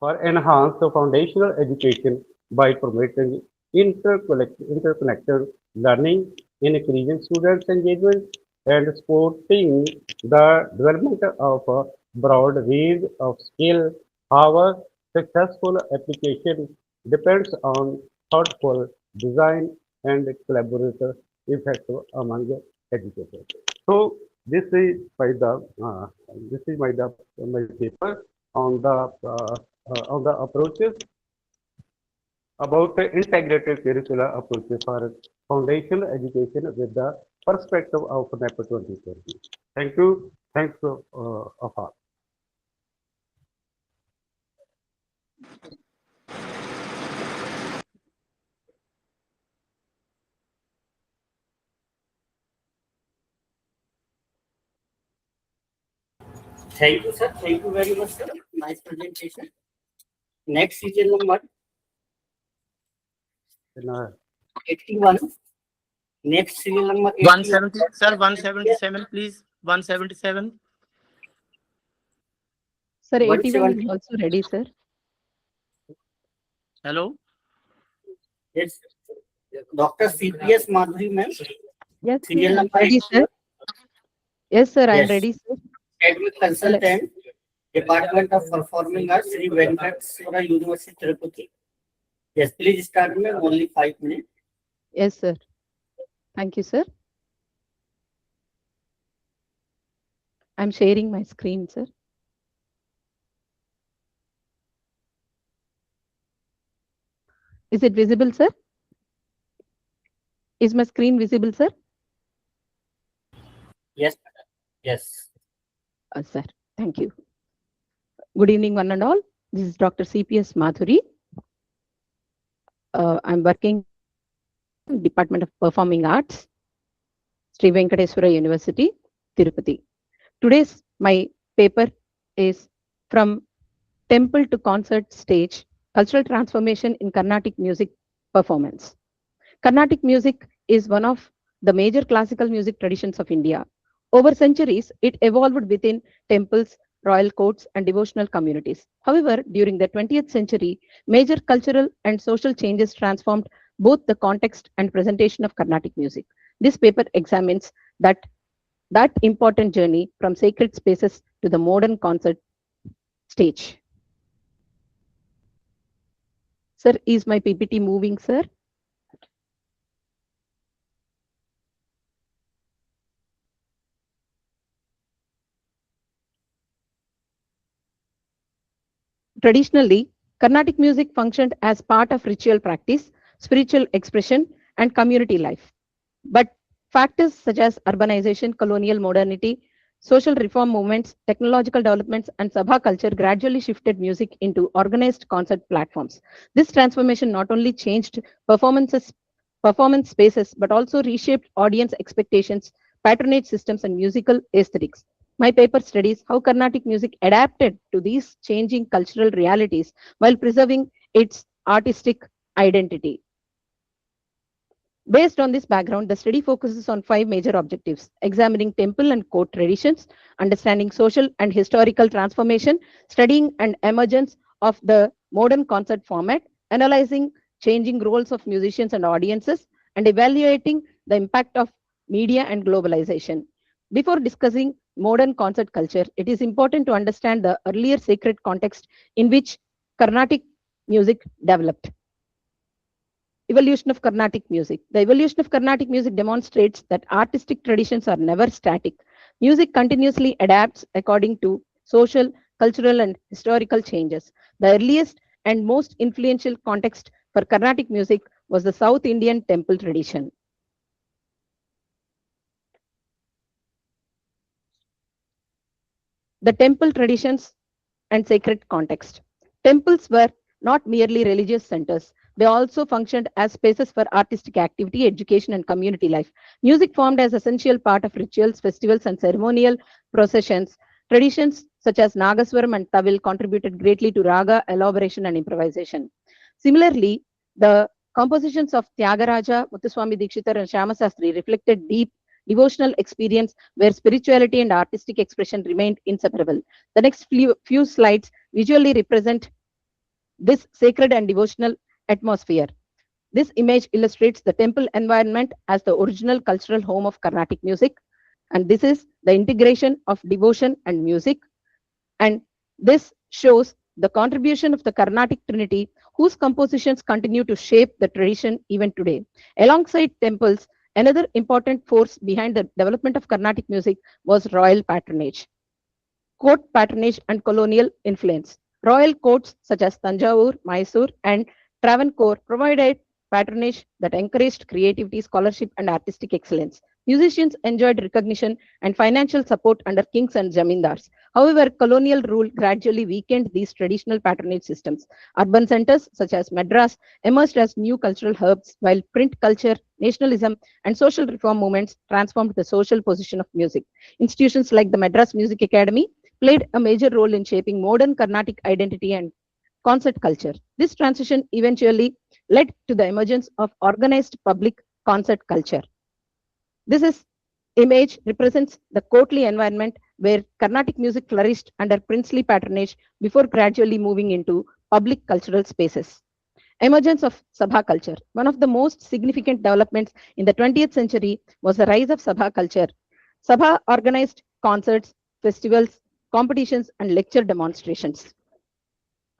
for enhanced foundational education by promoting interconnected learning, increasing students' engagement, and supporting the development of a broad range of skills. However, successful application depends on thoughtful design and collaborative effect among educators. So this is my paper on the approaches about the integrated curricular approaches for foundational education with the perspective of NEP 2020. Thank you. Thanks of all. Thank you, sir. Thank you very much, sir. Nice presentation. Next serial number 81. Next serial number 170, sir, 177, please. 177. Sir, 81 is also ready, sir. Hello. Yes, Dr. CPS Madhuri, ma'am. Yes, Serial sir, I'm number ready, 81. sir. Yes, sir, I'm Yes. ready, sir. Academic consultant, Department of Performing Arts, Sri Venkateswara University, Tirupati. Yes, please start, ma'am. Only 5 minutes. Yes, sir. Thank you, sir. I'm sharing my screen, sir. Is it visible, sir? Is my screen visible, sir? Yes, madam. Yes. Sir, thank you. Good evening, one and all. This is Dr. CPS Madhuri. I'm working in Department of Performing Arts, Sri Venkateswara University, Tirupati. Today's my paper is from temple to concert stage, cultural transformation in Carnatic music performance. Carnatic music is one of the major classical music traditions of India. Over centuries, it evolved within temples, royal courts, and devotional communities. However, during the 20th century, major cultural and social changes transformed both the context and presentation of Carnatic music. This paper examines that important journey from sacred spaces to the modern concert stage. Sir, is my PPT moving, sir? Traditionally, Carnatic music functioned as part of ritual practice, spiritual expression, and community life. But factors such as urbanization, colonial modernity, social reform movements, technological developments, and Sabha culture gradually shifted music into organized concert platforms. This transformation not only changed performance spaces, but also reshaped audience expectations, patronage systems, and musical aesthetics. My paper studies how Carnatic music adapted to these changing cultural realities while preserving its artistic identity. Based on this background, the study focuses on 5 major objectives: examining temple and court traditions, understanding social and historical transformation, studying and emergence of the modern concert format, analyzing changing roles of musicians and audiences, and evaluating the impact of media and globalization. Before discussing modern concert culture, it is important to understand the earlier sacred context in which Carnatic music developed. Evolution of Carnatic music. The evolution of Carnatic music demonstrates that artistic traditions are never static. Music continuously adapts according to social, cultural, and historical changes. The earliest and most influential context for Carnatic music was the South Indian temple tradition. The temple traditions and sacred context. Temples were not merely religious centers. They also functioned as spaces for artistic activity, education, and community life. Music formed as essential part of rituals, festivals, and ceremonial processions. Traditions such as Nagaswaram and Tavil contributed greatly to raga elaboration and improvisation. Similarly, the compositions of Tyagaraja, Muthuswami Dikshitar, and Shyamasastri reflected deep devotional experience where spirituality and artistic expression remained inseparable. The next few slides visually represent this sacred and devotional atmosphere. This image illustrates the temple environment as the original cultural home of Carnatic music. And this is the integration of devotion and music. And this shows the contribution of the Carnatic Trinity, whose compositions continue to shape the tradition even today. Alongside temples, another important force behind the development of Carnatic music was royal patronage, court patronage, and colonial influence. Royal courts such as Tanjavur, Mysore, and Travancore provided patronage that encouraged creativity, scholarship, and artistic excellence. Musicians enjoyed recognition and financial support under kings and zamindars. However, colonial rule gradually weakened these traditional patronage systems. Urban centers such as Madras emerged as new cultural hubs, while print culture, nationalism, and social reform movements transformed the social position of music. Institutions like the Madras Music Academy played a major role in shaping modern Carnatic identity and concert culture. This transition eventually led to the emergence of organized public concert culture. This image represents the courtly environment where Carnatic music flourished under princely patronage before gradually moving into public cultural spaces. Emergence of Sabha culture. One of the most significant developments in the 20th century was the rise of Sabha culture. Sabha organized concerts, festivals, competitions, and lecture demonstrations.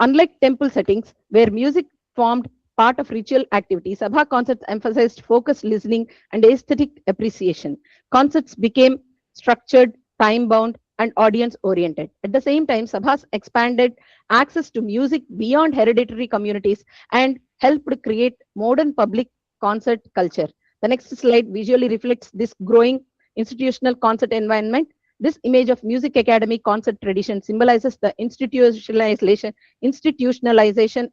Unlike temple settings, where music formed part of ritual activities, Sabha concerts emphasized focused listening and aesthetic appreciation. Concerts became structured, time-bound, and audience-oriented. At the same time, Sabhas expanded access to music beyond hereditary communities and helped create modern public concert culture. The next slide visually reflects this growing institutional concert environment. This image of music academy concert tradition symbolizes the institutionalization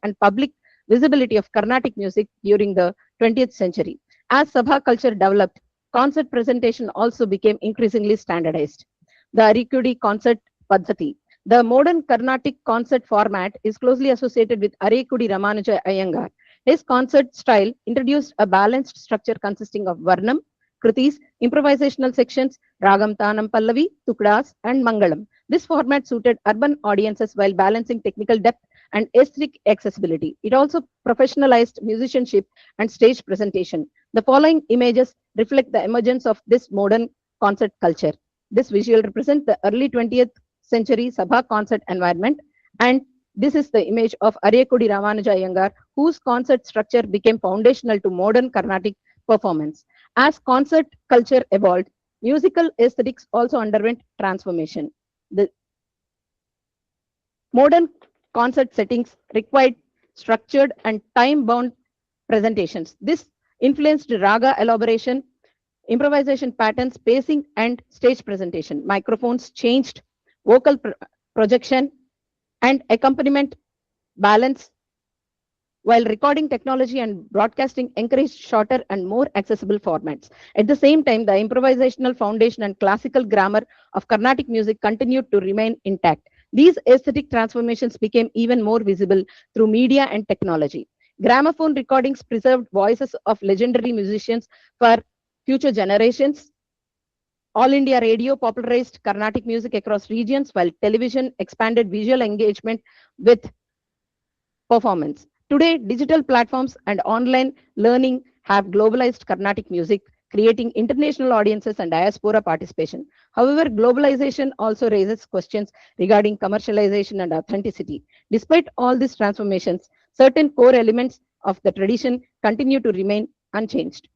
and public visibility of Carnatic music during the 20th century. As Sabha culture developed, concert presentation also became increasingly standardized. The Arikudi concert Paddhati. The modern Carnatic concert format is closely associated with Arikudi Ramanuja Iyengar. His concert style introduced a balanced structure consisting of Varnam, Kritis, improvisational sections, Ragam Tanam Pallavi, Tukdas, and Mangalam. This format suited urban audiences while balancing technical depth and aesthetic accessibility. It also professionalized musicianship and stage presentation. The following images reflect the emergence of this modern concert culture. This visual represents the early 20th century Sabha concert environment, and this is the image of Ariyakudi Ramanuja Iyengar, whose concert structure became foundational to modern Carnatic performance. As concert culture evolved, musical aesthetics also underwent transformation. The modern concert settings required structured and time-bound presentations. This influenced raga elaboration, improvisation patterns, pacing, and stage presentation. Microphones changed vocal projection and accompaniment balance, while recording technology and broadcasting encouraged shorter and more accessible formats. At the same time, the improvisational foundation and classical grammar of Carnatic music continued to remain intact. These aesthetic transformations became even more visible through media and technology. Gramophone recordings preserved voices of legendary musicians for future generations. All India Radio popularized Carnatic music across regions, while television expanded visual engagement with performance. Today, digital platforms and online learning have globalized Carnatic music, creating international audiences and diaspora participation. However, globalization also raises questions regarding commercialization and authenticity. Despite all these transformations, certain core elements of the tradition continue to remain unchanged.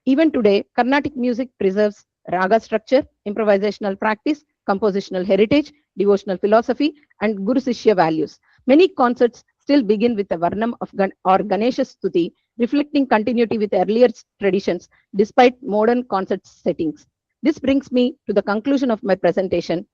Even today, Carnatic music preserves raga structure, improvisational practice, compositional heritage, devotional philosophy, and Guru Sishya values. Many concerts still begin with a Varnam of or Ganesha Stuti, reflecting continuity with earlier traditions despite modern concert settings. This brings me to the conclusion of my presentation.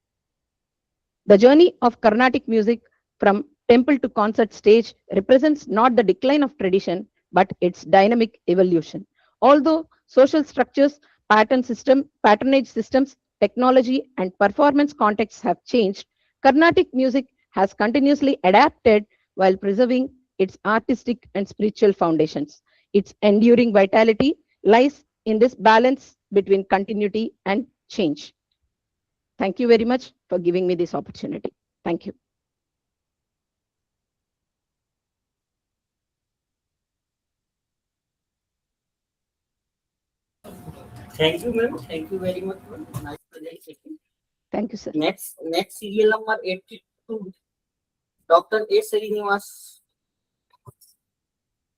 The journey of Carnatic music from temple to concert stage represents not the decline of tradition, but its dynamic evolution. Although social structures, patronage systems, technology, and performance contexts have changed, Carnatic music has continuously adapted while preserving its artistic and spiritual foundations. Its enduring vitality lies in this balance between continuity and change. Thank you very much for giving me this opportunity. Thank you. Thank you, ma'am. Thank you very much, ma'am. Nice presentation. Thank you, sir. Next serial number 82, Dr. A. Srinivas.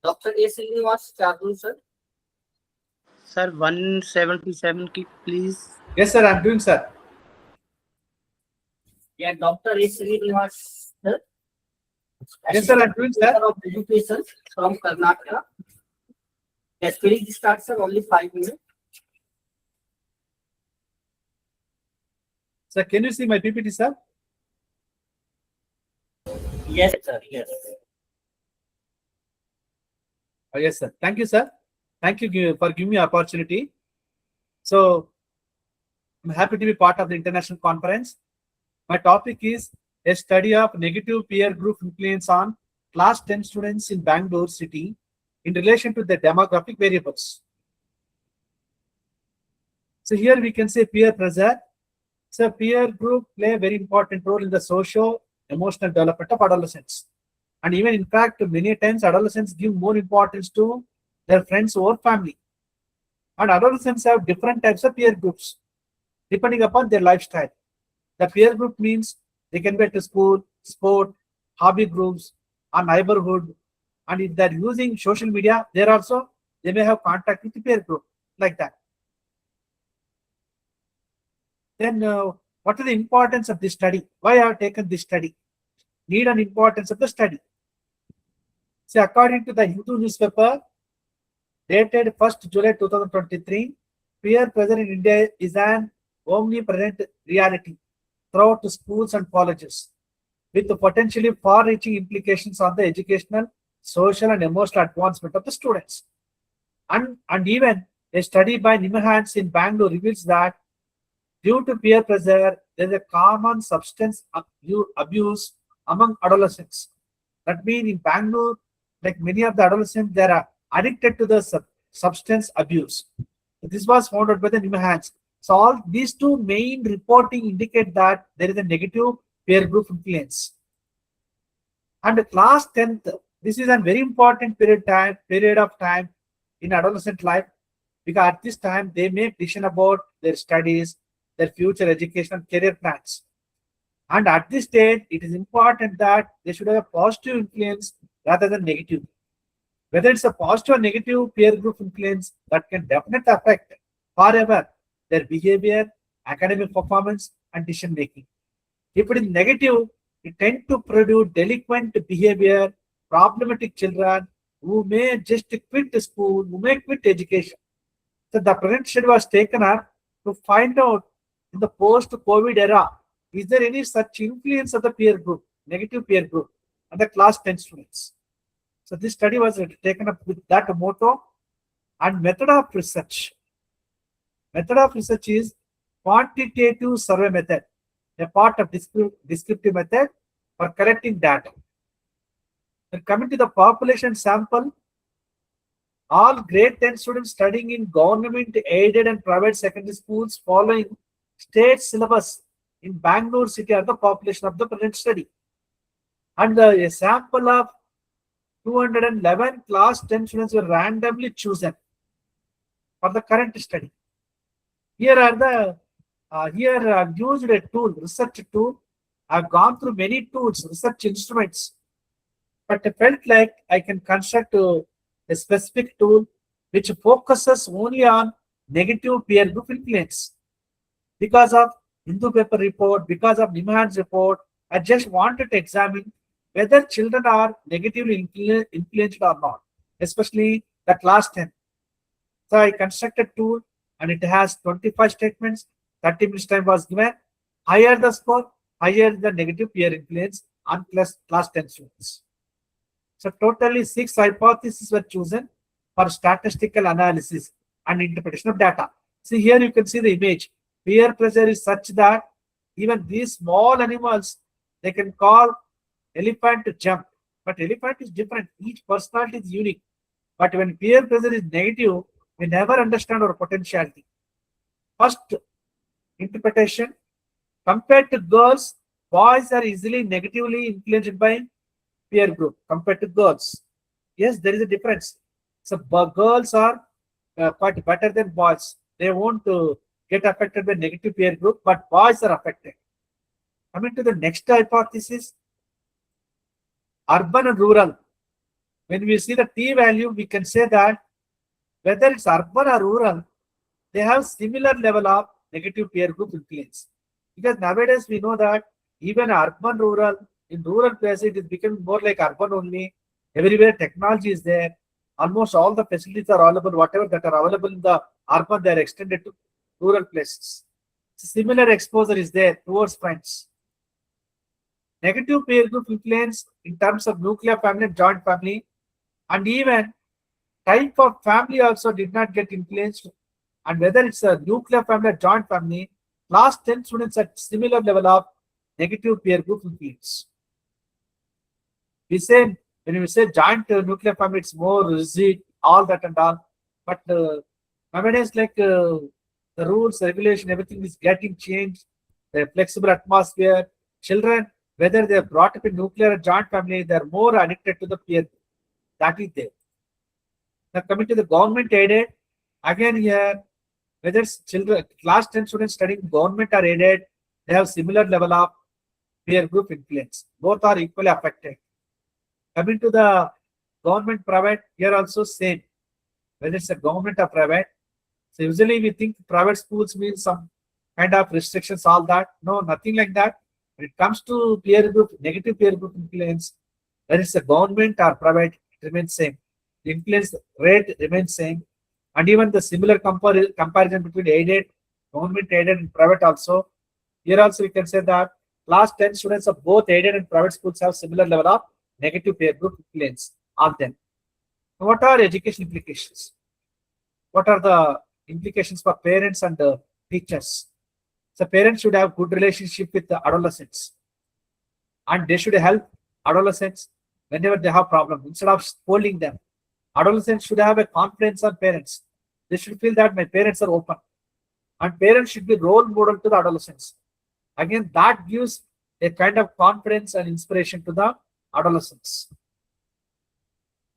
Dr. A. Srinivas, Chadu, sir. Sir, 177, please. Yes, sir, I'm doing, sir. Yeah, Dr. A. Srinivas, sir. Yes, sir, I'm doing, sir. Of Education from Karnataka. Yes, please start, sir. Only 5 minutes. Sir, can you see my PPT, sir? Yes, sir. Yes. Oh, yes, sir. Thank you, sir. Thank you for giving me opportunity. So, I'm happy to be part of the international conference. My topic is a study of negative peer group influence on class 10 students in Bangalore city in relation to the demographic variables. So here we can say peer pressure. So peer group play a very important role in the socio-emotional development of adolescents. And even in fact, many times adolescents give more importance to their friends or family. And adolescents have different types of peer groups depending upon their lifestyle. The peer group means they can be at school, sport, hobby groups, or neighborhood. And if they're using social media, they may have contact with the peer group like that. Then what is the importance of this study? Why I have taken this study? Need and importance of the study. See, according to the Hindu newspaper, dated 1st July 2023, peer pressure in India is an omnipresent reality throughout schools and colleges, with potentially far-reaching implications on the educational, social, and emotional advancement of the students. And even a study by Nimhans in Bangalore reveals that due to peer pressure, there is a common substance abuse among adolescents. That means in Bangalore, like many of the adolescents, they are addicted to the substance abuse. This was found out by the Nimhans. So all these two main reporting indicate that there is a negative peer group influence. And class 10th, this is a very important period of time in adolescent life, because at this time they make decision about their studies, their future education and career plans. And at this stage, it is important that they should have a positive influence rather than negative. Whether it's a positive or negative peer group influence, that can definitely affect forever their behavior, academic performance, and decision making. If it is negative, it tends to produce delinquent behavior, problematic children who may just quit school, who may quit education. So the present study was taken up to find out in the post-COVID era, is there any such influence of the peer group, negative peer group, and the class 10 students? So this study was taken up with that motto. And method of research. Method of research is quantitative survey method, a part of descriptive method for collecting data. Then coming to the population sample, all grade 10 students studying in government aided and private secondary schools following state syllabus in Bangalore city are the population of the present study. And a sample of 211 class 10 students were randomly chosen for the current study. Here are the I've used a tool, research tool. I've gone through many tools, research instruments, but I felt like I can construct a specific tool which focuses only on negative peer group influence. Because of Hindu paper report, because of Nimhan's report, I just wanted to examine whether children are negatively influenced or not, especially the class 10. So I constructed a tool and it has 25 statements, 30 minutes time was given. Higher the score, higher the negative peer influence on class 10 students. So totally 6 hypotheses were chosen for statistical analysis and interpretation of data. See here you can see the image. Peer pressure is such that even these small animals, they can call elephant to jump. But elephant is different. Each personality is unique. But when peer pressure is negative, we never understand our potentiality. First interpretation, compared to girls, boys are easily negatively influenced by peer group compared to girls. Yes, there is a difference. So girls are quite better than boys. They won't get affected by negative peer group, but boys are affected. Coming to the next hypothesis, urban and rural. When we see the T value, we can say that whether it's urban or rural, they have similar level of negative peer group influence. Because nowadays we know that even urban, rural, in rural places it is becoming more like urban only. Everywhere technology is there. Almost all the facilities are available. Whatever that are available in the urban, they are extended to rural places. Similar exposure is there towards friends. Negative peer group influence in terms of nuclear family and joint family, and even type of family also did not get influenced. And whether it's a nuclear family or joint family, last 10 students at similar level of negative peer group influence. We say, when we say joint nuclear family, it's more rigid, all that and all. But nowadays, like the rules, regulation, everything is getting changed. The flexible atmosphere, children, whether they are brought up in nuclear or joint family, they are more addicted to the peer group. That is there. Now coming to the government aided, again here, whether it's children, class 10 students studying government or aided, they have similar level of peer group influence. Both are equally affected. Coming to the government private, here also same. Whether it's a government or private. So usually we think private schools means some kind of restrictions, all that. No, nothing like that. When it comes to peer group, negative peer group influence, whether it's a government or private, it remains same. The influence rate remains same. And even the similar comparison between aided, government aided and private also. Here also we can say that last 10 students of both aided and private schools have similar level of negative peer group influence on them. Now, what are education implications? What are the implications for parents and teachers? So parents should have good relationship with the adolescents, and they should help adolescents whenever they have problems instead of scolding them. Adolescents should have a confidence on parents. They should feel that my parents are open, and parents should be role model to the adolescents. Again, that gives a kind of confidence and inspiration to the adolescents.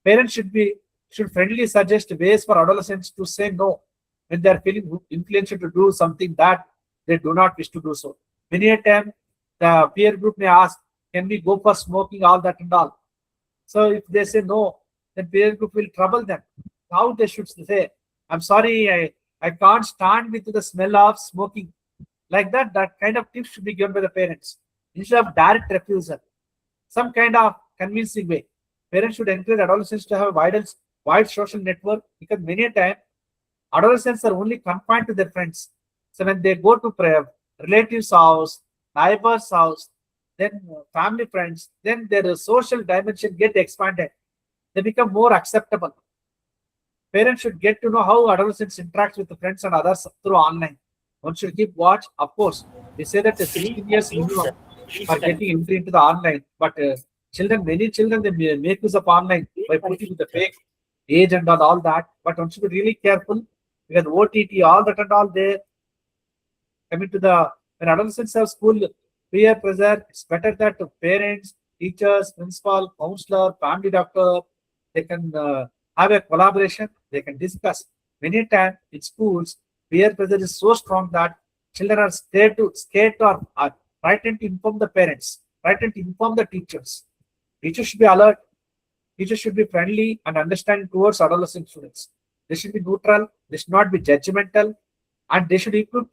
Parents should friendly suggest ways for adolescents to say no when they are feeling influenced to do something that they do not wish to do so. Many a time, the peer group may ask, can we go for smoking, all that and all. So if they say no, then peer group will trouble them. How they should say, I'm sorry, I can't stand with the smell of smoking. Like that, that kind of tips should be given by the parents. Instead of direct refusal, some kind of convincing way. Parents should encourage adolescents to have a wide social network, because many a time, adolescents are only confined to their friends. So when they go to relatives' house, neighbors' house, then family friends, then their social dimension get expanded. They become more acceptable. Parents should get to know how adolescents interact with the friends and others through online. One should keep watch. Of course, they say that the 16 years minimum for getting entry into the online, but many children, they make use of online by putting the fake age and all that. But one should be really careful, because OTT, all that and all there. Coming to the, when adolescents have school peer pressure, it's better that parents, teachers, principal, counselor, family doctor, they can have a collaboration. They can discuss. Many times in schools, peer pressure is so strong that children are scared or are frightened to inform the parents, frightened to inform the teachers. Teachers should be alert. Teachers should be friendly and understanding towards adolescent students. They should be neutral. They should not be judgmental, and they should equip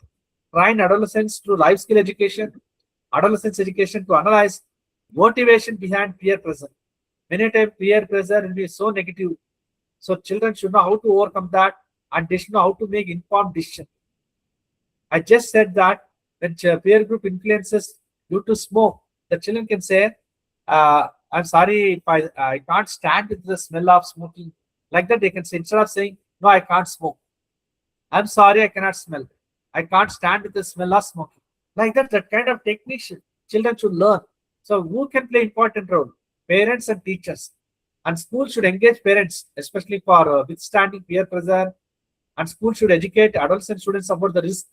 train adolescents through life skill education, adolescence education, to analyze motivation behind peer pressure. Many times peer pressure will be so negative. So children should know how to overcome that, and they should know how to make informed decisions. I just said that when peer group influences due to smoke, the children can say, I'm sorry if I can't stand with the smell of smoking. Like that they can say, instead of saying, no, I can't smoke. I'm sorry, I cannot smell. I can't stand with the smell of smoking. Like that kind of techniques children should learn. So who can play important role? Parents and teachers. And schools should engage parents, especially for withstanding peer pressure. And schools should educate adolescent students about the risk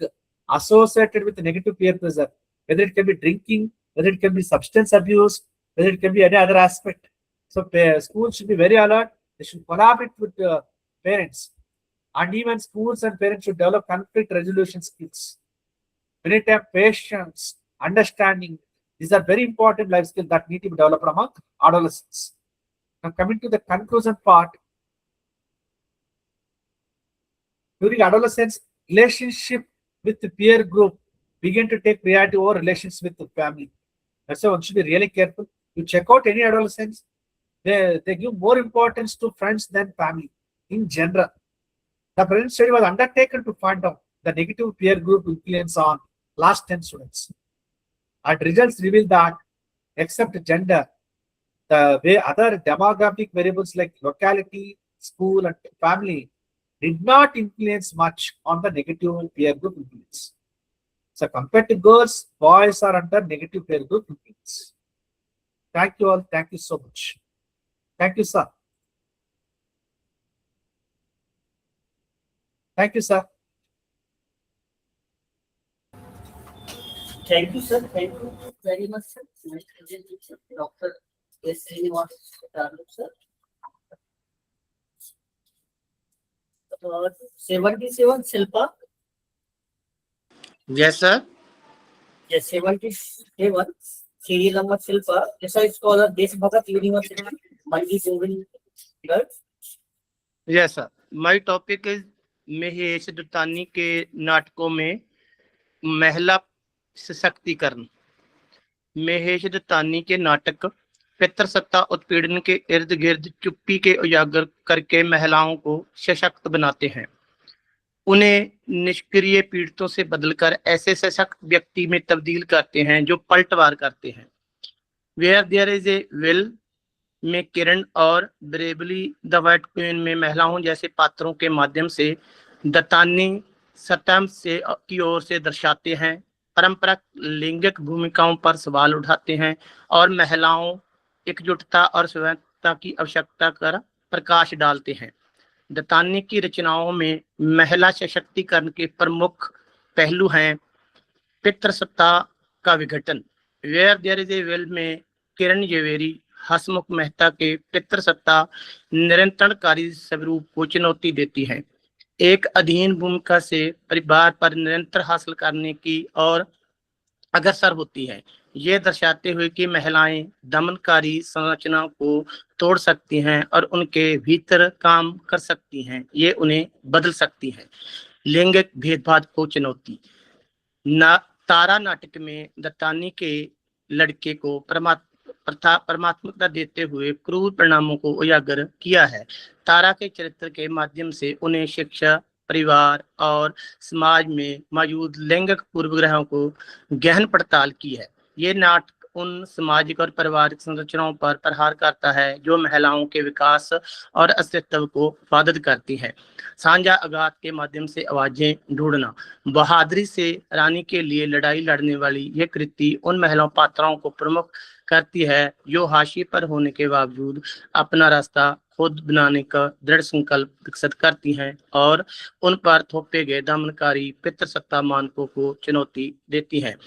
associated with negative peer pressure, whether it can be drinking, whether it can be substance abuse, whether it can be any other aspect. So schools should be very alert. They should collaborate with parents. And even schools and parents should develop conflict resolution skills. We need to have patience, understanding. These are very important life skills that need to be developed among adolescents. Now coming to the conclusion part. During adolescence, relationship with the peer group begin to take priority over relations with the family. That's why one should be really careful. You check out any adolescents, they give more importance to friends than family in general. The present study was undertaken to find out the negative peer group influence on last 10 students. And results reveal that, except gender, the way other demographic variables like locality, school, and family did not influence much on the negative peer group influence. So compared to girls, boys are under negative peer group influence. Thank you all. Thank you so much. Thank you, sir. Thank you, sir. Thank you, sir. Thank you very much, sir. Nice presentation, Dr. S. Sir. 77 Silpa. Yes, sir. Yes, 77 serial number Silpa. Research scholar, Deshbhagat University, Multidisciplinary. Yes, sir. My topic is Mahesh Dattani के नाटकों में महिला सशक्तिकरण। महेश दुतानी के नाटक पितृसत्ता उत्पीड़न के इर्द गिर्द चुप्पी के उजागर करके महिलाओं को सशक्त बनाते हैं, उन्हें निष्क्रिय पीड़ितों से बदलकर ऐसे सशक्त व्यक्ति में तब्दील करते हैं जो पलटवार करते हैं। Where there is a will में किरण और ब्रेवली द व्हाइट क्वीन में महिलाओं जैसे पात्रों के माध्यम से दत्तानी सतम से की ओर से दर्शाते हैं, परंपरागत लैंगिक भूमिकाओं पर सवाल उठाते हैं और महिलाओं एकजुटता और स्वायत्तता की आवश्यकता पर प्रकाश डालते हैं। दत्तानी की रचनाओं में महिला सशक्तिकरण के प्रमुख पहलू हैं पितृसत्ता का विघटन। Where there is a will में किरण जवेरी हसमुख मेहता के पितृसत्ता निरंतरकारी स्वरूप को चुनौती देती है, एक अधीन भूमिका से परिवार पर निरंतर हासिल करने की और अग्रसर होती है, ये दर्शाते हुए कि महिलाएं दमनकारी संरचना को तोड़ सकती हैं और उनके भीतर काम कर सकती हैं, ये उन्हें बदल सकती हैं। लैंगिक भेदभाव को चुनौती। तारा नाटक में दत्तानी के लड़के को परमात्मकता देते हुए क्रूर परिणामों को उजागर किया है। तारा के चरित्र के माध्यम से उन्हें शिक्षा, परिवार और समाज में मौजूद लैंगिक पूर्वग्रहों को गहन पड़ताल की है। ये नाटक उन सामाजिक और पारिवारिक संरचनाओं पर प्रहार करता है जो महिलाओं के विकास और अस्तित्व को बाधित करती हैं। साझा आघात के माध्यम से आवाजें ढूंढना। बहादुरी से रानी के लिए लड़ाई लड़ने वाली यह कृति उन महिला पात्राओं को प्रमुख करती है जो हाशिए पर होने के बावजूद अपना रास्ता खुद बनाने का दृढ़ संकल्प विकसित करती हैं और उन पर थोपे गए दमनकारी पितृसत्ता मानकों को चुनौती देती हैं।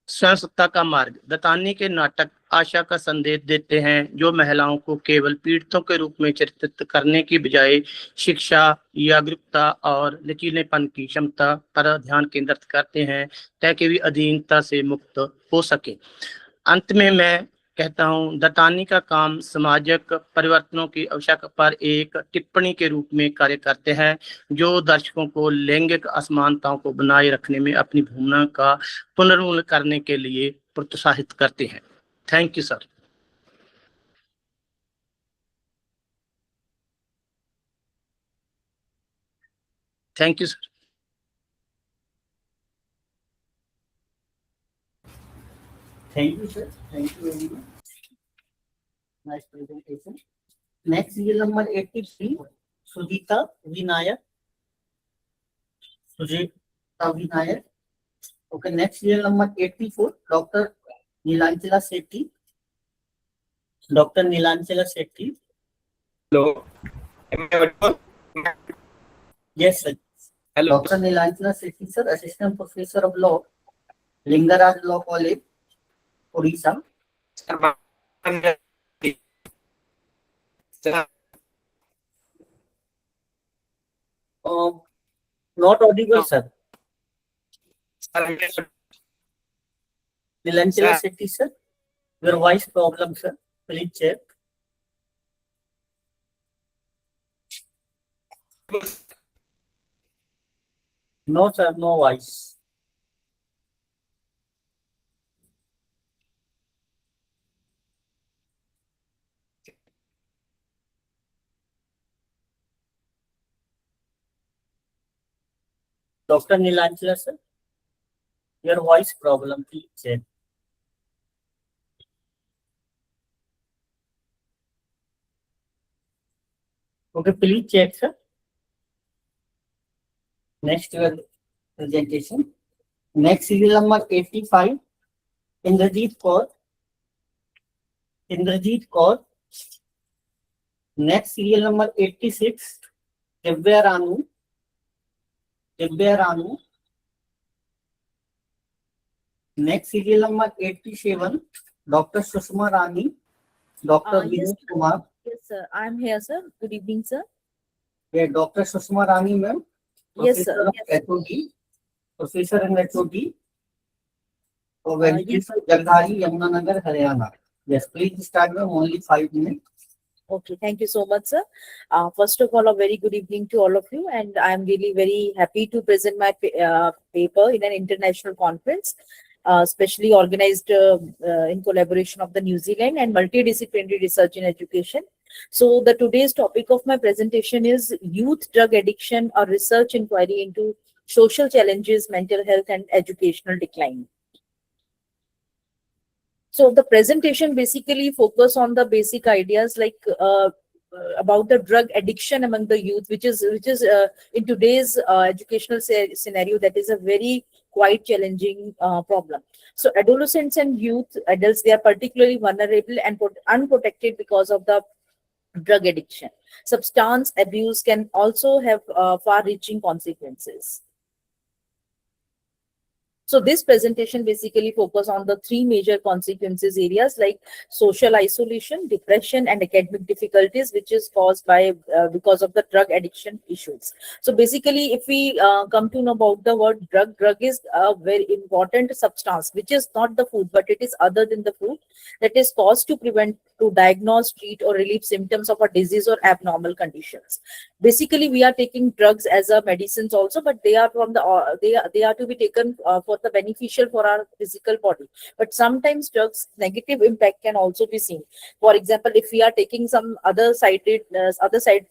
स्वयं सत्ता का मार्ग। दत्तानी के नाटक आशा का संदेश देते हैं जो महिलाओं को केवल पीड़ितों के रूप में चित्रित करने की बजाय शिक्षा, जागरूकता और लचीलेपन की क्षमता पर ध्यान केंद्रित करते हैं ताकि वे अधीनता से मुक्त हो सके। अंत में मैं कहता हूँ, दत्तानी का काम सामाजिक परिवर्तनों की आवश्यकता पर एक टिप्पणी के रूप में कार्य करते हैं जो दर्शकों को लैंगिक असमानताओं को बनाए रखने में अपनी भूमिका का पुनर्मूल्य करने के लिए प्रोत्साहित करते हैं। Thank you sir. Thank you sir. Thank you, sir. Thank you very much. Nice presentation. Next, serial number 83, Sudita Vinayak. Vinayak. Okay, next serial number 84, Dr. Nilanchila Sethi. Dr. Nilanchila Sethi. Hello. Am I audible? Yes, sir. Hello. Dr. Nilanchila Sethi, sir, Assistant Professor of Law, Lingaraj Law College, Odisha. Not audible, sir. Nilanchila Sethi, sir. Your voice problem, sir. Please check. No, sir, no voice. Dr. Nilanchila, sir. Your voice problem, please check. Okay, please check, sir. Next, your presentation. Next serial number 85, Indrajit Kaur. Indrajit Kaur. Next serial number 86, Divya Ranu. Divya Ranu. Next serial number 87, Dr. Sushma Rani. Dr. Yes, Vinod Kumar. yes, sir. I'm here, sir. Good evening, sir. Yeah, Dr. Sushma Rani, ma'am. Yes, sir. Professor of Yes. HOD. Professor in HOD. For Vegetation, Jagdhari, Yamunanagar, Haryana. Yes, please start, ma'am. Only 5 minutes. Okay, thank you so much, sir. First of all, a very good evening to all of you, and I'm really very happy to present my paper in an international conference, specially organized in collaboration of the New Zealand and Multidisciplinary Research in Education. So the today's topic of my presentation is Youth Drug Addiction, a research inquiry into social challenges, mental health, and educational decline. So the presentation basically focus on the basic ideas like about the drug addiction among the youth, which is in today's educational scenario, that is a very quite challenging problem. So adolescents and youth adults, they are particularly vulnerable and unprotected because of the drug addiction. Substance abuse can also have far-reaching consequences. So this presentation basically focus on the 3 major consequences areas like social isolation, depression, and academic difficulties, which is caused by because of the drug addiction issues. So basically, if we come to know about the word drug, drug is a very important substance, which is not the food, but it is other than the food, that is caused to prevent, to diagnose, treat, or relieve symptoms of a disease or abnormal conditions. Basically, we are taking drugs as a medicines also, but they are from the they are to be taken for the beneficial for our physical body. But sometimes drugs negative impact can also be seen. For example, if we are taking some other side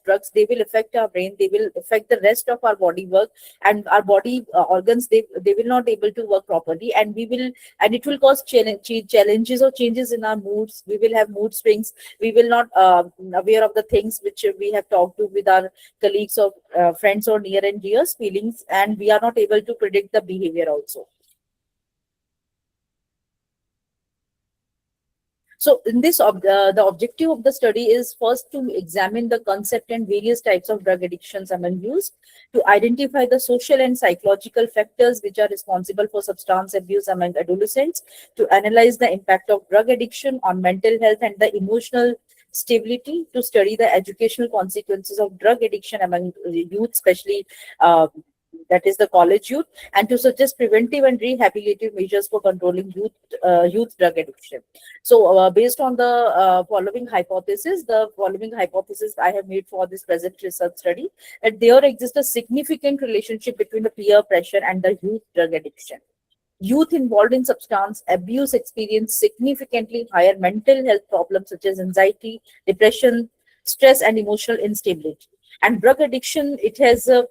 drugs, they will affect our brain, they will affect the rest of our body work, and our body organs, they will not able to work properly, and it will cause challenges or changes in our moods. We will have mood swings. We will not aware of the things which we have talked to with our colleagues or friends or near and dears feelings, and we are not able to predict the behavior also. So in this, the objective of the study is first to examine the concept and various types of drug addictions among youth, to identify the social and psychological factors which are responsible for substance abuse among adolescents, to analyze the impact of drug addiction on mental health and the emotional stability, to study the educational consequences of drug addiction among youth, especially that is the college youth, and to suggest preventive and rehabilitative measures for controlling youth drug addiction. So based on the following hypothesis I have made for this present research study, that there exists a significant relationship between the peer pressure and the youth drug addiction. Youth involved in substance abuse experience significantly higher mental health problems such as anxiety, depression, stress, and emotional instability. And drug addiction, it has a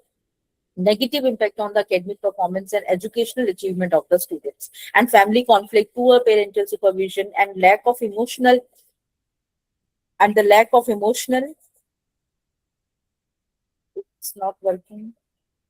negative impact on the academic performance and educational achievement of the students, and family conflict, poor parental supervision, and lack of emotional it's not working.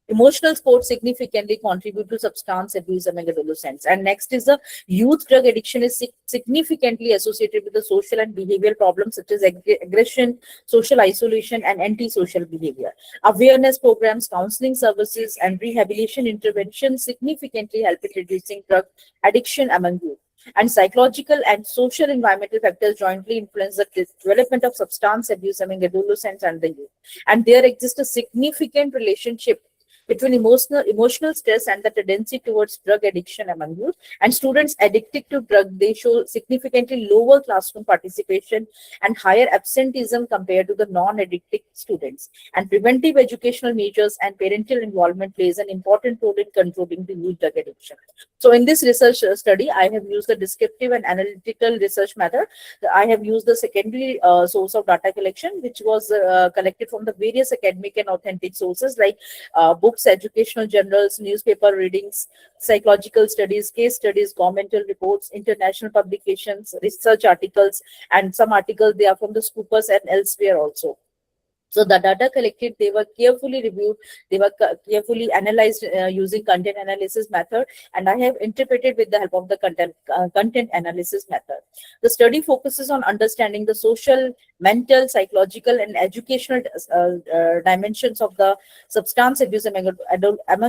Emotional sports significantly contribute to substance abuse among adolescents. And next is the youth drug addiction is significantly associated with the social and behavioral problems such as aggression, social isolation, and antisocial behavior. Awareness programs, counseling services, and rehabilitation interventions significantly help in reducing drug addiction among youth. And psychological and social environmental factors jointly influence the development of substance abuse among adolescents and the youth. And there exists a significant relationship between emotional stress and the tendency towards drug addiction among youth. And students addicted to drug, they show significantly lower classroom participation and higher absenteeism compared to the non-addicted students. And preventive educational measures and parental involvement plays an important role in controlling the youth drug addiction. So in this research study, I have used the descriptive and analytical research method. I have used the secondary source of data collection, which was collected from the various academic and authentic sources like books, educational journals, newspaper readings, psychological studies, case studies, governmental reports, international publications, research articles, and some articles, they are from the Scoopers and elsewhere also. So the data collected, they were carefully reviewed, they were carefully analyzed using content analysis method, and I have interpreted with the help of the content analysis method. The study focuses on understanding the social, mental, psychological, and educational dimensions of the substance abuse among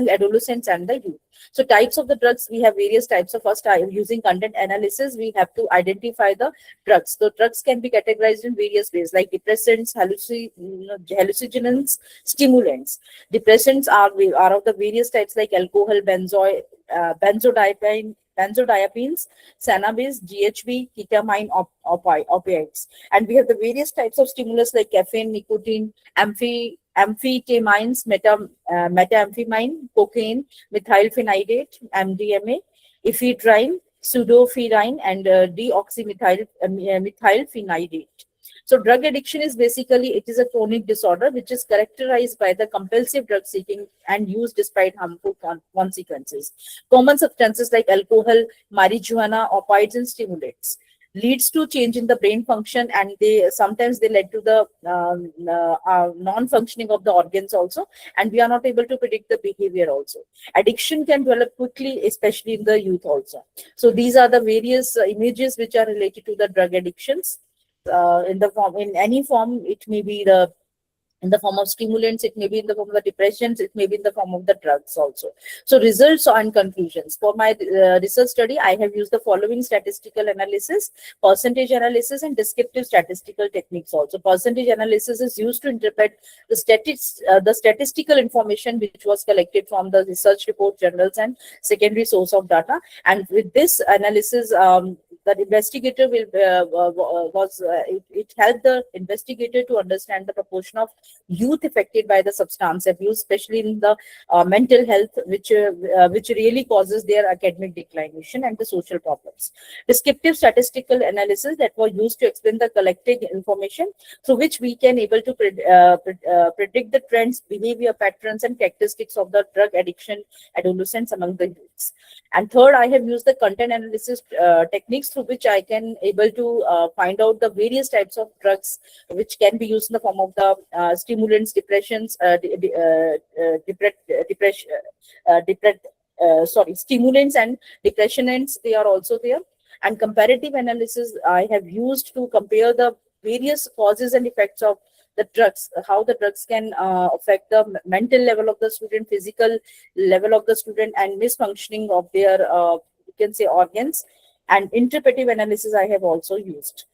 adolescents and the youth. So types of the drugs, we have various types of. First, using content analysis, we have to identify the drugs. So drugs can be categorized in various ways like depressants, hallucinogens, stimulants. Depressants are of the various types like alcohol, benzodiazepines, cannabis, GHB, ketamine, opiates. And we have the various types of stimulants like caffeine, nicotine, amphetamines, methamphetamine, cocaine, methylphenidate, MDMA, ephedrine, pseudoephedrine, and methylphenidate. So drug addiction is basically, it is a chronic disorder which is characterized by the compulsive drug seeking and use despite harmful consequences. Common substances like alcohol, marijuana, opiates, and stimulants leads to change in the brain function, and sometimes they lead to the non-functioning of the organs also, and we are not able to predict the behavior also. Addiction can develop quickly, especially in the youth also. So these are the various images which are related to the drug addictions. In any form, it may be in the form of stimulants, it may be in the form of the depressions, it may be in the form of the drugs also. So results and conclusions. For my research study, I have used the following statistical analysis, percentage analysis, and descriptive statistical techniques also. Percentage analysis is used to interpret the statistical information which was collected from the research report, journals, and secondary source of data. And with this analysis, the investigator it helped the investigator to understand the proportion of youth affected by the substance abuse, especially in the mental health, which really causes their academic declination and the social problems. Descriptive statistical analysis that were used to explain the collected information through which we can able to predict the trends, behavior patterns, and characteristics of the drug addiction adolescents among the youths. And third, I have used the content analysis techniques through which I can able to find out the various types of drugs which can be used in the form of the stimulants, depressions, stimulants and depressants. They are also there. And comparative analysis I have used to compare the various causes and effects of the drugs, how the drugs can affect the mental level of the student, physical level of the student, and misfunctioning of their, you can say, organs. And interpretive analysis I have also used.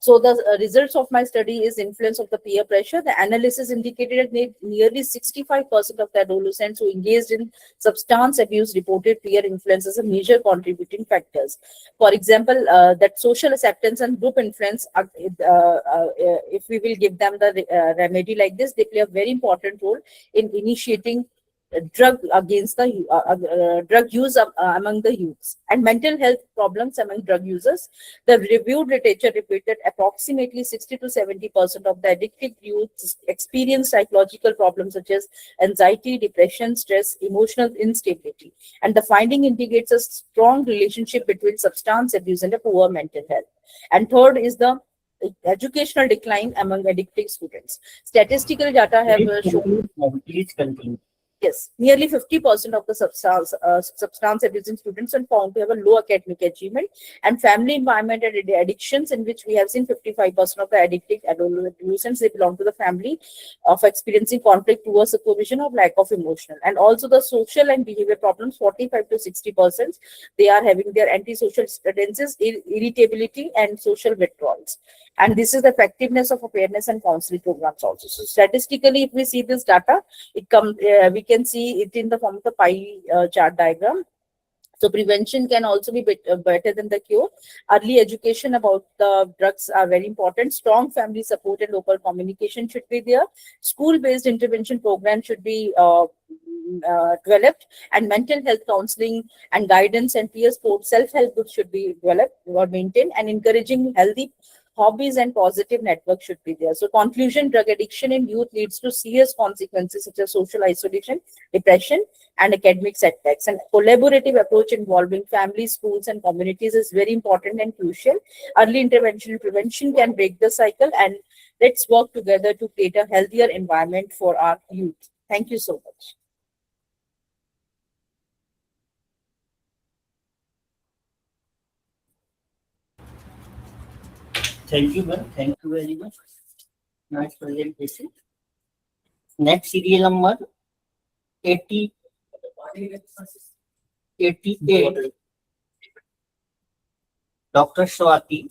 So the results of my study is influence of the peer pressure. The analysis indicated that nearly 65% of the adolescents who engaged in substance abuse reported peer influence as a major contributing factors. For example, that social acceptance and group influence, if we will give them the remedy like this, they play a very important role in initiating drug against the drug use among the youths. And mental health problems among drug users. The reviewed literature repeated approximately 60 to 70% of the addicted youths experience psychological problems such as anxiety, depression, stress, emotional instability. And the finding indicates a strong relationship between substance abuse and a poor mental health. And third is the educational decline among addicted students. Statistical data have shown. Please conclude. Yes, nearly 50% of the substance abusing students are found to have a low academic achievement, and family environment and addictions, in which we have seen 55% of the addicted adolescents, they belong to the family of experiencing conflict towards the provision of lack of emotional. And also the social and behavior problems, 45 to 60%, they are having their antisocial tendencies, irritability and social withdrawals. And this is the effectiveness of awareness and counseling programs also. So statistically, if we see this data, it comes, we can see it in the form of the pie chart diagram. So prevention can also be better than the cure. Early education about the drugs are very important. Strong family support and local communication should be there. School-based intervention program should be developed, and mental health counseling and guidance and peer support, self-help groups should be developed or maintained, and encouraging healthy hobbies and positive network should be there. So conclusion, drug addiction in youth leads to serious consequences such as social isolation, depression, and academic setbacks. And collaborative approach involving families, schools, and communities is very important and crucial. Early intervention and prevention can break the cycle, and let's work together to create a healthier environment for our youth. Thank you so much. Thank you, ma'am. Thank you very much. Nice presentation. Next serial number 88. Dr. Swati.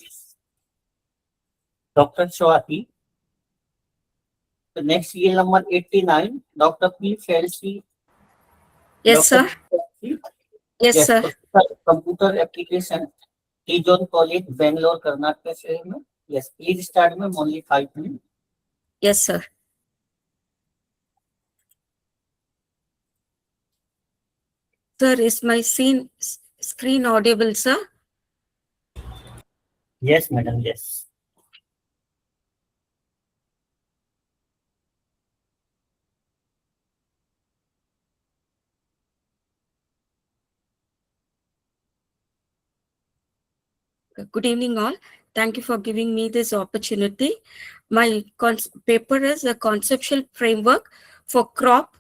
Dr. Swati. The next serial number 89. Dr. P. Felsi. Yes, sir. Yes, sir. Computer application. T-Zone College, Bangalore, Karnataka शहर में. Yes, please start, ma'am. Only 5 minutes. Yes, sir. Sir, is my screen audible, sir? Yes, madam. Yes. Good evening, all. Thank you for giving me this opportunity. My paper is a conceptual framework for crop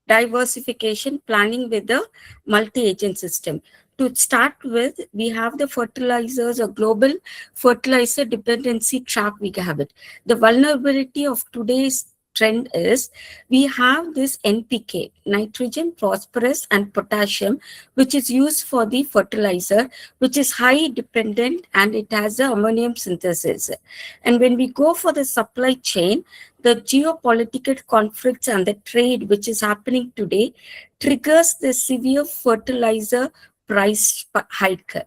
diversification planning with the multi-agent system. To start with, we have the fertilizers, a global fertilizer dependency trap we have it. The vulnerability of today's trend is we have this NPK, nitrogen, phosphorus, and potassium, which is used for the fertilizer, which is high dependent, and it has the ammonium synthesis. And when we go for the supply chain, the geopolitical conflicts and the trade which is happening today triggers the severe fertilizer price hike.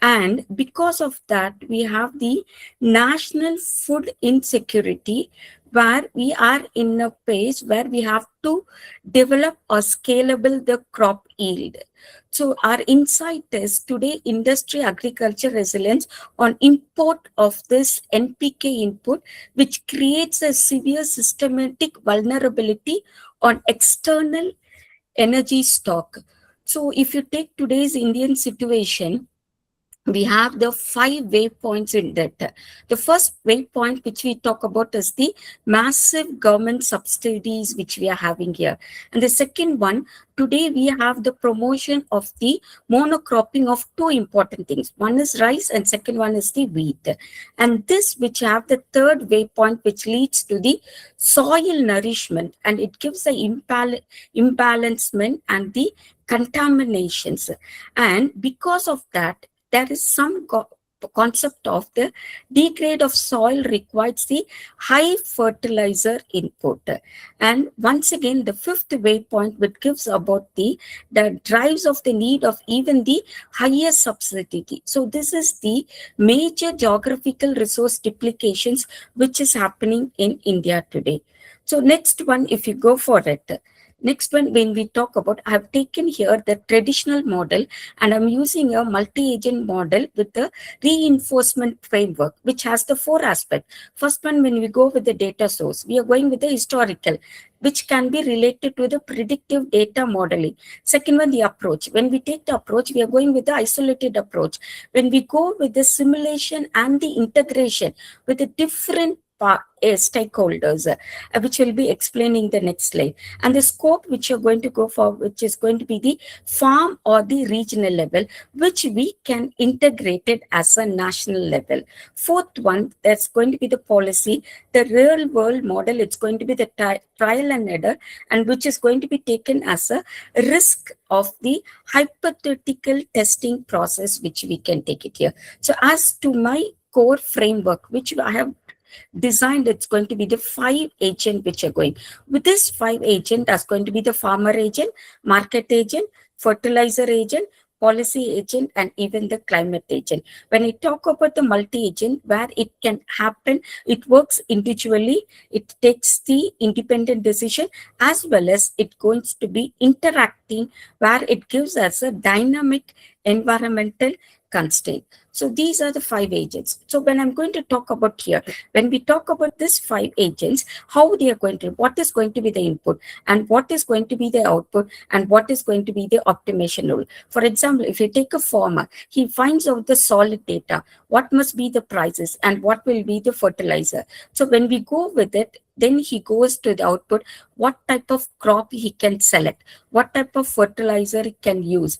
And because of that, we have the national food insecurity, where we are in a phase where we have to develop or scalable the crop yield. So our insight is today industry agriculture resilience on import of this NPK input, which creates a severe systematic vulnerability on external energy stock. So if you take today's Indian situation, we have the 5 waypoints in that. The first waypoint which we talk about is the massive government subsidies which we are having here. And the second one, today we have the promotion of the monocropping of 2 important things. One is rice and second one is the wheat. And this which have the third waypoint which leads to the soil nourishment, and it gives the imbalancement and the contaminations. And because of that, there is some concept of the degrade of soil requires the high fertilizer input. And once again, the fifth waypoint, which gives about the drives of the need of even the higher subsidy. So this is the major geographical resource duplications which is happening in India today. So next one, if you go for it, Next one, when we talk about, I have taken here the traditional model and I'm using a multi-agent model with the reinforcement framework, which has the 4 aspects. First one, when we go with the data source, we are going with the historical, which can be related to the predictive data modeling. Second one, the approach. When we take the approach, we are going with the isolated approach. When we go with the simulation and the integration with the different stakeholders, which will be explaining the next slide. And the scope which you're going to go for, which is going to be the farm or the regional level, which we can integrate it as a national level. Fourth one, that's going to be the policy, the real world model. It's going to be the trial and error, and which is going to be taken as a risk of the hypothetical testing process, which we can take it here. So as to my core framework, which I have designed, it's going to be the 5 agent which are going. With this 5 agent, that's going to be the farmer agent, market agent, fertilizer agent, policy agent, and even the climate agent. When I talk about the multi-agent, where it can happen, it works individually, it takes the independent decision, as well as it going to be interacting, where it gives us a dynamic environmental constraint. So these are the 5 agents. So when I'm going to talk about here, when we talk about this 5 agents, how they are going to, what is going to be the input and what is going to be the output and what is going to be the optimization rule. For example, if you take a farmer, he finds out the solid data, what must be the prices and what will be the fertilizer. So when we go with it, then he goes to the output, what type of crop he can select, what type of fertilizer he can use.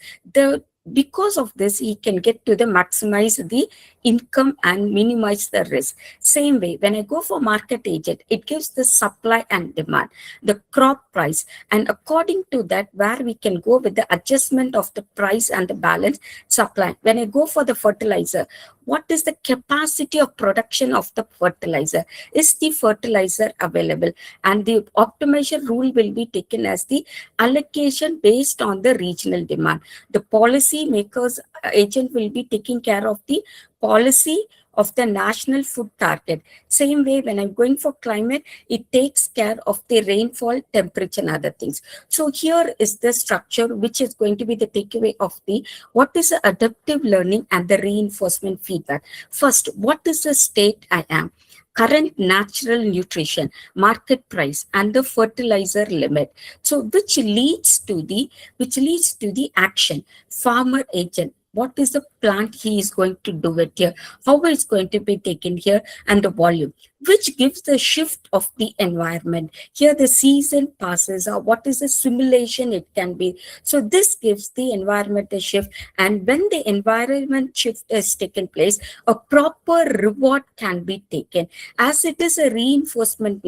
Because of this, he can get to the maximize the income and minimize the risk. Same way, when I go for market agent, it gives the supply and demand, the crop price, and according to that, where we can go with the adjustment of the price and the balance supply. When I go for the fertilizer, what is the capacity of production of the fertilizer? Is the fertilizer available? And the optimization rule will be taken as the allocation based on the regional demand. The policy makers agent will be taking care of the policy of the national food target. Same way, when I'm going for climate, it takes care of the rainfall, temperature, and other things. So here is the structure, which is going to be the takeaway of the what is the adaptive learning and the reinforcement feedback. First, what is the state I am? Current natural nutrition, market price, and the fertilizer limit. So which leads to the action. Farmer agent, what is the plant he is going to do it here, how it's going to be taken here, and the volume, which gives the shift of the environment. Here the season passes, or what is the simulation it can be. So this gives the environment a shift, and when the environment shift has taken place, a proper reward can be taken. As it is a reinforcement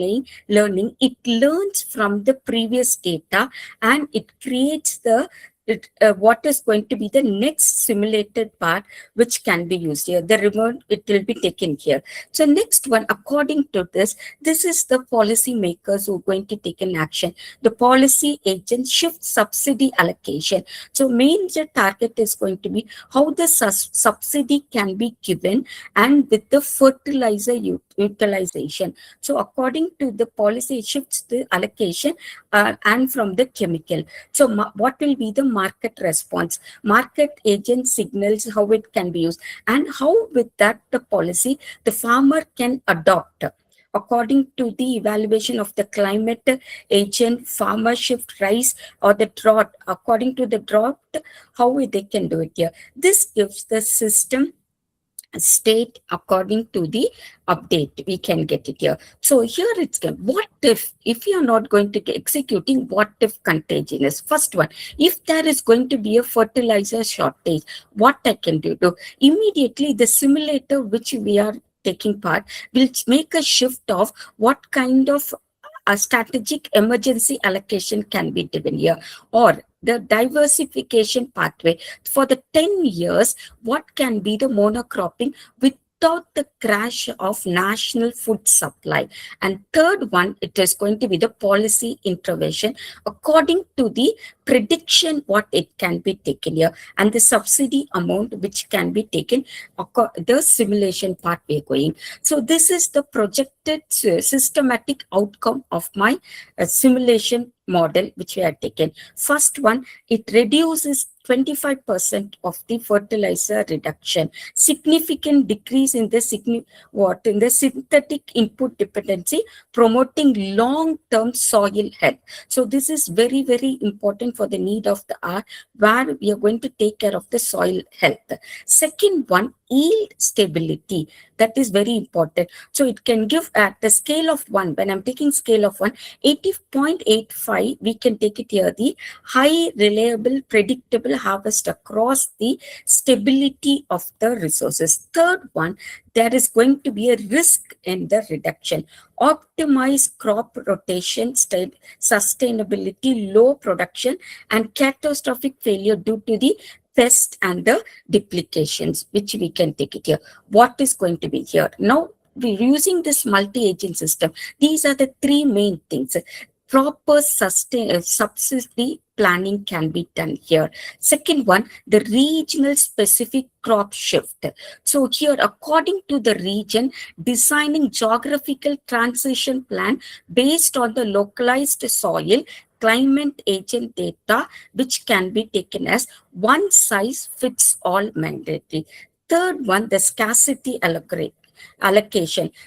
learning, it learns from the previous data and it creates the what is going to be the next simulated part, which can be used here. The reward, it will be taken here. So next one, according to this is the policy makers who are going to take an action. The policy agent shift subsidy allocation. So major target is going to be how the subsidy can be given and with the fertilizer utilization. So according to the policy, it shifts the allocation and from the chemical. So what will be the market response? Market agent signals how it can be used, and how with that the policy the farmer can adopt. According to the evaluation of the climate agent, farmer shift rise or the drought. According to the drought, how they can do it here. This gives the system state according to the update. We can get it here. So here it's what if you're not going to get executing, what if contagion is first one. If there is going to be a fertilizer shortage, what I can do? Immediately the simulator which we are taking part will make a shift of what kind of a strategic emergency allocation can be given here, or the diversification pathway for the 10 years, what can be the monocropping without the crash of national food supply. And third one, it is going to be the policy intervention according to the prediction what it can be taken here, and the subsidy amount which can be taken, the simulation part we are going. So this is the projected systematic outcome of my simulation model which we had taken. First one, it reduces 25% of the fertilizer reduction, significant decrease in the synthetic input dependency, promoting long-term soil health. So this is very, very important for the need of the hour, where we are going to take care of the soil health. Second one, yield stability. That is very important. So it can give at the scale of 1, when I'm taking scale of 1, 80.85, we can take it here, the high reliable predictable harvest across the stability of the resources. Third one, there is going to be a risk in the reduction. Optimize crop rotation, sustainability, low production, and catastrophic failure due to the pest and the duplications, which we can take it here. What is going to be here? Now, we're using this multi-agent system. These are the 3 main things. Proper subsidy planning can be done here. Second one, the regional specific crop shift. So here, according to the region, designing geographical transition plan based on the localized soil, climate agent data, which can be taken as one size fits all mandatory. Third one, the scarcity allocation.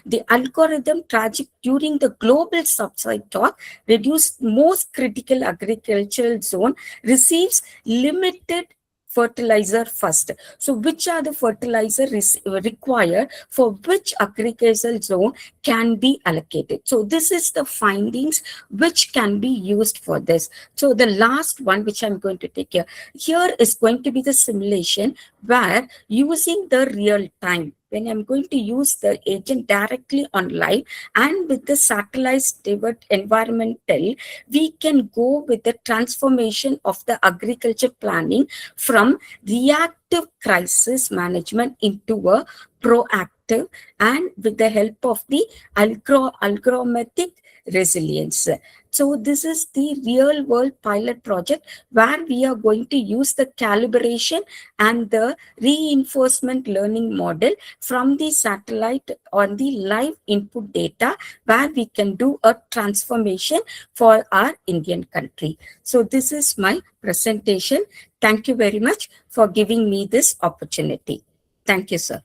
The algorithm tragic during the global subside talk reduced most critical agricultural zone receives limited fertilizer first. So which are the fertilizer required for which agricultural zone can be allocated. So this is the findings which can be used for this. So the last one which I'm going to take here is going to be the simulation, where using the real time, when I'm going to use the agent directly on live and with the satellite steward environmental, we can go with the transformation of the agriculture planning from reactive crisis management into a proactive, and with the help of the algorithmic resilience. So this is the real world pilot project, where we are going to use the calibration and the reinforcement learning model from the satellite on the live input data, where we can do a transformation for our Indian country. So this is my presentation. Thank you very much for giving me this opportunity. Thank you, sir.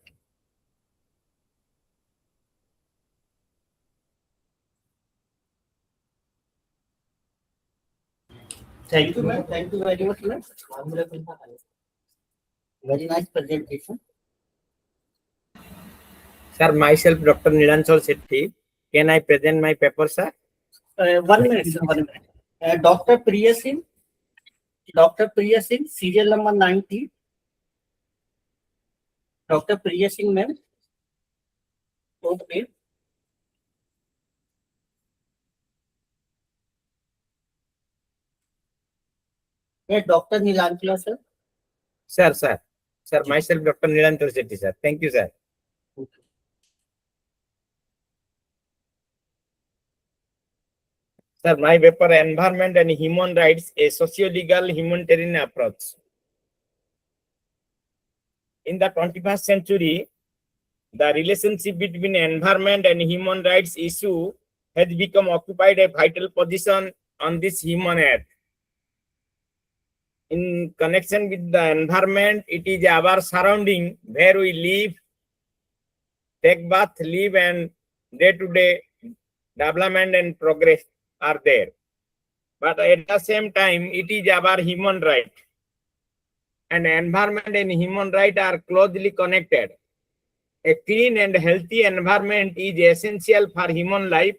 Thank you, ma'am. Thank you very much, ma'am. Very nice presentation. Sir, myself, Dr. Nilanchal Sethi. Can I present my paper, sir? 1 minute, sir. 1 minute. Dr. Priya Singh. Dr. Priya Singh, serial number 90. Dr. Priya Singh, ma'am. Okay. Dr. Nilanchal, sir. Sir, myself, Dr. Nilanchal Sethi, sir. Thank you, sir. Okay. Sir, my paper, Environment and Human Rights, a socio-legal humanitarian approach. In the 21st century, the relationship between environment and human rights issue has become occupied a vital position on this human earth. In connection with the environment, it is our surrounding where we live, take bath, live, and day-to-day development and progress are there. But at the same time, it is our human right. And environment and human right are closely connected. A clean and healthy environment is essential for human life,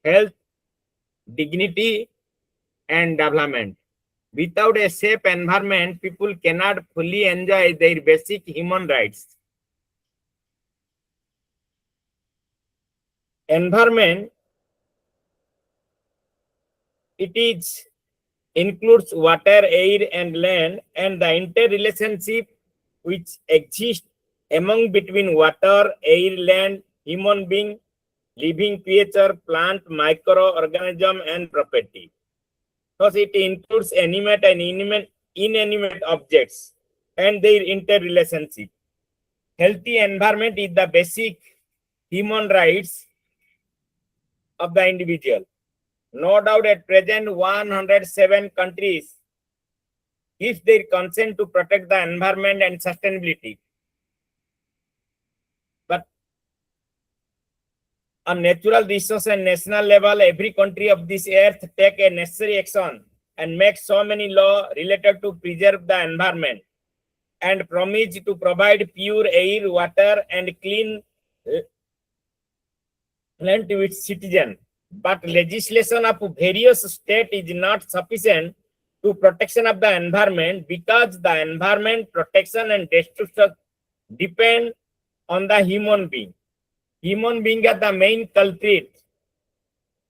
health, dignity, and development. Without a safe environment, people cannot fully enjoy their basic human rights. Environment, it includes water, air, and land, and the interrelationship which exists among between water, air, land, human being, living creature, plant, microorganism, and property. Because it includes animate and inanimate objects and their interrelationship. Healthy environment is the basic human rights of the individual. No doubt at present 107 countries give their consent to protect the environment and sustainability. But on natural resource and national level, every country of this earth take a necessary action and make so many laws related to preserve the environment and promise to provide pure air, water, and clean land to its citizens. But legislation of various states is not sufficient to protection of the environment because the environment protection and destruction depend on the human being. Human being are the main culprit.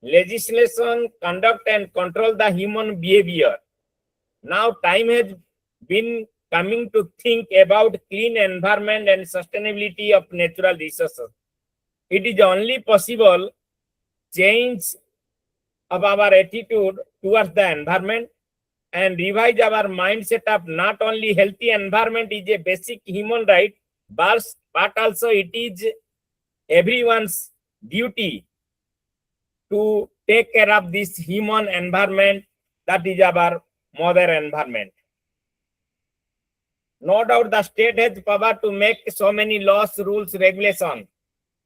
Legislation conduct and control the human behavior. Now time has been coming to think about clean environment and sustainability of natural resources. It is only possible change of our attitude towards the environment and revise our mindset of not only healthy environment is a basic human right, but also it is everyone's duty to take care of this human environment that is our mother environment. No doubt the state has power to make so many laws, rules, regulations,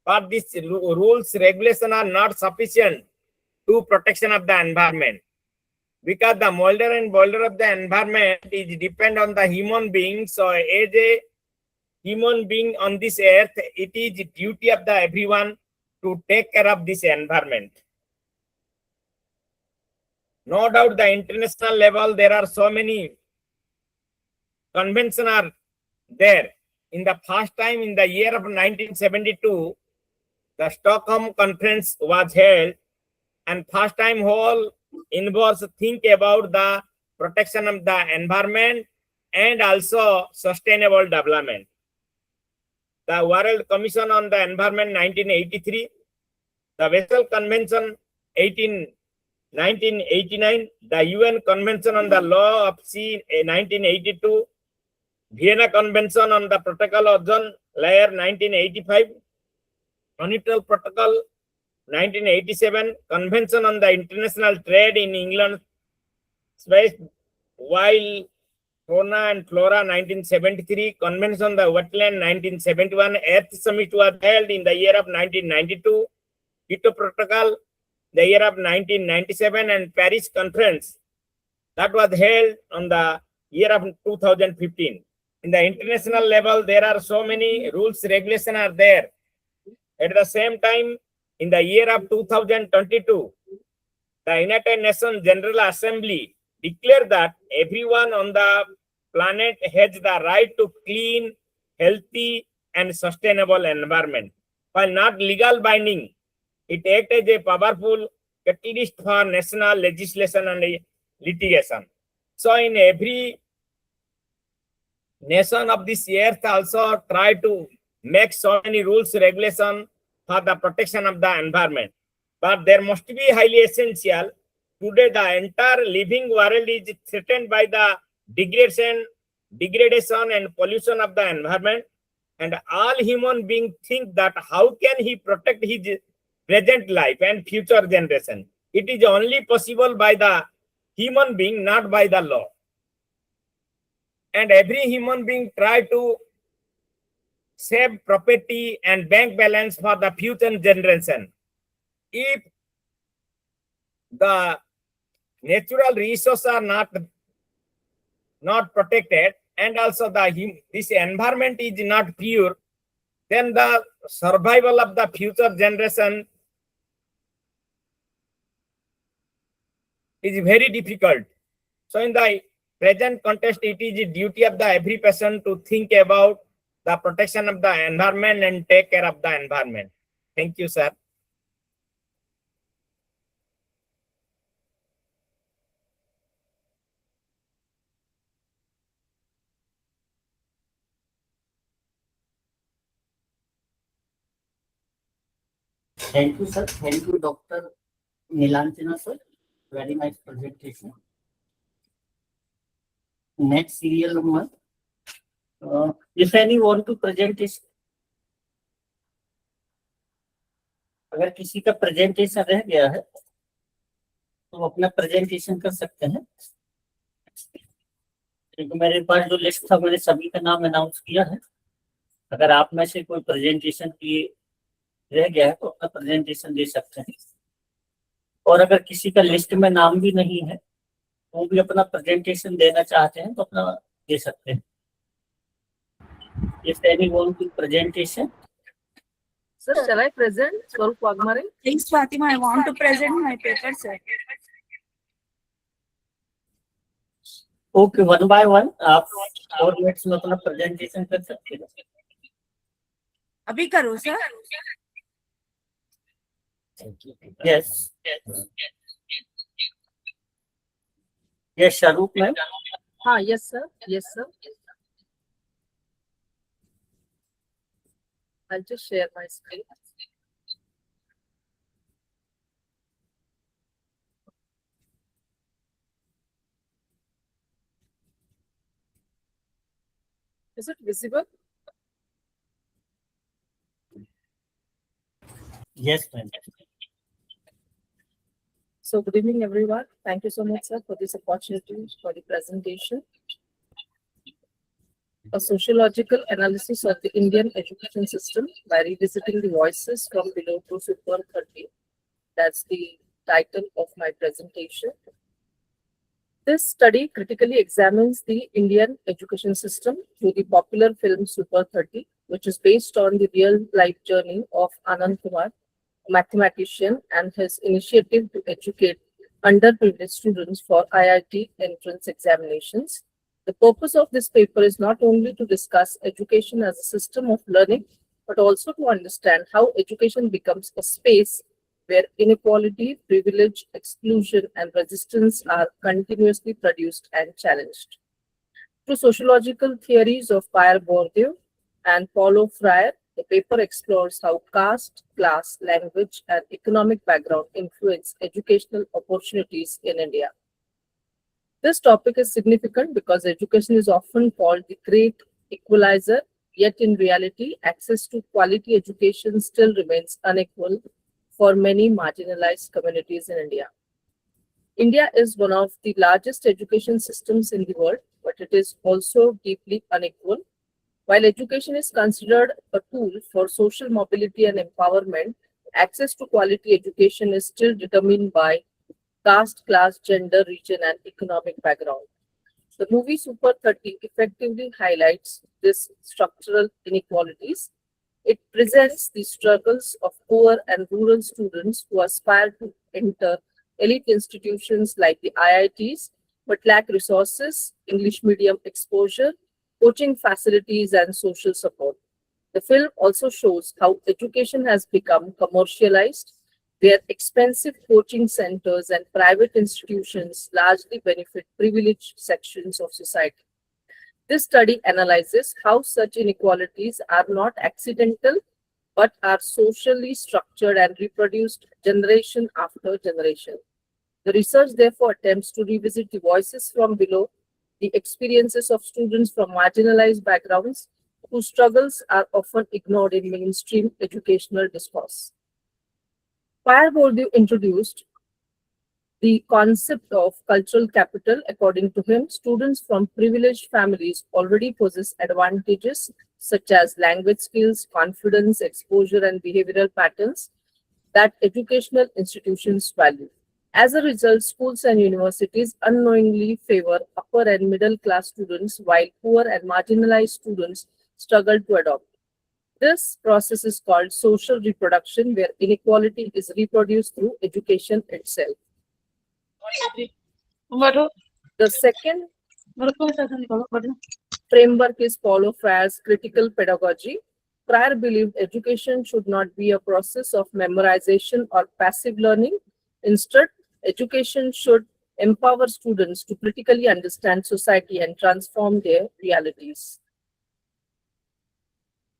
but these rules, regulations are not sufficient to protection of the environment because the molder and boulder of the environment is depend on the human being. So as a human being on this earth, it is duty of the everyone to take care of this environment. No doubt the international level, there are so many conventions are there. In the first time in the year of 1972, the Stockholm Conference was held, and first time whole involves think about the protection of the environment and also sustainable development. The World Commission on the Environment 1983, the Vessel Convention 1989, the UN Convention on the Law of Sea 1982, Vienna Convention on the Protocol Ozone Layer 1985, Montreal Protocol 1987, Convention on the International Trade in England, Space, Wild, Fauna and Flora 1973, Convention on the Wetland 1971, Earth Summit was held in the year of 1992, Kyoto Protocol the year of 1997, and Paris Conference that was held on the year of 2015. In the international level, there are so many rules, regulations are there. At the same time, in the year of 2022, the United Nations General Assembly declared that everyone on the planet has the right to clean, healthy, and sustainable environment. While not legal binding, it acts as a powerful catalyst for national legislation and litigation. So in every nation of this earth also try to make so many rules, regulations for the protection of the environment. But there must be highly essential. Today, the entire living world is threatened by the degradation and pollution of the environment. And all human beings think that how can he protect his present life and future generation? It is only possible by the human being, not by the law. And every human being try to save property and bank balance for the future generation. If the natural resources are not protected, and also this environment is not pure, then the survival of the future generation is very difficult. So in the present context, it is the duty of the every person to think about the protection of the environment and take care of the environment. Thank you, sir. Thank you, sir. Thank you, Dr. Nilanjana, sir. Very nice presentation. Next serial number. If any want to present this, अगर किसी का presentation रह गया है तो अपना presentation कर सकते हैं, क्योंकि मेरे पास जो लिस्ट था मैंने सभी का नाम अनाउंस किया है। अगर आप में से कोई प्रेजेंटेशन के लिए रह गया है तो अपना प्रेजेंटेशन दे सकते हैं, और अगर किसी का लिस्ट में नाम भी नहीं है वो भी अपना प्रेजेंटेशन देना चाहते हैं तो अपना दे सकते हैं। If anyone to presentation? Sir, shall I present Swarup Wagmare? Thanks, Fatima. I want to present my paper, sir. Okay, one by one, आप 4 मिनट्स में अपना प्रेजेंटेशन कर सकते हैं। अभी करो sir. Yes. Yes, Sharup ma'am. हाँ, yes sir, yes sir. I'll just share my screen. Is it visible? Yes, ma'am. So good evening, everyone. Thank you so much, sir, for this opportunity for the presentation. A sociological analysis of the Indian education system by revisiting the voices from below to super 30. That's the title of my presentation. This study critically examines the Indian education system through the popular film Super 30, which is based on the real-life journey of Anand Kumar, a mathematician, and his initiative to educate underprivileged students for IIT entrance examinations. The purpose of this paper is not only to discuss education as a system of learning, but also to understand how education becomes a space where inequality, privilege, exclusion, and resistance are continuously produced and challenged. Through sociological theories of Pierre Bourdieu and Paulo Freire, the paper explores how caste, class, language, and economic background influence educational opportunities in India. This topic is significant because education is often called the great equalizer, yet in reality, access to quality education still remains unequal for many marginalized communities in India. India is one of the largest education systems in the world, but it is also deeply unequal. While education is considered a tool for social mobility and empowerment, access to quality education is still determined by caste, class, gender, region, and economic background. The movie Super 30 effectively highlights these structural inequalities. It presents the struggles of poor and rural students who aspire to enter elite institutions like the IITs, but lack resources, English medium exposure, coaching facilities, and social support. The film also shows how education has become commercialized, where expensive coaching centers and private institutions largely benefit privileged sections of society. This study analyzes how such inequalities are not accidental, but are socially structured and reproduced generation after generation. The research therefore attempts to revisit the voices from below, the experiences of students from marginalized backgrounds whose struggles are often ignored in mainstream educational discourse. Pierre Bourdieu introduced the concept of cultural capital. According to him, students from privileged families already possess advantages such as language skills, confidence, exposure, and behavioral patterns that educational institutions value. As a result, schools and universities unknowingly favor upper and middle class students while poor and marginalized students struggle to adopt. This process is called social reproduction, where inequality is reproduced through education itself. The second framework is Paulo Freire's critical pedagogy. Freire believed education should not be a process of memorization or passive learning. Instead, education should empower students to critically understand society and transform their realities.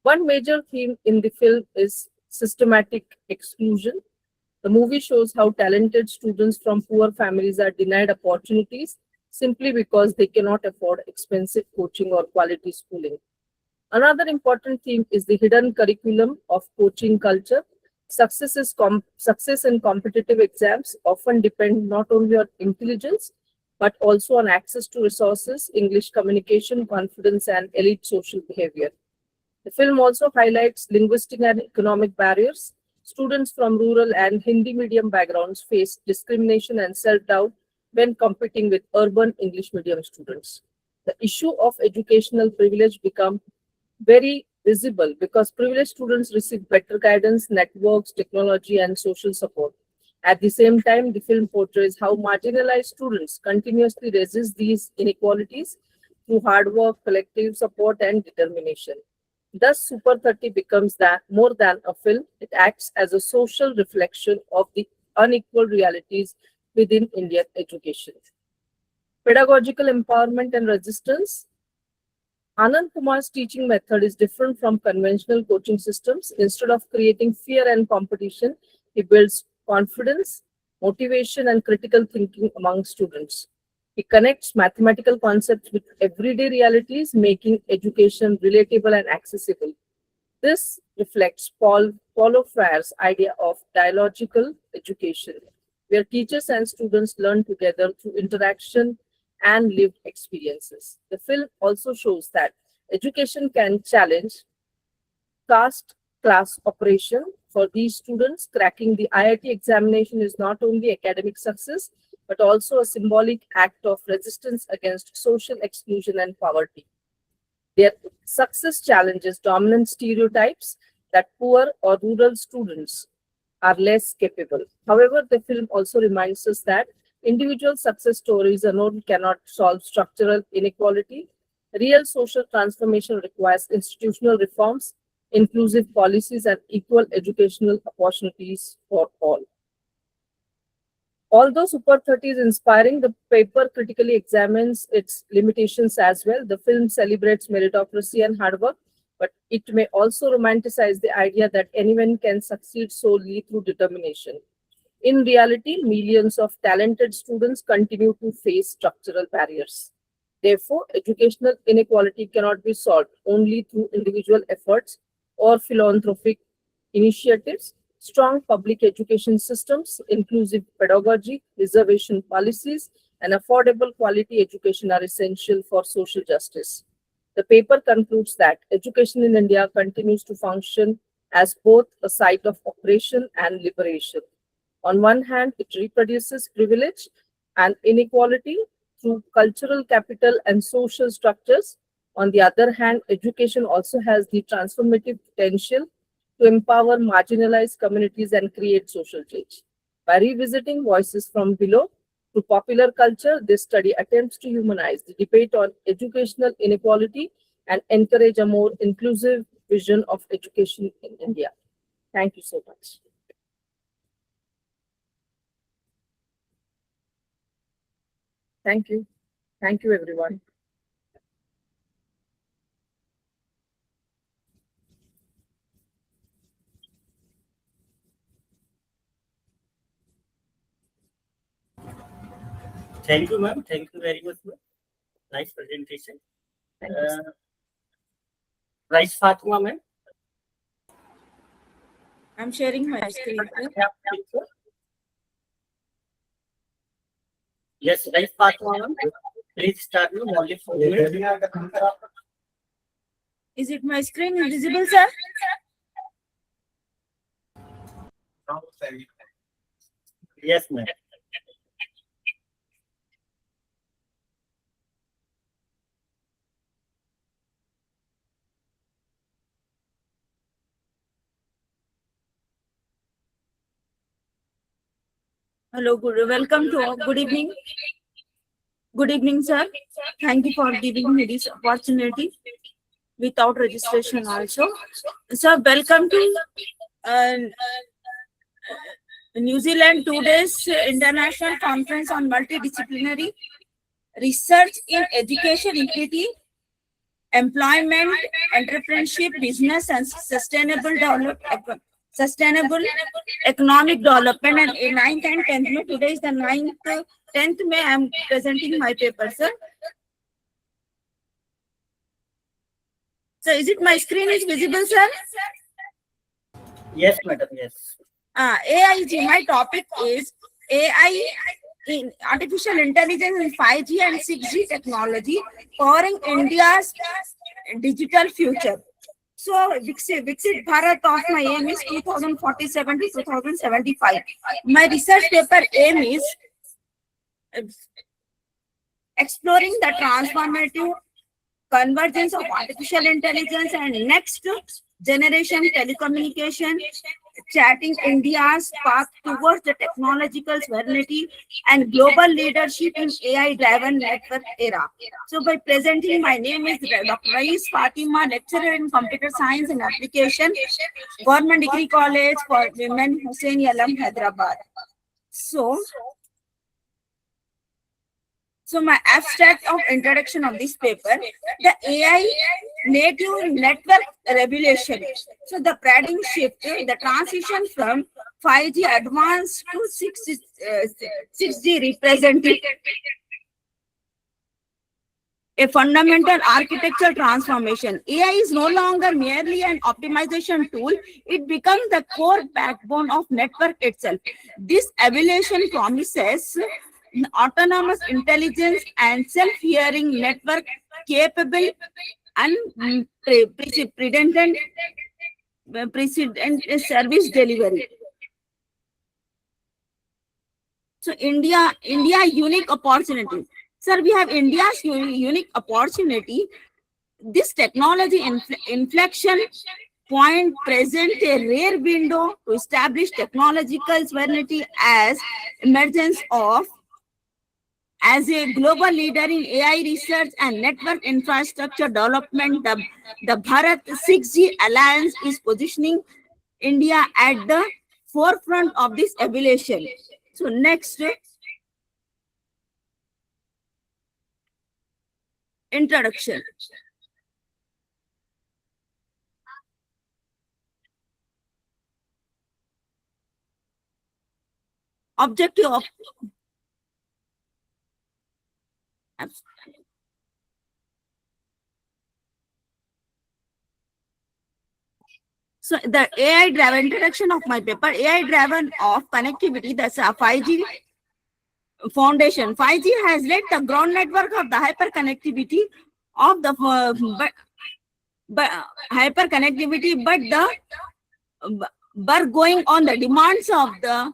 One major theme in the film is systematic exclusion. The movie shows how talented students from poor families are denied opportunities simply because they cannot afford expensive coaching or quality schooling. Another important theme is the hidden curriculum of coaching culture. Success in competitive exams often depend not only on intelligence, but also on access to resources, English communication, confidence, and elite social behavior. The film also highlights linguistic and economic barriers. Students from rural and Hindi medium backgrounds face discrimination and self-doubt when competing with urban English medium students. The issue of educational privilege becomes very visible because privileged students receive better guidance, networks, technology, and social support. At the same time, the film portrays how marginalized students continuously resist these inequalities through hard work, collective support, and determination. Thus, Super 30 becomes more than a film. It acts as a social reflection of the unequal realities within Indian education. Pedagogical empowerment and resistance. Anand Kumar's teaching method is different from conventional coaching systems. Instead of creating fear and competition, he builds confidence, motivation, and critical thinking among students. He connects mathematical concepts with everyday realities, making education relatable and accessible. This reflects Paulo Freire's idea of dialogical education, where teachers and students learn together through interaction and lived experiences. The film also shows that education can challenge caste class operation. For these students, cracking the IIT examination is not only academic success, but also a symbolic act of resistance against social exclusion and poverty. Their success challenges dominant stereotypes that poor or rural students are less capable. However, the film also reminds us that individual success stories alone cannot solve structural inequality. Real social transformation requires institutional reforms, inclusive policies, and equal educational opportunities for all. Although Super 30 is inspiring, the paper critically examines its limitations as well. The film celebrates meritocracy and hard work, but it may also romanticize the idea that anyone can succeed solely through determination. In reality, millions of talented students continue to face structural barriers. Therefore, educational inequality cannot be solved only through individual efforts or philanthropic initiatives. Strong public education systems, inclusive pedagogy, reservation policies, and affordable quality education are essential for social justice. The paper concludes that education in India continues to function as both a site of oppression and liberation. On one hand, it reproduces privilege and inequality through cultural capital and social structures. On the other hand, education also has the transformative potential to empower marginalized communities and create social change. By revisiting voices from below to popular culture, this study attempts to humanize the debate on educational inequality and encourage a more inclusive vision of education in India. Thank you so much. Thank you. Thank you, everyone. Thank you, ma'am. Thank you very much, ma'am. Nice presentation. Thank you. Right, Fatima, ma'am. I'm sharing my screen. Yes, right, Fatima, ma'am. Please start your knowledge for me. Is it my screen is visible, sir? Yes, ma'am. Hello, welcome to all. Good evening. Good evening, sir. Thank you for giving me this opportunity without registration also. Sir, welcome to New Zealand 2 days international conference on multidisciplinary research in education equity, employment, entrepreneurship, business, and sustainable economic development. And 9th and 10th May, today is the 10th May, I am presenting my paper, sir. So is it my screen is visible, sir? Yes, madam. Yes. AIG, my topic is AI in artificial intelligence in 5G and 6G technology powering India's digital future. So, Viksit Bharat of my aim is 2047 to 2075. My research paper aim is exploring the transformative convergence of artificial intelligence and next generation telecommunication, charting India's path towards the technological sovereignty and global leadership in AI-driven network era. So by presenting, my name is Dr. Rais Fatima, lecturer in computer science and application, Government Degree College for Women, Hussain Yalam, Hyderabad. So my abstract of introduction of this paper, the AI native network revolution. So the paradigm shift, the transition from 5G advanced to 6G represented a fundamental architectural transformation. AI is no longer merely an optimization tool, it becomes the core backbone of network itself. This evolution promises autonomous intelligence and self-hearing network capable and precedent service delivery. So India unique opportunity. Sir, we have India's unique opportunity. This technology inflection point present a rare window to establish technological sovereignty as emergence of as a global leader in AI research and network infrastructure development. The Bharat 6G Alliance is positioning India at the forefront of this evolution. So next, introduction. Objective of so the AI driven introduction of my paper, AI driven of connectivity, that's a 5G foundation. 5G has laid the ground network of the hyperconnectivity of the but going on the demands of the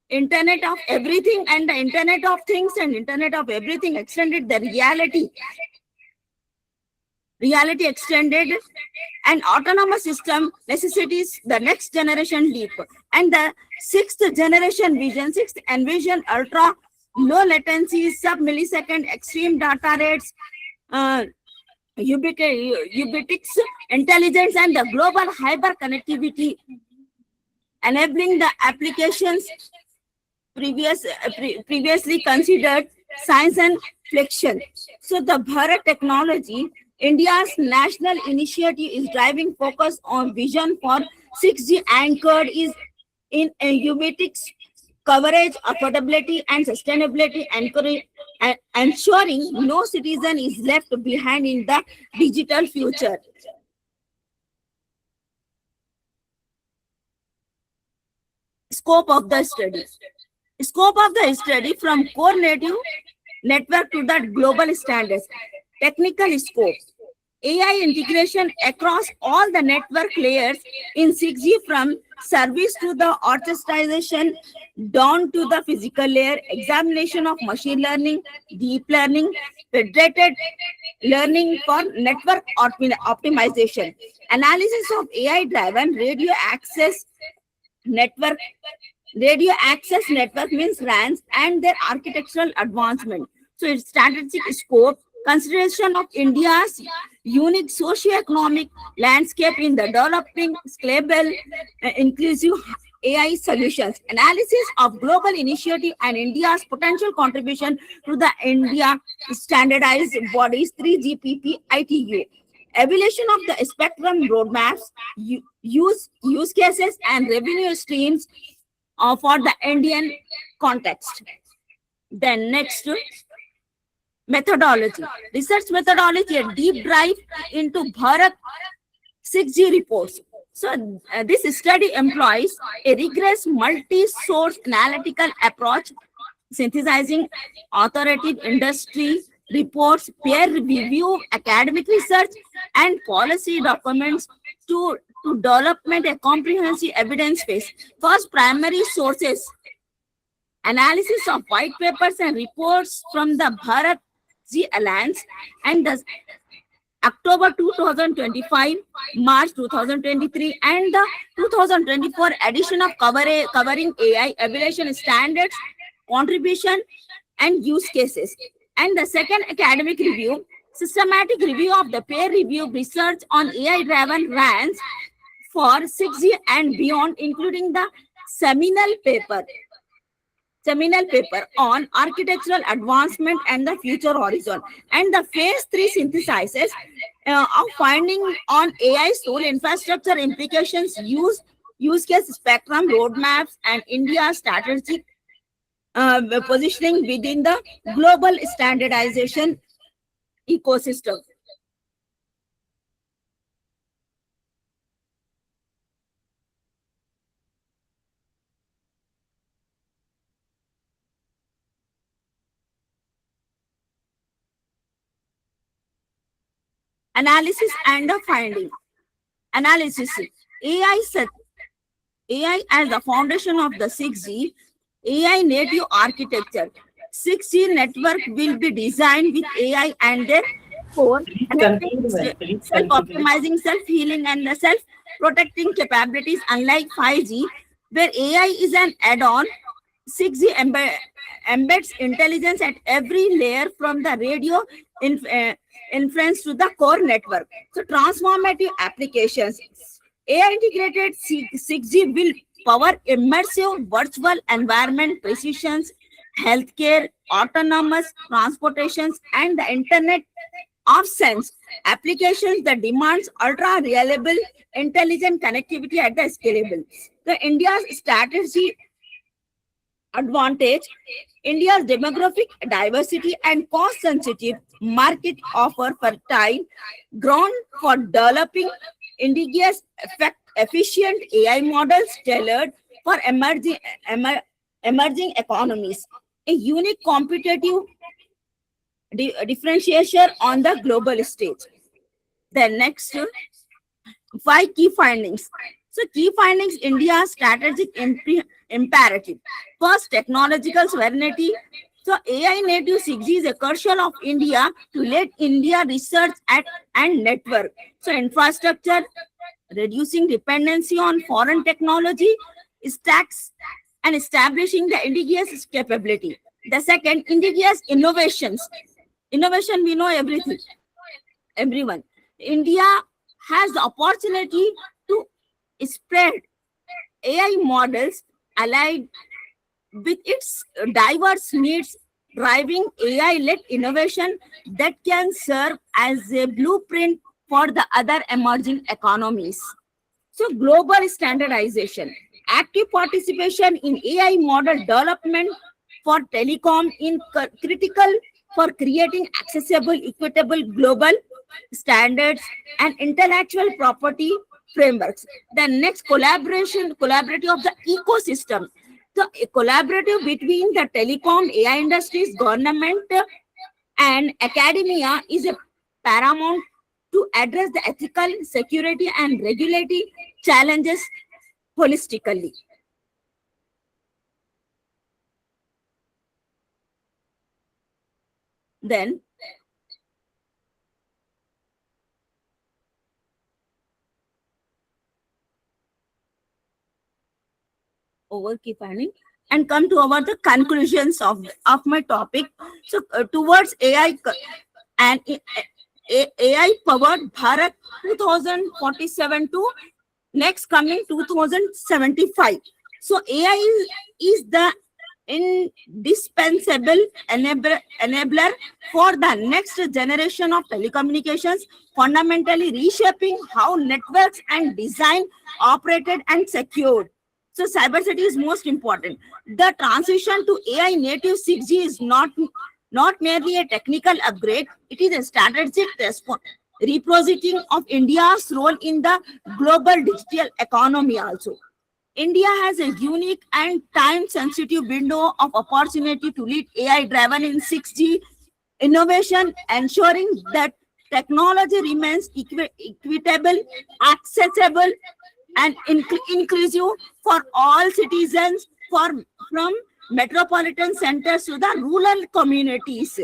Internet of everything and the Internet of things and Internet of everything extended the reality extended and autonomous system necessitates the next generation leap. And the sixth envision ultra low latency, sub-millisecond extreme data rates, ubiquitous intelligence and the global hyper connectivity, enabling the applications previously considered science and fiction. So the Bharat technology, India's national initiative, is driving focus on vision for 6G anchored is in a ubiquitous coverage, affordability and sustainability, ensuring no citizen is left behind in the digital future. Scope of the study. Scope of the study from core native network to the global standards. Technical scope. AI integration across all the network layers in 6G from service to the orchestration down to the physical layer, examination of machine learning, deep learning, federated learning for network optimization, analysis of AI-driven radio access network means RANs and their architectural advancement. So its strategic scope, consideration of India's unique socio-economic landscape in the developing scalable, inclusive AI solutions, analysis of global initiative and India's potential contribution to the India standardized bodies 3GPP ITU, evaluation of the spectrum roadmaps, use cases and revenue streams for the Indian context. Then next, methodology. Research methodology, a deep dive into Bharat 6G reports. So this study employs a rigorous multi-source analytical approach, synthesizing authoritative industry reports, peer review, academic research, and policy documents to development a comprehensive evidence base. First, primary sources: analysis of white papers and reports from the Bharat G Alliance and the October 2025, March 2023, and the 2024 edition of covering AI evaluation standards, contribution, and use cases. And the second, academic review, systematic review of the peer review research on AI-driven RANs for 6G and beyond, including the seminal paper on architectural advancement and the future horizon, and the phase 3 synthesizes of finding on AI tool infrastructure implications, use case spectrum roadmaps, and India's strategic positioning within the global standardization ecosystem. Analysis and the finding. Analysis. AI as the foundation of the 6G AI native architecture. 6G network will be designed with AI and their core self-optimizing, self-healing, and the self-protecting capabilities, unlike 5G, where AI is an add-on. 6G embeds intelligence at every layer from the radio inference to the core network. So transformative applications. AI integrated 6G will power immersive virtual environment precisions, healthcare, autonomous transportations, and the Internet of Sense applications that demands ultra-reliable, intelligent connectivity at the scalable. The India's strategy advantage: India's demographic diversity and cost-sensitive market offer fertile ground for developing indigenous efficient AI models tailored for emerging economies. A unique competitive differentiation on the global stage. The next 5 key findings. So key findings: India's strategic imperative. First, technological sovereignty. So AI native 6G is a crucial of India to lead India research and network. So infrastructure, reducing dependency on foreign technology, stacks, and establishing the indigenous capability. The second, indigenous innovations. Innovation, we know everyone. India has the opportunity to spread AI models allied with its diverse needs, driving AI-led innovation that can serve as a blueprint for the other emerging economies. So global standardization, active participation in AI model development for telecom in critical for creating accessible, equitable global standards and intellectual property frameworks. The next, collaborative of the ecosystem. So collaborative between the telecom, AI industries, government, and academia is a paramount to address the ethical, security, and regulatory challenges holistically. Then, over key finding and come to our the conclusions of my topic. So towards AI and AI powered Bharat 2047 to next coming 2075. So AI is the indispensable enabler for the next generation of telecommunications, fundamentally reshaping how networks and design operated and secured. So cybersecurity is most important. The transition to AI native 6G is not merely a technical upgrade, it is a strategic repositioning of India's role in the global digital economy also. India has a unique and time-sensitive window of opportunity to lead AI-driven in 6G innovation, ensuring that technology remains equitable, accessible, and inclusive for all citizens, from metropolitan centers to the rural communities.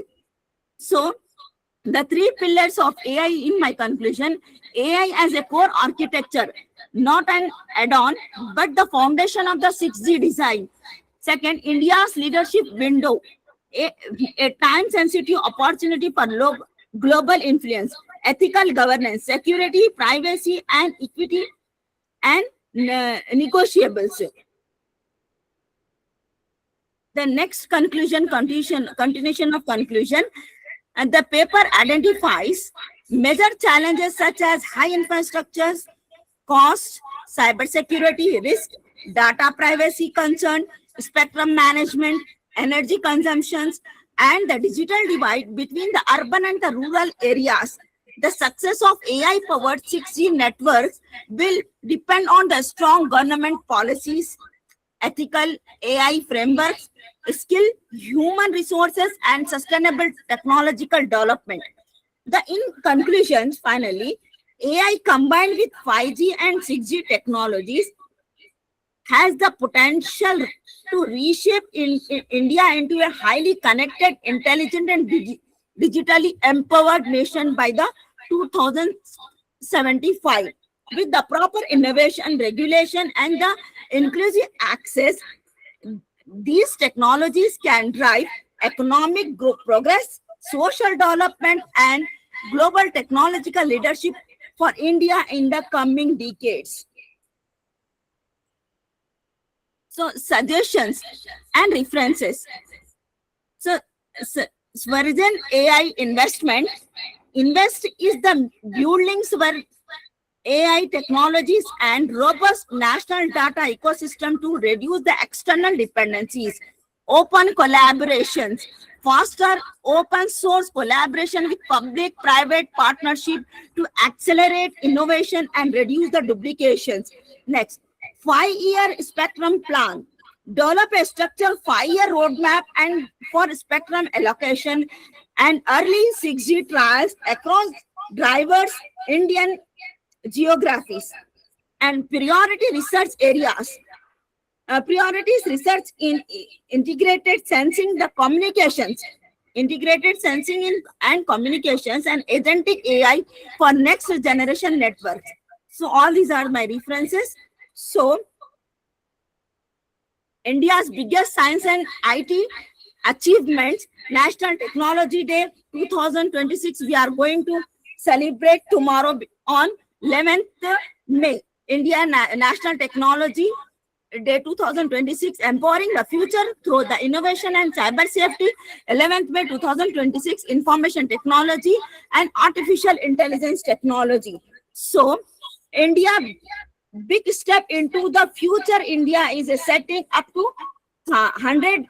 So, the three pillars of AI in my conclusion: AI as a core architecture, not an add-on, but the foundation of the 6G design. Second, India's leadership window, a time-sensitive opportunity for global influence, ethical governance, security, privacy, and equity, and negotiables. The next continuation of conclusion, and the paper identifies major challenges such as high infrastructures, cost, cybersecurity risk, data privacy concern, spectrum management, energy consumptions, and the digital divide between the urban and the rural areas. The success of AI-powered 6G networks will depend on the strong government policies, ethical AI frameworks, skilled human resources, and sustainable technological development. In conclusion, finally, AI combined with 5G and 6G technologies has the potential to reshape India into a highly connected, intelligent, and digitally empowered nation by the 2075. With the proper innovation, regulation, and the inclusive access, these technologies can drive economic progress, social development, and global technological leadership for India in the coming decades. So, suggestions and references. So, Swarizan AI investment. Invest is the buildings where AI technologies and robust national data ecosystem to reduce the external dependencies, open collaborations, foster open source collaboration with public-private partnership to accelerate innovation and reduce the duplications. Next, 5-year spectrum plan. Develop a structured 5-year roadmap and for spectrum allocation and early 6G trials across diverse Indian geographies and priority research areas. Priorities research in integrated sensing, the communications, integrated sensing and communications, and agentic AI for next generation networks. So all these are my references. So India's biggest science and IT achievements, National Technology Day 2026, we are going to celebrate tomorrow on 11th May. National Technology Day 2026, empowering the future through the innovation and cyber safety. 11th May 2026, information technology and artificial intelligence technology. So, India, big step into the future. India is setting up to 100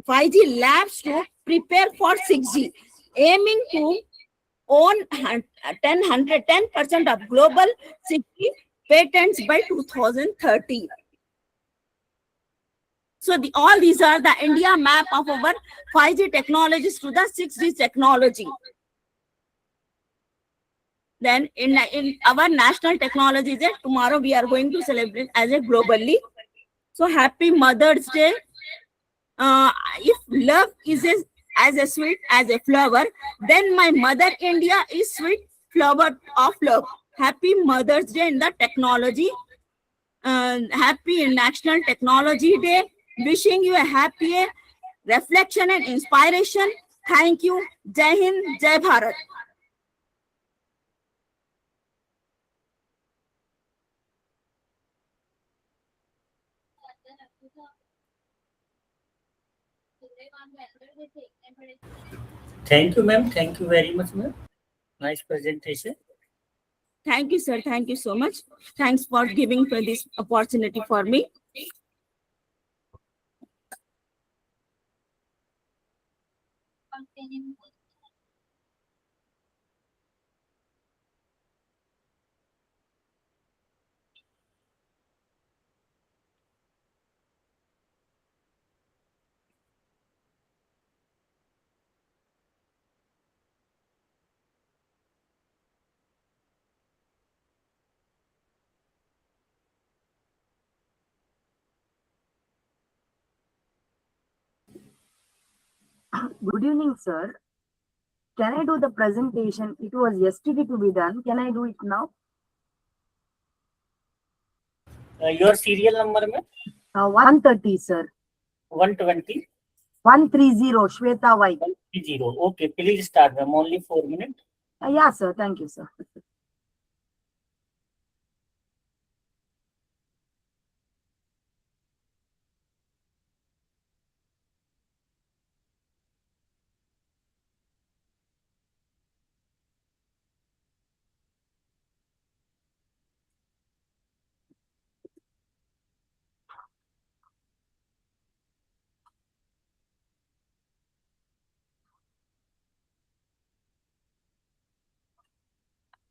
5G labs to prepare for 6G, aiming to own 10% of global 6G patents by 2030. So all these are the India map of our 5G technologies to the 6G technology. Then in our National Technology Day, tomorrow we are going to celebrate as a globally. So happy Mother's Day. If love is as sweet as a flower, then my mother India is sweet flower of love. Happy Mother's Day in the technology. Happy National Technology Day. Wishing you a happy reflection and inspiration. Thank you. Jai Hind, Jai Bharat. Thank you, ma'am. Thank you very much, ma'am. Nice presentation. Thank you, sir. Thank you so much. Thanks for giving this opportunity for me. Good evening, sir. Can I do the presentation? It was yesterday to be done. Can I do it now? Your serial number, ma'am? 130, sir. 120? 130, Shweta Y. 130. Okay, please start, ma'am. Only 4 minutes. Yeah, sir. Thank you, sir.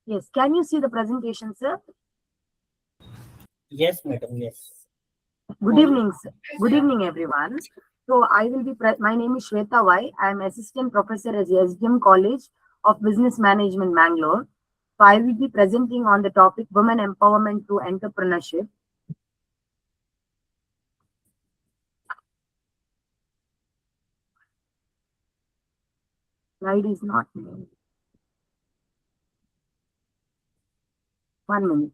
Yes. Can you see the presentation, sir? Yes, madam. Yes. Good evening, sir. Good evening, everyone. So I will be, my name is Shweta Y. I am assistant professor at SDM College of Business Management, Mangalore. So I will be presenting on the topic women empowerment through entrepreneurship. Slide is not made. 1 minute.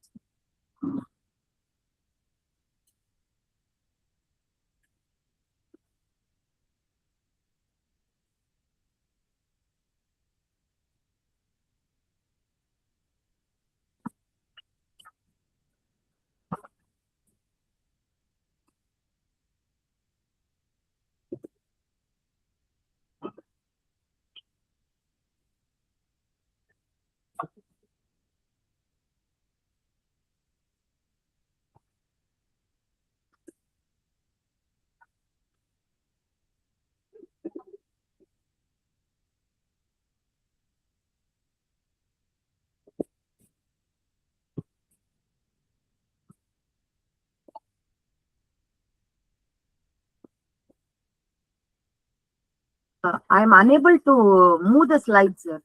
I am unable to move the slides, sir.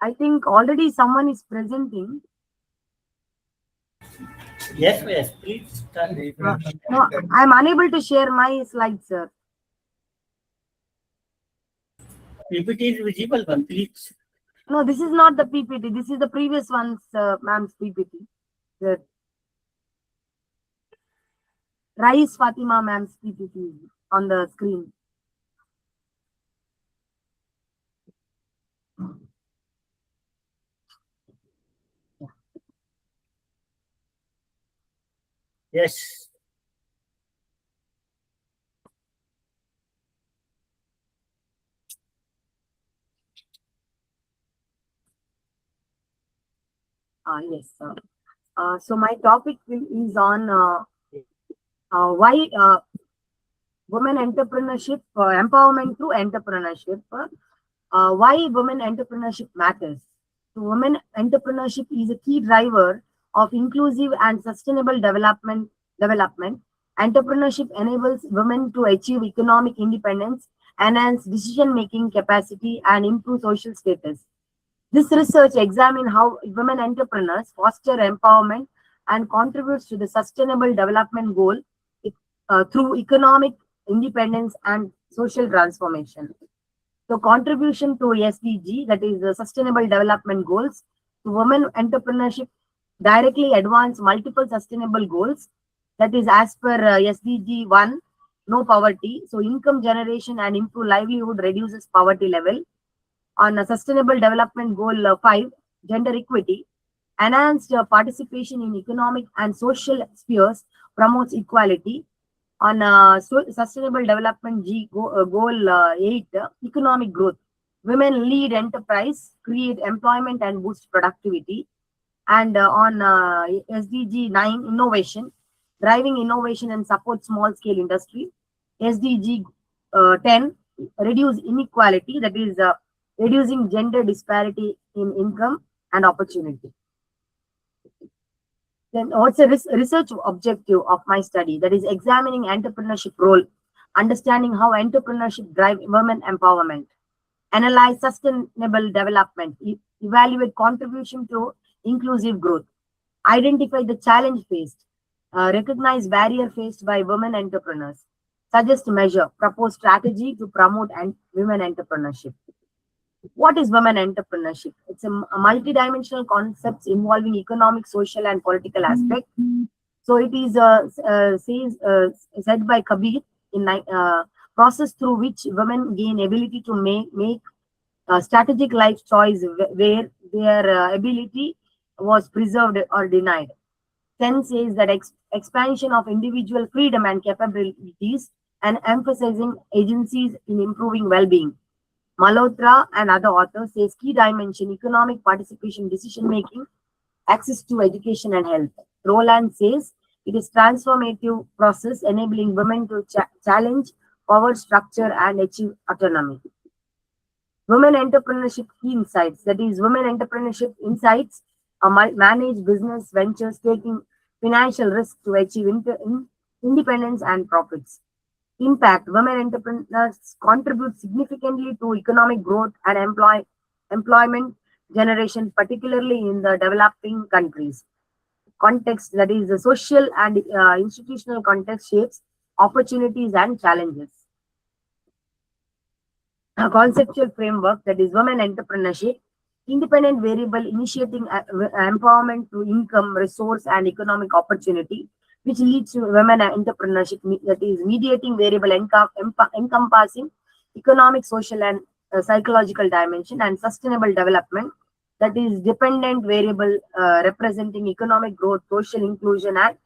I think already someone is presenting. Yes, yes, please start. No, I am unable to share my slides, sir. PPT is visible, one, please. No, this is not the PPT. This is the previous one's, ma'am's PPT. The Rais Fatima ma'am's PPT on the screen. Yes. Yes, sir. So my topic is on why women entrepreneurship, empowerment through entrepreneurship. Why women entrepreneurship matters. So women entrepreneurship is a key driver of inclusive and sustainable development. Entrepreneurship enables women to achieve economic independence, enhance decision-making capacity, and improve social status. This research examines how women entrepreneurs foster empowerment and contributes to the sustainable development goal through economic independence and social transformation. So contribution to SDG, that is the Sustainable Development Goals, to women entrepreneurship directly advance multiple sustainable goals. That is as per SDG 1, no poverty. So income generation and improve livelihood reduces poverty level. On Sustainable Development Goal 5, gender equity, enhanced participation in economic and social spheres promotes equality. On Sustainable Development Goal 8, economic growth. Women lead enterprise, create employment and boost productivity. And on SDG 9, innovation, driving innovation and support small scale industry. SDG 10, reduce inequality, that is reducing gender disparity in income and opportunity. Then what's a research objective of my study? That is examining entrepreneurship role, understanding how entrepreneurship drive women empowerment, analyze sustainable development, evaluate contribution to inclusive growth, identify the challenge faced, recognize barrier faced by women entrepreneurs, suggest measure, propose strategy to promote women entrepreneurship. What is women entrepreneurship? It's a multidimensional concept involving economic, social, and political aspect. So it is said by Kabir in process through which women gain ability to make strategic life choice where their ability was preserved or denied. Sen says that expansion of individual freedom and capabilities and emphasizing agencies in improving well-being. Malhotra and other authors says key dimension economic participation, decision making, access to education and health. Roland says it is transformative process enabling women to challenge power structure and achieve autonomy. Women entrepreneurship key insights, that is women entrepreneurship insights manage business ventures taking financial risk to achieve independence and profits. Impact, women entrepreneurs contribute significantly to economic growth and employment generation, particularly in the developing countries. Context, that is the social and institutional context shapes opportunities and challenges. A conceptual framework, that is women entrepreneurship, independent variable initiating empowerment through income, resource, and economic opportunity, which leads to women entrepreneurship, that is mediating variable encompassing economic, social, and psychological dimension, and sustainable development, that is dependent variable representing economic growth, social inclusion, and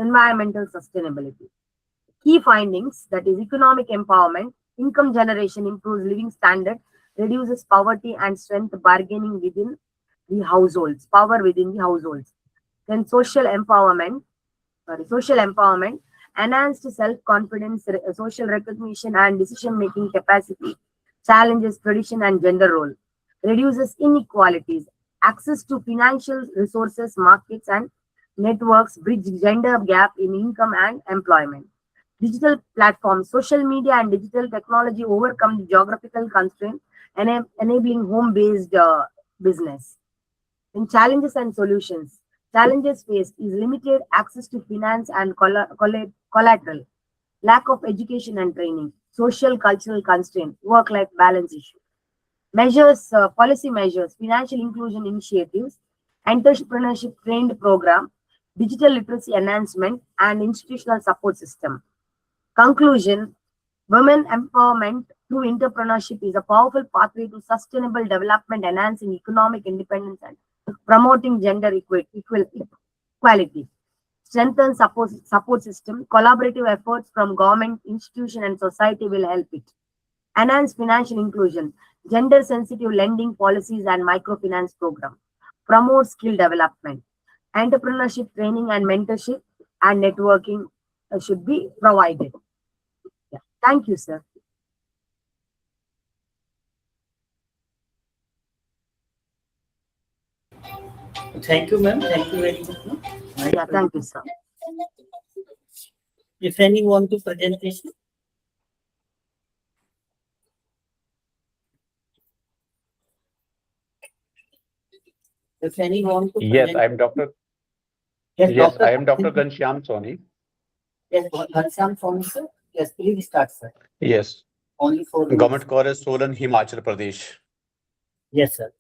environmental sustainability. Key findings, that is economic empowerment, income generation improves living standard, reduces poverty and strength bargaining within the households, power within the households. Then social empowerment, enhanced self-confidence, social recognition and decision-making capacity, challenges tradition and gender role, reduces inequalities, access to financial resources, markets and networks, bridge gender gap in income and employment. Digital platforms, social media and digital technology overcome the geographical constraint, enabling home-based business. In challenges and solutions, challenges faced is limited access to finance and collateral, lack of education and training, social cultural constraint, work-life balance issue. Measures, policy measures, financial inclusion initiatives, entrepreneurship trained program, digital literacy enhancement, and institutional support system. Conclusion, women empowerment through entrepreneurship is a powerful pathway to sustainable development, enhancing economic independence and promoting gender equality. Strengthen support system, collaborative efforts from government, institution, and society will help it. Enhance financial inclusion, gender sensitive lending policies and microfinance program. Promote skill development. Entrepreneurship training and mentorship and networking should be provided. Yeah. Thank you, sir. Thank you, ma'am. Thank you very much, ma'am. Yeah, thank you, sir. If any want to presentation. If any want to Yes, I am Dr. Yes, I am Dr. Ghanshyam Soni. Yes, Ghanshyam Soni, sir. Yes, please start, sir. Yes. Only for Government College, Solan, Himachal Pradesh. Yes, sir.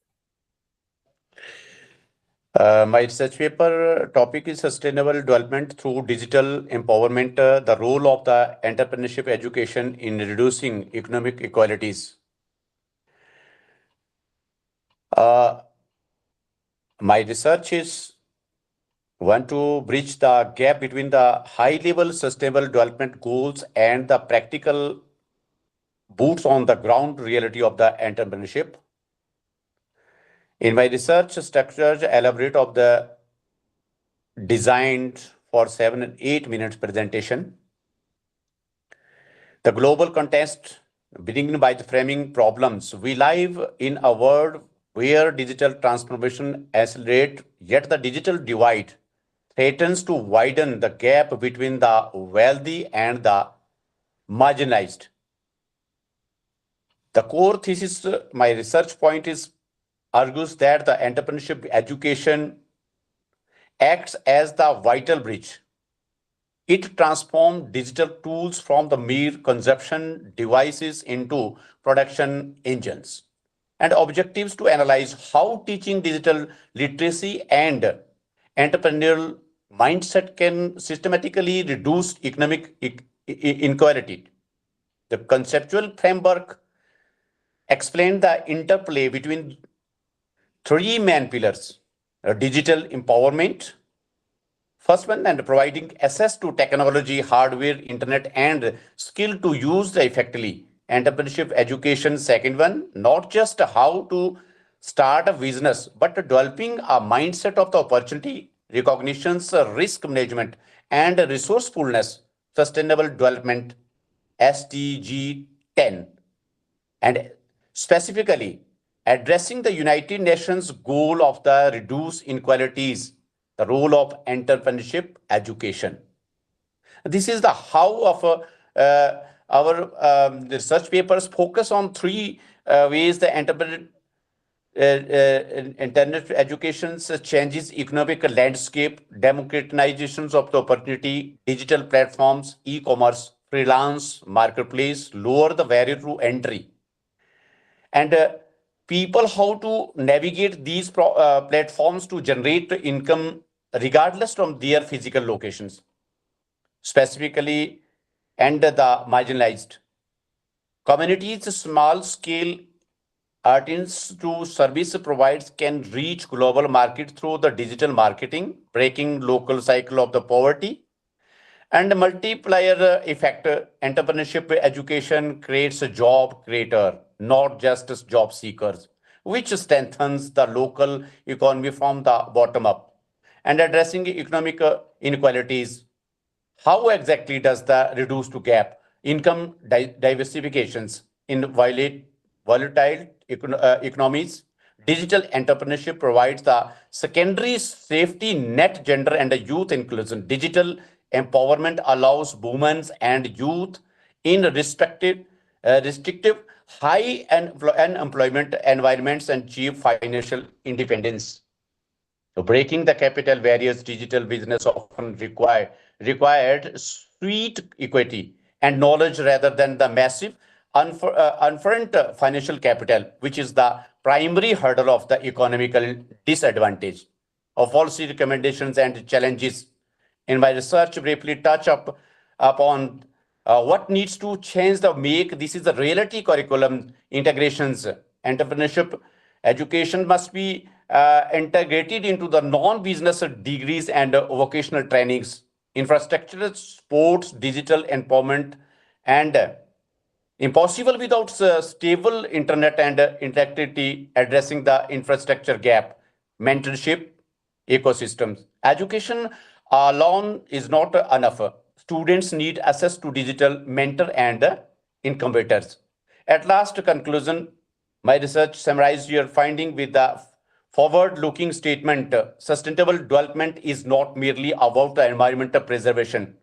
My research paper topic is sustainable development through digital empowerment, the role of the entrepreneurship education in reducing economic inequalities. My research is want to bridge the gap between the high-level sustainable development goals and the practical boots on the ground reality of the entrepreneurship. In my research structure, elaborate of the designed for 7 and 8 minutes presentation. The global context, beginning by the framing problems. We live in a world where digital transformation accelerates, yet the digital divide threatens to widen the gap between the wealthy and the marginalized. The core thesis, my research point is, argues that the entrepreneurship education acts as the vital bridge. It transforms digital tools from the mere consumption devices into production engines and objectives to analyze how teaching digital literacy and entrepreneurial mindset can systematically reduce economic inequality. The conceptual framework explained the interplay between three main pillars: digital empowerment, first one, and providing access to technology, hardware, internet, and skill to use the effectively. Entrepreneurship education, second one, not just how to start a business, but developing a mindset of the opportunity, recognitions, risk management, and resourcefulness, sustainable development, SDG 10, and specifically addressing the United Nations goal of the reduce inequalities, the role of entrepreneurship education. This is the how of our research papers focus on three ways the internet education changes economic landscape: democratizations of the opportunity, digital platforms, e-commerce, freelance, marketplace, lower the barrier to entry, and people how to navigate these platforms to generate income regardless from their physical locations, specifically, and the marginalized communities. Small scale artisans to service providers can reach global market through the digital marketing, breaking local cycle of the poverty and multiplier effect. Entrepreneurship education creates a job creator, not just as job seekers, which strengthens the local economy from the bottom up. And addressing economic inequalities, how exactly does the reduce to gap income diversifications in volatile economies? Digital entrepreneurship provides the secondary safety net, gender and youth inclusion. Digital empowerment allows women and youth in restrictive high unemployment environments and achieve financial independence. So breaking the capital barriers, digital business often required sweet equity and knowledge rather than the massive upfront financial capital, which is the primary hurdle of the economical disadvantage. Of policy recommendations and challenges, in my research, briefly touch upon what needs to change the make this is a reality curriculum integrations. Entrepreneurship education must be integrated into the non-business degrees and vocational trainings, infrastructure, sports, digital empowerment, and impossible without stable internet and interactivity. Addressing the infrastructure gap, mentorship, ecosystems. Education alone is not enough. Students need access to digital mentor and incubators. At last conclusion, my research summarized your finding with the forward-looking statement: sustainable development is not merely about the environmental preservation.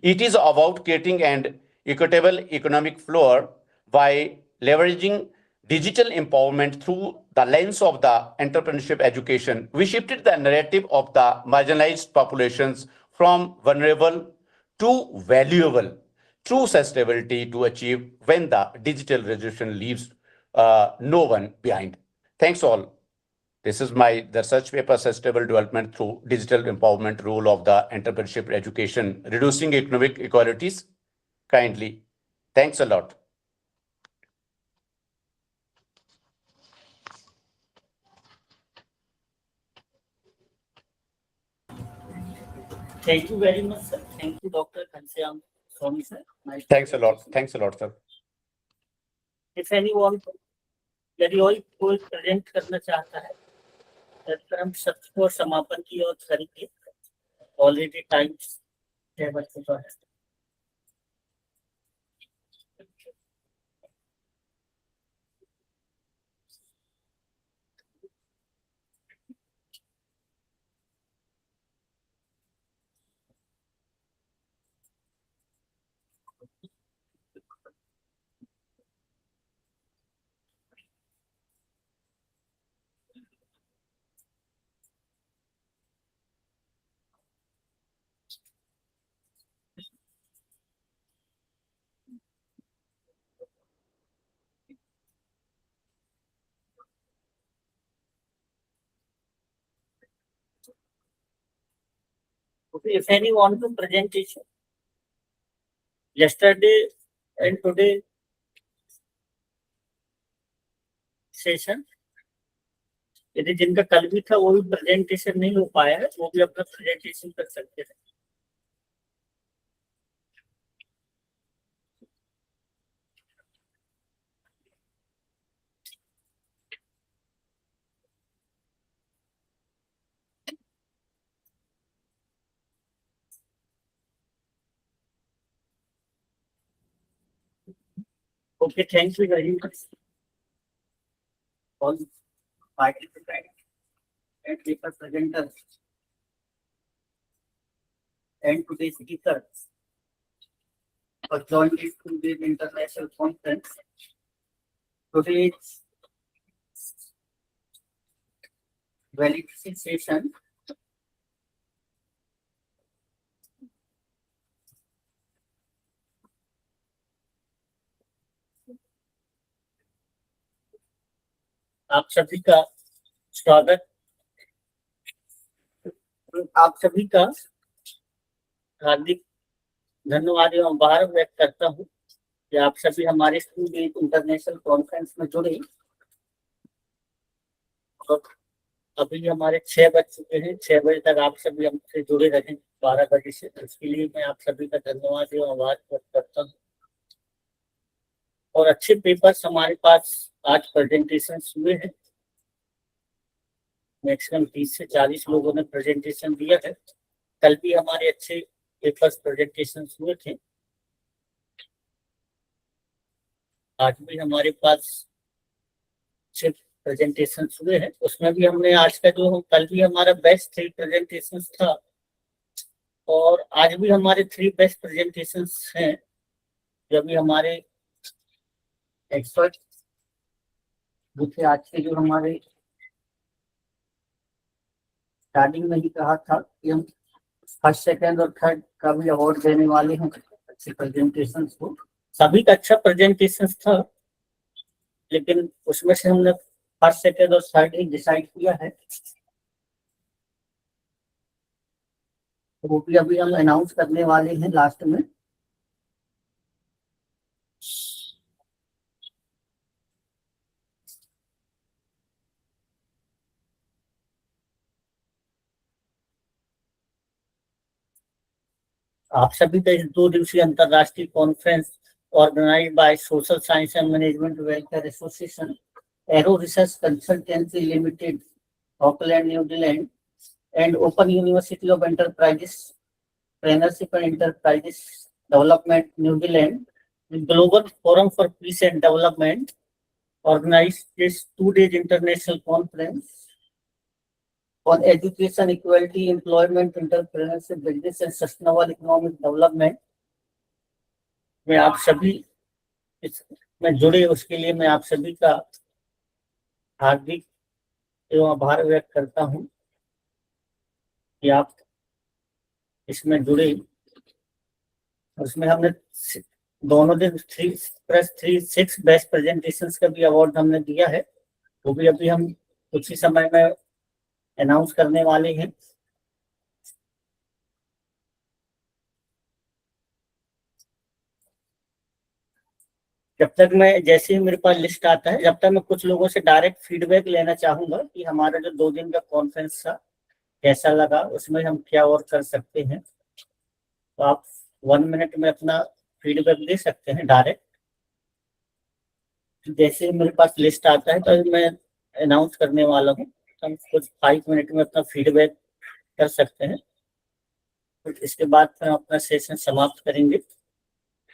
It is about creating an equitable economic flow by leveraging digital empowerment through the lens of the entrepreneurship education. We shifted the narrative of the marginalized populations from vulnerable to valuable through sustainability to achieve when the digital revolution leaves no one behind. Thanks all. This is my the research paper, Sustainable Development Through Digital Empowerment, Role of the Entrepreneurship Education, Reducing Economic Inequalities. Kindly. Thanks a lot. Thank you very much, sir. Thank you, Dr. Kansyam Swami, sir. Nice Thanks a lot. Thanks a lot, sir. If anyone, यदि और कोई present करना चाहता है, तो हम सत्र को समापन की ओर करेंगे. Already times है बच्चों का. Okay, if any want to presentation, yesterday and today session, यदि जिनका कल भी था वो भी प्रेजेंटेशन नहीं हो पाया है, वो भी अपना प्रेजेंटेशन कर सकते हैं। Okay, thank you very much all participants and paper presenters and today's speakers for joining today's international conference. Today's validation session आप सभी का स्वागत, आप सभी का हार्दिक धन्यवाद एवं आभार व्यक्त करता हूँ कि आप सभी हमारे स्टूडेंट इंटरनेशनल कॉन्फ्रेंस में जुड़े। और अभी हमारे 6 बज चुके हैं, 6 बजे तक आप सभी हमसे जुड़े रहें 12 बजे से, इसके लिए मैं आप सभी का धन्यवाद एवं आभार व्यक्त करता हूँ। और अच्छे पेपर्स हमारे पास आज प्रेजेंटेशन हुए हैं, मैक्सिमम 30 से 40 लोगों ने प्रेजेंटेशन दिया है। कल भी हमारे अच्छे पेपर्स प्रेजेंटेशन हुए थे, आज भी हमारे पास अच्छे प्रेजेंटेशन हुए हैं। उसमें भी हमने आज का जो कल भी हमारा बेस्ट 3 प्रेजेंटेशन था और आज भी हमारे 3 बेस्ट प्रेजेंटेशन हैं। जो भी हमारे एक्सपर्ट जो थे आज के, जो हमारे स्टार्टिंग में ही कहा था कि हम फर्स्ट, सेकंड और थर्ड का भी अवार्ड देने वाले हैं अच्छे प्रेजेंटेशन को। सभी का अच्छा प्रेजेंटेशन था, लेकिन उसमें से हमने फर्स्ट, सेकंड और थर्ड ही डिसाइड किया है, तो वो भी अभी हम अनाउंस करने वाले हैं लास्ट में। आप सभी का इस 2 दिवसीय अंतरराष्ट्रीय conference organized by social science and management welfare association, arrow research consultancy limited, Auckland, New Zealand, and open university of enterprises trainership and enterprises development, New Zealand, global forum for peace and development organized this 2 days international conference on education, equality, employment, entrepreneurship, business and sustainable economic development में आप सभी इसमें जुड़े, उसके लिए मैं आप सभी का हार्दिक एवं आभार व्यक्त करता हूं कि आप इसमें जुड़े। उसमें हमने दोनों दिन 3+3 6 बेस्ट प्रेजेंटेशंस का भी अवार्ड हमने दिया है, वो भी अभी हम कुछ ही समय में अनाउंस करने वाले हैं। जब तक मैं, जैसे ही मेरे पास लिस्ट आता है, जब तक मैं कुछ लोगों से डायरेक्ट फीडबैक लेना चाहूंगा कि हमारा जो 2 दिन का कॉन्फ्रेंस था कैसा लगा, उसमें हम क्या और कर सकते हैं। तो आप 1 मिनट में अपना फीडबैक दे सकते हैं डायरेक्ट। जैसे मेरे पास लिस्ट आता है तो मैं अनाउंस करने वाला हूँ, हम कुछ 5 मिनट में अपना फीडबैक कर सकते हैं, तो इसके बाद हम अपना सेशन समाप्त करेंगे।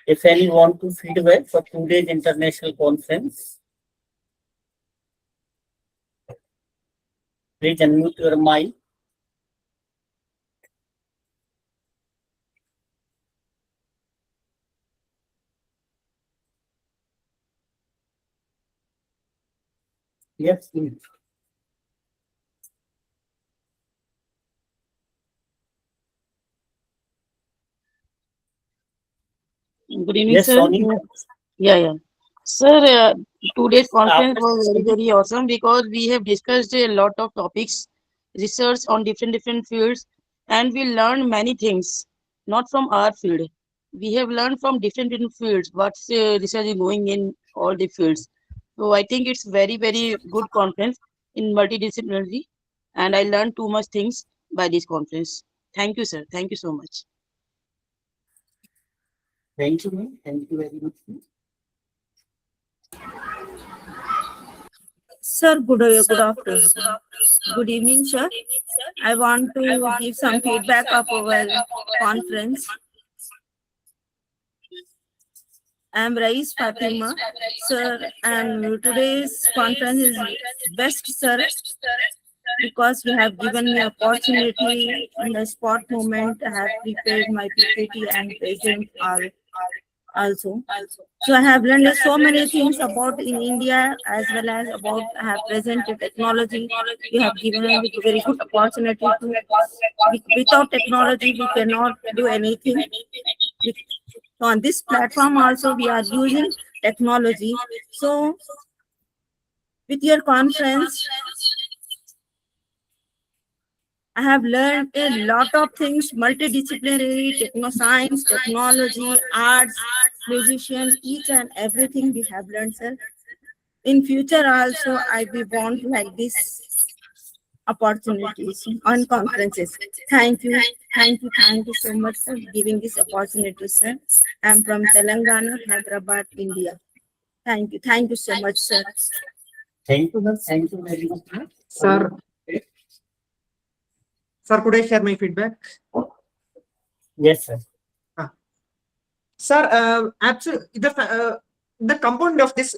If any want to feedback for today's international conference, please unmute your mic. Yes, please. Good evening, Yes, sir. Sony. Yeah. Sir, today's conference After- was very awesome because we have discussed a lot of topics, research on different fields, and we learned many things, not from our field. We have learned from different fields what's research is going in all the fields. So I think it's very good conference in multidisciplinary, and I learned too much things by this conference. Thank you, sir. Thank you so much. Thank you, ma'am. Thank you very much. Sir, good afternoon. Good evening, sir. I want to give some feedback of our conference. I am Rais Fatima, sir, and today's conference is best, sir, because you have given me opportunity in the spot moment. I have prepared my PPT and present also. So I have learned so many things about in India as well as about I have presented technology. You have given me a very good opportunity to. Without technology, we cannot do anything. So on this platform also we are using technology. So with your conference, I have learned a lot of things, multidisciplinary, science, technology, arts, musician, each and everything we have learned, sir. In future also, I will want like this opportunities on conferences. Thank you so much for giving this opportunity, sir. I'm from Telangana, Hyderabad, India. Thank you so much, sir. Thank you, ma'am. Thank you very much, ma'am. Sir. Sir, could I share my feedback? Yes, sir. Sir, absolutely. The component of this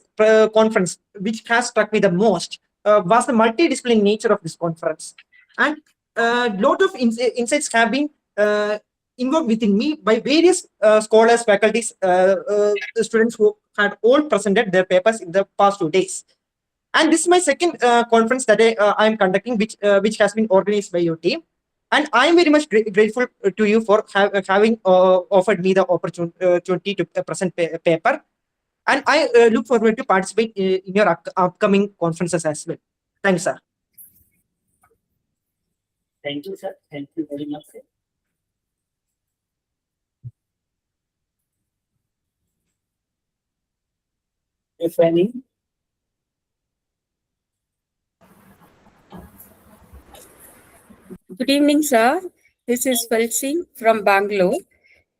conference, which has struck me the most, was the multidisciplinary nature of this conference. And a lot of insights have been invoked within me by various scholars, faculties, students who had all presented their papers in the past 2 days. And this is my second conference that I am conducting, which has been organized by your team. And I am very much grateful to you for having offered me the opportunity to present paper. And I look forward to participate in your upcoming conferences as well. Thanks, sir. Thank you, sir. Thank you very much, sir. If any. Good evening, sir. This is Felsi from Bangalore.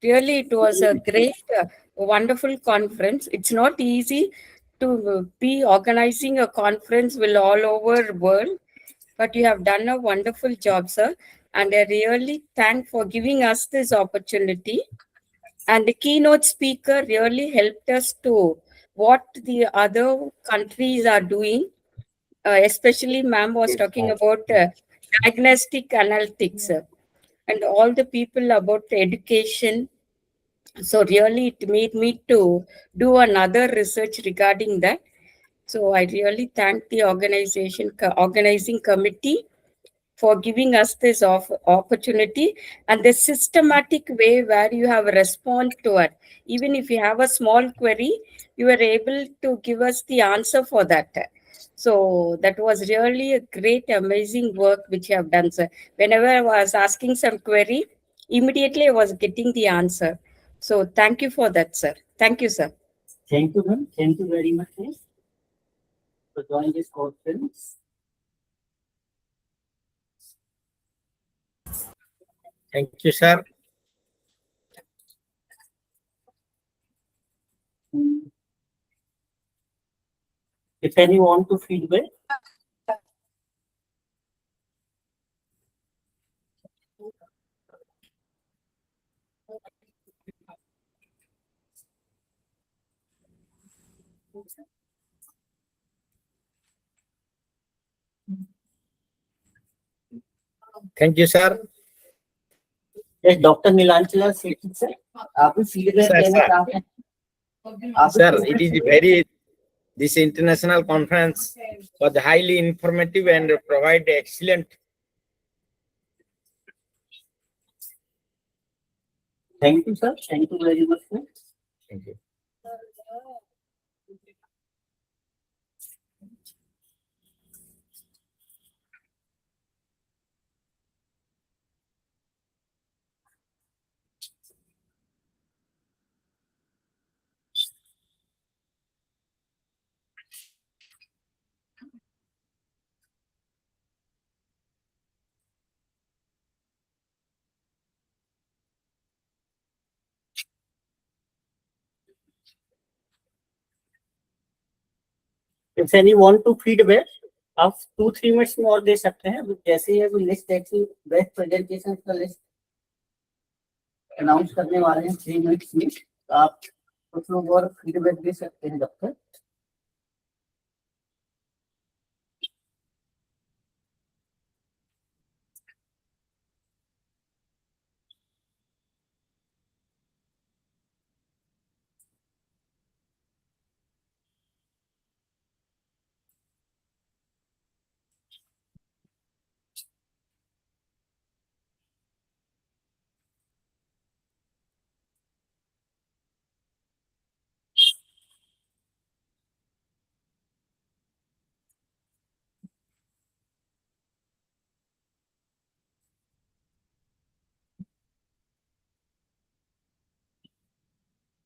Really, it was a great, wonderful conference. It's not easy to be organizing a conference with all over world, but you have done a wonderful job, sir. And I really thank for giving us this opportunity. And the keynote speaker really helped us to what the other countries are doing. Especially, ma'am was talking about diagnostic analytics and all the people about education. So really, it made me to do another research regarding that. So I really thank the organizing committee for giving us this opportunity and the systematic way where you have responded to it. Even if you have a small query, you were able to give us the answer for that. So that was really a great, amazing work which you have done, sir. Whenever I was asking some query, immediately I was getting the answer. So thank you for that, sir. Thank you, sir. Thank you, ma'am. Thank you very much, sir, for joining this conference. Thank you, sir. If any want to feedback. Thank you, sir. Yes, Dr. Nilanchila Sethi, sir. आपको feedback देना चाहते हैं? Sir, it is this international conference was highly informative and provide excellent. Thank you, sir. Thank you very much, sir. Thank you. If any want to feedback, आप 2-3 minutes में और दे सकते हैं. जैसे ही अभी लिस्ट ऐसी बेस्ट प्रेजेंटेशन का list announce करने वाले हैं 3 मिनट्स में, तो आप कुछ लोग और फीडबैक दे सकते हैं जब तक.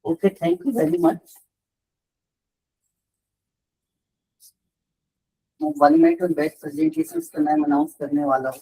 Okay, thank you very much. 1 minute में बेस्ट प्रेजेंटेशन का नाम अनाउंस करने वाला हूँ.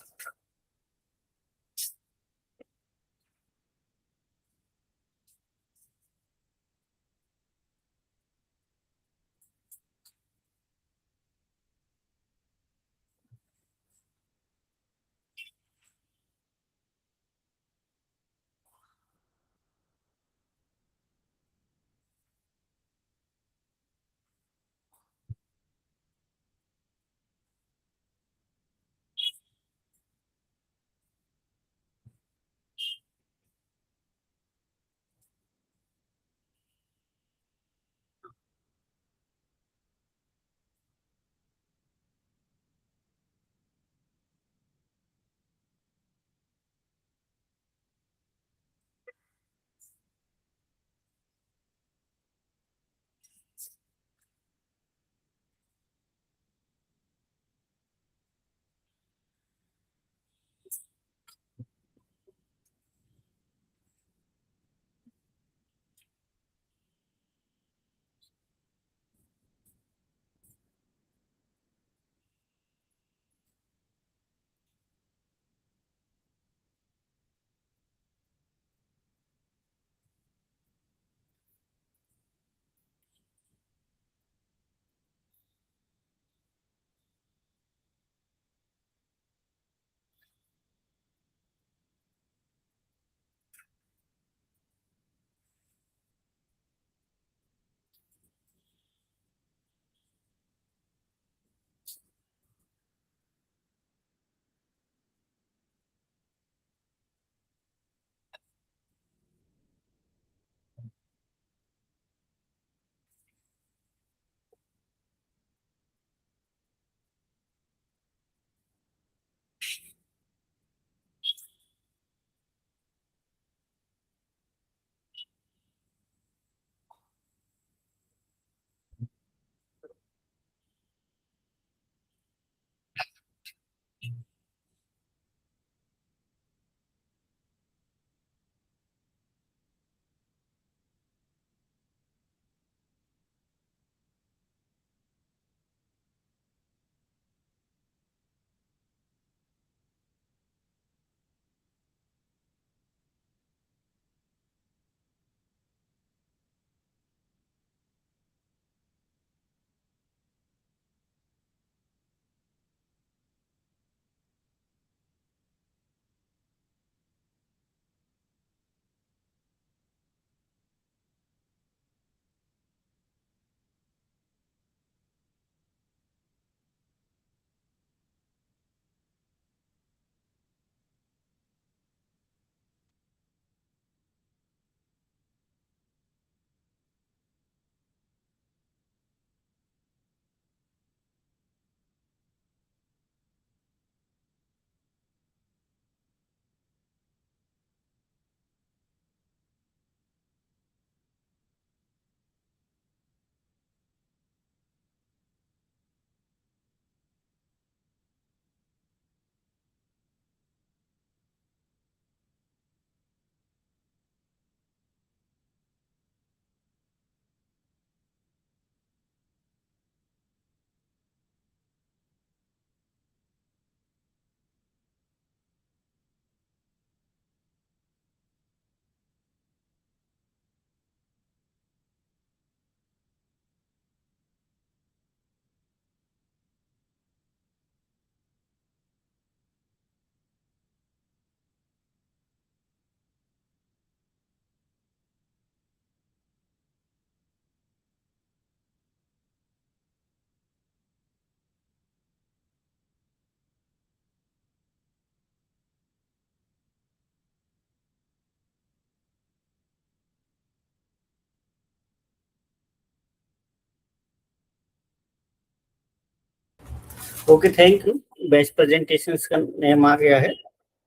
Okay, thank you. Best presentations का नेम आ गया है,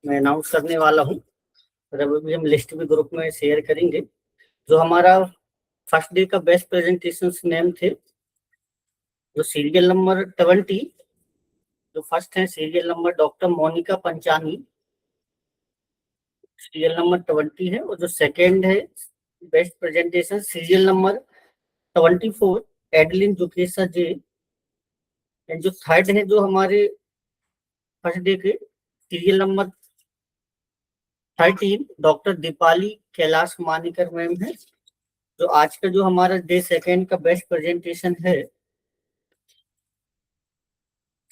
मैं अनाउंस करने वाला हूँ और अभी हम लिस्ट भी ग्रुप में शेयर करेंगे। जो हमारा फर्स्ट डे का बेस्ट प्रेजेंटेशंस नेम थे, जो सीरियल नंबर 20, जो फर्स्ट है serial number doctor Monika Panchani, serial number 20 है। और जो सेकेंड है best presentation serial number 24 Adeline जुकेसा जे। एंड जो थर्ड है जो हमारे फर्स्ट डे के serial number 13 doctor Deepali Kailash Manikar ma'am है। जो आज का जो हमारा डे सेकेंड का बेस्ट प्रेजेंटेशन है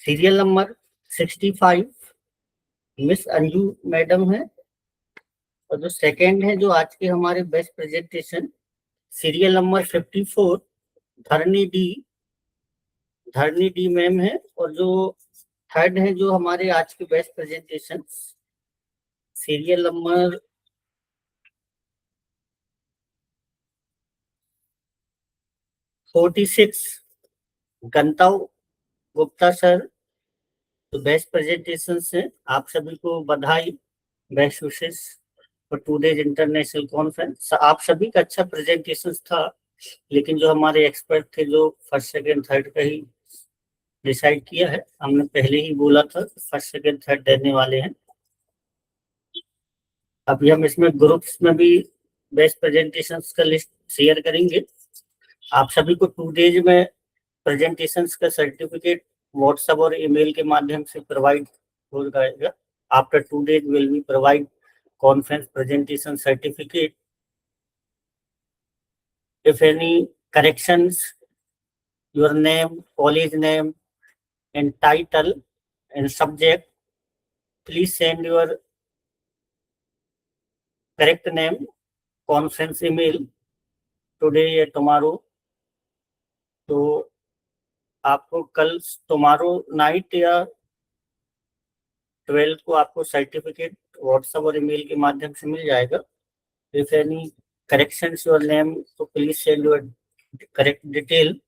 serial number 65 miss Anju madam है। और जो सेकेंड है जो आज के हमारे best presentation serial number 54 Dharani D ma'am है। और जो थर्ड है जो हमारे आज के बेस्ट प्रेजेंटेशन सीरियल नंबर 46 गंताव गुप्ता सर। तो बेस्ट प्रेजेंटेशन है, आप सभी को बधाई, best wishes for 2 days international conference. आप सभी का अच्छा प्रेजेंटेशन था, लेकिन जो हमारे एक्सपर्ट थे जो फर्स्ट सेकेंड थर्ड का ही डिसाइड किया है, हमने पहले ही बोला था फर्स्ट सेकेंड थर्ड देने वाले हैं। अभी हम इसमें ग्रुप्स में भी बेस्ट प्रेजेंटेशंस का लिस्ट शेयर करेंगे। आप सभी को 2 डेज में प्रेजेंटेशंस का सर्टिफिकेट व्हाट्सएप और ईमेल के माध्यम से प्रोवाइड हो जाएगा। After 2 days will be provide conference presentation certificate. If any corrections, your name, college name and title and subject, please send your correct name conference email today or tomorrow। तो आपको कल tomorrow night या 12 को आपको certificate WhatsApp और email के माध्यम से मिल जाएगा। If any corrections your name, तो please send your correct detail.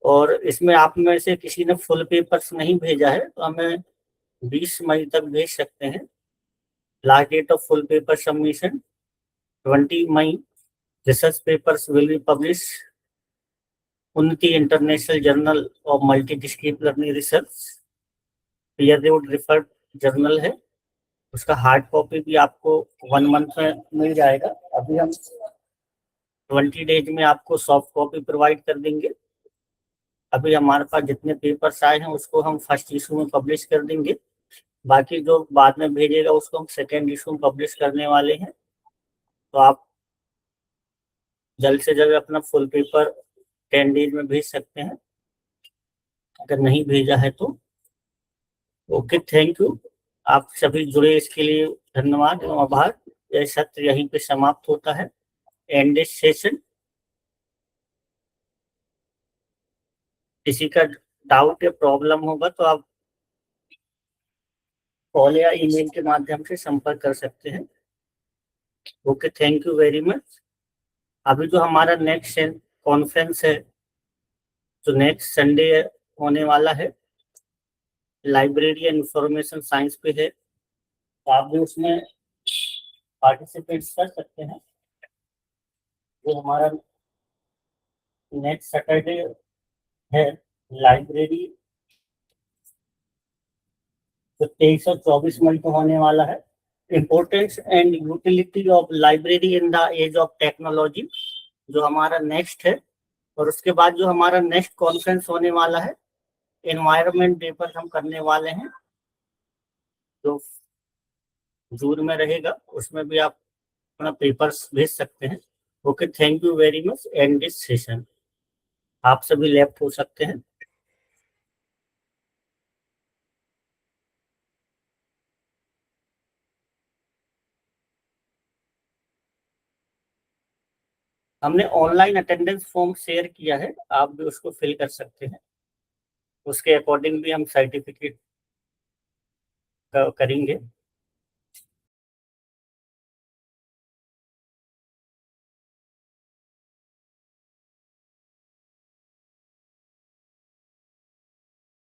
और इसमें आप में से किसी ने फुल पेपर्स नहीं भेजा है तो हमें 20 मई तक भेज सकते हैं। Last date of full paper submission 20 May. Research papers will be publish Unnati international journal of multidisciplinary research, peer reviewed refereed journal है। उसका हार्ड कॉपी भी आपको 1 मंथ में मिल जाएगा। अभी हम 20 डेज में आपको सॉफ्ट कॉपी प्रोवाइड कर देंगे। अभी हमारे पास जितने पेपर्स आए हैं उसको हम फर्स्ट इशू में पब्लिश कर देंगे, बाकी जो बाद में भेजेगा उसको हम सेकेंड इशू में पब्लिश करने वाले हैं। तो आप जल्द से जल्द अपना फुल पेपर 10 डेज में भेज सकते हैं, अगर नहीं भेजा है तो। Okay, thank you. आप सभी जुड़े इसके लिए धन्यवाद एवं आभार। यह सत्र यहीं पे समाप्त होता है। And session. किसी का डाउट या प्रॉब्लम होगा तो आप कॉल या ईमेल के माध्यम से संपर्क कर सकते हैं। Okay, thank you very much. अभी जो हमारा नेक्स्ट कॉन्फ्रेंस है जो नेक्स्ट संडे होने वाला है, लाइब्रेरी एंड इंफॉर्मेशन साइंस पे है, तो आप भी उसमें पार्टिसिपेट कर सकते हैं। जो हमारा नेक्स्ट सैटरडे है लाइब्रेरी, तो 23 और 24 मई को होने वाला है। Importance and utility of library in the age of technology, जो हमारा नेक्स्ट है। और उसके बाद जो हमारा नेक्स्ट कॉन्फ्रेंस होने वाला है एनवायरनमेंट डे पर हम करने वाले हैं, जो जून में रहेगा। उसमें भी आप अपना पेपर्स भेज सकते हैं। Okay, thank you very much. And this session. आप सभी लेफ्ट हो सकते हैं। हमने ऑनलाइन अटेंडेंस फॉर्म शेयर किया है, आप भी उसको फिल कर सकते हैं। उसके अकॉर्डिंग भी हम सर्टिफिकेट करेंगे।